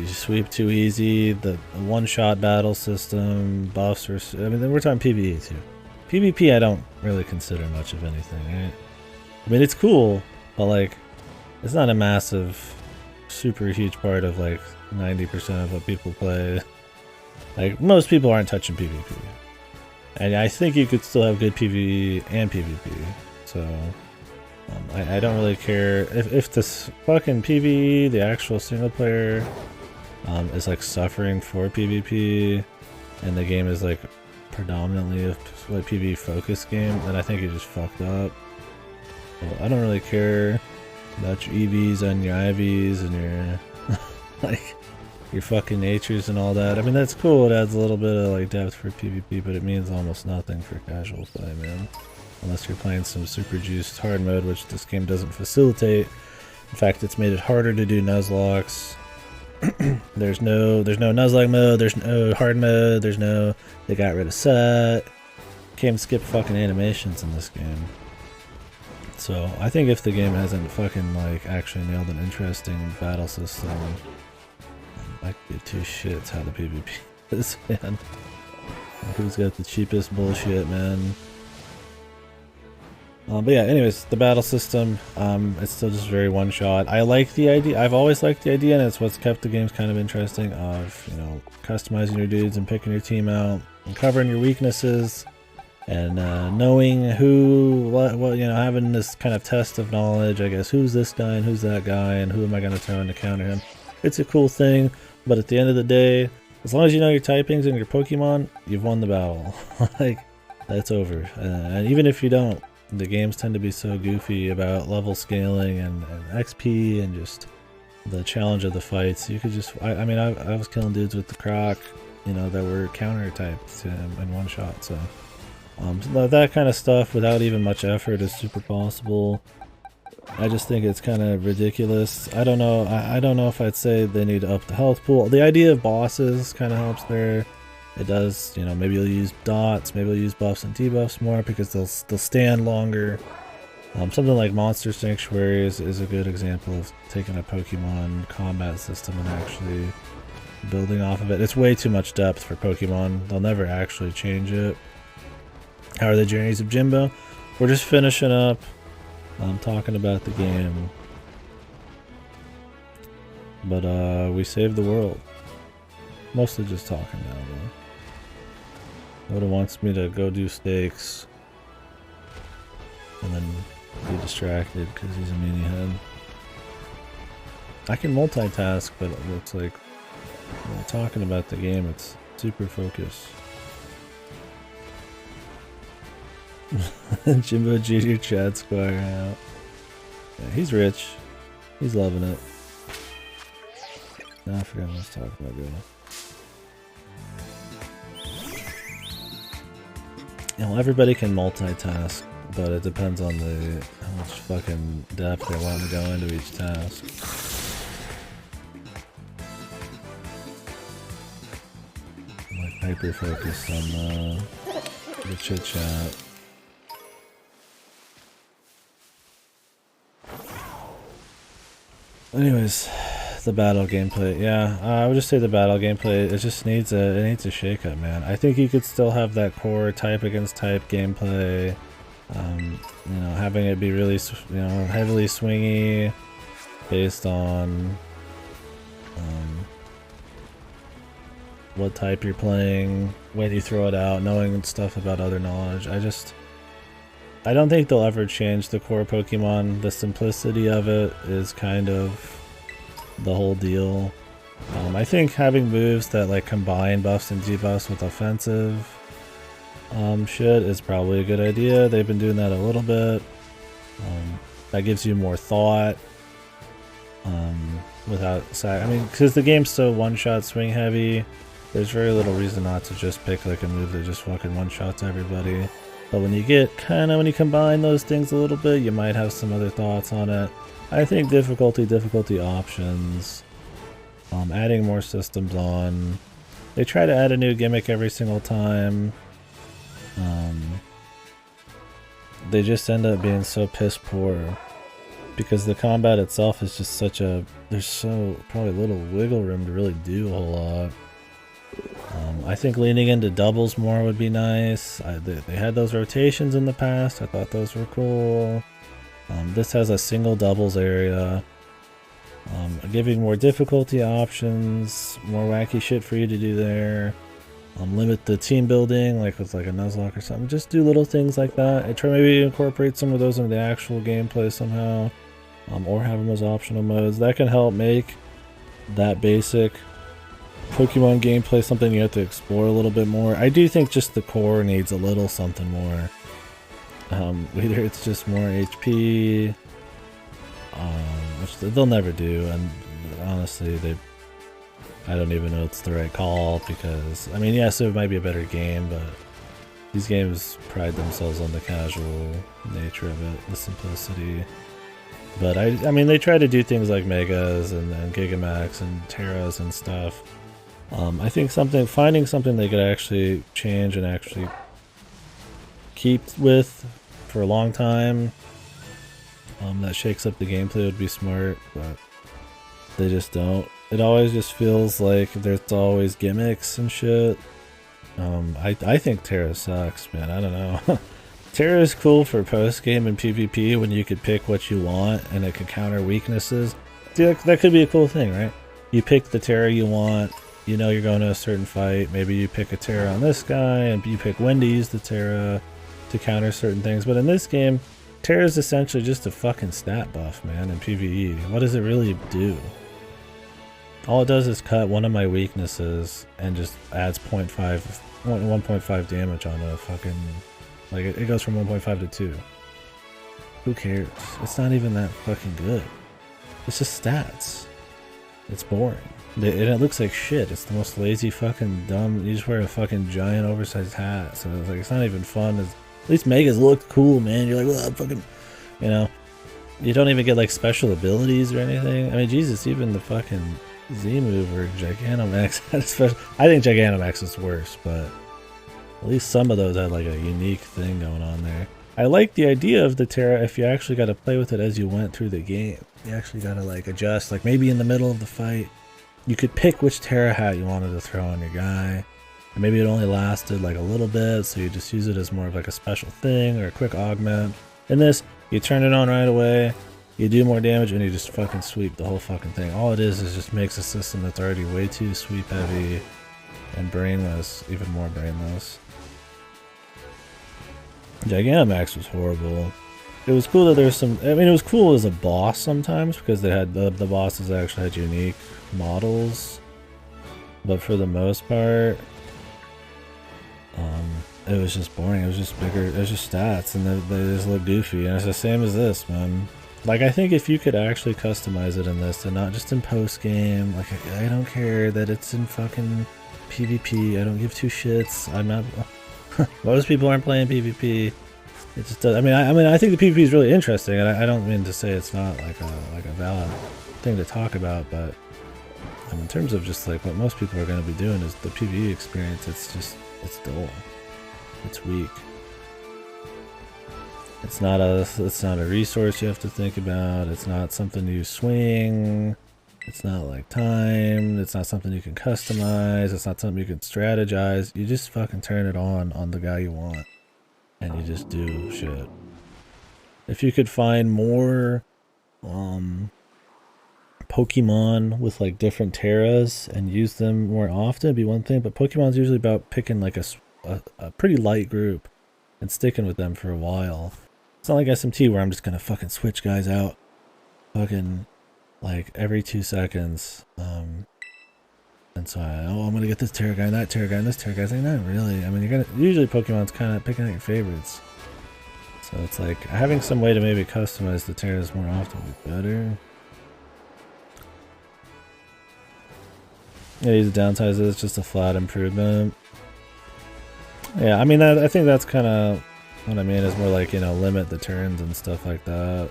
sweep too easy, the one-shot battle system, buffs, I mean, we're talking PvE too. PvP I don't really consider much of anything, right? I mean, it's cool, but like, it's not a massive, super huge part of like 90% of what people play. Like, most people aren't touching PvP. And I think you could still have good PvE and PvP. So I don't really care if this fucking PvE, the actual single player, is like suffering for PvP, and the game is like predominantly a like PvE focused game, then I think you just fucked up. So I don't really care about your EVs and your IVs and your like your fucking natures and all that. I mean, that's cool. It adds a little bit of like depth for PvP, but it means almost nothing for casual play, man. Unless you're playing some super juiced hard mode, which this game doesn't facilitate. In fact, it's made it harder to do nuzlocks. there's no nuzlocke mode, there's no hard mode, they got rid of set. Can't skip fucking animations in this game. So I think if the game hasn't fucking like actually nailed an interesting battle system, I could give two shits how the PvP is, man. Who's got the cheapest bullshit, man? But yeah, anyways, the battle system, it's still just very one-shot. I like the idea. I've always liked the idea, and it's what's kept the games kind of interesting of, you know, customizing your dudes and picking your team out, and covering your weaknesses, and knowing what, you know, having this kind of test of knowledge, I guess, who's this guy and who's that guy, and who am I going to throw in to counter him. It's a cool thing, but at the end of the day, as long as you know your typings and your Pokemon, you've won the battle. Like, that's over. And even if you don't, the games tend to be so goofy about level scaling and XP and just the challenge of the fights. You could just, I mean, I was killing dudes with the Croc, you know, that were counter typed in one shot. So that kind of stuff without even much effort is super possible. I just think it's kind of ridiculous. I don't know. I don't know if I'd say they need to up the health pool. The idea of bosses kind of helps there. It does, you know, maybe you'll use dots, maybe you'll use buffs and debuffs more because they'll stand longer. Something like Monster Sanctuary is a good example of taking a Pokemon combat system and actually building off of it. It's way too much depth for Pokemon. They'll never actually change it. How are the Journeys of Jimbo? We're just finishing up. I'm talking about the game. But we saved the world. Mostly just talking now, though. Oda wants me to go do stakes and then be distracted because he's a meanie head. I can multitask, but it's like when we're talking about the game, it's super focused. Jimbo Jr. Chad Squire out. Yeah, he's rich. He's loving it. Now I forgot what I was talking about, girl. You know, everybody can multitask, but it depends on how much fucking depth they want to go into each task. I'm like hyper focused on the chit chat. Anyways, the battle gameplay. Yeah, I would just say the battle gameplay. It just needs a shake-up, man. I think you could still have that core type against type gameplay. You know, having it be really, you know, heavily swingy, based on what type you're playing, when you throw it out, knowing stuff about other knowledge. I don't think they'll ever change the core Pokemon. The simplicity of it is kind of the whole deal. I think having moves that like combine buffs and debuffs with offensive shit is probably a good idea. They've been doing that a little bit. That gives you more thought without I mean, because the game's so one-shot swing heavy, there's very little reason not to just pick like a move that just fucking one-shots everybody. But when you get when you combine those things a little bit, you might have some other thoughts on it. I think difficulty options, adding more systems on. They try to add a new gimmick every single time. They just end up being so piss poor because the combat itself is just there's so probably little wiggle room to really do a whole lot. I think leaning into doubles more would be nice. They had those rotations in the past. I thought those were cool. This has a single doubles area, giving more difficulty options, more wacky shit for you to do there. Limit the team building, like with like a Nuzlocke or something. Just do little things like that. I try maybe incorporate some of those into the actual gameplay somehow, or have them as optional modes. That can help make that basic Pokemon gameplay something you have to explore a little bit more. I do think just the core needs a little something more. Either it's just more HP, which they'll never do, and honestly, I don't even know it's the right call, because, I mean, yes, it might be a better game, but these games pride themselves on the casual nature of it, the simplicity. But I mean, they try to do things like Megas and Gigamax and Terras and stuff. I think finding something they could actually change and actually keep with for a long time, that shakes up the gameplay would be smart, but they just don't. It always just feels like there's always gimmicks and shit. I think Terra sucks, man. I don't know. Terra is cool for post-game and PvP when you could pick what you want and it could counter weaknesses. Dude, that could be a cool thing, right? You pick the Terra you want, you know you're going to a certain fight, maybe you pick a Terra on this guy, and you pick when to use the Terra to counter certain things. But in this game, Terra is essentially just a fucking stat buff, man, in PvE. What does it really do? All it does is cut one of my weaknesses and just adds 1.5 damage on a fucking... Like, it goes from 1.5 to 2. Who cares? It's not even that fucking good. It's just stats. It's boring. And it looks like shit. It's the most lazy fucking dumb... You just wear a fucking giant oversized hat. So it's like, it's not even fun. At least Megas look cool, man. You're like, well, fucking... You know? You don't even get, like, special abilities or anything. I mean, Jesus, even the fucking Z move or Gigantamax had a special... I think Gigantamax is worse, but... At least some of those had like a unique thing going on there. I like the idea of the Terra if you actually got to play with it as you went through the game. You actually got to like adjust, like maybe in the middle of the fight, you could pick which Terra hat you wanted to throw on your guy. And maybe it only lasted like a little bit, so you just use it as more of like a special thing or a quick augment. In this, you turn it on right away, you do more damage, and you just fucking sweep the whole fucking thing. All it is just makes a system that's already way too sweep heavy and brainless, even more brainless. Gigantamax was horrible. It was cool that there's some... I mean, it was cool as a boss sometimes, because they had the bosses actually had unique models. But for the most part, it was just boring. It was just bigger. It was just stats, and they just look goofy. And it's the same as this, man. Like, I think if you could actually customize it in this, and not just in post-game, like, I don't care that it's in fucking PvP. I don't give two shits. I'm not... Most people aren't playing PvP. It just does. I mean, I think the PvP is really interesting, and I don't mean to say it's not like a valid thing to talk about, but in terms of just like what most people are going to be doing is the PvE experience. It's dull. It's weak. It's not a resource you have to think about. It's not something you swing. It's not like time. It's not something you can customize. It's not something you can strategize. You just fucking turn it on the guy you want, and you just do shit. If you could find more Pokemon with like different Terras and use them more often, it'd be one thing. But Pokemon's usually about picking like a pretty light group and sticking with them for a while. It's not like SMT where I'm just gonna fucking switch guys out fucking like every 2 seconds. And so I'm gonna get this Terra guy and that Terra guy and this Terra guy. It's like, not really. I mean, usually Pokemon's kind of picking out your favorites. So it's like having some way to maybe customize the Terras more often would be better. Yeah, the downside is it's just a flat improvement. Yeah, I mean, I think that's kind of what I mean is more like, you know, limit the turns and stuff like that.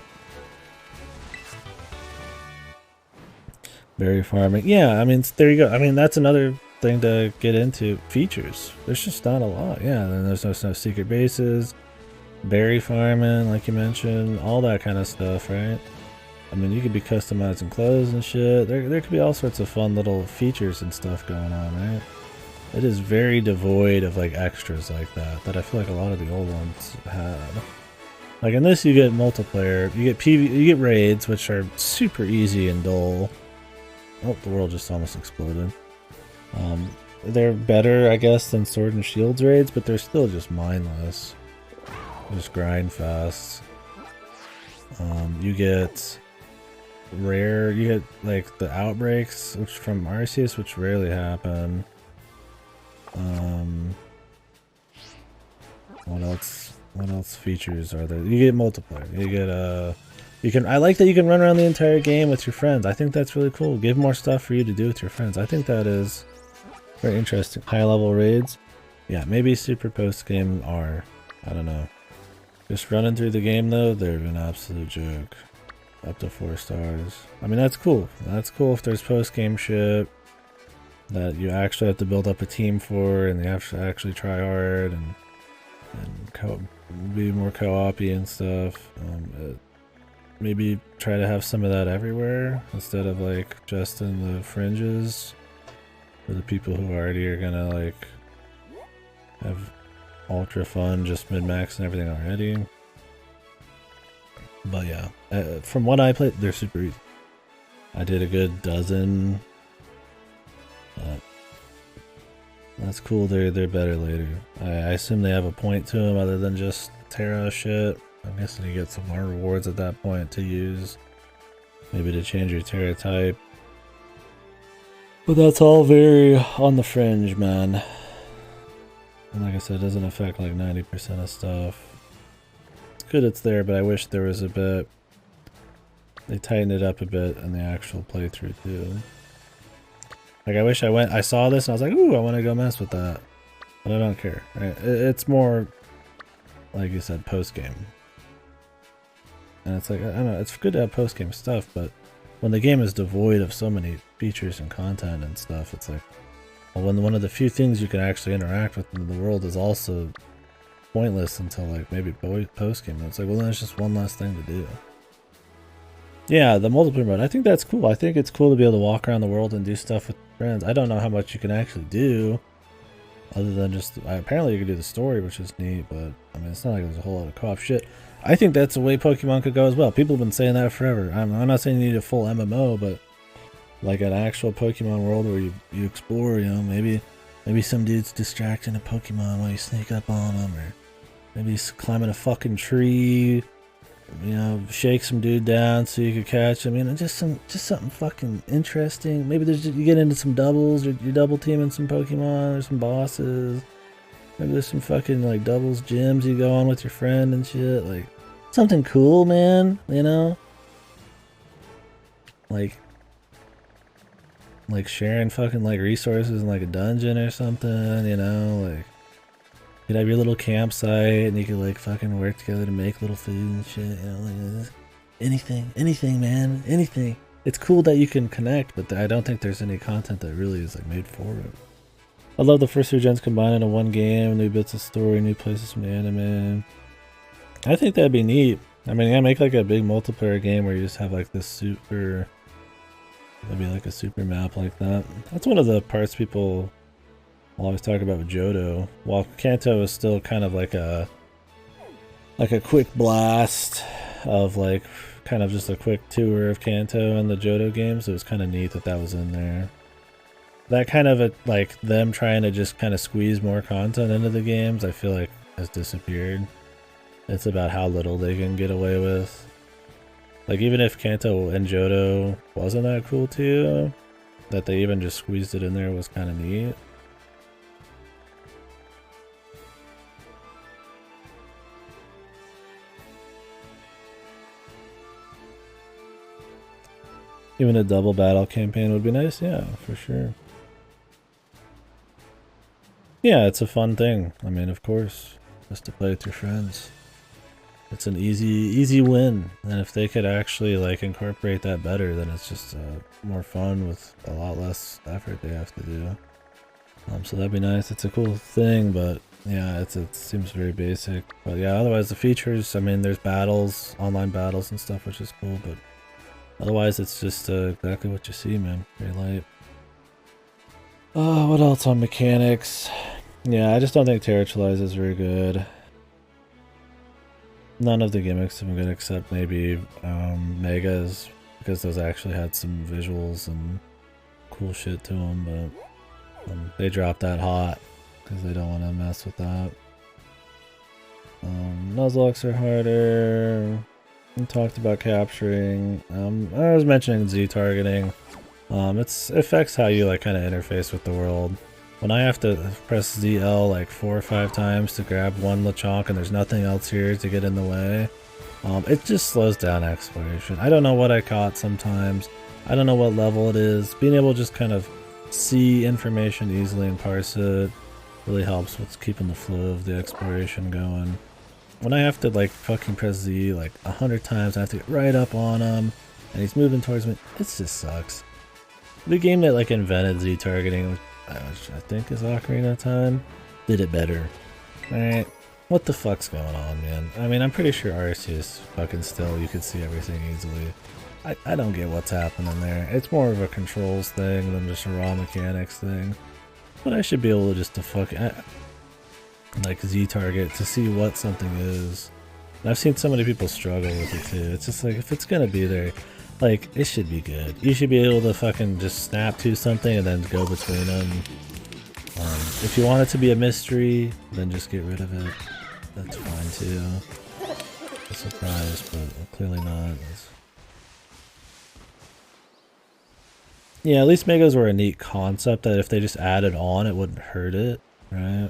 Berry farming. Yeah, I mean, there you go. I mean, that's another thing to get into. Features. There's just not a lot. Yeah, then there's no secret bases. Berry farming, like you mentioned. All that kind of stuff, right? I mean, you could be customizing clothes and shit. There could be all sorts of fun little features and stuff going on, right? It is very devoid of like extras like that I feel like a lot of the old ones had. Like in this, you get multiplayer. You get raids, which are super easy and dull. Oh, the world just almost exploded. they're better, I guess, than Sword and Shields raids, but they're still just mindless. Just grind fast. You get you get like the outbreaks, which from Arceus, which rarely happen. What else? What else features are there? You get multiplayer. You get you can. I like that you can run around the entire game with your friends. I think that's really cool. Give more stuff for you to do with your friends. I think that is very interesting. High level raids. Yeah, maybe super post game are. I don't know. Just running through the game though, they're an absolute joke. Up to 4 stars. I mean, that's cool. That's cool if there's post game shit that you actually have to build up a team for, and you have to actually try hard and be more co-op-y and stuff. Maybe try to have some of that everywhere instead of like just in the fringes for the people who already are gonna like have ultra fun, just min-max and everything already. But yeah, from what I played, they're super easy. I did a good dozen. That's cool. They're better later. I assume they have a point to them other than just Terra shit. I'm guessing you get some more rewards at that point to use, maybe to change your Terra type. But that's all very on the fringe, man. And like I said, it doesn't affect like 90% of stuff. It's good it's there, but I wish there was a bit. They tightened it up a bit in the actual playthrough too. Like I wish I saw this and I was like, ooh, I want to go mess with that. But I don't care. Right? It's more, like you said, post-game. And it's like, I don't know, it's good to have post-game stuff, but when the game is devoid of so many features and content and stuff, it's like, well, when one of the few things you can actually interact with in the world is also pointless until like maybe post-game. It's like, well, then it's just one less thing to do. Yeah, the multiplayer mode, I think that's cool. I think it's cool to be able to walk around the world and do stuff with friends. I don't know how much you can actually do other than just, apparently you can do the story, which is neat, but I mean, it's not like there's a whole lot of co-op shit. I think that's the way Pokemon could go as well. People have been saying that forever. I'm not saying you need a full MMO, but like an actual Pokemon world where you explore, you know, maybe some dude's distracting a Pokemon while you sneak up on them, or maybe he's climbing a fucking tree, you know, shake some dude down so you could catch him. You know, just something fucking interesting. Maybe you get into some doubles, you're double teaming some Pokemon or some bosses. Maybe there's some fucking like doubles gyms you go on with your friend and shit. Like something cool, man. You know, like sharing fucking like resources in like a dungeon or something. You know, like. You'd have your little campsite and you could like fucking work together to make little food and shit, you know, like anything, man, anything. It's cool that you can connect, but I don't think there's any content that really is like made for it. I love the first 2 gens combined into one game, new bits of story, new places from the anime. I think that'd be neat. I mean, yeah, make like a big multiplayer game where you just have like this super, maybe like a super map like that. That's one of the parts people I'll always talk about with Johto. While Kanto is still kind of like a quick blast of like kind of just a quick tour of Kanto in the Johto games. It was kind of neat that was in there. That kind of like them trying to just kind of squeeze more content into the games, I feel like has disappeared. It's about how little they can get away with. Like even if Kanto and Johto wasn't that cool to you, that they even just squeezed it in there was kind of neat. Even a double battle campaign would be nice, yeah, for sure. Yeah, it's a fun thing. I mean, of course, just to play with your friends. It's an easy win. And if they could actually like incorporate that better, then it's just more fun with a lot less effort they have to do. So that'd be nice. It's a cool thing, but yeah, it seems very basic. But yeah, otherwise the features, I mean, there's battles, online battles and stuff, which is cool, but otherwise, it's just exactly what you see, man. Very light. What else on mechanics? Yeah, I just don't think Terratualize is very good. None of the gimmicks have been good except maybe Megas, because those actually had some visuals and cool shit to them, but They drop that hot because they don't want to mess with that. Nuzlocke are harder. We talked about capturing. I was mentioning Z targeting. It affects how you like kind of interface with the world. When I have to press ZL like 4 or 5 times to grab one Lechonk and there's nothing else here to get in the way, it just slows down exploration. I don't know what I caught sometimes. I don't know what level it is. Being able to just kind of see information easily and parse it really helps with keeping the flow of the exploration going. When I have to like fucking press Z like 100 times, I have to get right up on him and he's moving towards me, it just sucks. The game that like invented Z targeting, which I think is Ocarina of Time, did it better. Alright, what the fuck's going on, man? I mean, I'm pretty sure Arceus fucking still, you could see everything easily. I don't get what's happening there. It's more of a controls thing than just a raw mechanics thing. But I should be able to just to fucking like Z target to see what something is. And I've seen so many people struggle with it too. It's just like, if it's gonna be there, like, it should be good. You should be able to fucking just snap to something and then go between them. If you want it to be a mystery, then just get rid of it. That's fine too. A surprise, but clearly not. Yeah, at least Megas were a neat concept that if they just added on, it wouldn't hurt it, right?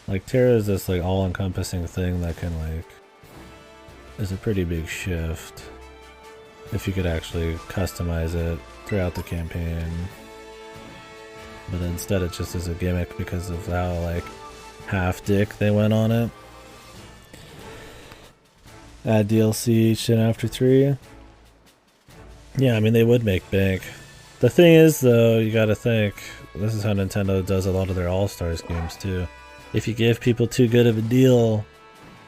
Like, Terra is this like all-encompassing thing that can like is a pretty big shift if you could actually customize it throughout the campaign. But instead it just is a gimmick because of how like half-dick they went on it. Add DLC each and after 3. Yeah, I mean, they would make bank. The thing is, though, you gotta think, this is how Nintendo does a lot of their All-Stars games, too. If you give people too good of a deal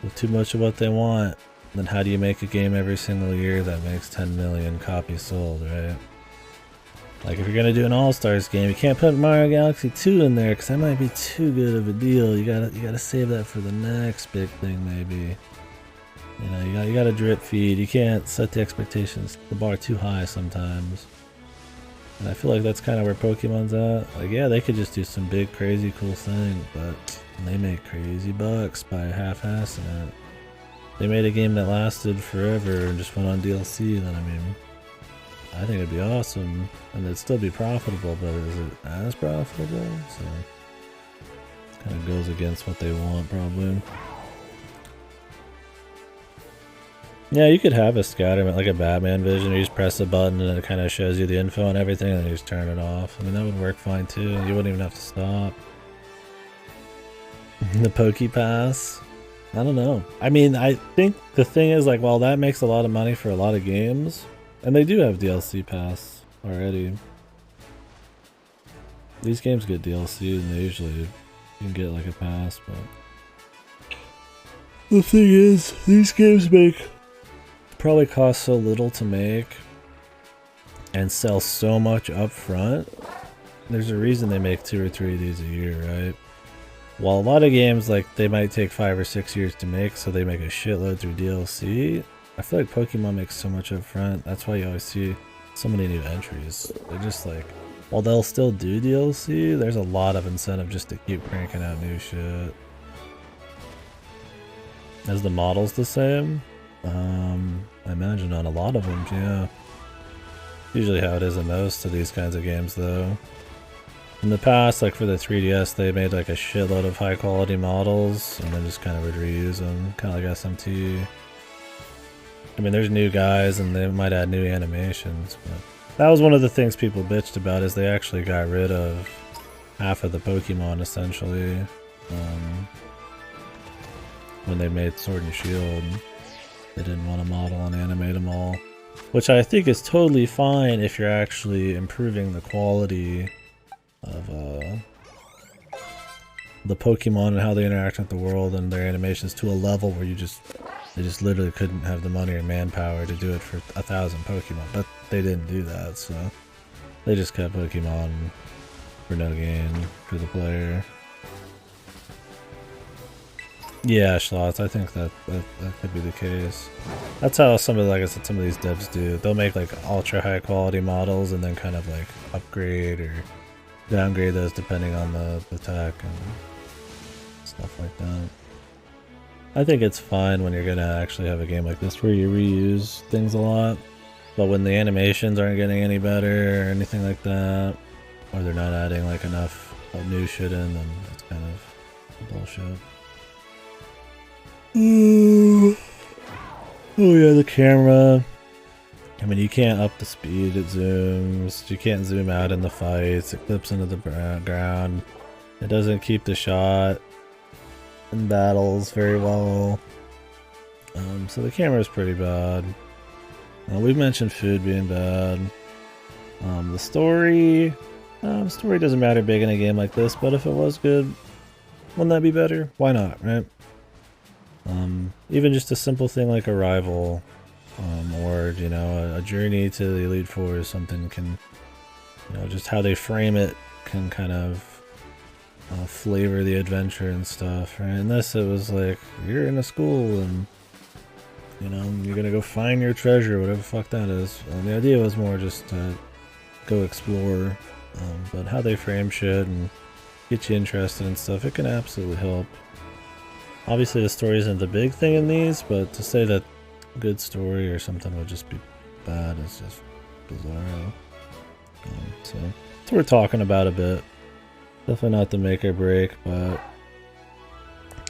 with too much of what they want, then how do you make a game every single year that makes 10 million copies sold, right? Like, if you're gonna do an All-Stars game, you can't put Mario Galaxy 2 in there, because that might be too good of a deal. You gotta save that for the next big thing, maybe. You know, you gotta drip feed. You can't set the expectations, the bar too high sometimes. And I feel like that's kind of where Pokemon's at. Like, yeah, they could just do some big, crazy, cool thing, but they make crazy bucks by half-assing it. They made a game that lasted forever and just went on DLC, then I mean, I think it'd be awesome. And it'd still be profitable, but is it as profitable? So, it kind of goes against what they want, probably. Yeah, you could have a scatterman, like a Batman vision. You just press a button and it kind of shows you the info and everything, and then you just turn it off. I mean, that would work fine too. You wouldn't even have to stop. The Pokepass? I don't know. I mean, I think the thing is, like, while that makes a lot of money for a lot of games, and they do have DLC pass already. These games get DLC, and they usually you can get like a pass, but the thing is, these games probably cost so little to make and sell so much up front. There's a reason they make 2 or 3 of these a year, right? While a lot of games, like, they might take 5 or 6 years to make, so they make a shitload through DLC. I feel like Pokemon makes so much up front. That's why you always see so many new entries. They're just like, while they'll still do DLC, there's a lot of incentive just to keep cranking out new shit. Is the models the same? I imagine on a lot of them, yeah. Usually how it is in most of these kinds of games, though. In the past, like for the 3DS, they made like a shitload of high quality models and then just kind of would reuse them, kind of like SMT. I mean, there's new guys and they might add new animations, but that was one of the things people bitched about, is they actually got rid of half of the Pokemon, essentially, when they made Sword and Shield. They didn't want to model and animate them all, which I think is totally fine if you're actually improving the quality of the Pokemon and how they interact with the world and their animations to a level where they just literally couldn't have the money or manpower to do it for 1,000 Pokemon. But they didn't do that, so they just kept Pokemon for no gain for the player. Yeah, Schlots, I think that could be the case. That's how some of, like I said, some of these devs do. They'll make like ultra high quality models and then kind of like upgrade or downgrade those depending on the attack and stuff like that. I think it's fine when you're gonna actually have a game like this where you reuse things a lot, but when the animations aren't getting any better or anything like that, or they're not adding like enough new shit in, then it's kind of bullshit. Oh yeah, the camera. I mean, you can't up the speed, it zooms. You can't zoom out in the fights. It clips into the ground. It doesn't keep the shot in battles very well. So the camera is pretty bad. We've mentioned food being bad. The story doesn't matter big in a game like this, but if it was good, wouldn't that be better? Why not, right? Even just a simple thing like Arrival, or you know, a journey to the Elite Four is something can, you know, just how they frame it can kind of flavor the adventure and stuff, right? In this, it was like you're in a school and you know you're gonna go find your treasure, whatever the fuck that is. The idea was more just to go explore, but how they frame shit and get you interested in stuff, it can absolutely help. Obviously, the story isn't the big thing in these, but to say that good story or something would just be bad is just bizarre. So that's what we're talking about a bit. Definitely not the make or break, but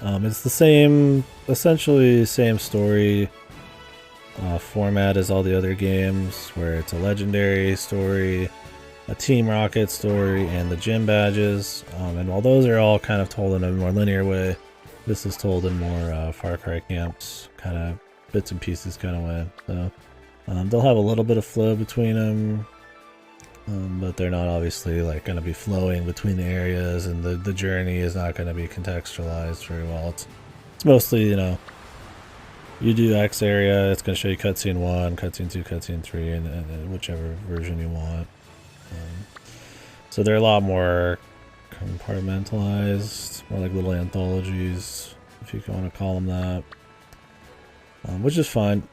it's the same, essentially same story format as all the other games, where it's a legendary story, a Team Rocket story, and the gym badges. And while those are all kind of told in a more linear way, this is told in more Far Cry Camps kind of bits and pieces kind of way. So they'll have a little bit of flow between them. But they're not obviously like going to be flowing between the areas, and the journey is not going to be contextualized very well. It's mostly, you know, you do X area, it's going to show you cutscene 1, cutscene 2, cutscene 3, and whichever version you want. So they're a lot more compartmentalized, more like little anthologies, if you want to call them that, which is fine.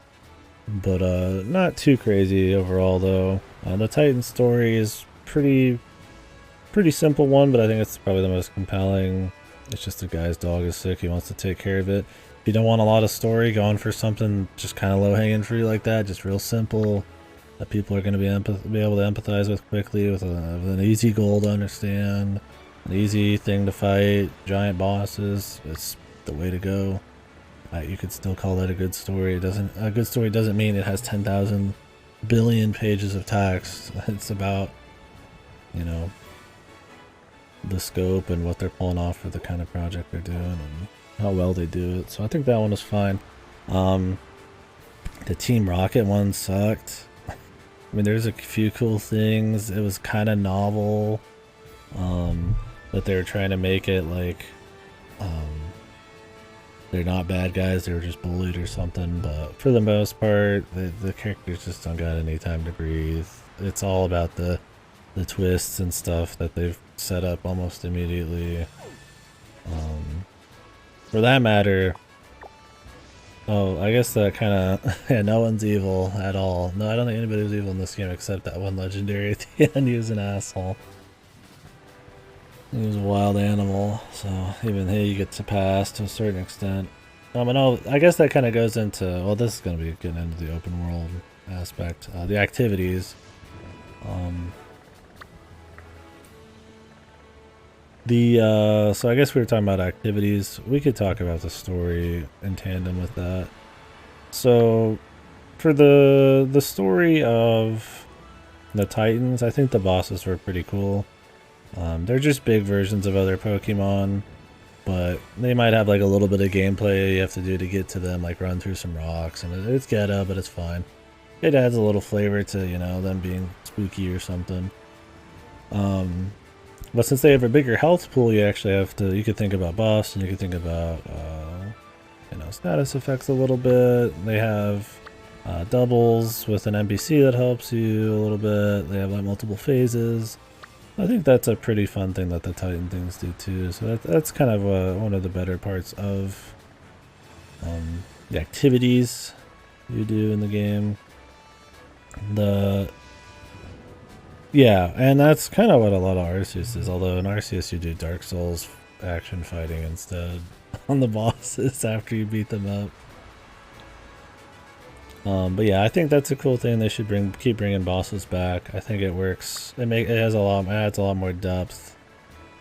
But not too crazy overall though. The Titan story is pretty simple one, but I think it's probably the most compelling. It's just a guy's dog is sick, he wants to take care of it. If you don't want a lot of story, going for something just kind of low hanging fruit like that, just real simple, that people are going to be able to empathize with quickly, with an easy goal to understand, an easy thing to fight, giant bosses, it's the way to go. You could still call that a good story. A good story doesn't mean it has 10,000 billion pages of text. It's about, you know, the scope and what they're pulling off for the kind of project they're doing and how well they do it. So I think that one was fine. The Team Rocket one sucked. I mean, there's a few cool things. It was kind of novel, but they were trying to make it like they're not bad guys, they were just bullied or something, but for the most part, the characters just don't got any time to breathe. It's all about the twists and stuff that they've set up almost immediately. For that matter, oh, I guess that kind of, yeah, no one's evil at all. No, I don't think anybody was evil in this game except that one legendary at the end. He was an asshole. He was a wild animal, so even he gets a pass to a certain extent. I guess that kind of goes into, well, this is going to be getting into the open world aspect, the activities. So I guess we were talking about activities. We could talk about the story in tandem with that. So for the story of the Titans, I think the bosses were pretty cool. They're just big versions of other Pokemon, but they might have like a little bit of gameplay you have to do to get to them, like run through some rocks, and it's ghetto, but it's fine. It adds a little flavor to, you know, them being spooky or something. But since they have a bigger health pool, you could think about buffs, and you could think about, you know, status effects a little bit. They have doubles with an NPC that helps you a little bit. They have like multiple phases. I think that's a pretty fun thing that the Titan things do too. So that's kind of one of the better parts of the activities you do in the game. Yeah, and that's kind of what a lot of Arceus is. Although in Arceus you do Dark Souls action fighting instead on the bosses after you beat them up. But yeah, I think that's a cool thing. They should keep bringing bosses back. I think it works. It adds a lot more depth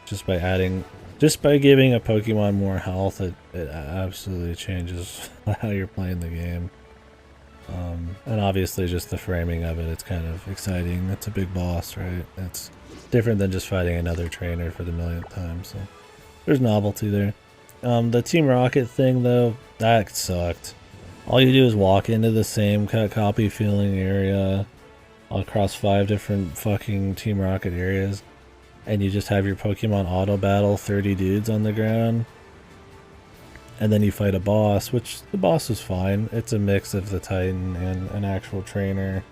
just by giving a Pokemon more health. It absolutely changes how you're playing the game. And obviously just the framing of it, it's kind of exciting. It's a big boss, right? It's different than just fighting another trainer for the millionth time, so there's novelty there. The Team Rocket thing, though, that sucked. All you do is walk into the same cut copy feeling area across 5 different fucking Team Rocket areas, and you just have your Pokemon auto battle 30 dudes on the ground. And then you fight a boss, which the boss is fine. It's a mix of the Titan and an actual trainer.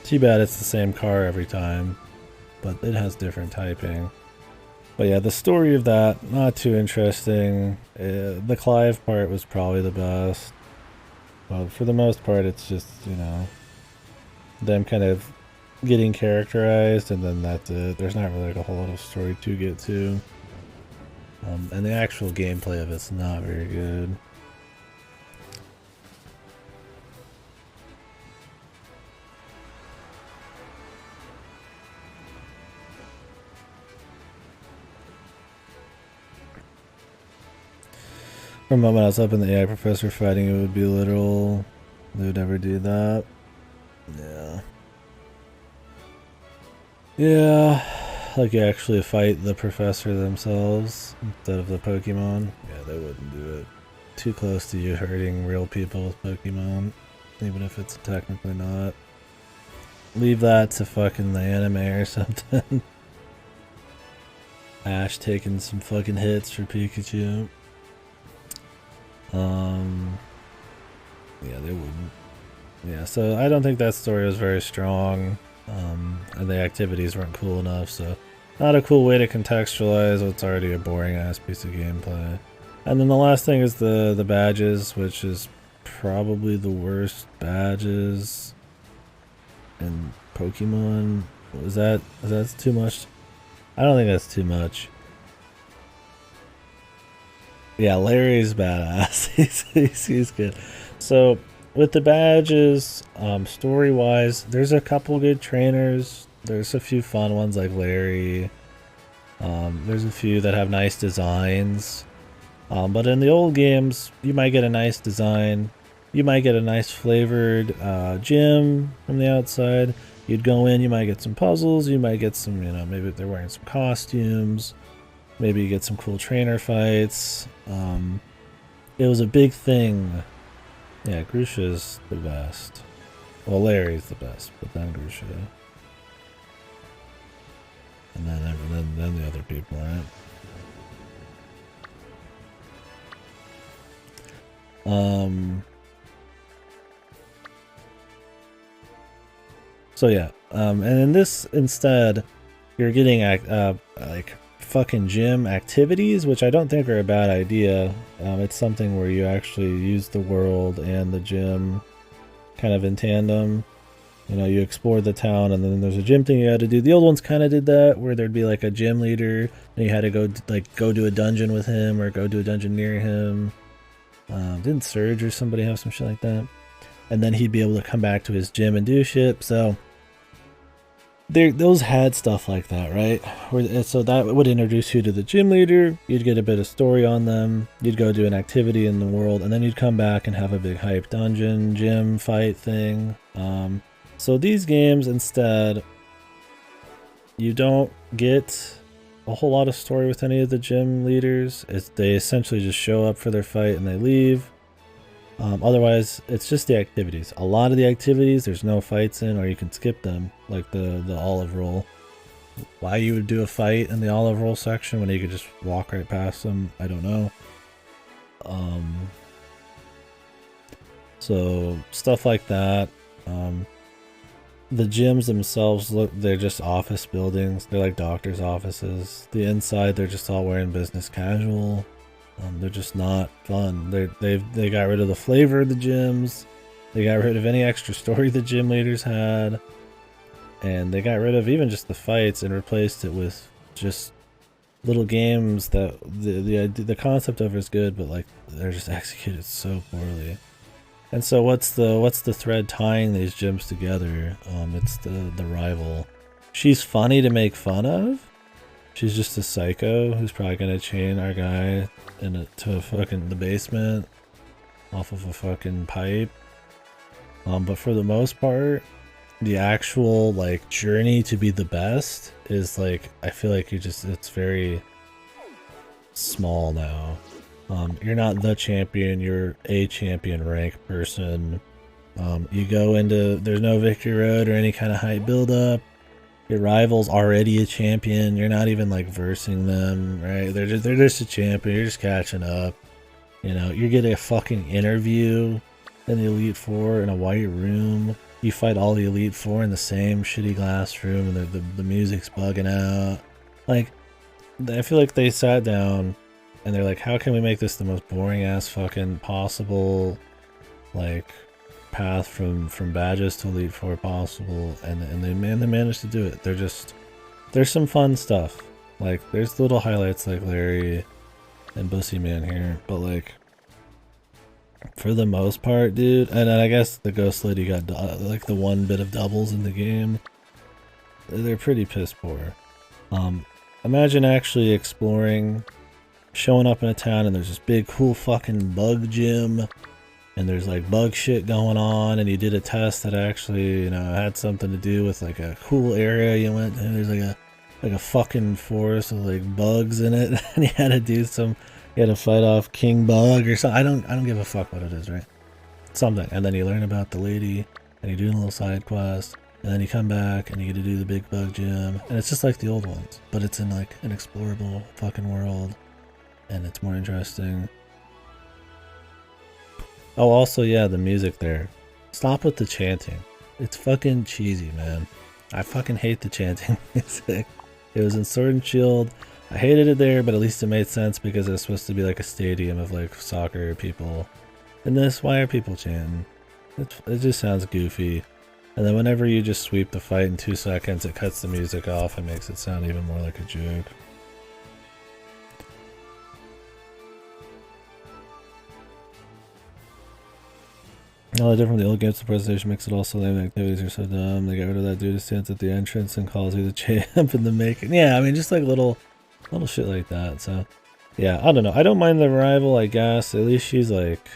Too bad it's the same car every time, but it has different typing. But yeah, the story of that, not too interesting. The Clive part was probably the best. But for the most part, it's just, you know, them kind of getting characterized, and then that's it. There's not really like a whole lot of story to get to. And the actual gameplay of it's not very good. For a moment I was hoping the AI professor fighting it would be literal. They would never do that. Yeah. Yeah. Like you actually fight the professor themselves instead of the Pokemon. Yeah, they wouldn't do it. Too close to you hurting real people with Pokemon, even if it's technically not. Leave that to fucking the anime or something. Ash taking some fucking hits for Pikachu. Yeah, they wouldn't. Yeah, so I don't think that story was very strong. And the activities weren't cool enough, so not a cool way to contextualize what's already a boring ass piece of gameplay. And then the last thing is the badges, which is probably the worst badges in Pokemon. Is that too much? I don't think that's too much. Yeah, Larry's badass. he's good. So with the badges, story-wise, there's a couple good trainers. There's a few fun ones like Larry. There's a few that have nice designs. But in the old games, you might get a nice design. You might get a nice flavored gym from the outside. You'd go in, you might get some puzzles. You might get some, maybe they're wearing some costumes. Maybe you get some cool trainer fights. It was a big thing. Yeah, Grusha's the best. Well, Larry's the best, but then Grusha. And then the other people, right? So yeah, and in this instead, you're getting like fucking gym activities, which I don't think are a bad idea. It's something where you actually use the world and the gym kind of in tandem. You explore the town, and then there's a gym thing you had to do. The old ones kind of did that, where there'd be like a gym leader, and you had to go do a dungeon with him, or go do a dungeon near him. Didn't Surge or somebody have some shit like that? And then he'd be able to come back to his gym and do shit. So those had stuff like that, right? So that would introduce you to the gym leader. You'd get a bit of story on them. You'd go do an activity in the world, and then you'd come back and have a big hype dungeon, gym fight thing. So these games, instead, you don't get a whole lot of story with any of the gym leaders. They essentially just show up for their fight and they leave. Otherwise, it's just the activities. A lot of the activities, there's no fights in, or you can skip them, like the olive roll. Why you would do a fight in the olive roll section when you could just walk right past them, I don't know. So stuff like that. The gyms themselves, they're just office buildings. They're like doctors' offices. The inside, they're just all wearing business casual. They're just not fun. They got rid of the flavor of the gyms. They got rid of any extra story the gym leaders had. and they got rid of even just the fights and replaced it with just little games that the concept of it is good, but like they're just executed so poorly. And so what's the thread tying these gyms together? It's the rival. She's funny to make fun of. She's just a psycho who's probably gonna chain our guy to a fucking the basement off of a fucking pipe. But for the most part, the actual like journey to be the best is like, I feel like it's very small now. You're not the champion, you're a champion rank person. You go into, there's no victory road or any kind of hype build up. Your rival's already a champion, you're not even like versing them, right? They're just a champion, you're just catching up. You know, you get a fucking interview in the Elite Four in a white room. You fight all the Elite Four in the same shitty glass room, and the music's bugging out. Like, I feel like they sat down and they're like, how can we make this the most boring ass fucking possible, like, path from badges to Elite Four possible, and they managed to do it. There's some fun stuff. Like, there's little highlights like Larry and Bussy Man here, but like, for the most part, dude, and I guess the Ghost Lady got like the one bit of doubles in the game. They're pretty piss poor. Imagine actually exploring, showing up in a town and there's this big cool fucking bug gym and there's like bug shit going on, and you did a test that actually, you know, had something to do with like a cool area you went to. There's like a fucking forest with like bugs in it and you had to do some, you had to fight off King Bug or something. I don't give a fuck what it is, right? Something. And then you learn about the lady and you do a little side quest. And then you come back and you get to do the big bug gym. And it's just like the old ones, but it's in like an explorable fucking world. And it's more interesting. Oh, also, yeah, the music there. Stop with the chanting. It's fucking cheesy, man. I fucking hate the chanting music. It was in Sword and Shield. I hated it there, but at least it made sense because it's supposed to be like a stadium of like soccer people. In this, why are people chanting? It just sounds goofy. And then whenever you just sweep the fight in 2 seconds, it cuts the music off and makes it sound even more like a joke. All the different the old games, the presentation makes it all so lame. The activities are so dumb. They got rid of that dude who stands at the entrance and calls you the champ in the making. Yeah, I mean, just like little shit like that. So, yeah, I don't know. I don't mind the rival, I guess. At least she's like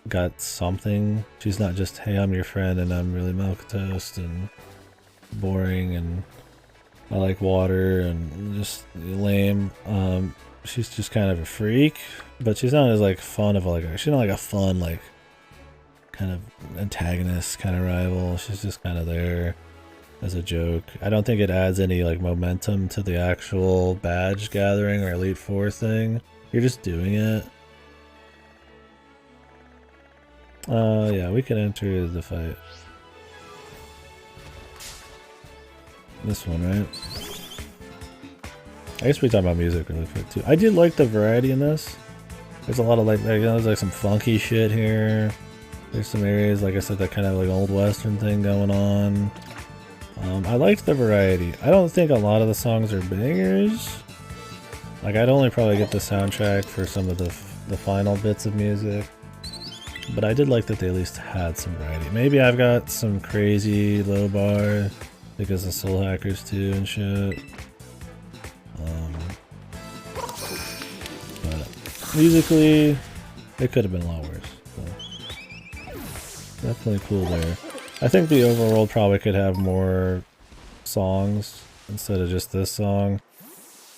got something. She's not just, hey, I'm your friend and I'm really milquetoast and boring and I like water and just lame. She's just kind of a freak, but she's not as like fun of like, she's not like a fun like kind of antagonist kind of rival. She's just kind of there as a joke. I don't think it adds any like momentum to the actual badge gathering or Elite Four thing. You're just doing it. Yeah, we can enter the fight. This one, right? I guess we talk about music really quick too. I did like the variety in this. There's a lot of like there's like some funky shit here. There's some areas, like I said, that kind of like old western thing going on. I liked the variety. I don't think a lot of the songs are bangers. Like, I'd only probably get the soundtrack for some of the final bits of music. But I did like that they at least had some variety. Maybe I've got some crazy low bar because of Soul Hackers 2 and shit. But musically, it could have been a lot worse. Definitely cool there. I think the overworld probably could have more songs instead of just this song.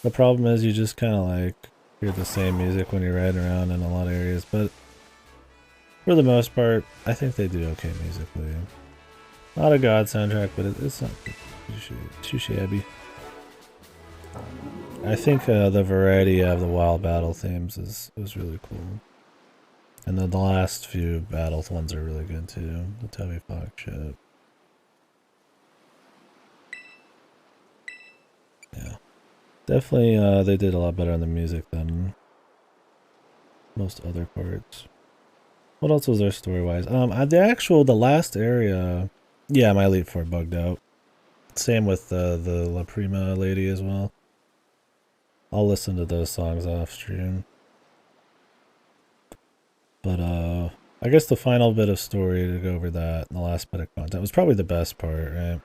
The problem is you just kind of like hear the same music when you're riding around in a lot of areas, but for the most part, I think they do okay musically. Not a god soundtrack, but it's not too shabby. I think the variety of the wild battle themes was really cool. And then the last few battle ones are really good too. The Toby Fox shit. Yeah. Definitely they did a lot better on the music than most other parts. What else was there story-wise? The last area, yeah, my Elite Four bugged out. Same with the La Prima lady as well. I'll listen to those songs off stream. But I guess the final bit of story to go over that, and the last bit of content was probably the best part, right?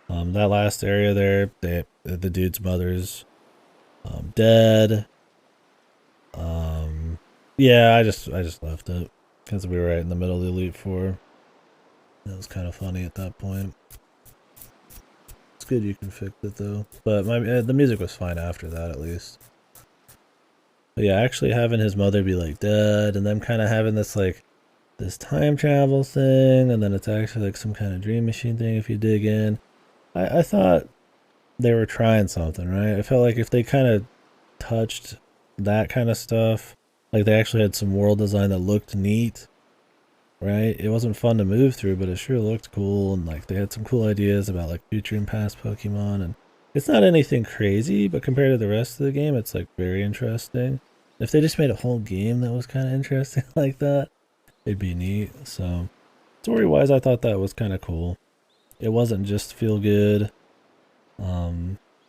That last area there, the dude's mother's dead. Yeah, I just left it because we were right in the middle of the Elite Four. It was kind of funny at that point. It's good you can fix it though, but the music was fine after that at least. But yeah, actually having his mother be like dead, and them kind of having this like this time travel thing, and then it's actually like some kind of dream machine thing if you dig in. I thought they were trying something, right? I felt like if they kind of touched that kind of stuff, like they actually had some world design that looked neat, right? It wasn't fun to move through, but it sure looked cool, and like they had some cool ideas about like future and past Pokemon, and it's not anything crazy, but compared to the rest of the game, it's like very interesting. If they just made a whole game that was kind of interesting like that, it'd be neat. So story-wise, I thought that was kind of cool. It wasn't just feel good.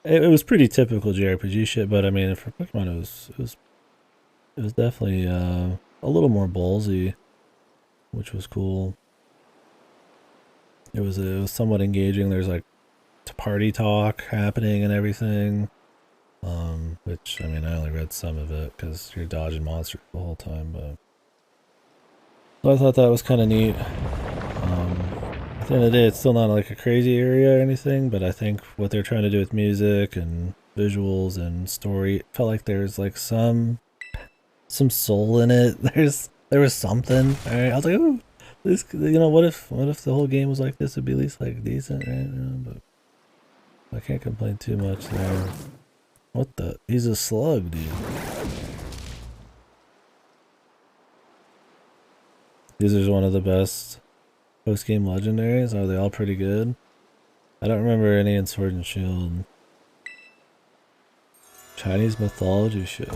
It was pretty typical JRPG shit, but I mean, for Pokemon, it was definitely a little more ballsy, which was cool. It was somewhat engaging. There's like party talk happening and everything. Which I mean, I only read some of it because you're dodging monsters the whole time, but so I thought that was kind of neat. At the end of the day, it's still not like a crazy area or anything, but I think what they're trying to do with music and visuals and story, it felt like there's like some soul in it. There was something. All right, I was like, ooh, this, what if the whole game was like this? It'd be at least like decent, right? But I can't complain too much there. What the? He's a slug, dude. These are one of the best post-game legendaries. Are they all pretty good? I don't remember any in Sword and Shield. Chinese mythology shit.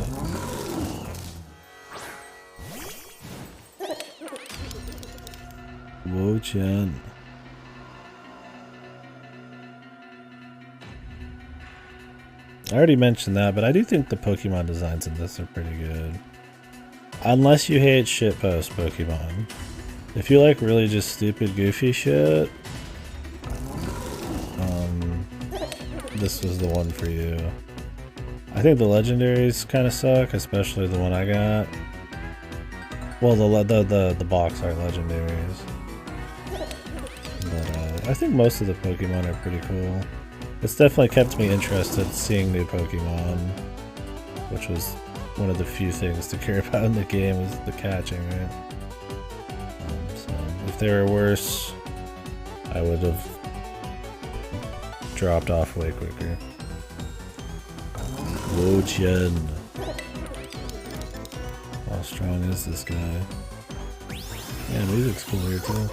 Wo Chen. I already mentioned that, but I do think the Pokemon designs in this are pretty good. Unless you hate shitpost Pokemon. If you like really just stupid, goofy shit, this was the one for you. I think the legendaries kind of suck, especially the one I got. Well, the box art legendaries. But I think most of the Pokemon are pretty cool. It's definitely kept me interested seeing new Pokemon, which was one of the few things to care about in the game was the catching, right? So if they were worse, I would have dropped off way quicker. Wo Chen. How strong is this guy? Yeah, music's cool here too.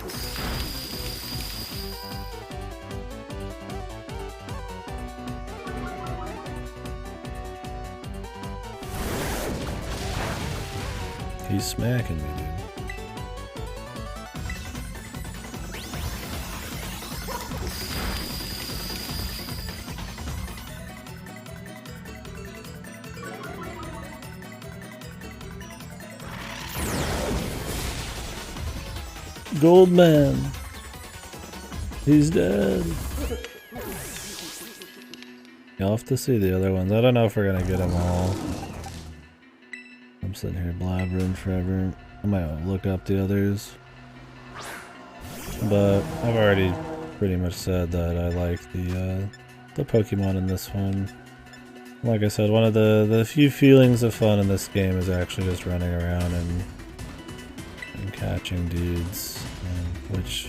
He's smacking me, dude. Goldman. He's dead. You'll have to see the other ones. I don't know if we're gonna get them all. I'm sitting here blabbering forever. I might look up the others. But I've already pretty much said that I like the Pokemon in this one. Like I said, one of the few feelings of fun in this game is actually just running around and catching dudes, which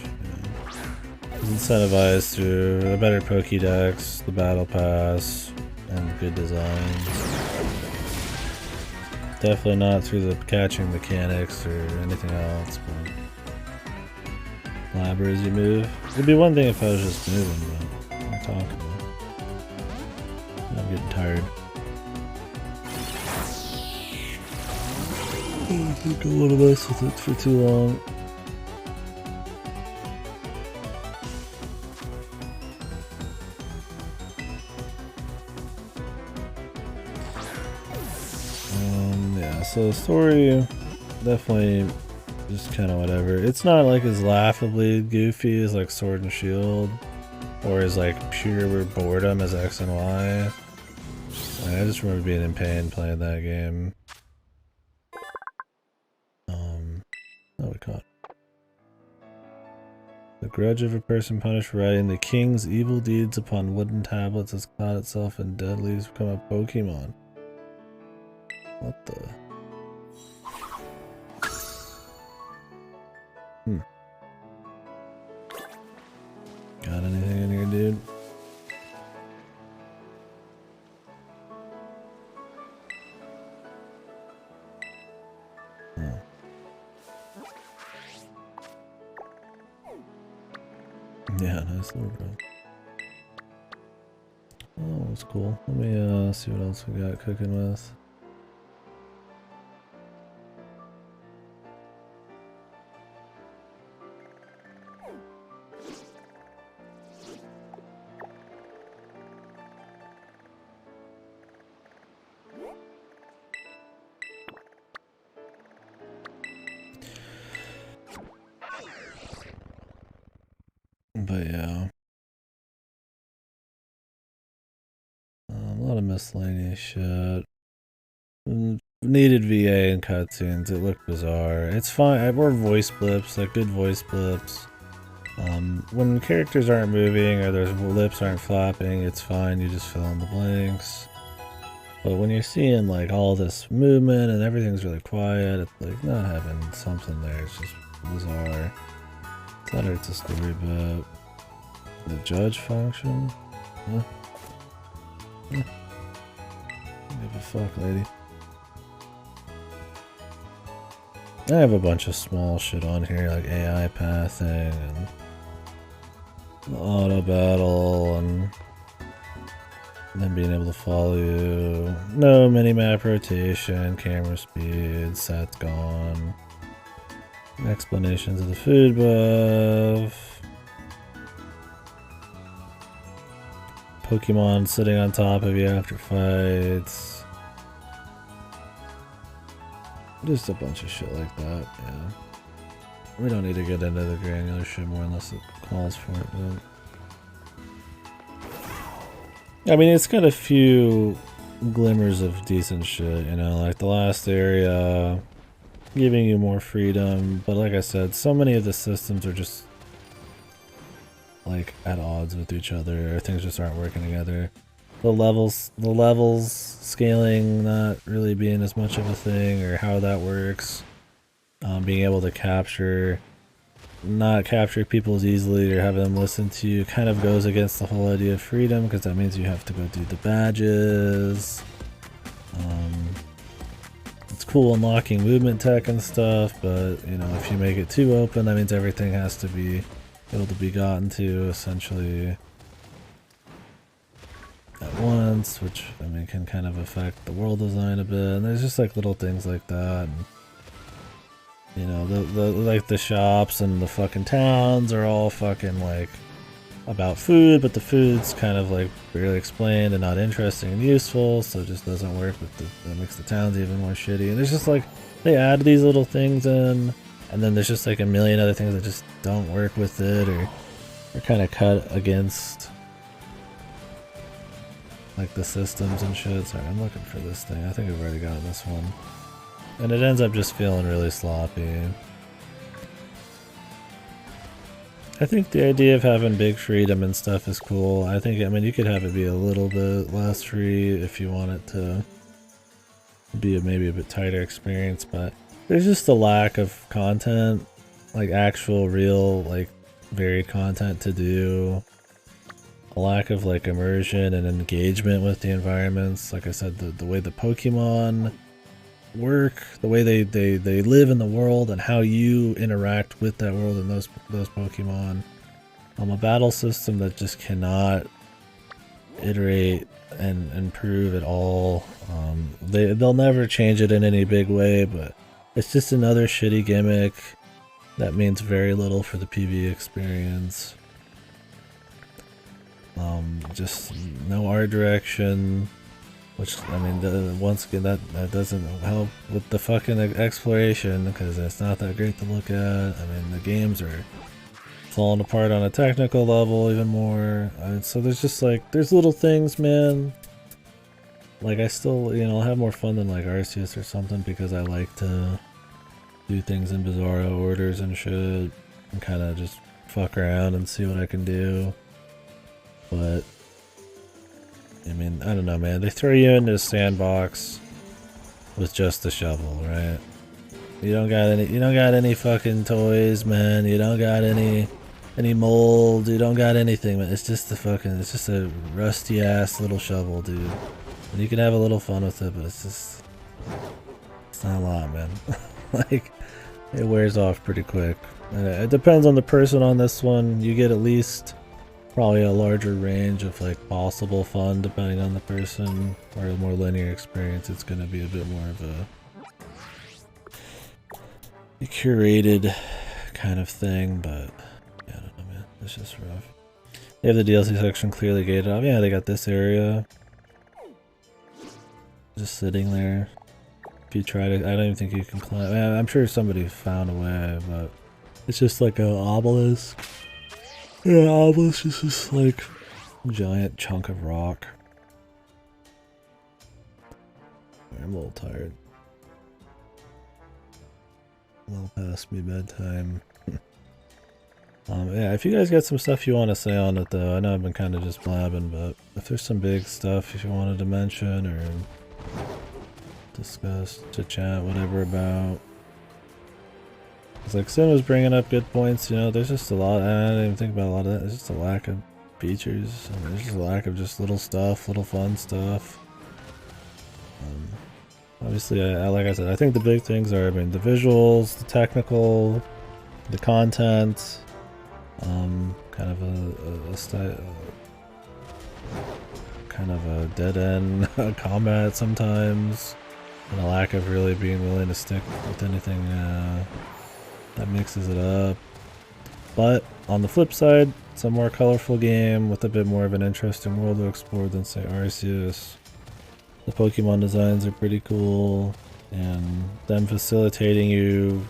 is incentivized through a better Pokédex, the Battle Pass, and good designs. Definitely not through the catching mechanics or anything else, but blabber as you move. It'd be one thing if I was just moving, but I'm talking. I'm getting tired. I think I want to mess with it for too long. so the story definitely just kind of whatever. It's not like as laughably goofy as like Sword and Shield, or as like pure boredom as X and Y. Like, I just remember being in pain playing that game. Oh, we caught. The grudge of a person punished for writing the king's evil deeds upon wooden tablets has caught itself in dead leaves become a Pokemon. What the? Got anything in here, dude? Oh. Yeah, nice little bro. Oh, that's cool. Let me see what else we got cooking with. But yeah. A lot of miscellaneous shit. Needed VA and cutscenes. It looked bizarre. It's fine. Or voice blips, like good voice blips. When characters aren't moving or their lips aren't flapping, it's fine. You just fill in the blanks. But when you're seeing like all this movement and everything's really quiet, it's like not having something there. It's just bizarre. That hurts the story bit. The judge function? Huh? Give a fuck, lady. I have a bunch of small shit on here, like AI pathing and the auto battle and then being able to follow you. No mini-map rotation, camera speed, set's gone. Explanations of the food buff. Pokemon sitting on top of you after fights. Just a bunch of shit like that, yeah. We don't need to get into the granular shit more unless it calls for it, but... I mean, it's got a few glimmers of decent shit, you know, like the last area, giving you more freedom, but like I said, so many of the systems are just like at odds with each other, or things just aren't working together. The levels scaling not really being as much of a thing, or how that works. Being able to not capture people as easily or have them listen to you kind of goes against the whole idea of freedom, because that means you have to go do the badges. It's cool unlocking movement tech and stuff, but you know, if you make it too open, that means everything has to be able to be gotten to essentially at once, which I mean can kind of affect the world design a bit. And there's just like little things like that. And, you know, like the shops and the fucking towns are all fucking like about food, but the food's kind of like barely explained and not interesting and useful, so it just doesn't work with that makes the towns even more shitty. And there's just like they add these little things in. And then there's just like a million other things that just don't work with it, or kind of cut against like the systems and shit. Sorry, I'm looking for this thing. I think I've already got this one. And it ends up just feeling really sloppy. I think the idea of having big freedom and stuff is cool. I mean, you could have it be a little bit less free if you want it to be maybe a bit tighter experience, but there's just a lack of content, like actual real like varied content to do. A lack of like immersion and engagement with the environments. Like I said, the way the Pokemon work, the way they live in the world, and how you interact with that world and those Pokemon. A battle system that just cannot iterate and improve at all. They'll never change it in any big way, but it's just another shitty gimmick that means very little for the PvE experience. Just no art direction, Which, I mean, once again, that doesn't help with the fucking exploration, because it's not that great to look at. I mean, the games are falling apart on a technical level even more. So there's just like, there's little things, man. Like, I still, you know, I'll have more fun than like Arceus or something, because I like to do things in bizarro orders and shit, and kind of just fuck around and see what I can do. But I mean, I don't know, man. They throw you into a sandbox with just a shovel, right? You don't got any fucking toys, man. You don't got any mold. You don't got anything, man. It's just it's just a rusty ass little shovel, dude. And you can have a little fun with it, but it's not a lot, man. Like, it wears off pretty quick. And it depends on the person on this one. You get at least probably a larger range of like possible fun depending on the person, or a more linear experience. It's going to be a bit more of a curated kind of thing, but yeah, I don't know, man. It's just rough. They have the DLC section clearly gated off. Yeah, they got this area just sitting there. If you try to, I don't even think you can climb. I'm sure somebody found a way, but it's just like an obelisk. Yeah, obelisk is just like a giant chunk of rock. I'm a little tired. Well past me bedtime. Yeah, if you guys got some stuff you want to say on it though, I know I've been kind of just blabbing, but if there's some big stuff if you wanted to mention or discuss, to chat, whatever about. It's like Sin was bringing up good points, you know, there's just a lot, I didn't even think about a lot of that, there's just a lack of features, I mean, there's just a lack of just little stuff, little fun stuff. Obviously, like I said, I think the big things are, I mean, the visuals, the technical, the content, kind of kind of a dead-end combat sometimes, and a lack of really being willing to stick with anything that mixes it up. But on the flip side, it's a more colorful game with a bit more of an interesting world to explore than, say, Arceus. The Pokemon designs are pretty cool, and them facilitating you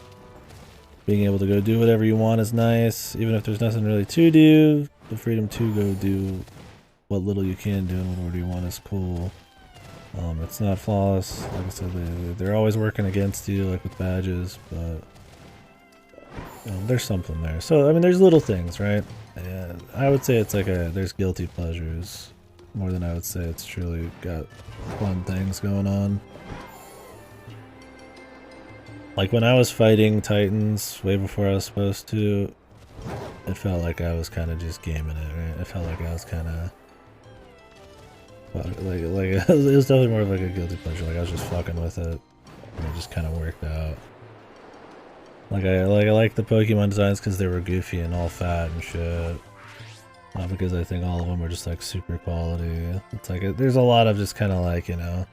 being able to go do whatever you want is nice, even if there's nothing really to do. The freedom to go do what little you can do and what order you want is cool. It's not flawless, like I said, they're always working against you, like with badges, but there's something there. So, I mean, there's little things, right? Yeah, I would say it's like there's guilty pleasures more than I would say it's truly got fun things going on. Like when I was fighting Titans way before I was supposed to, it felt like I was kind of just gaming it, right? It felt like I was kind of like it was definitely more of like a guilty pleasure. Like I was just fucking with it, and it just kind of worked out. Like I like the Pokemon designs because they were goofy and all fat and shit. Not because I think all of them were just like super quality. It's like there's a lot of just kind of like, you know,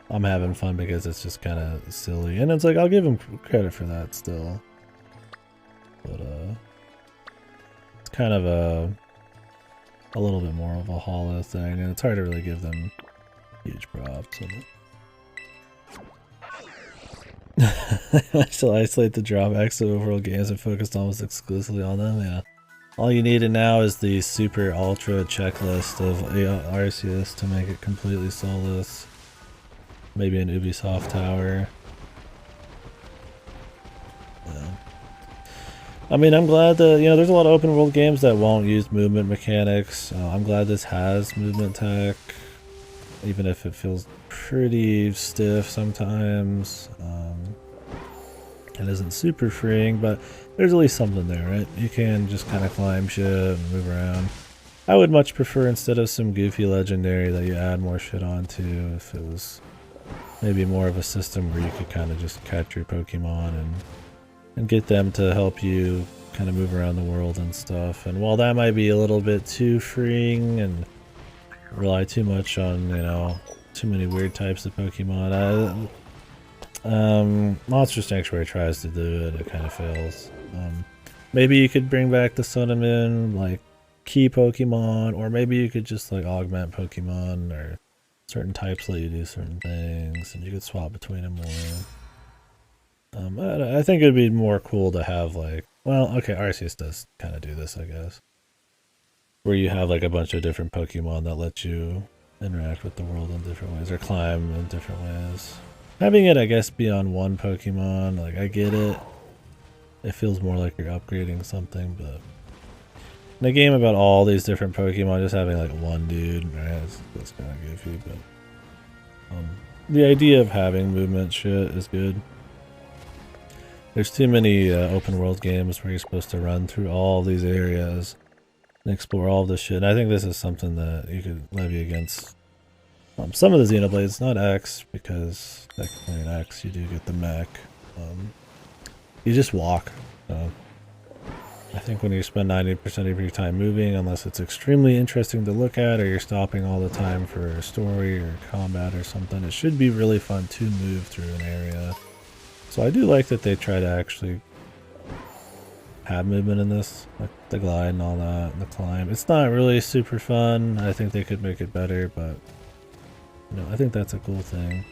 I'm having fun because it's just kind of silly, and it's like I'll give them credit for that still. But it's kind of a little bit more of a hollow thing, and it's hard to really give them huge props. I still isolate the drawbacks of overall games and focused almost exclusively on them. Yeah. All you needed now is the super ultra checklist of Arceus to make it completely soulless. Maybe an Ubisoft tower. Yeah. I mean, I'm glad that, you know, there's a lot of open world games that won't use movement mechanics. I'm glad this has movement tech, even if it feels pretty stiff sometimes. It isn't super freeing, but there's at least something there, right? You can just kind of climb shit and move around. I would much prefer, instead of some goofy legendary, that you add more shit onto, if it was maybe more of a system where you could kind of just catch your Pokemon and get them to help you kind of move around the world and stuff. And while that might be a little bit too freeing and rely too much on, you know, too many weird types of Pokemon, Monster Sanctuary tries to do it, it kind of fails. Maybe you could bring back the Sun and Moon, like, key Pokemon, or maybe you could just, like, augment Pokemon, or certain types let you do certain things, and you could swap between them more. I think it'd be more cool to have like, well, okay, Arceus does kind of do this, I guess, where you have like a bunch of different Pokemon that let you interact with the world in different ways or climb in different ways. Having it, I guess, be on one Pokemon, like I get it. It feels more like you're upgrading something, but in a game about all these different Pokemon, just having like one dude, right? That's kind of goofy, but the idea of having movement shit is good. There's too many open world games where you're supposed to run through all these areas and explore all this shit. And I think this is something that you could levy against some of the Xenoblades, not X, because technically in X you do get the mech. You just walk. I think when you spend 90% of your time moving, unless it's extremely interesting to look at or you're stopping all the time for a story or combat or something, it should be really fun to move through an area. So I do like that they try to actually have movement in this, like the glide and all that, and the climb. It's not really super fun. I think they could make it better, but I think that's a cool thing.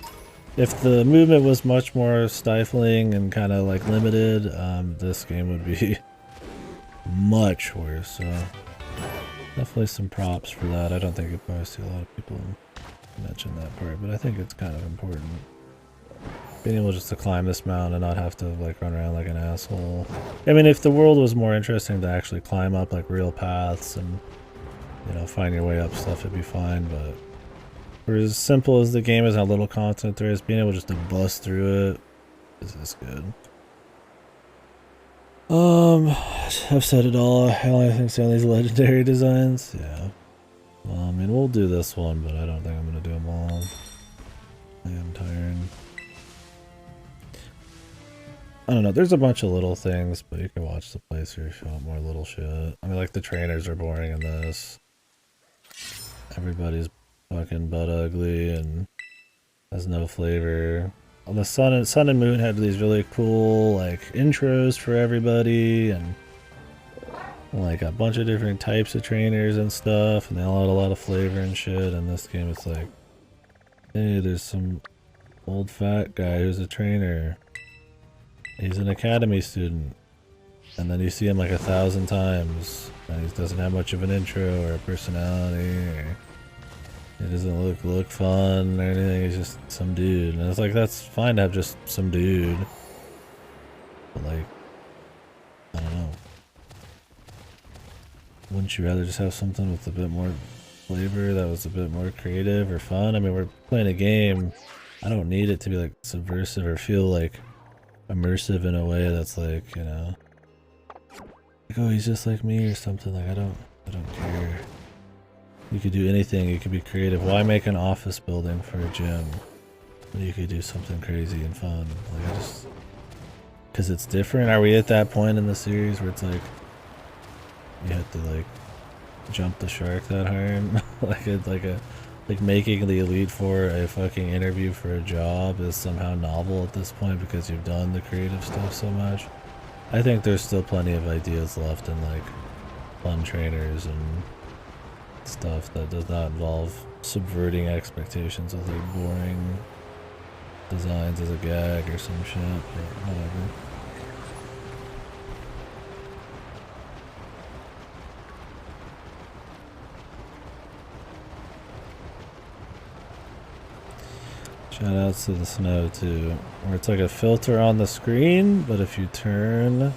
If the movement was much more stifling and kind of like limited, this game would be much worse. So definitely some props for that. I don't think you'll probably see a lot of people mention that part, but I think it's kind of important. Being able just to climb this mountain and not have to like run around like an asshole. I mean, if the world was more interesting to actually climb up like real paths and find your way up stuff, it'd be fine. But for as simple as the game is, how little content there is, being able just to bust through it is good. I've said it all. I only think so on these legendary designs. Yeah. I mean, we'll do this one, but I don't think I'm gonna do them all. I am tired. I don't know, there's a bunch of little things, but you can watch the playthrough if you want more little shit. I mean, like, the trainers are boring in this. Everybody's fucking butt ugly and has no flavor. The Sun and Moon had these really cool, like, intros for everybody, and like a bunch of different types of trainers and stuff, and they all had a lot of flavor and shit. And this game, it's like, hey, there's some old fat guy who's a trainer. He's an academy student, and then you see him like 1,000 times, and he doesn't have much of an intro or a personality, or he doesn't look fun or anything. He's just some dude, and it's like, that's fine to have just some dude, but like, I don't know. Wouldn't you rather just have something with a bit more flavor that was a bit more creative or fun? I mean, we're playing a game. I don't need it to be like subversive or feel like immersive in a way that's like, like, oh, he's just like me or something. Like, I don't care. You could do anything. You could be creative. Why make an office building for a gym when you could do something crazy and fun? Like, because it's different. Are we at that point in the series where it's like you have to like jump the shark that hard? Like making the Elite Four a fucking interview for a job is somehow novel at this point because you've done the creative stuff so much. I think there's still plenty of ideas left in like fun trainers and stuff that does not involve subverting expectations with like boring designs as a gag or some shit, but whatever. Shoutouts to the snow too, where it's like a filter on the screen, but if you turn,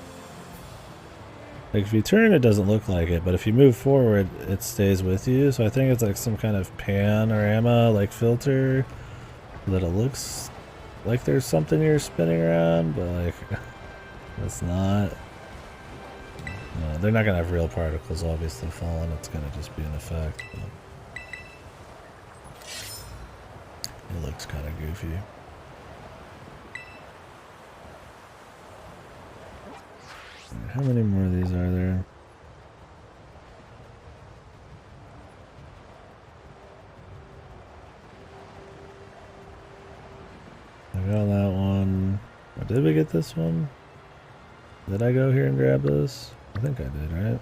it doesn't look like it, but if you move forward, it stays with you. So I think it's like some kind of panorama like filter that it looks like there's something you're spinning around, but like it's not. No, they're not gonna have real particles obviously falling. It's gonna just be an effect. But it looks kind of goofy. How many more of these are there? I got that one. Oh, did we get this one? Did I go here and grab this? I think I did, right?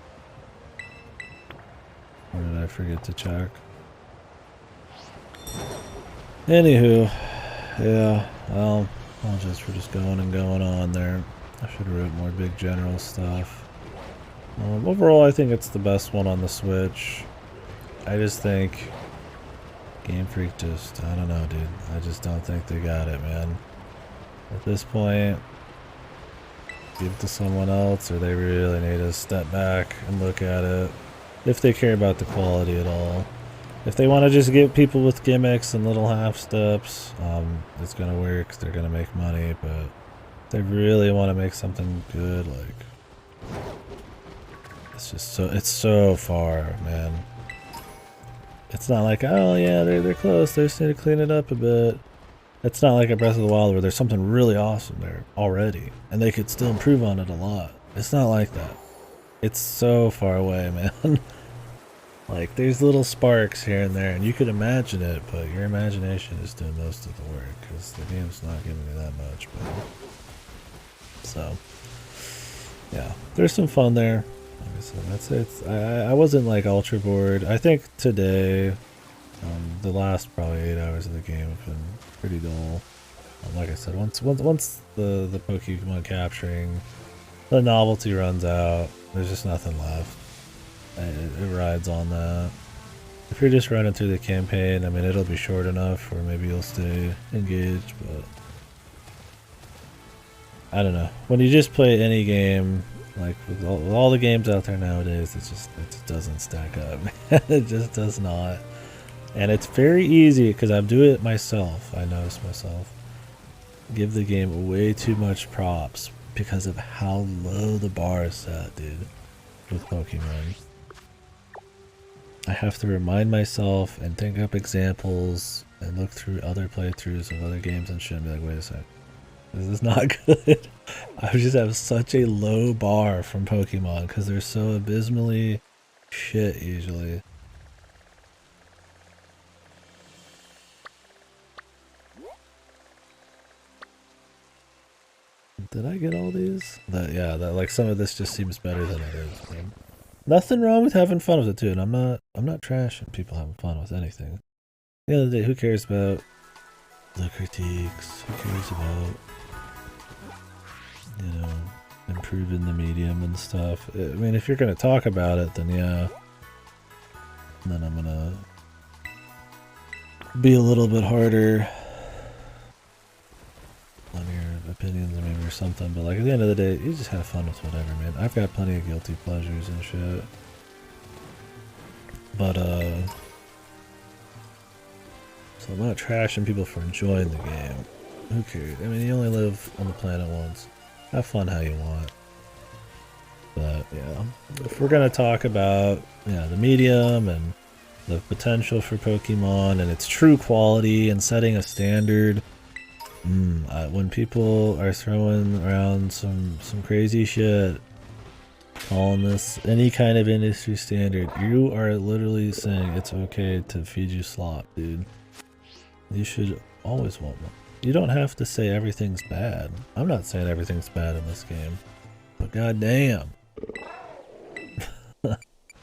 Or did I forget to check? Anywho, yeah, well, apologize for just going and going on there. I should have wrote more big general stuff. Overall, I think it's the best one on the Switch. I just think Game Freak just, I don't know, dude. I just don't think they got it, man. At this point, give it to someone else, or they really need to step back and look at it. If they care about the quality at all. If they want to just get people with gimmicks and little half steps, it's gonna work. They're gonna make money, but if they really want to make something good, like, it's just it's so far, man. It's not like, oh yeah, they're close. They just need to clean it up a bit. It's not like a Breath of the Wild where there's something really awesome there already, and they could still improve on it a lot. It's not like that. It's so far away, man. Like, there's little sparks here and there, and you could imagine it, but your imagination is doing most of the work, because the game's not giving you that much, but... So, yeah, there's some fun there. Like I said, that's it. I wasn't, like, ultra bored. I think today, the last probably 8 hours of the game have been pretty dull. Like I said, once the Pokemon capturing, the novelty runs out, there's just nothing left. It rides on that. If you're just running through the campaign, I mean, it'll be short enough where maybe you'll stay engaged, but I don't know. When you just play any game, like with all the games out there nowadays, it just doesn't stack up. It just does not. And it's very easy because I do it myself. I notice myself give the game way too much props because of how low the bar is set, dude, with Pokemon. I have to remind myself and think up examples and look through other playthroughs of other games and shit and be like, wait a sec, this is not good. I just have such a low bar from Pokemon because they're so abysmally shit usually. Did I get all these? Yeah, like some of this just seems better than it is, man. Nothing wrong with having fun with it too, and I'm not trashing people having fun with anything. At the end of the day, who cares about the critiques? Who cares about, you know, improving the medium and stuff? I mean, if you're gonna talk about it, then yeah. And then I'm gonna be a little bit harder on your opinions maybe or something, but like at the end of the day, you just have fun with whatever, man. I've got plenty of guilty pleasures and shit. But so I'm not trashing people for enjoying the game. Who cares? I mean, you only live on the planet once. Have fun how you want. But yeah, if we're gonna talk about, yeah, the medium and the potential for Pokemon and its true quality and setting a standard, when people are throwing around some crazy shit, calling this any kind of industry standard, you are literally saying it's okay to feed you slop, dude. You should always want one. You don't have to say everything's bad. I'm not saying everything's bad in this game, but goddamn,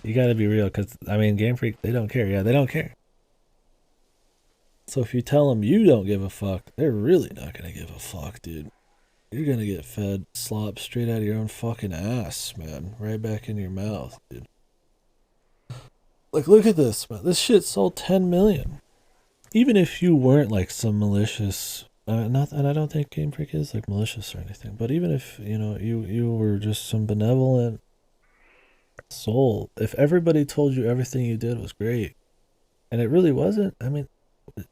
you gotta be real, because I mean, Game Freak, they don't care. Yeah, they don't care. So if you tell them you don't give a fuck, they're really not gonna give a fuck, dude. You're gonna get fed slop straight out of your own fucking ass, man. Right back in your mouth, dude. Like, look at this, man. This shit sold 10 million. Even if you weren't like some malicious, and I don't think Game Freak is like malicious or anything, but even if, you know, you were just some benevolent soul, if everybody told you everything you did was great, and it really wasn't, I mean,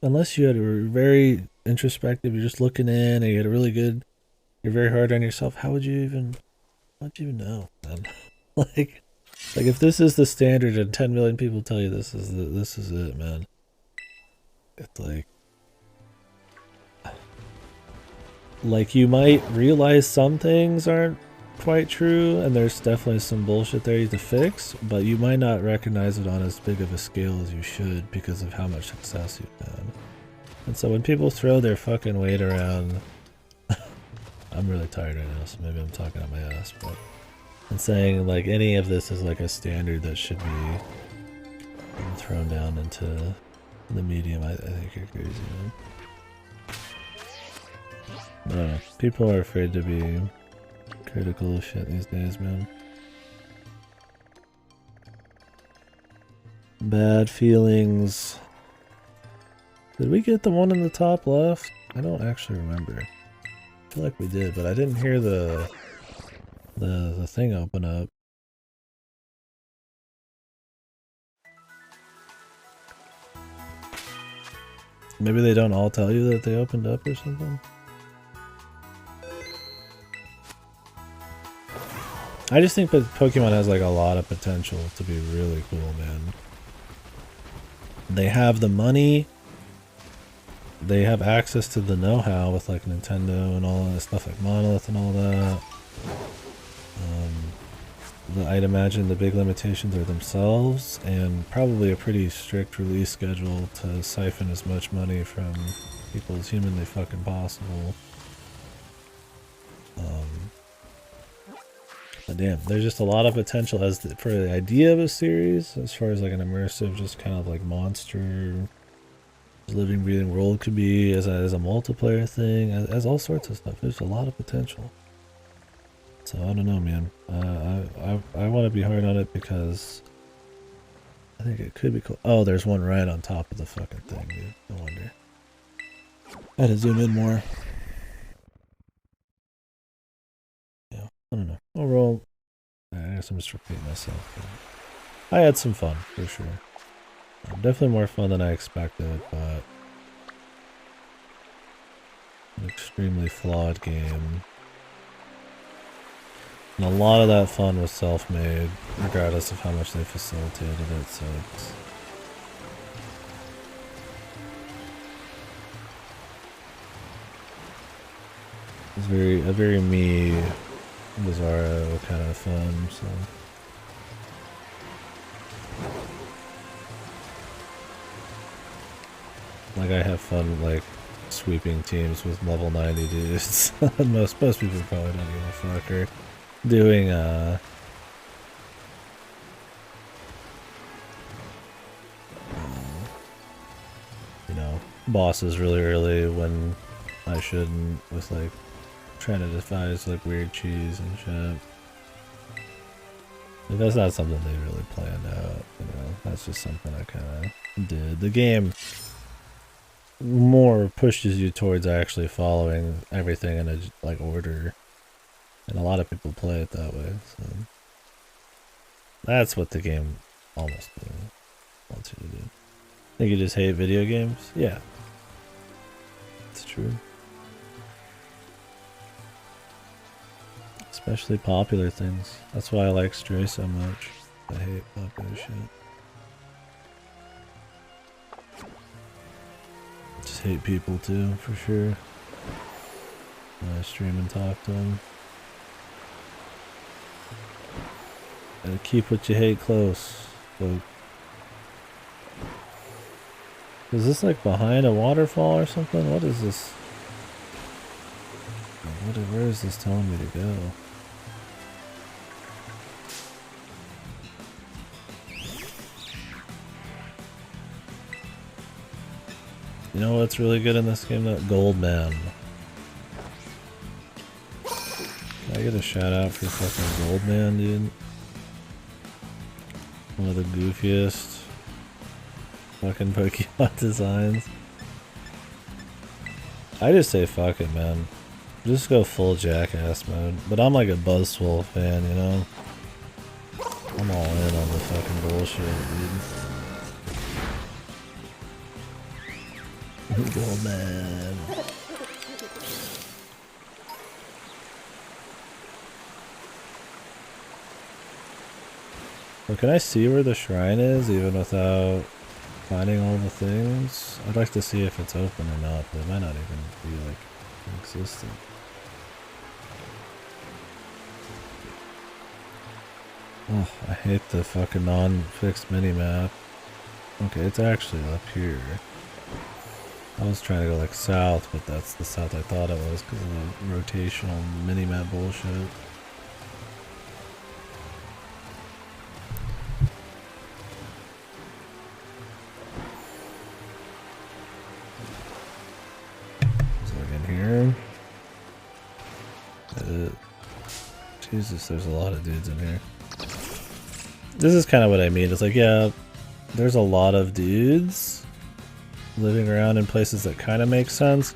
unless you had a very introspective, you're just looking in and you had a really good, you're very hard on yourself, how would you even know, man? like if this is the standard and 10 million people tell you this is it, man, it's like you might realize some things aren't quite true and there's definitely some bullshit there you have to fix, but you might not recognize it on as big of a scale as you should because of how much success you've had. And so when people throw their fucking weight around, I'm really tired right now, so maybe I'm talking out my ass, but and saying like any of this is like a standard that should be thrown down into The medium, I think you're crazy, man. I don't know. People are afraid to be critical of shit these days, man. Bad feelings. Did we get the one in the top left? I don't actually remember. I feel like we did, but I didn't hear the thing open up. Maybe they don't all tell you that they opened up or something? I just think that Pokemon has like a lot of potential to be really cool, man. They have the money. They have access to the know-how with like Nintendo and all that stuff, like Monolith and all that. I'd imagine the big limitations are themselves and probably a pretty strict release schedule to siphon as much money from people as humanly fucking possible. But damn, there's just a lot of potential for the idea of a series, as far as like an immersive, just kind of like monster, living, breathing world could be, as a multiplayer thing, as all sorts of stuff. There's a lot of potential. So I don't know, man. I want to be hard on it because I think it could be cool. Oh, there's one right on top of the fucking thing, dude. No wonder. I had to zoom in more. Yeah, I don't know. Overall, I guess I'm just repeating myself. I had some fun, for sure. Definitely more fun than I expected, but an extremely flawed game. And a lot of that fun was self-made, regardless of how much they facilitated it, so it's a very me, bizarro kind of fun, so. Like, I have fun, like, sweeping teams with level 90 dudes. most people probably don't give a fuck, or doing, you know, bosses really early when I shouldn't, with, like, trying to devise, like, weird cheese and shit. Like, that's not something they really planned out, you know, that's just something I kind of did. The game more pushes you towards actually following everything in a, like, order. And a lot of people play it that way, so that's what the game almost wants you to do. Think you just hate video games? Yeah. It's true. Especially popular things. That's why I like Stray so much. I hate popular shit. Just hate people too, for sure. I stream and talk to them. Gotta keep what you hate close, folks. Is this like behind a waterfall or something? What is this? Where is this telling me to go? You know what's really good in this game? That Goldman. Can I get a shout out for fucking Goldman, dude? One of the goofiest fucking Pokemon designs. I just say fuck it, man. Just go full jackass mode. But I'm like a Buzzwole fan, you know? I'm all in on the fucking bullshit, dude. Goldman. Well, can I see where the shrine is even without finding all the things? I'd like to see if it's open or not, but it might not even be like existent. Oh, I hate the fucking non-fixed mini-map. Okay, it's actually up here. I was trying to go like south, but that's the south I thought it was because of the rotational mini-map bullshit. Jesus, there's a lot of dudes in here. This is kind of what I mean. It's like, yeah, there's a lot of dudes living around in places that kind of make sense.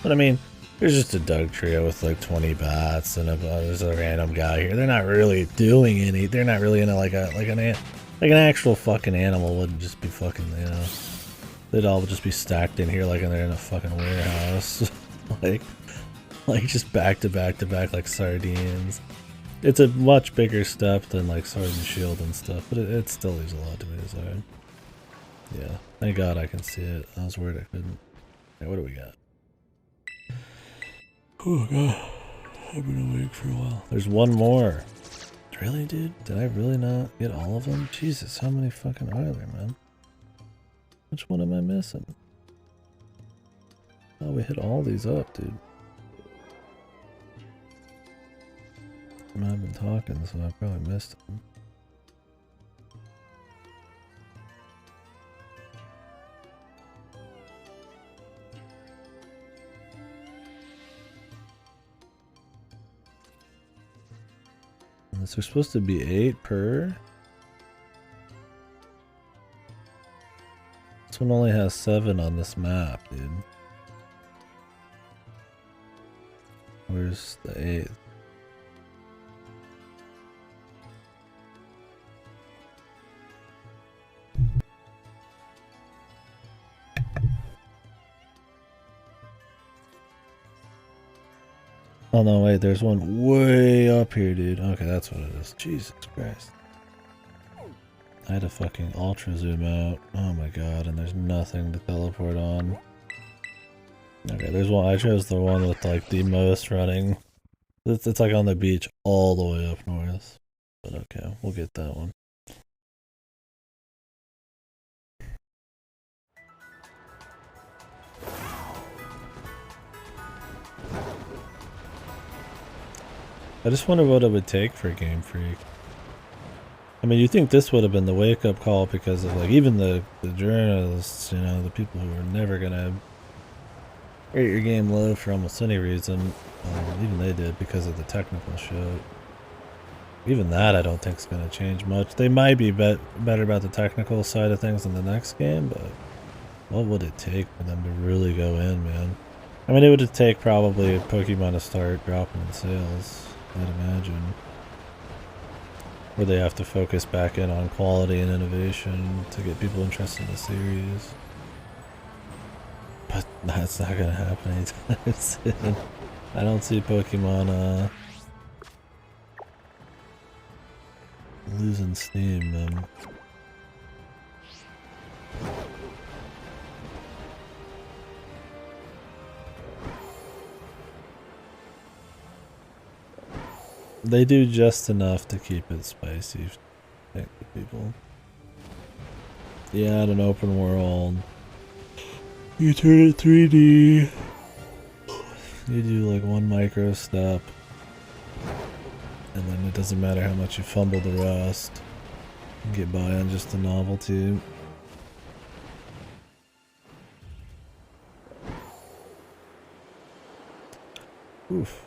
But I mean, there's just a Doug trio with like 20 bats and there's a random guy here. They're not really doing any. They're not really into like an actual fucking animal wouldn't just be fucking, you know. They'd all just be stacked in here like they're in a fucking warehouse. like just back to back to back like sardines. It's a much bigger step than like Sword and Shield and stuff, but it still leaves a lot to be desired. Yeah, thank God I can see it. I was worried I couldn't. Hey, what do we got? Oh god, I've been awake for a while. There's one more. Really, dude? Did I really not get all of them? Jesus, how many fucking are there, man? Which one am I missing? Oh, we hit all these up, dude. I've been talking, so I probably missed them. Is there supposed to be 8 per? This one only has 7 on this map, dude. Where's the 8th? Oh no, wait, there's one way up here, dude. Okay, that's what it is. Jesus Christ. I had to fucking ultra zoom out. Oh my god, and there's nothing to teleport on. Okay, there's one. I chose the one with like the most running. It's like on the beach all the way up north. But okay, we'll get that one. I just wonder what it would take for Game Freak. I mean, you think this would have been the wake-up call because of, like, even the journalists, you know, the people who are never gonna rate your game low for almost any reason. Even they did because of the technical shit. Even that I don't think is gonna change much. They might be better about the technical side of things in the next game, but what would it take for them to really go in, man? I mean, it would take probably Pokemon to start dropping in sales, I'd imagine. Where they have to focus back in on quality and innovation to get people interested in the series. But that's not gonna happen anytime soon. I don't see Pokemon losing steam, man. They do just enough to keep it spicy, I think, to people. Yeah, in an open world. You turn it 3D. You do like one micro step. And then it doesn't matter how much you fumble the rest. You get by on just the novelty. Oof.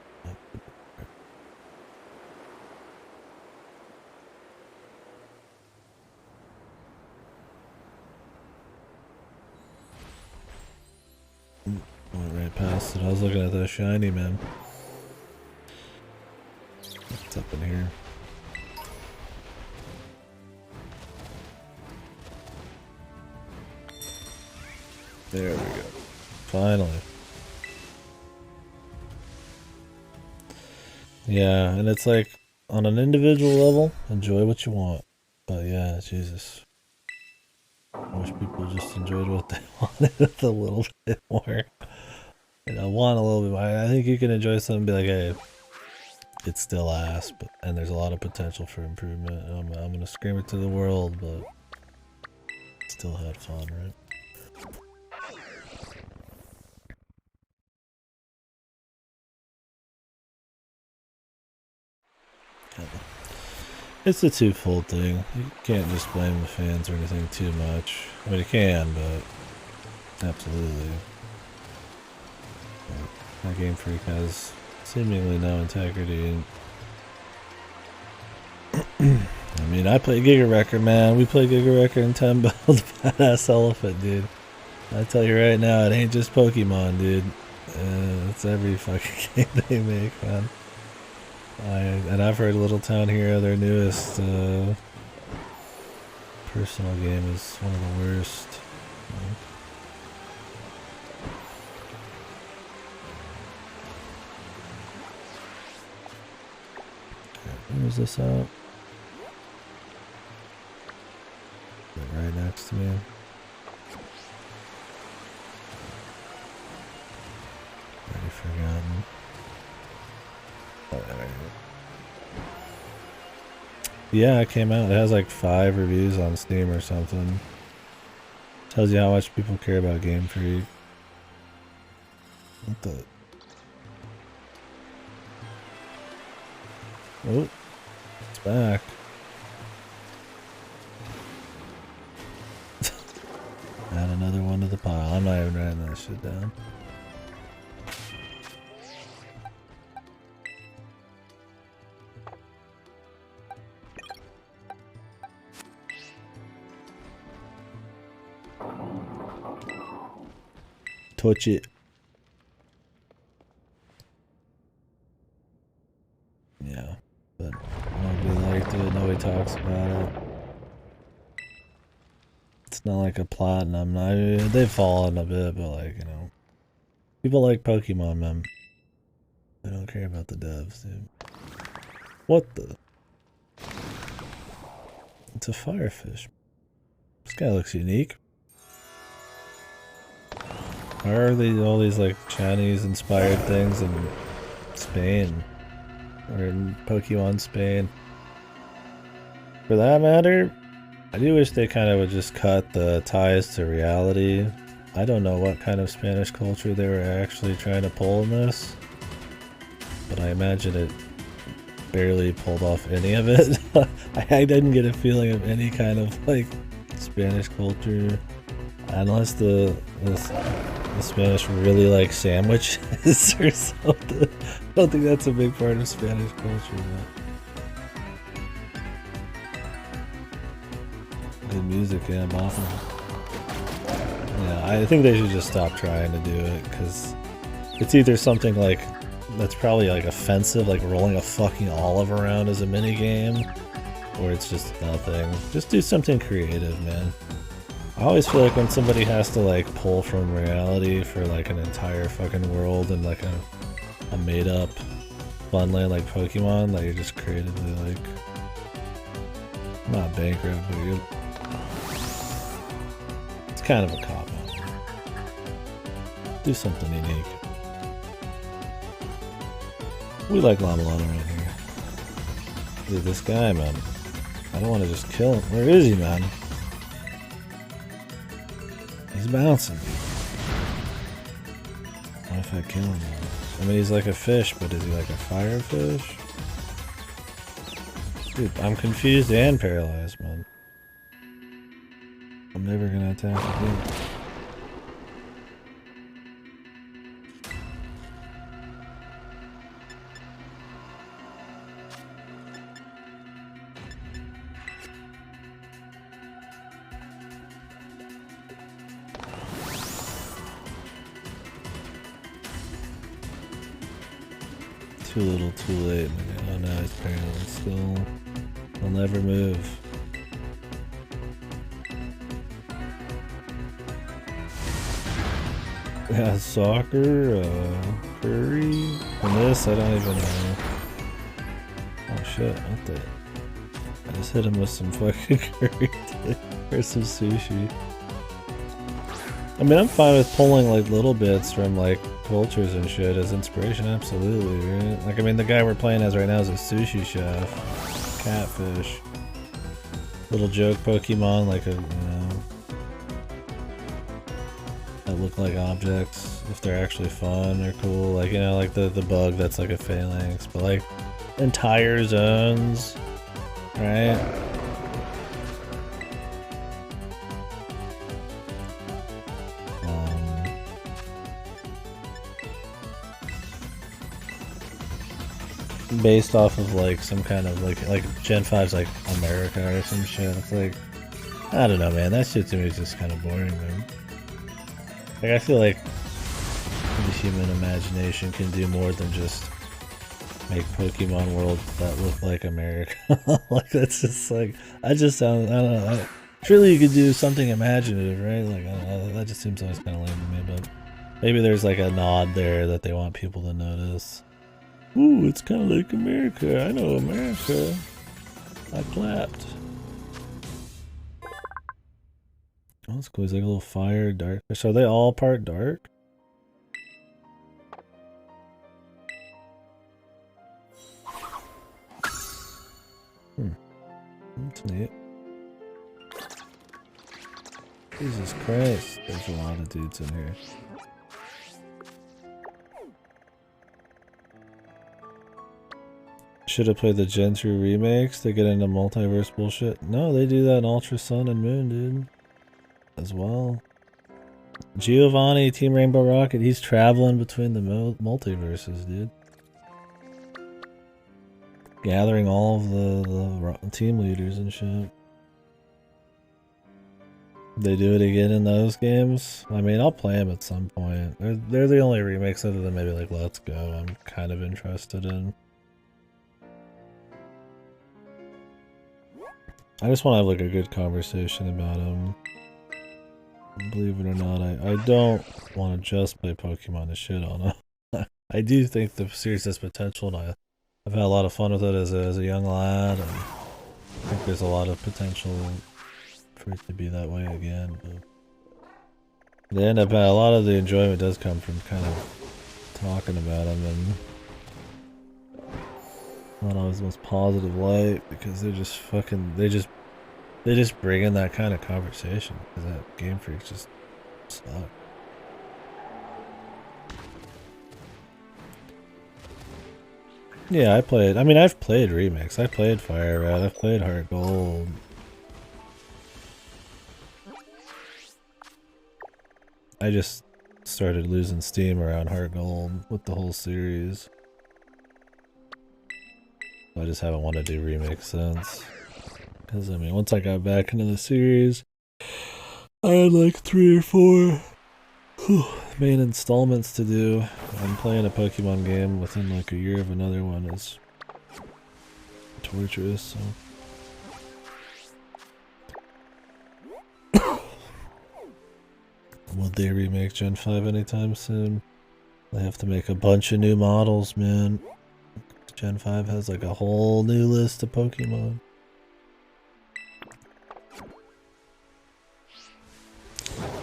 Went right past it. I was looking at that shiny, man. What's up in here? There we go. Finally. Yeah, and it's like, on an individual level, enjoy what you want. But yeah, Jesus. I wish people just enjoyed what they wanted a little bit more. You know, want a little bit more. I think you can enjoy something and be like, hey, it's still ass, and there's a lot of potential for improvement. I'm gonna scream it to the world, but still had fun, right? It's a twofold thing. You can't just blame the fans or anything too much. I mean, you can, but absolutely. That Game Freak has seemingly no integrity. I mean, I play Giga Wrecker, man. We play Giga Wrecker and 10 build badass elephant, dude. I tell you right now, it ain't just Pokemon, dude. It's every fucking game they make, man. And I've heard Little Town Hero, their newest personal game, is one of the worst. Where's this out? Right next to me. Already forgotten. Oh, there. Yeah, it came out. It has like 5 reviews on Steam or something. Tells you how much people care about Game Freak. What the? Oh, it's back. Add another one to the pile. I'm not even writing that shit down. Touch it. Yeah, but nobody liked it. Nobody talks about it. It's not like a platinum. They've fallen a bit, but like, you know, people like Pokemon, man. They don't care about the devs, dude. What the? It's a firefish. This guy looks unique. Why are they all these like Chinese inspired things in Spain? Or in Pokemon Spain? For that matter, I do wish they kind of would just cut the ties to reality. I don't know what kind of Spanish culture they were actually trying to pull in this, but I imagine it barely pulled off any of it. I didn't get a feeling of any kind of like Spanish culture, unless the Spanish really like sandwiches or something. I don't think that's a big part of Spanish culture, but good music, yeah, awesome. Yeah, I think they should just stop trying to do it, because it's either something like that's probably like offensive, like rolling a fucking olive around as a mini game, or it's just nothing. Just do something creative, man. I always feel like when somebody has to like pull from reality for like an entire fucking world and like a made up fun land like Pokemon, that you're just creatively like not bankrupt, but you're, it's kind of a cop out. Do something unique. We like Lamalana right here. Look at this guy, man. I don't want to just kill him. Where is he, man? He's bouncing, dude. What if I kill him? I mean, he's like a fish, but is he like a firefish? Dude, I'm confused and paralyzed, man. I'm never gonna attack again. Too little, too late. Oh no, he's paralyzed still. He'll never move. Yeah, soccer, curry, and this, I don't even know. Oh shit, what the? I just hit him with some fucking curry, or some sushi. I mean, I'm fine with pulling like little bits from like cultures and shit as inspiration, absolutely, right? Like, I mean, the guy we're playing as right now is a sushi chef. Catfish. Little joke Pokemon, like a, you know, that look like objects, if they're actually fun or cool. Like, you know, like the bug that's like a phalanx, but like entire zones, right? based off of like some kind of like Gen 5's like America or some shit. It's like, I don't know, man. That shit to me is just kind of boring, man. Like, I feel like the human imagination can do more than just make Pokemon worlds that look like America. Like, that's just like, I don't know. Surely you could do something imaginative, right? Like, I don't know, that just seems always kind of lame to me, but maybe there's like a nod there that they want people to notice. Ooh, it's kind of like America. I know America. I clapped. Oh, that's cool. He's like a little fire, dark. So are they all part dark? That's neat. Jesus Christ. There's a lot of dudes in here. Should have played the Gen 2 remakes to get into multiverse bullshit. No, they do that in Ultra Sun and Moon, dude. As well. Giovanni, Team Rainbow Rocket, he's traveling between the multiverses, dude. Gathering all of the team leaders and shit. They do it again in those games. I mean, I'll play them at some point. They're the only remakes other than maybe like Let's Go I'm kind of interested in. I just want to have like a good conversation about them. Believe it or not, I don't want to just play Pokemon to shit on them. I do think the series has potential, and I've had a lot of fun with it as a young lad, and I think there's a lot of potential for it to be that way again. But they end up, a lot of the enjoyment does come from kind of talking about them and not always the most positive light, because they're just fucking, they just bring in that kind of conversation, because that Game Freaks just suck. Yeah, I've played remakes. I played Fire Red, I've played Heart Gold. I just started losing steam around Heart Gold with the whole series. I just haven't wanted to do remakes since. Because, I mean, once I got back into the series, I had like 3 or 4 main installments to do. I'm playing a Pokemon game within like a year of another one is torturous, so. Will they remake Gen 5 anytime soon? They have to make a bunch of new models, man. Gen 5 has like a whole new list of Pokemon.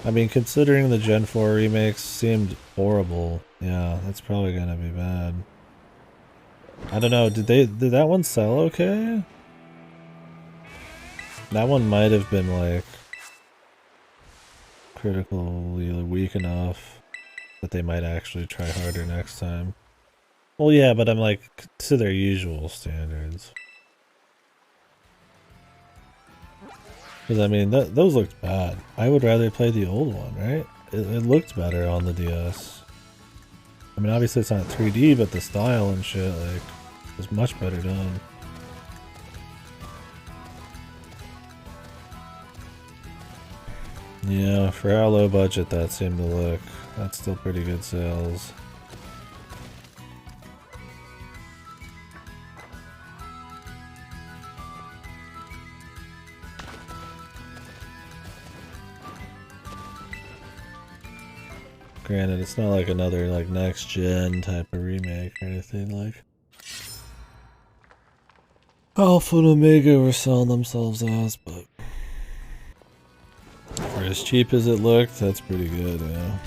I mean, considering the Gen 4 remakes seemed horrible, yeah, that's probably gonna be bad. I don't know, did that one sell okay? That one might have been like critically weak enough that they might actually try harder next time. Well, yeah, but I'm like, to their usual standards. Because, I mean, those looked bad. I would rather play the old one, right? It looked better on the DS. I mean, obviously it's not 3D, but the style and shit, like, was much better done. Yeah, for how low budget that seemed to look, that's still pretty good sales. Granted, it's not like another like next gen type of remake or anything like Alpha and Omega were selling themselves as, but for as cheap as it looked, that's pretty good, yeah.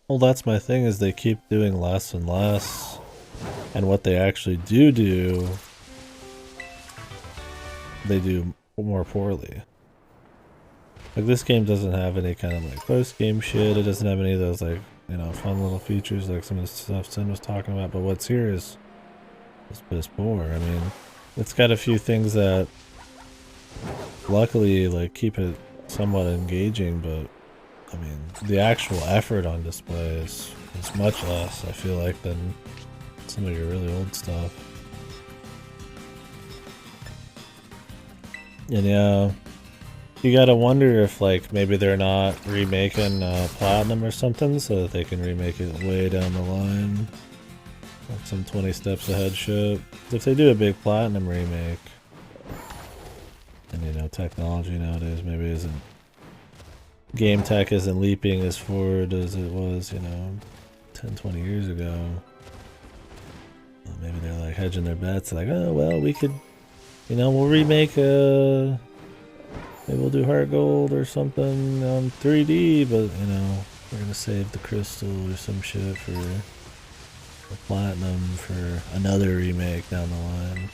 Well, that's my thing, is they keep doing less and less, and what they actually do they do more poorly. Like, this game doesn't have any kind of like post-game shit. It doesn't have any of those like, you know, fun little features like some of the stuff Sin was talking about. But what's here is piss poor. I mean, it's got a few things that luckily like keep it somewhat engaging, but I mean, the actual effort on display is much less, I feel like, than some of your really old stuff. And yeah, you gotta wonder if like maybe they're not remaking Platinum or something so that they can remake it way down the line. Like some 20 steps ahead shit. If they do a big Platinum remake, and you know, technology nowadays maybe isn't, game tech isn't leaping as forward as it was, you know, 10-20 years ago. Well, maybe they're like hedging their bets, like, oh well, we could, you know, we'll remake maybe we'll do Heart Gold or something on 3D, but you know, we're gonna save the Crystal or some shit for Platinum for another remake down the line.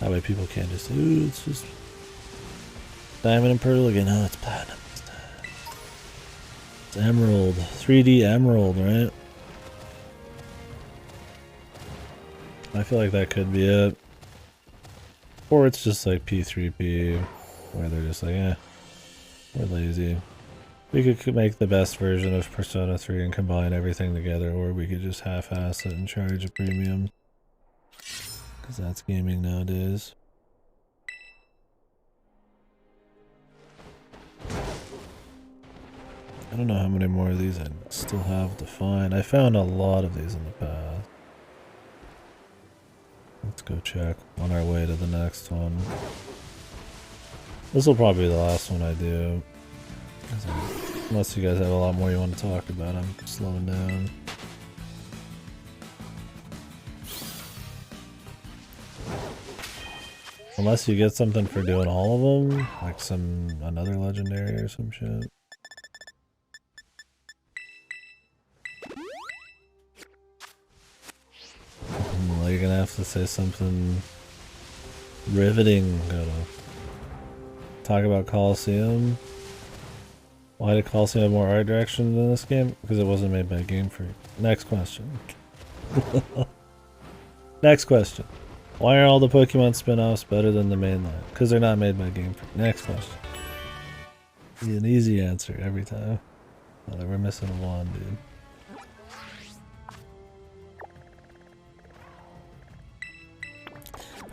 That way people can't just say, ooh, it's just Diamond and Pearl again. Oh, it's Platinum. It's Emerald. 3D Emerald, right? I feel like that could be it. Or it's just like P3P, where they're just like, eh, we're lazy. We could make the best version of Persona 3 and combine everything together, or we could just half-ass it and charge a premium. Because that's gaming nowadays. I don't know how many more of these I still have to find. I found a lot of these in the past. Let's go check on our way to the next one. This will probably be the last one I do. Unless you guys have a lot more you want to talk about, I'm slowing down. Unless you get something for doing all of them, like another legendary or some shit. Well, you're gonna have to say something riveting. Gotta talk about Coliseum. Why did Coliseum have more art direction than this game? Because it wasn't made by Game Freak. Next question. Next question. Why are all the Pokemon spin-offs better than the main line? Because they're not made by Game Freak. Next question. An easy answer every time. Oh, we're missing one, dude.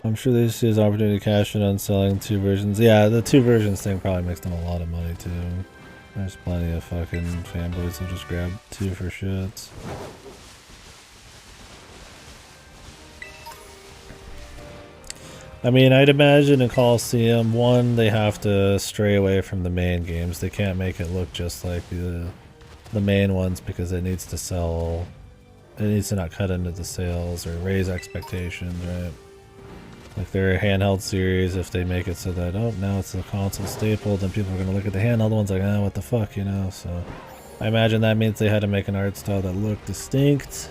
I'm sure they just use opportunity to cash in on selling 2 versions. Yeah, the 2 versions thing probably makes them a lot of money too. There's plenty of fucking fanboys who just grab 2 for shits. I mean, I'd imagine in Coliseum, one, they have to stray away from the main games. They can't make it look just like the main ones because it needs to sell. It needs to not cut into the sales or raise expectations, right? Like their handheld series, if they make it so that, oh, now it's a console staple, then people are going to look at the handheld ones like, ah, what the fuck, you know? So I imagine that means they had to make an art style that looked distinct.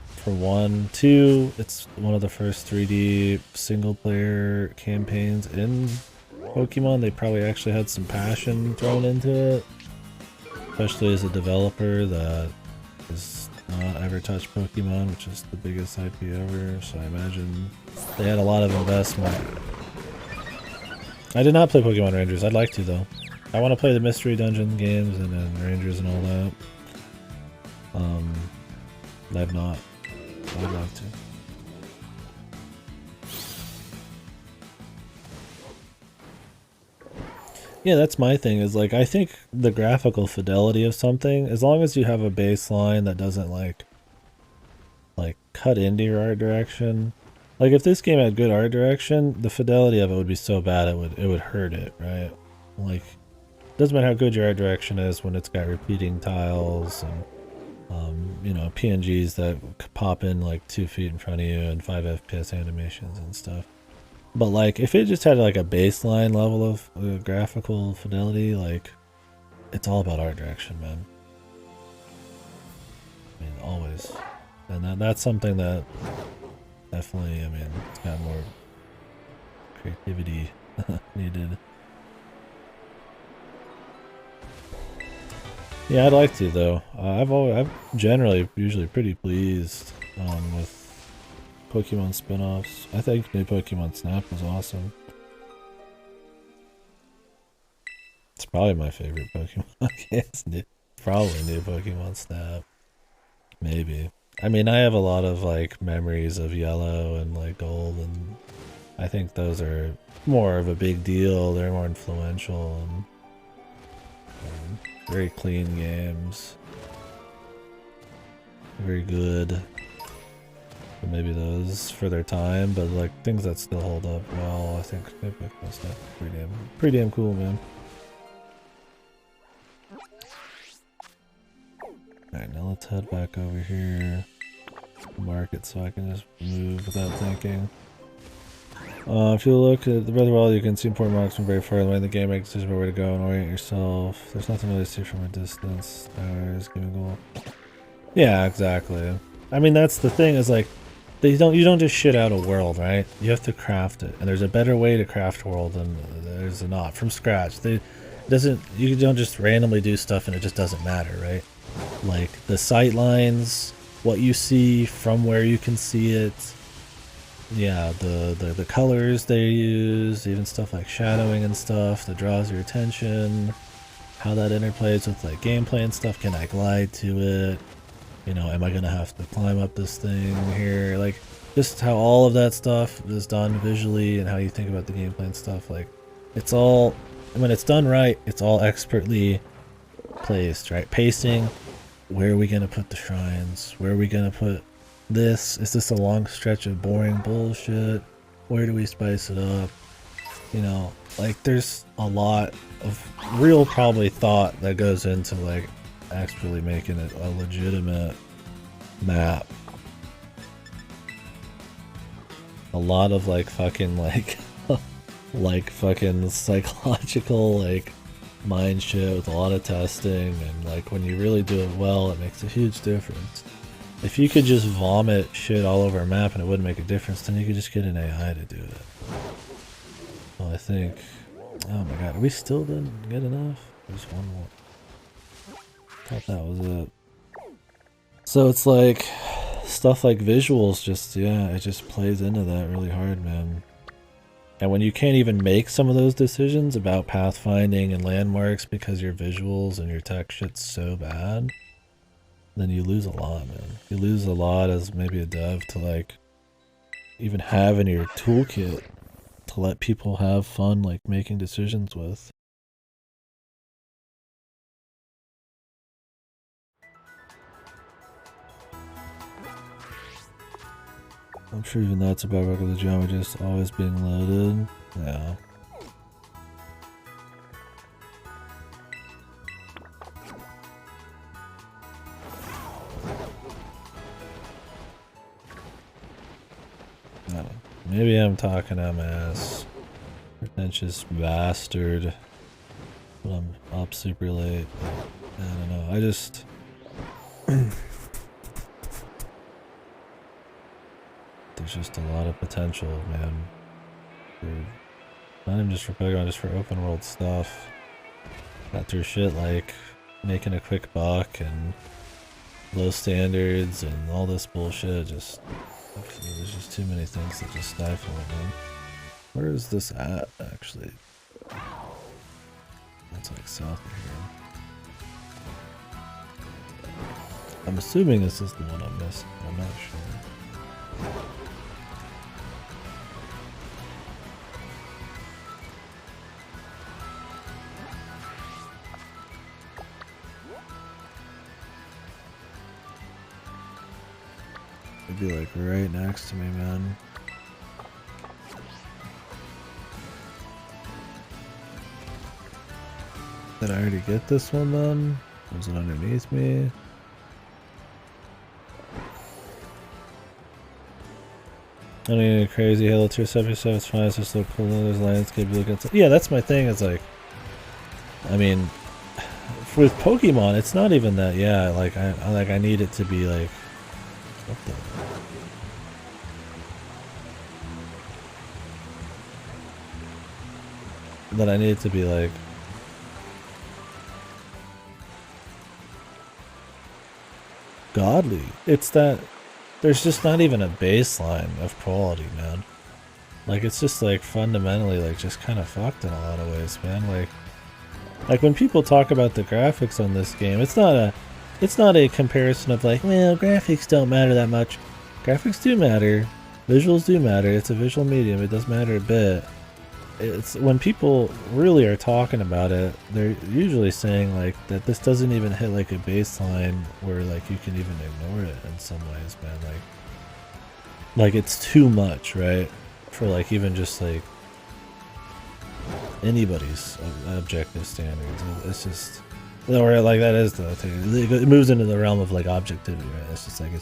For 1. 2, it's one of the first 3D single-player campaigns in Pokemon. They probably actually had some passion thrown into it. Especially as a developer that has not ever touched Pokemon, which is the biggest IP ever, so I imagine they had a lot of investment. I did not play Pokemon Rangers. I'd like to, though. I want to play the Mystery Dungeon games and then Rangers and all that. I've not. I'd like to. Yeah, that's my thing, is like, I think the graphical fidelity of something, as long as you have a baseline that doesn't like cut into your art direction. Like if this game had good art direction, the fidelity of it would be so bad it would hurt it, right? Like, doesn't matter how good your art direction is when it's got repeating tiles and you know, PNGs that pop in like 2 feet in front of you and 5 FPS animations and stuff. But like, if it just had like a baseline level of graphical fidelity, like, it's all about art direction, man. I mean, always. And that's something that definitely, I mean, it's got more creativity needed. Yeah, I'd like to though. I'm generally usually pretty pleased with Pokemon spin-offs. I think new Pokemon Snap was awesome. It's probably my favorite Pokemon. It's probably new Pokemon Snap. Maybe. I mean, I have a lot of like memories of Yellow and like Gold, and I think those are more of a big deal. They're more influential and very clean games. Very good. But maybe those for their time, but like things that still hold up well, I think maybe Pokemon Snap is pretty damn cool, man. Alright, now let's head back over here. Mark it so I can just move without thinking. If you look at the Breath of the Wild, you can see important marks from very far away in the game. Make a decision about where to go and orient yourself. There's nothing really to see from a distance. Stars, give me a goal. Yeah, exactly. I mean, that's the thing is like, you don't just shit out a world, right? You have to craft it, and there's a better way to craft a world than there's not from scratch. You don't just randomly do stuff and it just doesn't matter, right? Like the sight lines, what you see from where you can see it. Yeah, the colors they use, even stuff like shadowing and stuff that draws your attention, how that interplays with like gameplay and stuff. Can I glide to it? You know, am I gonna have to climb up this thing here? Like, just how all of that stuff is done visually and how you think about the gameplay and stuff. Like, it's all, when it's done right, it's all expertly placed, right? Pacing, where are we gonna put the shrines? Where are we gonna put this? Is this a long stretch of boring bullshit? Where do we spice it up? You know, like there's a lot of real probably thought that goes into like actually making it a legitimate map. A lot of like fucking like like fucking psychological like mind shit with a lot of testing, and like when you really do it well, it makes a huge difference. If you could just vomit shit all over a map and it wouldn't make a difference, then you could just get an AI to do it. Well, I think, oh my god, are we still didn't get enough? There's one more. Thought that was it. So it's like stuff like visuals just, yeah, it just plays into that really hard, man. And when you can't even make some of those decisions about pathfinding and landmarks because your visuals and your tech shit's so bad, then you lose a lot, man. You lose a lot as maybe a dev to like even have in your toolkit to let people have fun like making decisions with. I'm sure even that's about regular geometry just always being loaded. Yeah. No. Maybe I'm talking out my ass. Pretentious bastard. But I'm up super late. I don't know. I just... There's just a lot of potential, man. Not even just for Pokemon, just for open world stuff. Got through shit like making a quick buck and low standards and all this bullshit. Just there's just too many things that just stifle it, man. Where is this at, actually? That's like south of here. I'm assuming this is the one I'm missing. I'm not sure. It'd be like right next to me, man. Did I already get this one then? Was it underneath me? I mean, crazy Halo 2 77 is fine, it's just so cool. There's landscape you look at. Yeah, that's my thing. It's like, I mean, with Pokemon, it's not even that. Yeah, like I need it to be like, what the? that I need to be like godly. It's that there's just not even a baseline of quality, man. Like, it's just like fundamentally like just kind of fucked in a lot of ways, man. Like when people talk about the graphics on this game, it's not a comparison of like, well, graphics don't matter that much. Graphics do matter. Visuals do matter. It's a visual medium. It does matter a bit. It's when people really are talking about it, they're usually saying like that this doesn't even hit like a baseline where like you can even ignore it in some ways, man. Like it's too much, right? For like even just like anybody's objective standards. It's just, or like that is the thing. It moves into the realm of like objectivity, right? It's just like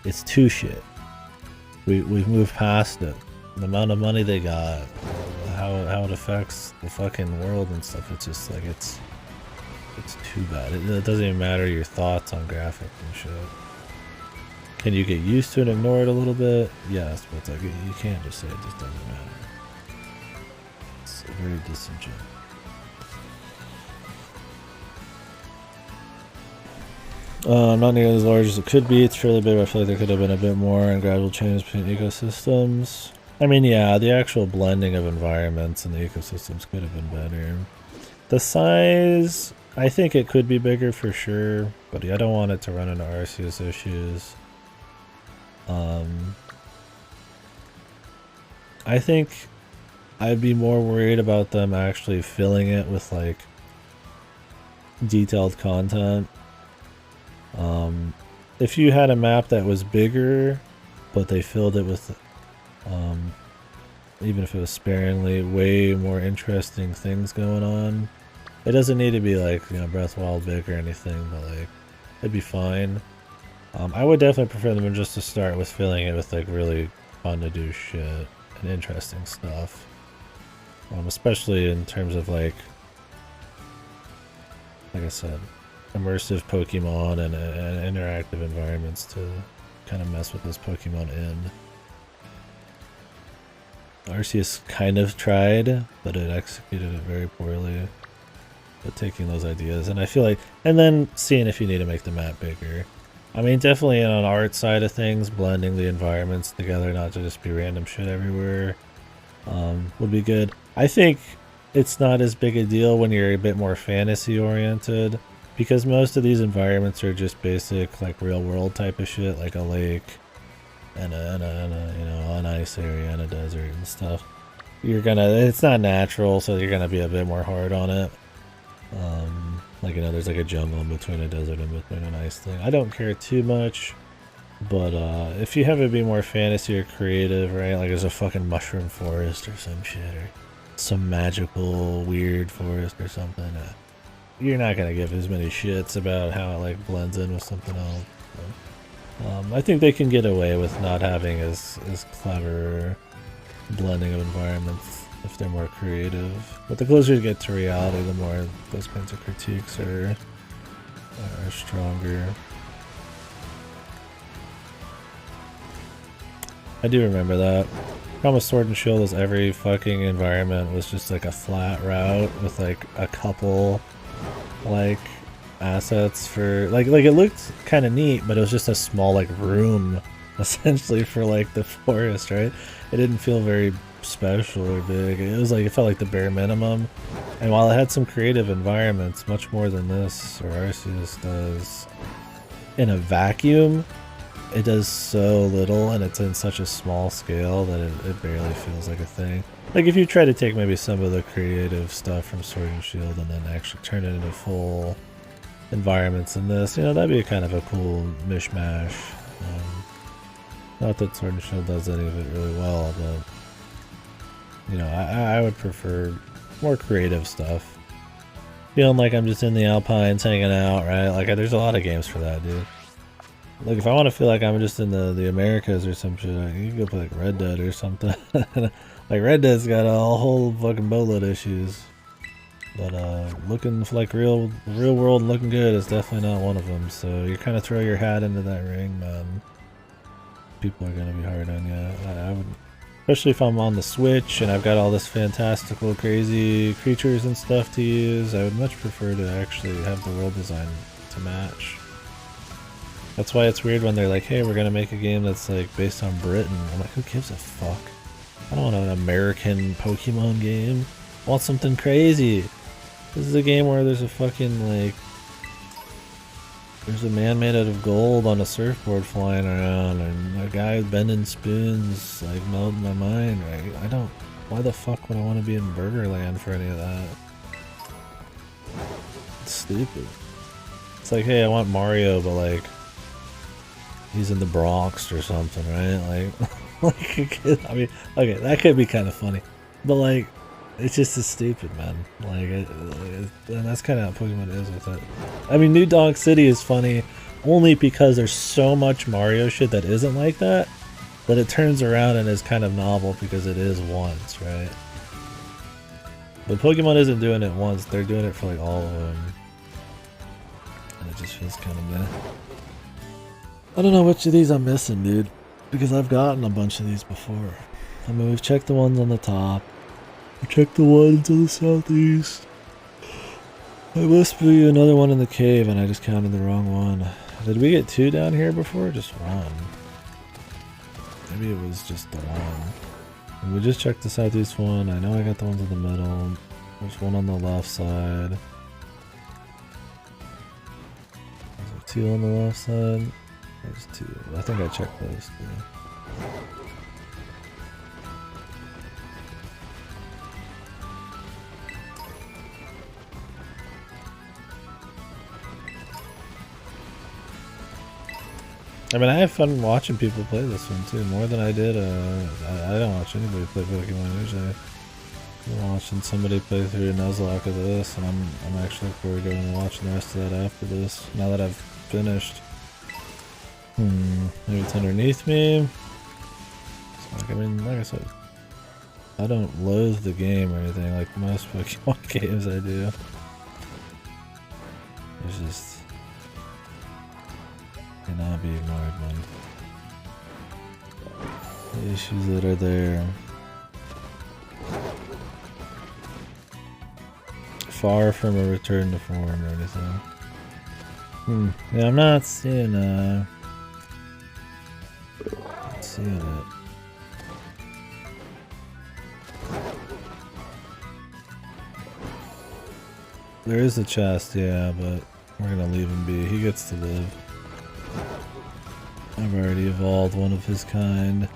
it's too shit. We've moved past it. The amount of money they got, how it affects the fucking world and stuff. It's just like it's too bad. It doesn't even matter your thoughts on graphics and shit. Can you get used to it and ignore it a little bit? Yes, but it's like you can't just say it just doesn't matter. It's very disingenuous. Not nearly as large as it could be. It's fairly big, but I feel like there could have been a bit more and gradual change between ecosystems. I mean, yeah, the actual blending of environments and the ecosystems could have been better. The size, I think it could be bigger for sure, but I don't want it to run into Arceus issues. I think I'd be more worried about them actually filling it with like detailed content. If you had a map that was bigger, but they filled it with, even if it was sparingly, way more interesting things going on. It doesn't need to be like, you know, Breath of the Wild big or anything, but like, it'd be fine. I would definitely prefer them just to start with filling it with like really fun to do shit and interesting stuff. Especially in terms of like I said, immersive Pokemon and interactive environments to kind of mess with this Pokemon in. Arceus kind of tried, but it executed it very poorly. But taking those ideas, and I feel like, and then seeing if you need to make the map bigger. I mean, definitely on art side of things, blending the environments together, not to just be random shit everywhere, would be good. I think it's not as big a deal when you're a bit more fantasy oriented, because most of these environments are just basic, like real world type of shit, like a lake and a you know, an ice area and a desert and stuff. It's not natural, so you're gonna be a bit more hard on it. Like, you know, there's like a jungle in between a desert and between an ice thing. I don't care too much, but if you have it be more fantasy or creative, right? Like there's a fucking mushroom forest or some shit, or some magical weird forest or something. You're not gonna give as many shits about how it like blends in with something else. So, I think they can get away with not having as clever blending of environments if they're more creative. But the closer you get to reality, the more those kinds of critiques are stronger. I do remember that. Problem with Sword and Shield is every fucking environment was just like a flat route with like a couple like assets for like it looked kind of neat, but it was just a small like room essentially for like the forest, right? It didn't feel very special or big. It was like, it felt like the bare minimum. And while it had some creative environments, much more than this or Arceus does, in a vacuum, it does so little, and it's in such a small scale that it barely feels like a thing. Like if you try to take maybe some of the creative stuff from Sword and Shield and then actually turn it into full environments in this, you know, that'd be kind of a cool mishmash. Not that Sword and Shield does any of it really well, but you know, I would prefer more creative stuff. Feeling like I'm just in the Alpines hanging out, right? Like there's a lot of games for that, dude. Like if I want to feel like I'm just in the Americas or some shit, you can go play like Red Dead or something. Like Red Dead's got a whole fucking boatload of issues. But looking like real world looking good is definitely not one of them. So you kind of throw your hat into that ring, man. People are gonna be hard on you. Especially if I'm on the Switch and I've got all this fantastical, crazy creatures and stuff to use, I would much prefer to actually have the world design to match. That's why it's weird when they're like, hey, we're gonna make a game that's like based on Britain. I'm like, who gives a fuck? I don't want an American Pokemon game. I want something crazy. This is a game where there's a fucking like... There's a man made out of gold on a surfboard flying around, and a guy bending spoons, like, melting my mind, right? I don't... Why the fuck would I want to be in Burgerland for any of that? It's stupid. It's like, hey, I want Mario, but like... He's in the Bronx or something, right? Like, like a kid. I mean, okay, that could be kind of funny. But like... It's just as stupid, man. Like, and that's kind of how Pokemon is with it. I mean, New Donk City is funny only because there's so much Mario shit that isn't like that it turns around and is kind of novel because it is once, right? But Pokemon isn't doing it once, they're doing it for like all of them. And it just feels kind of meh. I don't know which of these I'm missing, dude. Because I've gotten a bunch of these before. I mean, we've checked the ones on the top. Check the one to the southeast. There must be another one in the cave and I just counted the wrong one. Did we get 2 down here before or just 1? Maybe it was just the one. And we just checked the southeast one. I know I got the ones in the middle. There's one on the left side. Is there 2 on the left side? There's 2. I think I checked those 2. I mean, I have fun watching people play this one too, more than I did. I don't watch anybody play Pokemon usually. I'm watching somebody play through Nuzlocke of this, and I'm actually looking forward to going and watching the rest of that after this. Now that I've finished. Maybe it's underneath me. So, like, I mean, like I said, I don't loathe the game or anything like most Pokemon games I do. It's just cannot be ignored, man. The issues that are there. Far from a return to form or anything. Yeah, I'm not seeing it. There is a chest, yeah, but we're gonna leave him be. He gets to live. I've already evolved one of his kind.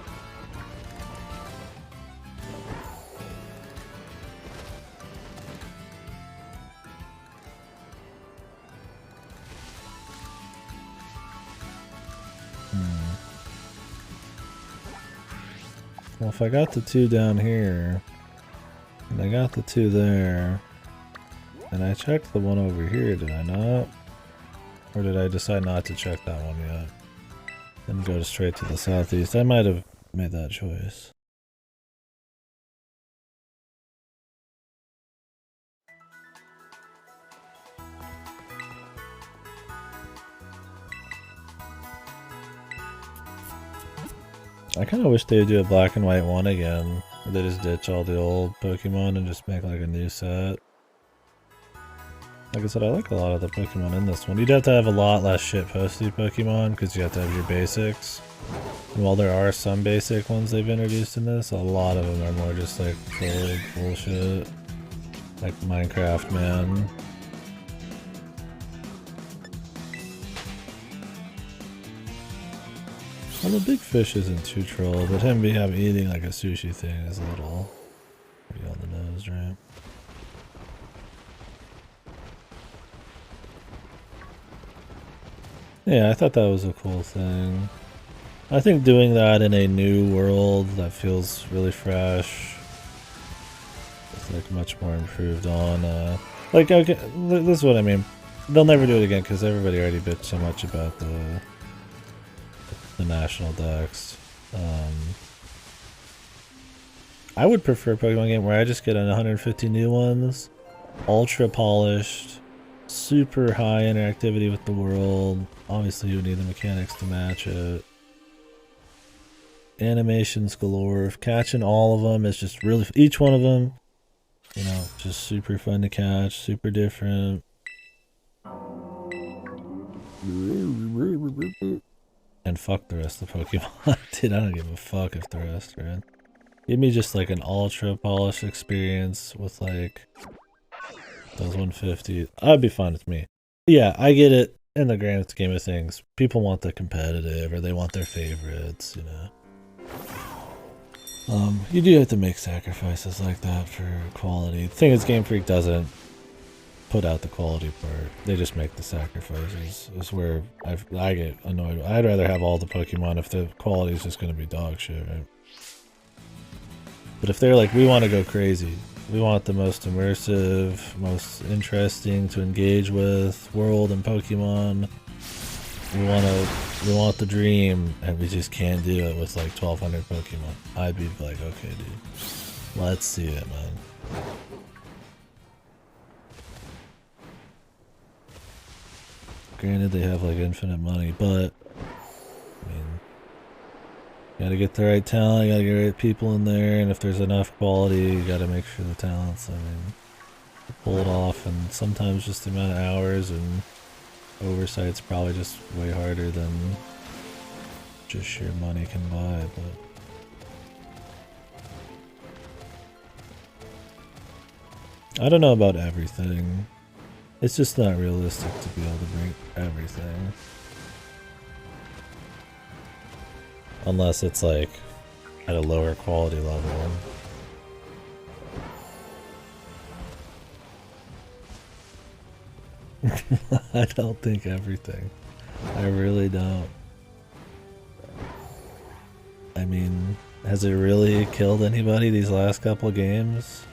Well, if I got the 2 down here, and I got the 2 there, and I checked the one over here, did I not? Or did I decide not to check that one yet? And go straight to the southeast. I might have made that choice. I kind of wish they would do a black and white one again. Or they just ditch all the old Pokemon and just make like a new set. Like I said, I like a lot of the Pokemon in this one. You'd have to have a lot less shit-posty Pokemon because you have to have your basics. And while there are some basic ones they've introduced in this, a lot of them are more just like full bullshit. Like Minecraft Man. Well, the big fish isn't too troll, but him eating like a sushi thing is a little pretty on the nose, right? Yeah, I thought that was a cool thing. I think doing that in a new world that feels really fresh, it's like much more improved on, like, okay, this is what I mean. They'll never do it again because everybody already bitched so much about the national decks. I would prefer a Pokemon game where I just get 150 new ones, ultra polished, super high interactivity with the world. Obviously you would need the mechanics to match it. animations galore. Catching all of them is just really, each one of them, you know, just super fun to catch, super different. And fuck the rest of Pokemon. Dude, I don't give a fuck if the rest are in. Give me just like an ultra polished experience with like those 150. That'd be fine with me. Yeah, I get it in the grand scheme of things. People want the competitive or they want their favorites, you know. You do have to make sacrifices like that for quality. The thing is, Game Freak doesn't put out the quality part. They just make the sacrifices. Is where I get annoyed. I'd rather have all the Pokemon if the quality is just going to be dog shit, right? But if they're like, we want to go crazy. We want the most immersive, most interesting to engage with world and Pokemon. We want the dream, and we just can't do it with like 1,200 Pokemon. I'd be like, okay, dude, let's see it, man. Granted, they have like infinite money, but I mean, you gotta get the right talent, you gotta get the right people in there, and if there's enough quality, you gotta make sure the talents, I mean, pull it off, and sometimes just the amount of hours and oversight's probably just way harder than just sheer money can buy, but I don't know about everything. It's just not realistic to be able to bring everything. Unless it's like at a lower quality level. I don't think everything. I really don't. I mean, has it really killed anybody these last couple games?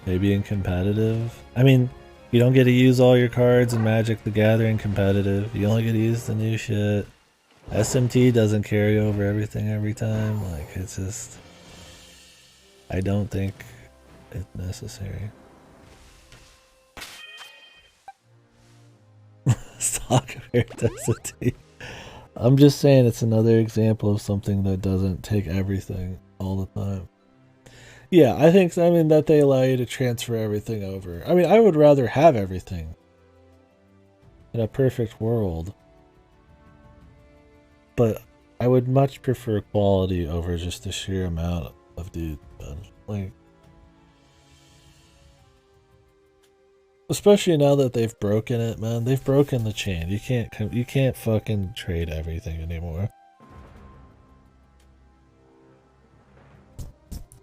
Maybe in competitive? I mean, you don't get to use all your cards in Magic the Gathering competitive. You only get to use the new shit. SMT doesn't carry over everything every time. Like, it's just... I don't think it's necessary. Stock Veracity. I'm just saying it's another example of something that doesn't take everything all the time. Yeah, I mean that they allow you to transfer everything over. I mean, I would rather have everything in a perfect world. But I would much prefer quality over just the sheer amount of dudes, man. Like, especially now that they've broken it, man. They've broken the chain. You can't fucking trade everything anymore.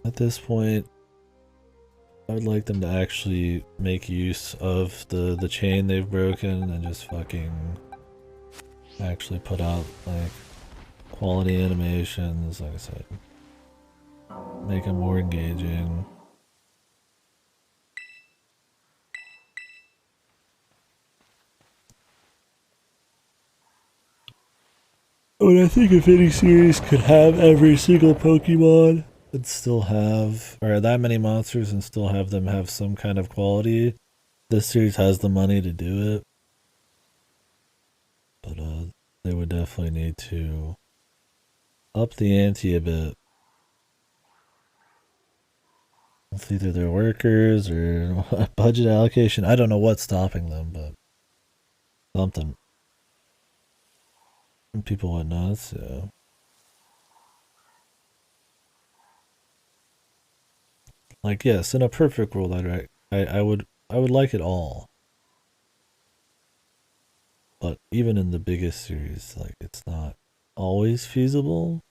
At this point, I would like them to actually make use of the chain they've broken and just fucking actually put out like quality animations, like I said. Make them more engaging. But I think if any series could have every single Pokemon and still have, or that many monsters and still have them have some kind of quality, this series has the money to do it. But they would definitely need to up the ante a bit. It's either their workers or budget allocation. I don't know what's stopping them, but something. And people went nuts, yeah. Like, yes, in a perfect world, I would like it all. But even in the biggest series, like, it's not always feasible.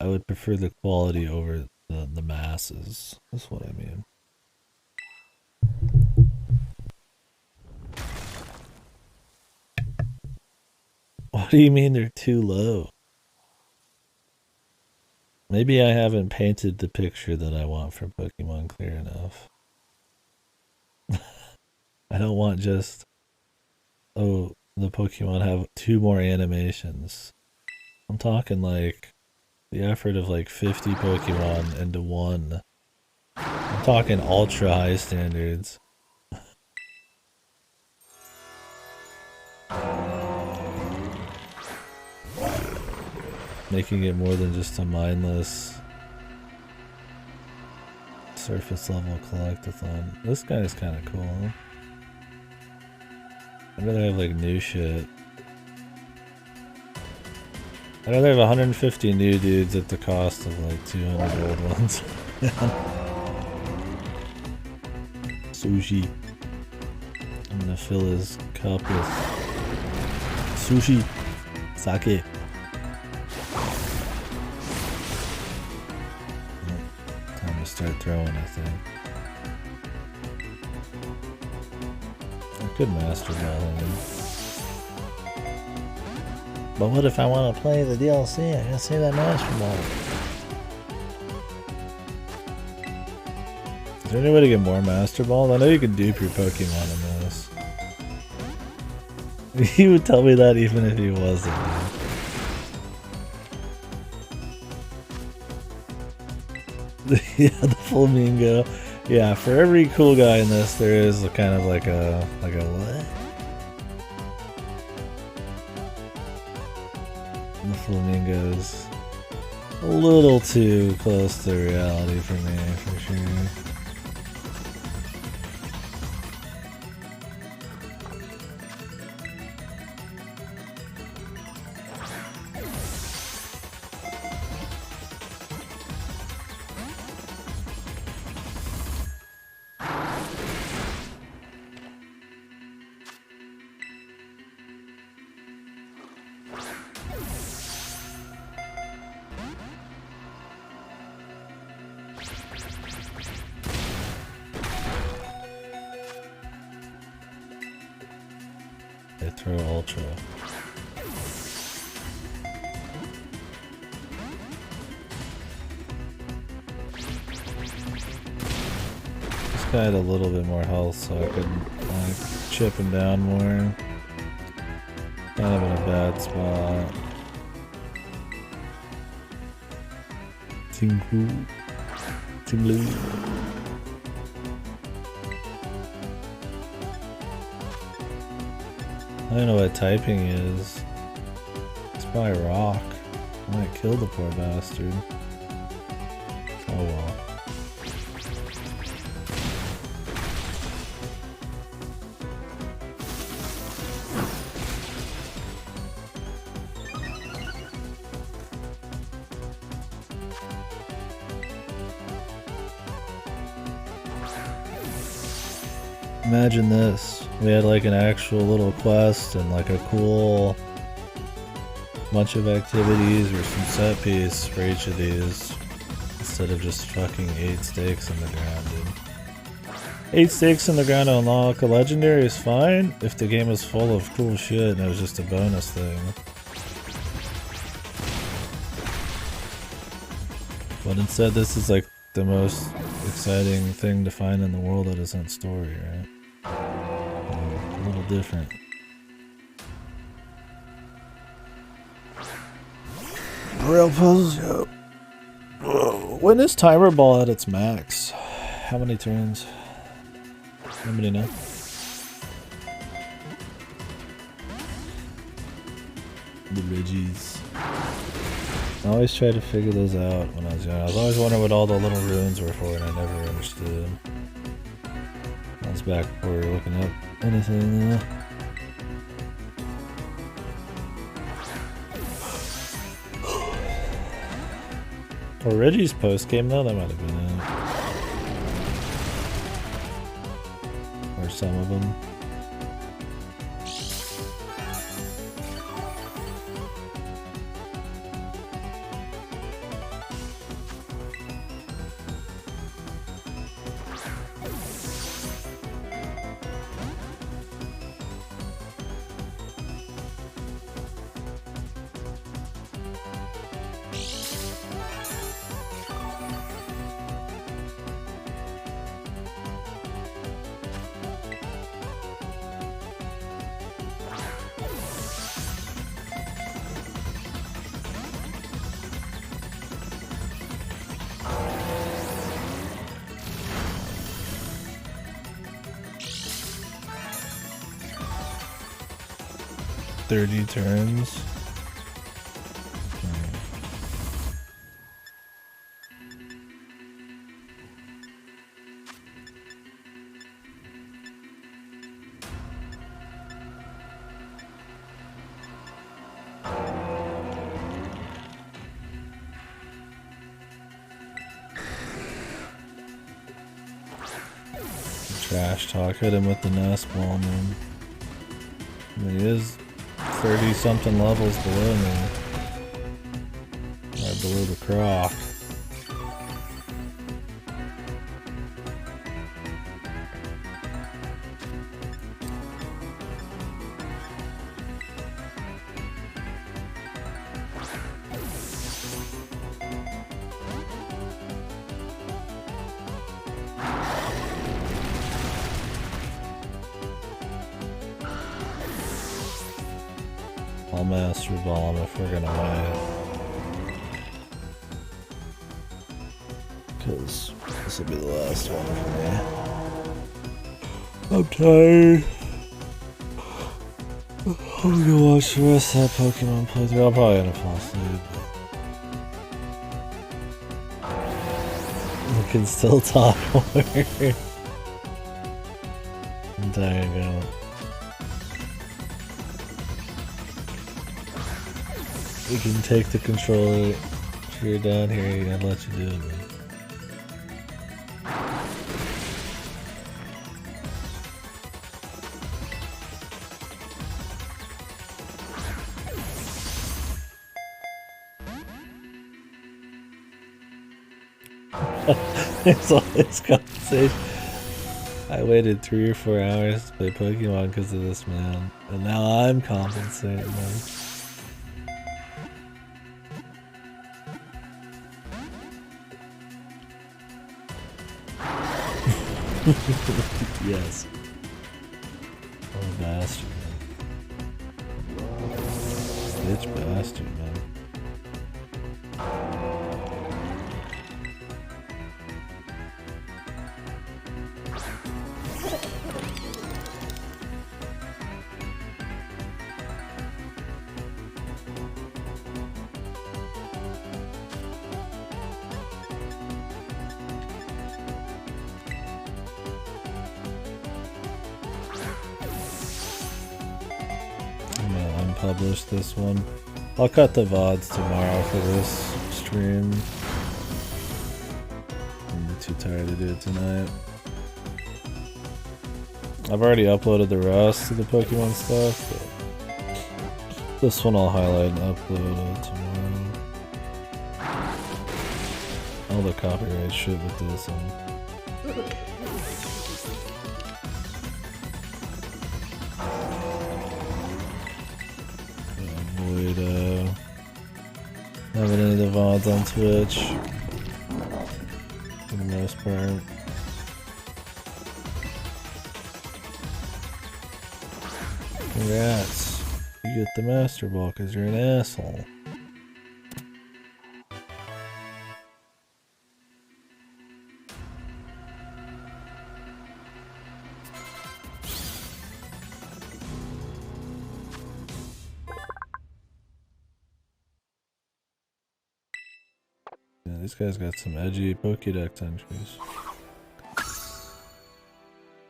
I would prefer the quality over the masses. That's what I mean. What do you mean they're too low? Maybe I haven't painted the picture that I want for Pokemon clear enough. I don't want just, oh, the Pokemon have 2 more animations. I'm talking like the effort of like 50 Pokemon into 1. I'm talking ultra high standards. Making it more than just a mindless surface level collectathon. This guy is kind of cool. I'd rather have like new shit. I'd rather have 150 new dudes at the cost of like 200 old ones. Sushi. I'm gonna fill his cup with sushi. Sake. Time to start throwing, I think. I could master ball him. But what if I want to play the DLC? I gotta save that master ball. Is there any way to get more master balls? I know you can dupe your Pokemon in this. He would tell me that even if he wasn't. Yeah, the flamingo. Yeah, for every cool guy in this, there is a kind of like a what? The flamingo's a little too close to reality for me, for sure. They throw Ultra. This guy had a little bit more health, so I could like chip him down more. Kind of in a bad spot. Tinglu. Tinglu. I don't know what typing is. It's probably rock. I might kill the poor bastard. Oh well. Imagine this. We had like an actual little quest and like a cool bunch of activities or some set piece for each of these instead of just fucking 8 stakes in the ground, dude. 8 stakes in the ground to unlock a legendary is fine if the game was full of cool shit and it was just a bonus thing. But instead this is like the most exciting thing to find in the world that isn't story, right? A little different. Braille puzzles, yo. Whoa. When is timer ball at its max? How many turns? Nobody know. The Reggies. I always tried to figure those out when I was young. I was always wondering what all the little runes were for, and I never understood. I was back before we were looking up anything. Or Reggie's post game though, that might have been it. Or some of them. .30 turns. Trash talk. Hit him with the nest ball, man. I mean, he is 30-something levels below me. Right below the croc. I'll Master Ball him if we're gonna win. Because this will be the last one for me. I'm tired. I'm gonna watch the rest of that Pokemon playthrough. I'm probably gonna fall asleep. I can still talk more. I'm tired now. You can take the controller. If you're down here, I'd let you do it, man. There's all this conversation. I waited 3 or 4 hours to play Pokemon because of this, man. And now I'm compensating, man. Yes. Oh, bastard, man. Bitch bastard, man. Publish this one. I'll cut the VODs tomorrow for this stream. I'm too tired to do it tonight. I've already uploaded the rest of the Pokemon stuff, but this one I'll highlight and upload tomorrow. All the copyright shit with this one. Having any of the VODs on Twitch for the most part. Congrats. You get the Master Ball because you're an asshole. This guy's got some edgy Pokédex entries.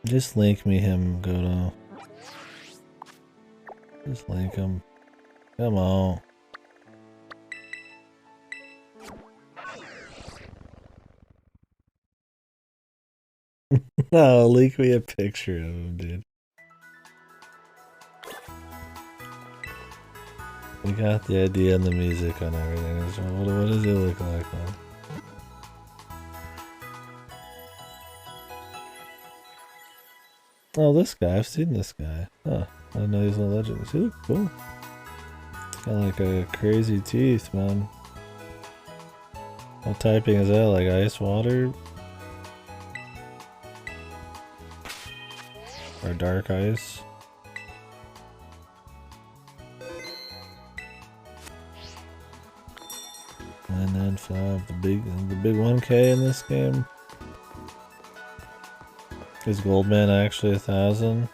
Just link me him, Godo. Just link him. Come on. No, link me a picture of him, dude. We got the idea and the music on everything. So what does it look like, man? Oh, this guy. I've seen this guy. Huh. I didn't know he's a legend. He looks cool. Got like a crazy teeth, man. What typing is that? Like ice water? Or dark ice? And then 5, the big 1K in this game. Is Goldman actually 1,000?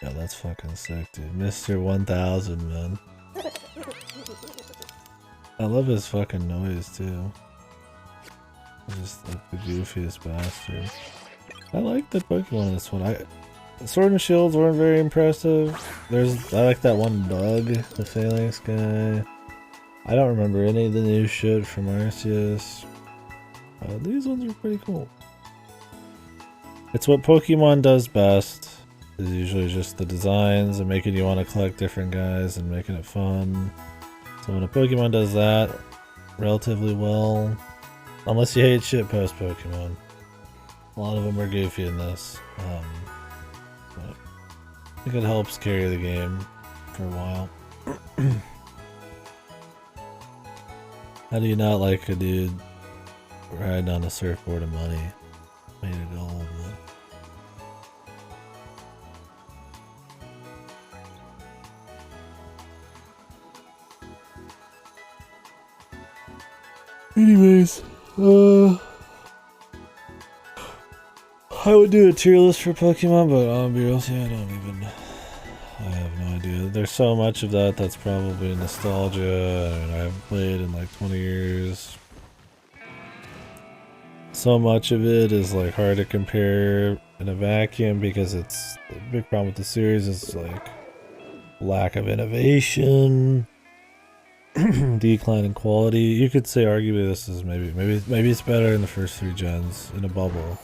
Yeah, that's fucking sick, dude. Mr. 1000, man. I love his fucking noise, too. He's just like the goofiest bastard. I like the Pokemon in this one. Sword and Shields weren't very impressive. I like that one bug, the Phalanx guy. I don't remember any of the new shit from Arceus. These ones are pretty cool. It's what Pokemon does best. Is usually just the designs and making you want to collect different guys and making it fun. So when a Pokemon does that relatively well, unless you hate shitpost Pokemon, a lot of them are goofy in this. But I think it helps carry the game for a while. How do you not like a dude riding on a surfboard of money made of gold? Anyways, I would do a tier list for Pokemon, but I'll be honest, yeah, I have no idea. There's so much of that that's probably nostalgia, and I haven't played in like 20 years. So much of it is like hard to compare in a vacuum because it's the big problem with the series is like lack of innovation, decline in quality. You could say arguably this is maybe it's better in the first 3 gens in a bubble.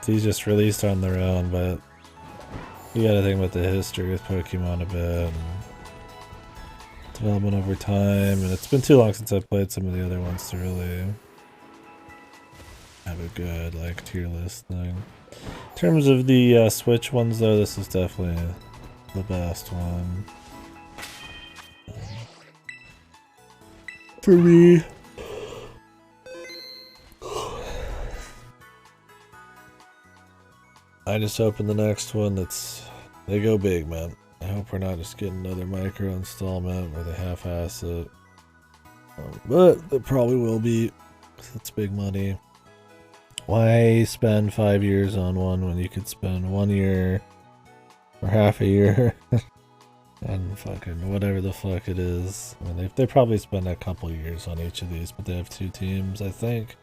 These just released on their own, but you gotta think about the history with Pokemon a bit, and development over time, and it's been too long since I played some of the other ones to really have a good like tier list thing. In terms of the Switch ones though, this is definitely the best one. For me. I just opened the next one. They go big, man. I hope we're not just getting another micro installment where they half-ass it. But it probably will be, because it's big money. Why spend 5 years on one when you could spend 1 year or half a year and fucking whatever the fuck it is? I mean, they probably spend a couple years on each of these, but they have 2 teams, I think.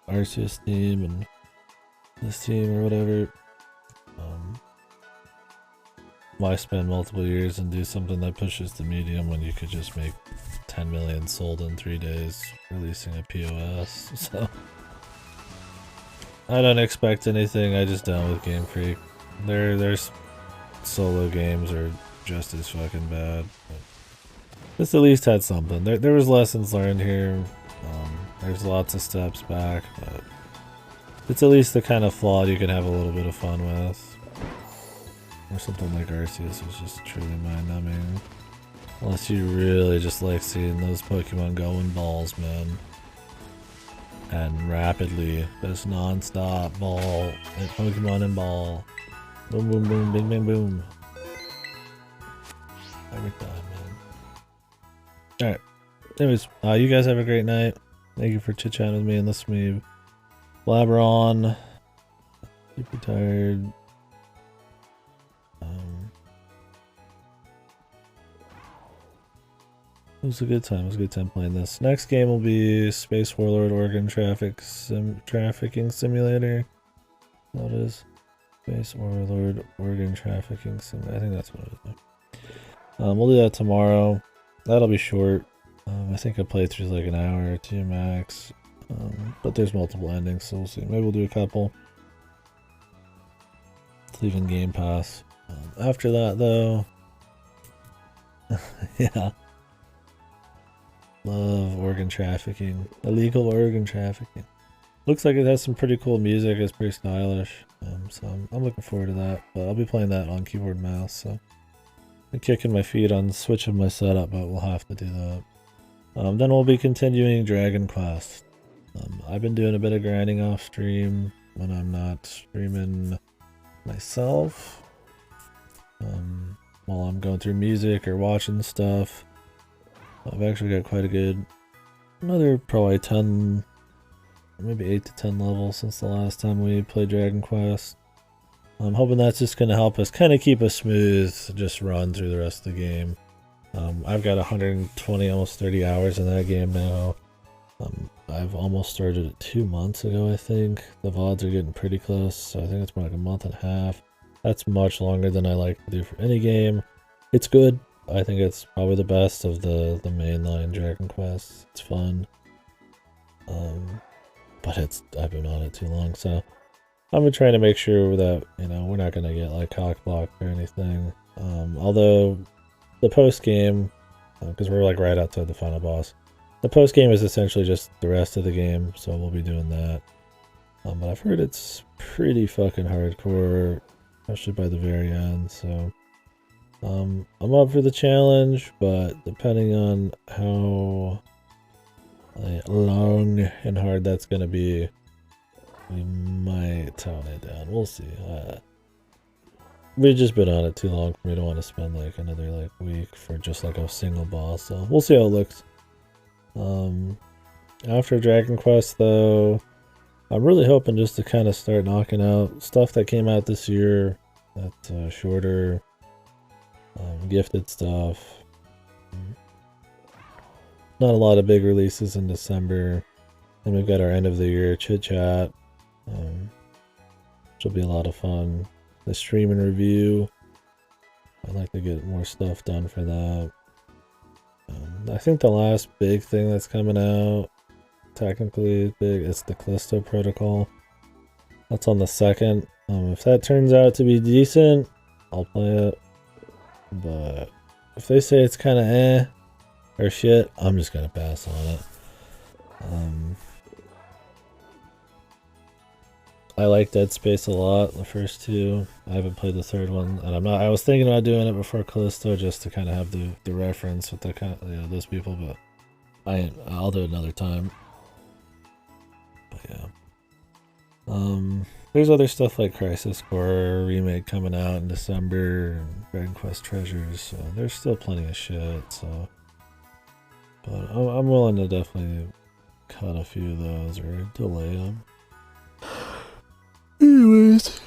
Arceus team and this team or whatever. Why spend multiple years and do something that pushes the medium when you could just make 10 million sold in 3 days releasing a POS? So I don't expect anything. I just down with Game Freak. Their solo games are just as fucking bad. But this at least had something. There was lessons learned here. There's lots of steps back, but it's at least the kind of flawed you can have a little bit of fun with. Or something like Arceus was just truly mind-numbing. Unless you really just like seeing those Pokemon go in balls, man. And rapidly, just non-stop ball, and Pokemon in ball. Boom, boom, boom, bing, bing, boom. Every time, man. Alright. Anyways, you guys have a great night. Thank you for chit-chatting with me and listening to me blabber on. Super tired. It was a good time. It was a good time playing this. Next game will be Space Warlord Organ Trafficking Simulator. That is Space Warlord Organ Trafficking Simulator. I think that's what it is. We'll do that tomorrow. That'll be short. I think a playthrough's like an hour or 2 max. But there's multiple endings, so we'll see. Maybe we'll do a couple. It's leaving Game Pass. After that, though, yeah. Love organ trafficking. Illegal organ trafficking. Looks like it has some pretty cool music. It's pretty stylish. So I'm looking forward to that. But I'll be playing that on keyboard and mouse. So I'm kicking my feet on switching my setup, but we'll have to do that. Then we'll be continuing Dragon Quest. I've been doing a bit of grinding off stream when I'm not streaming myself. While I'm going through music or watching stuff. I've actually got quite a good, another probably 10, maybe 8 to 10 levels since the last time we played Dragon Quest. I'm hoping that's just going to help us kind of keep a smooth just run through the rest of the game. I've got 120, almost 30 hours in that game now. I've almost started it 2 months ago, I think. The VODs are getting pretty close, so I think it's more like a month and a half. That's much longer than I like to do for any game. It's good. I think it's probably the best of the mainline Dragon Quest. It's fun. but I've been on it too long, so I'm gonna try to make sure that, you know, we're not gonna get like cock blocked or anything. Although the post game, because we're like right outside the final boss, the post game is essentially just the rest of the game, so we'll be doing that. But I've heard it's pretty fucking hardcore, especially by the very end. So I'm up for the challenge, but depending on how long and hard that's gonna be, we might tone it down. We'll see. We've just been on it too long for me to want to spend like another like week for just like a single boss. So we'll see how it looks. After Dragon Quest though, I'm really hoping just to kind of start knocking out stuff that came out this year. That's shorter, gifted stuff. Not a lot of big releases in December. Then we've got our end of the year chit chat, which will be a lot of fun. The stream and review. I'd like to get more stuff done for that. I think the last big thing that's coming out, technically big, is the Callisto Protocol. That's on the 2nd. If that turns out to be decent, I'll play it. But if they say it's kind of or shit, I'm just gonna pass on it. I like Dead Space a lot, the first two. I haven't played the third one, and I was thinking about doing it before Callisto just to kind of have the reference with the kind of, you know, those people, but I'll do it another time. But yeah. There's other stuff like Crisis Core remake coming out in December, and Dragon Quest Treasures, so there's still plenty of shit, so. But I'm willing to definitely cut a few of those or delay them. Anyways.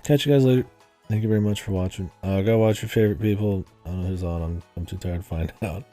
Catch you guys later. Thank you very much for watching. Go watch your favorite people. I don't know who's on. I'm too tired to find out.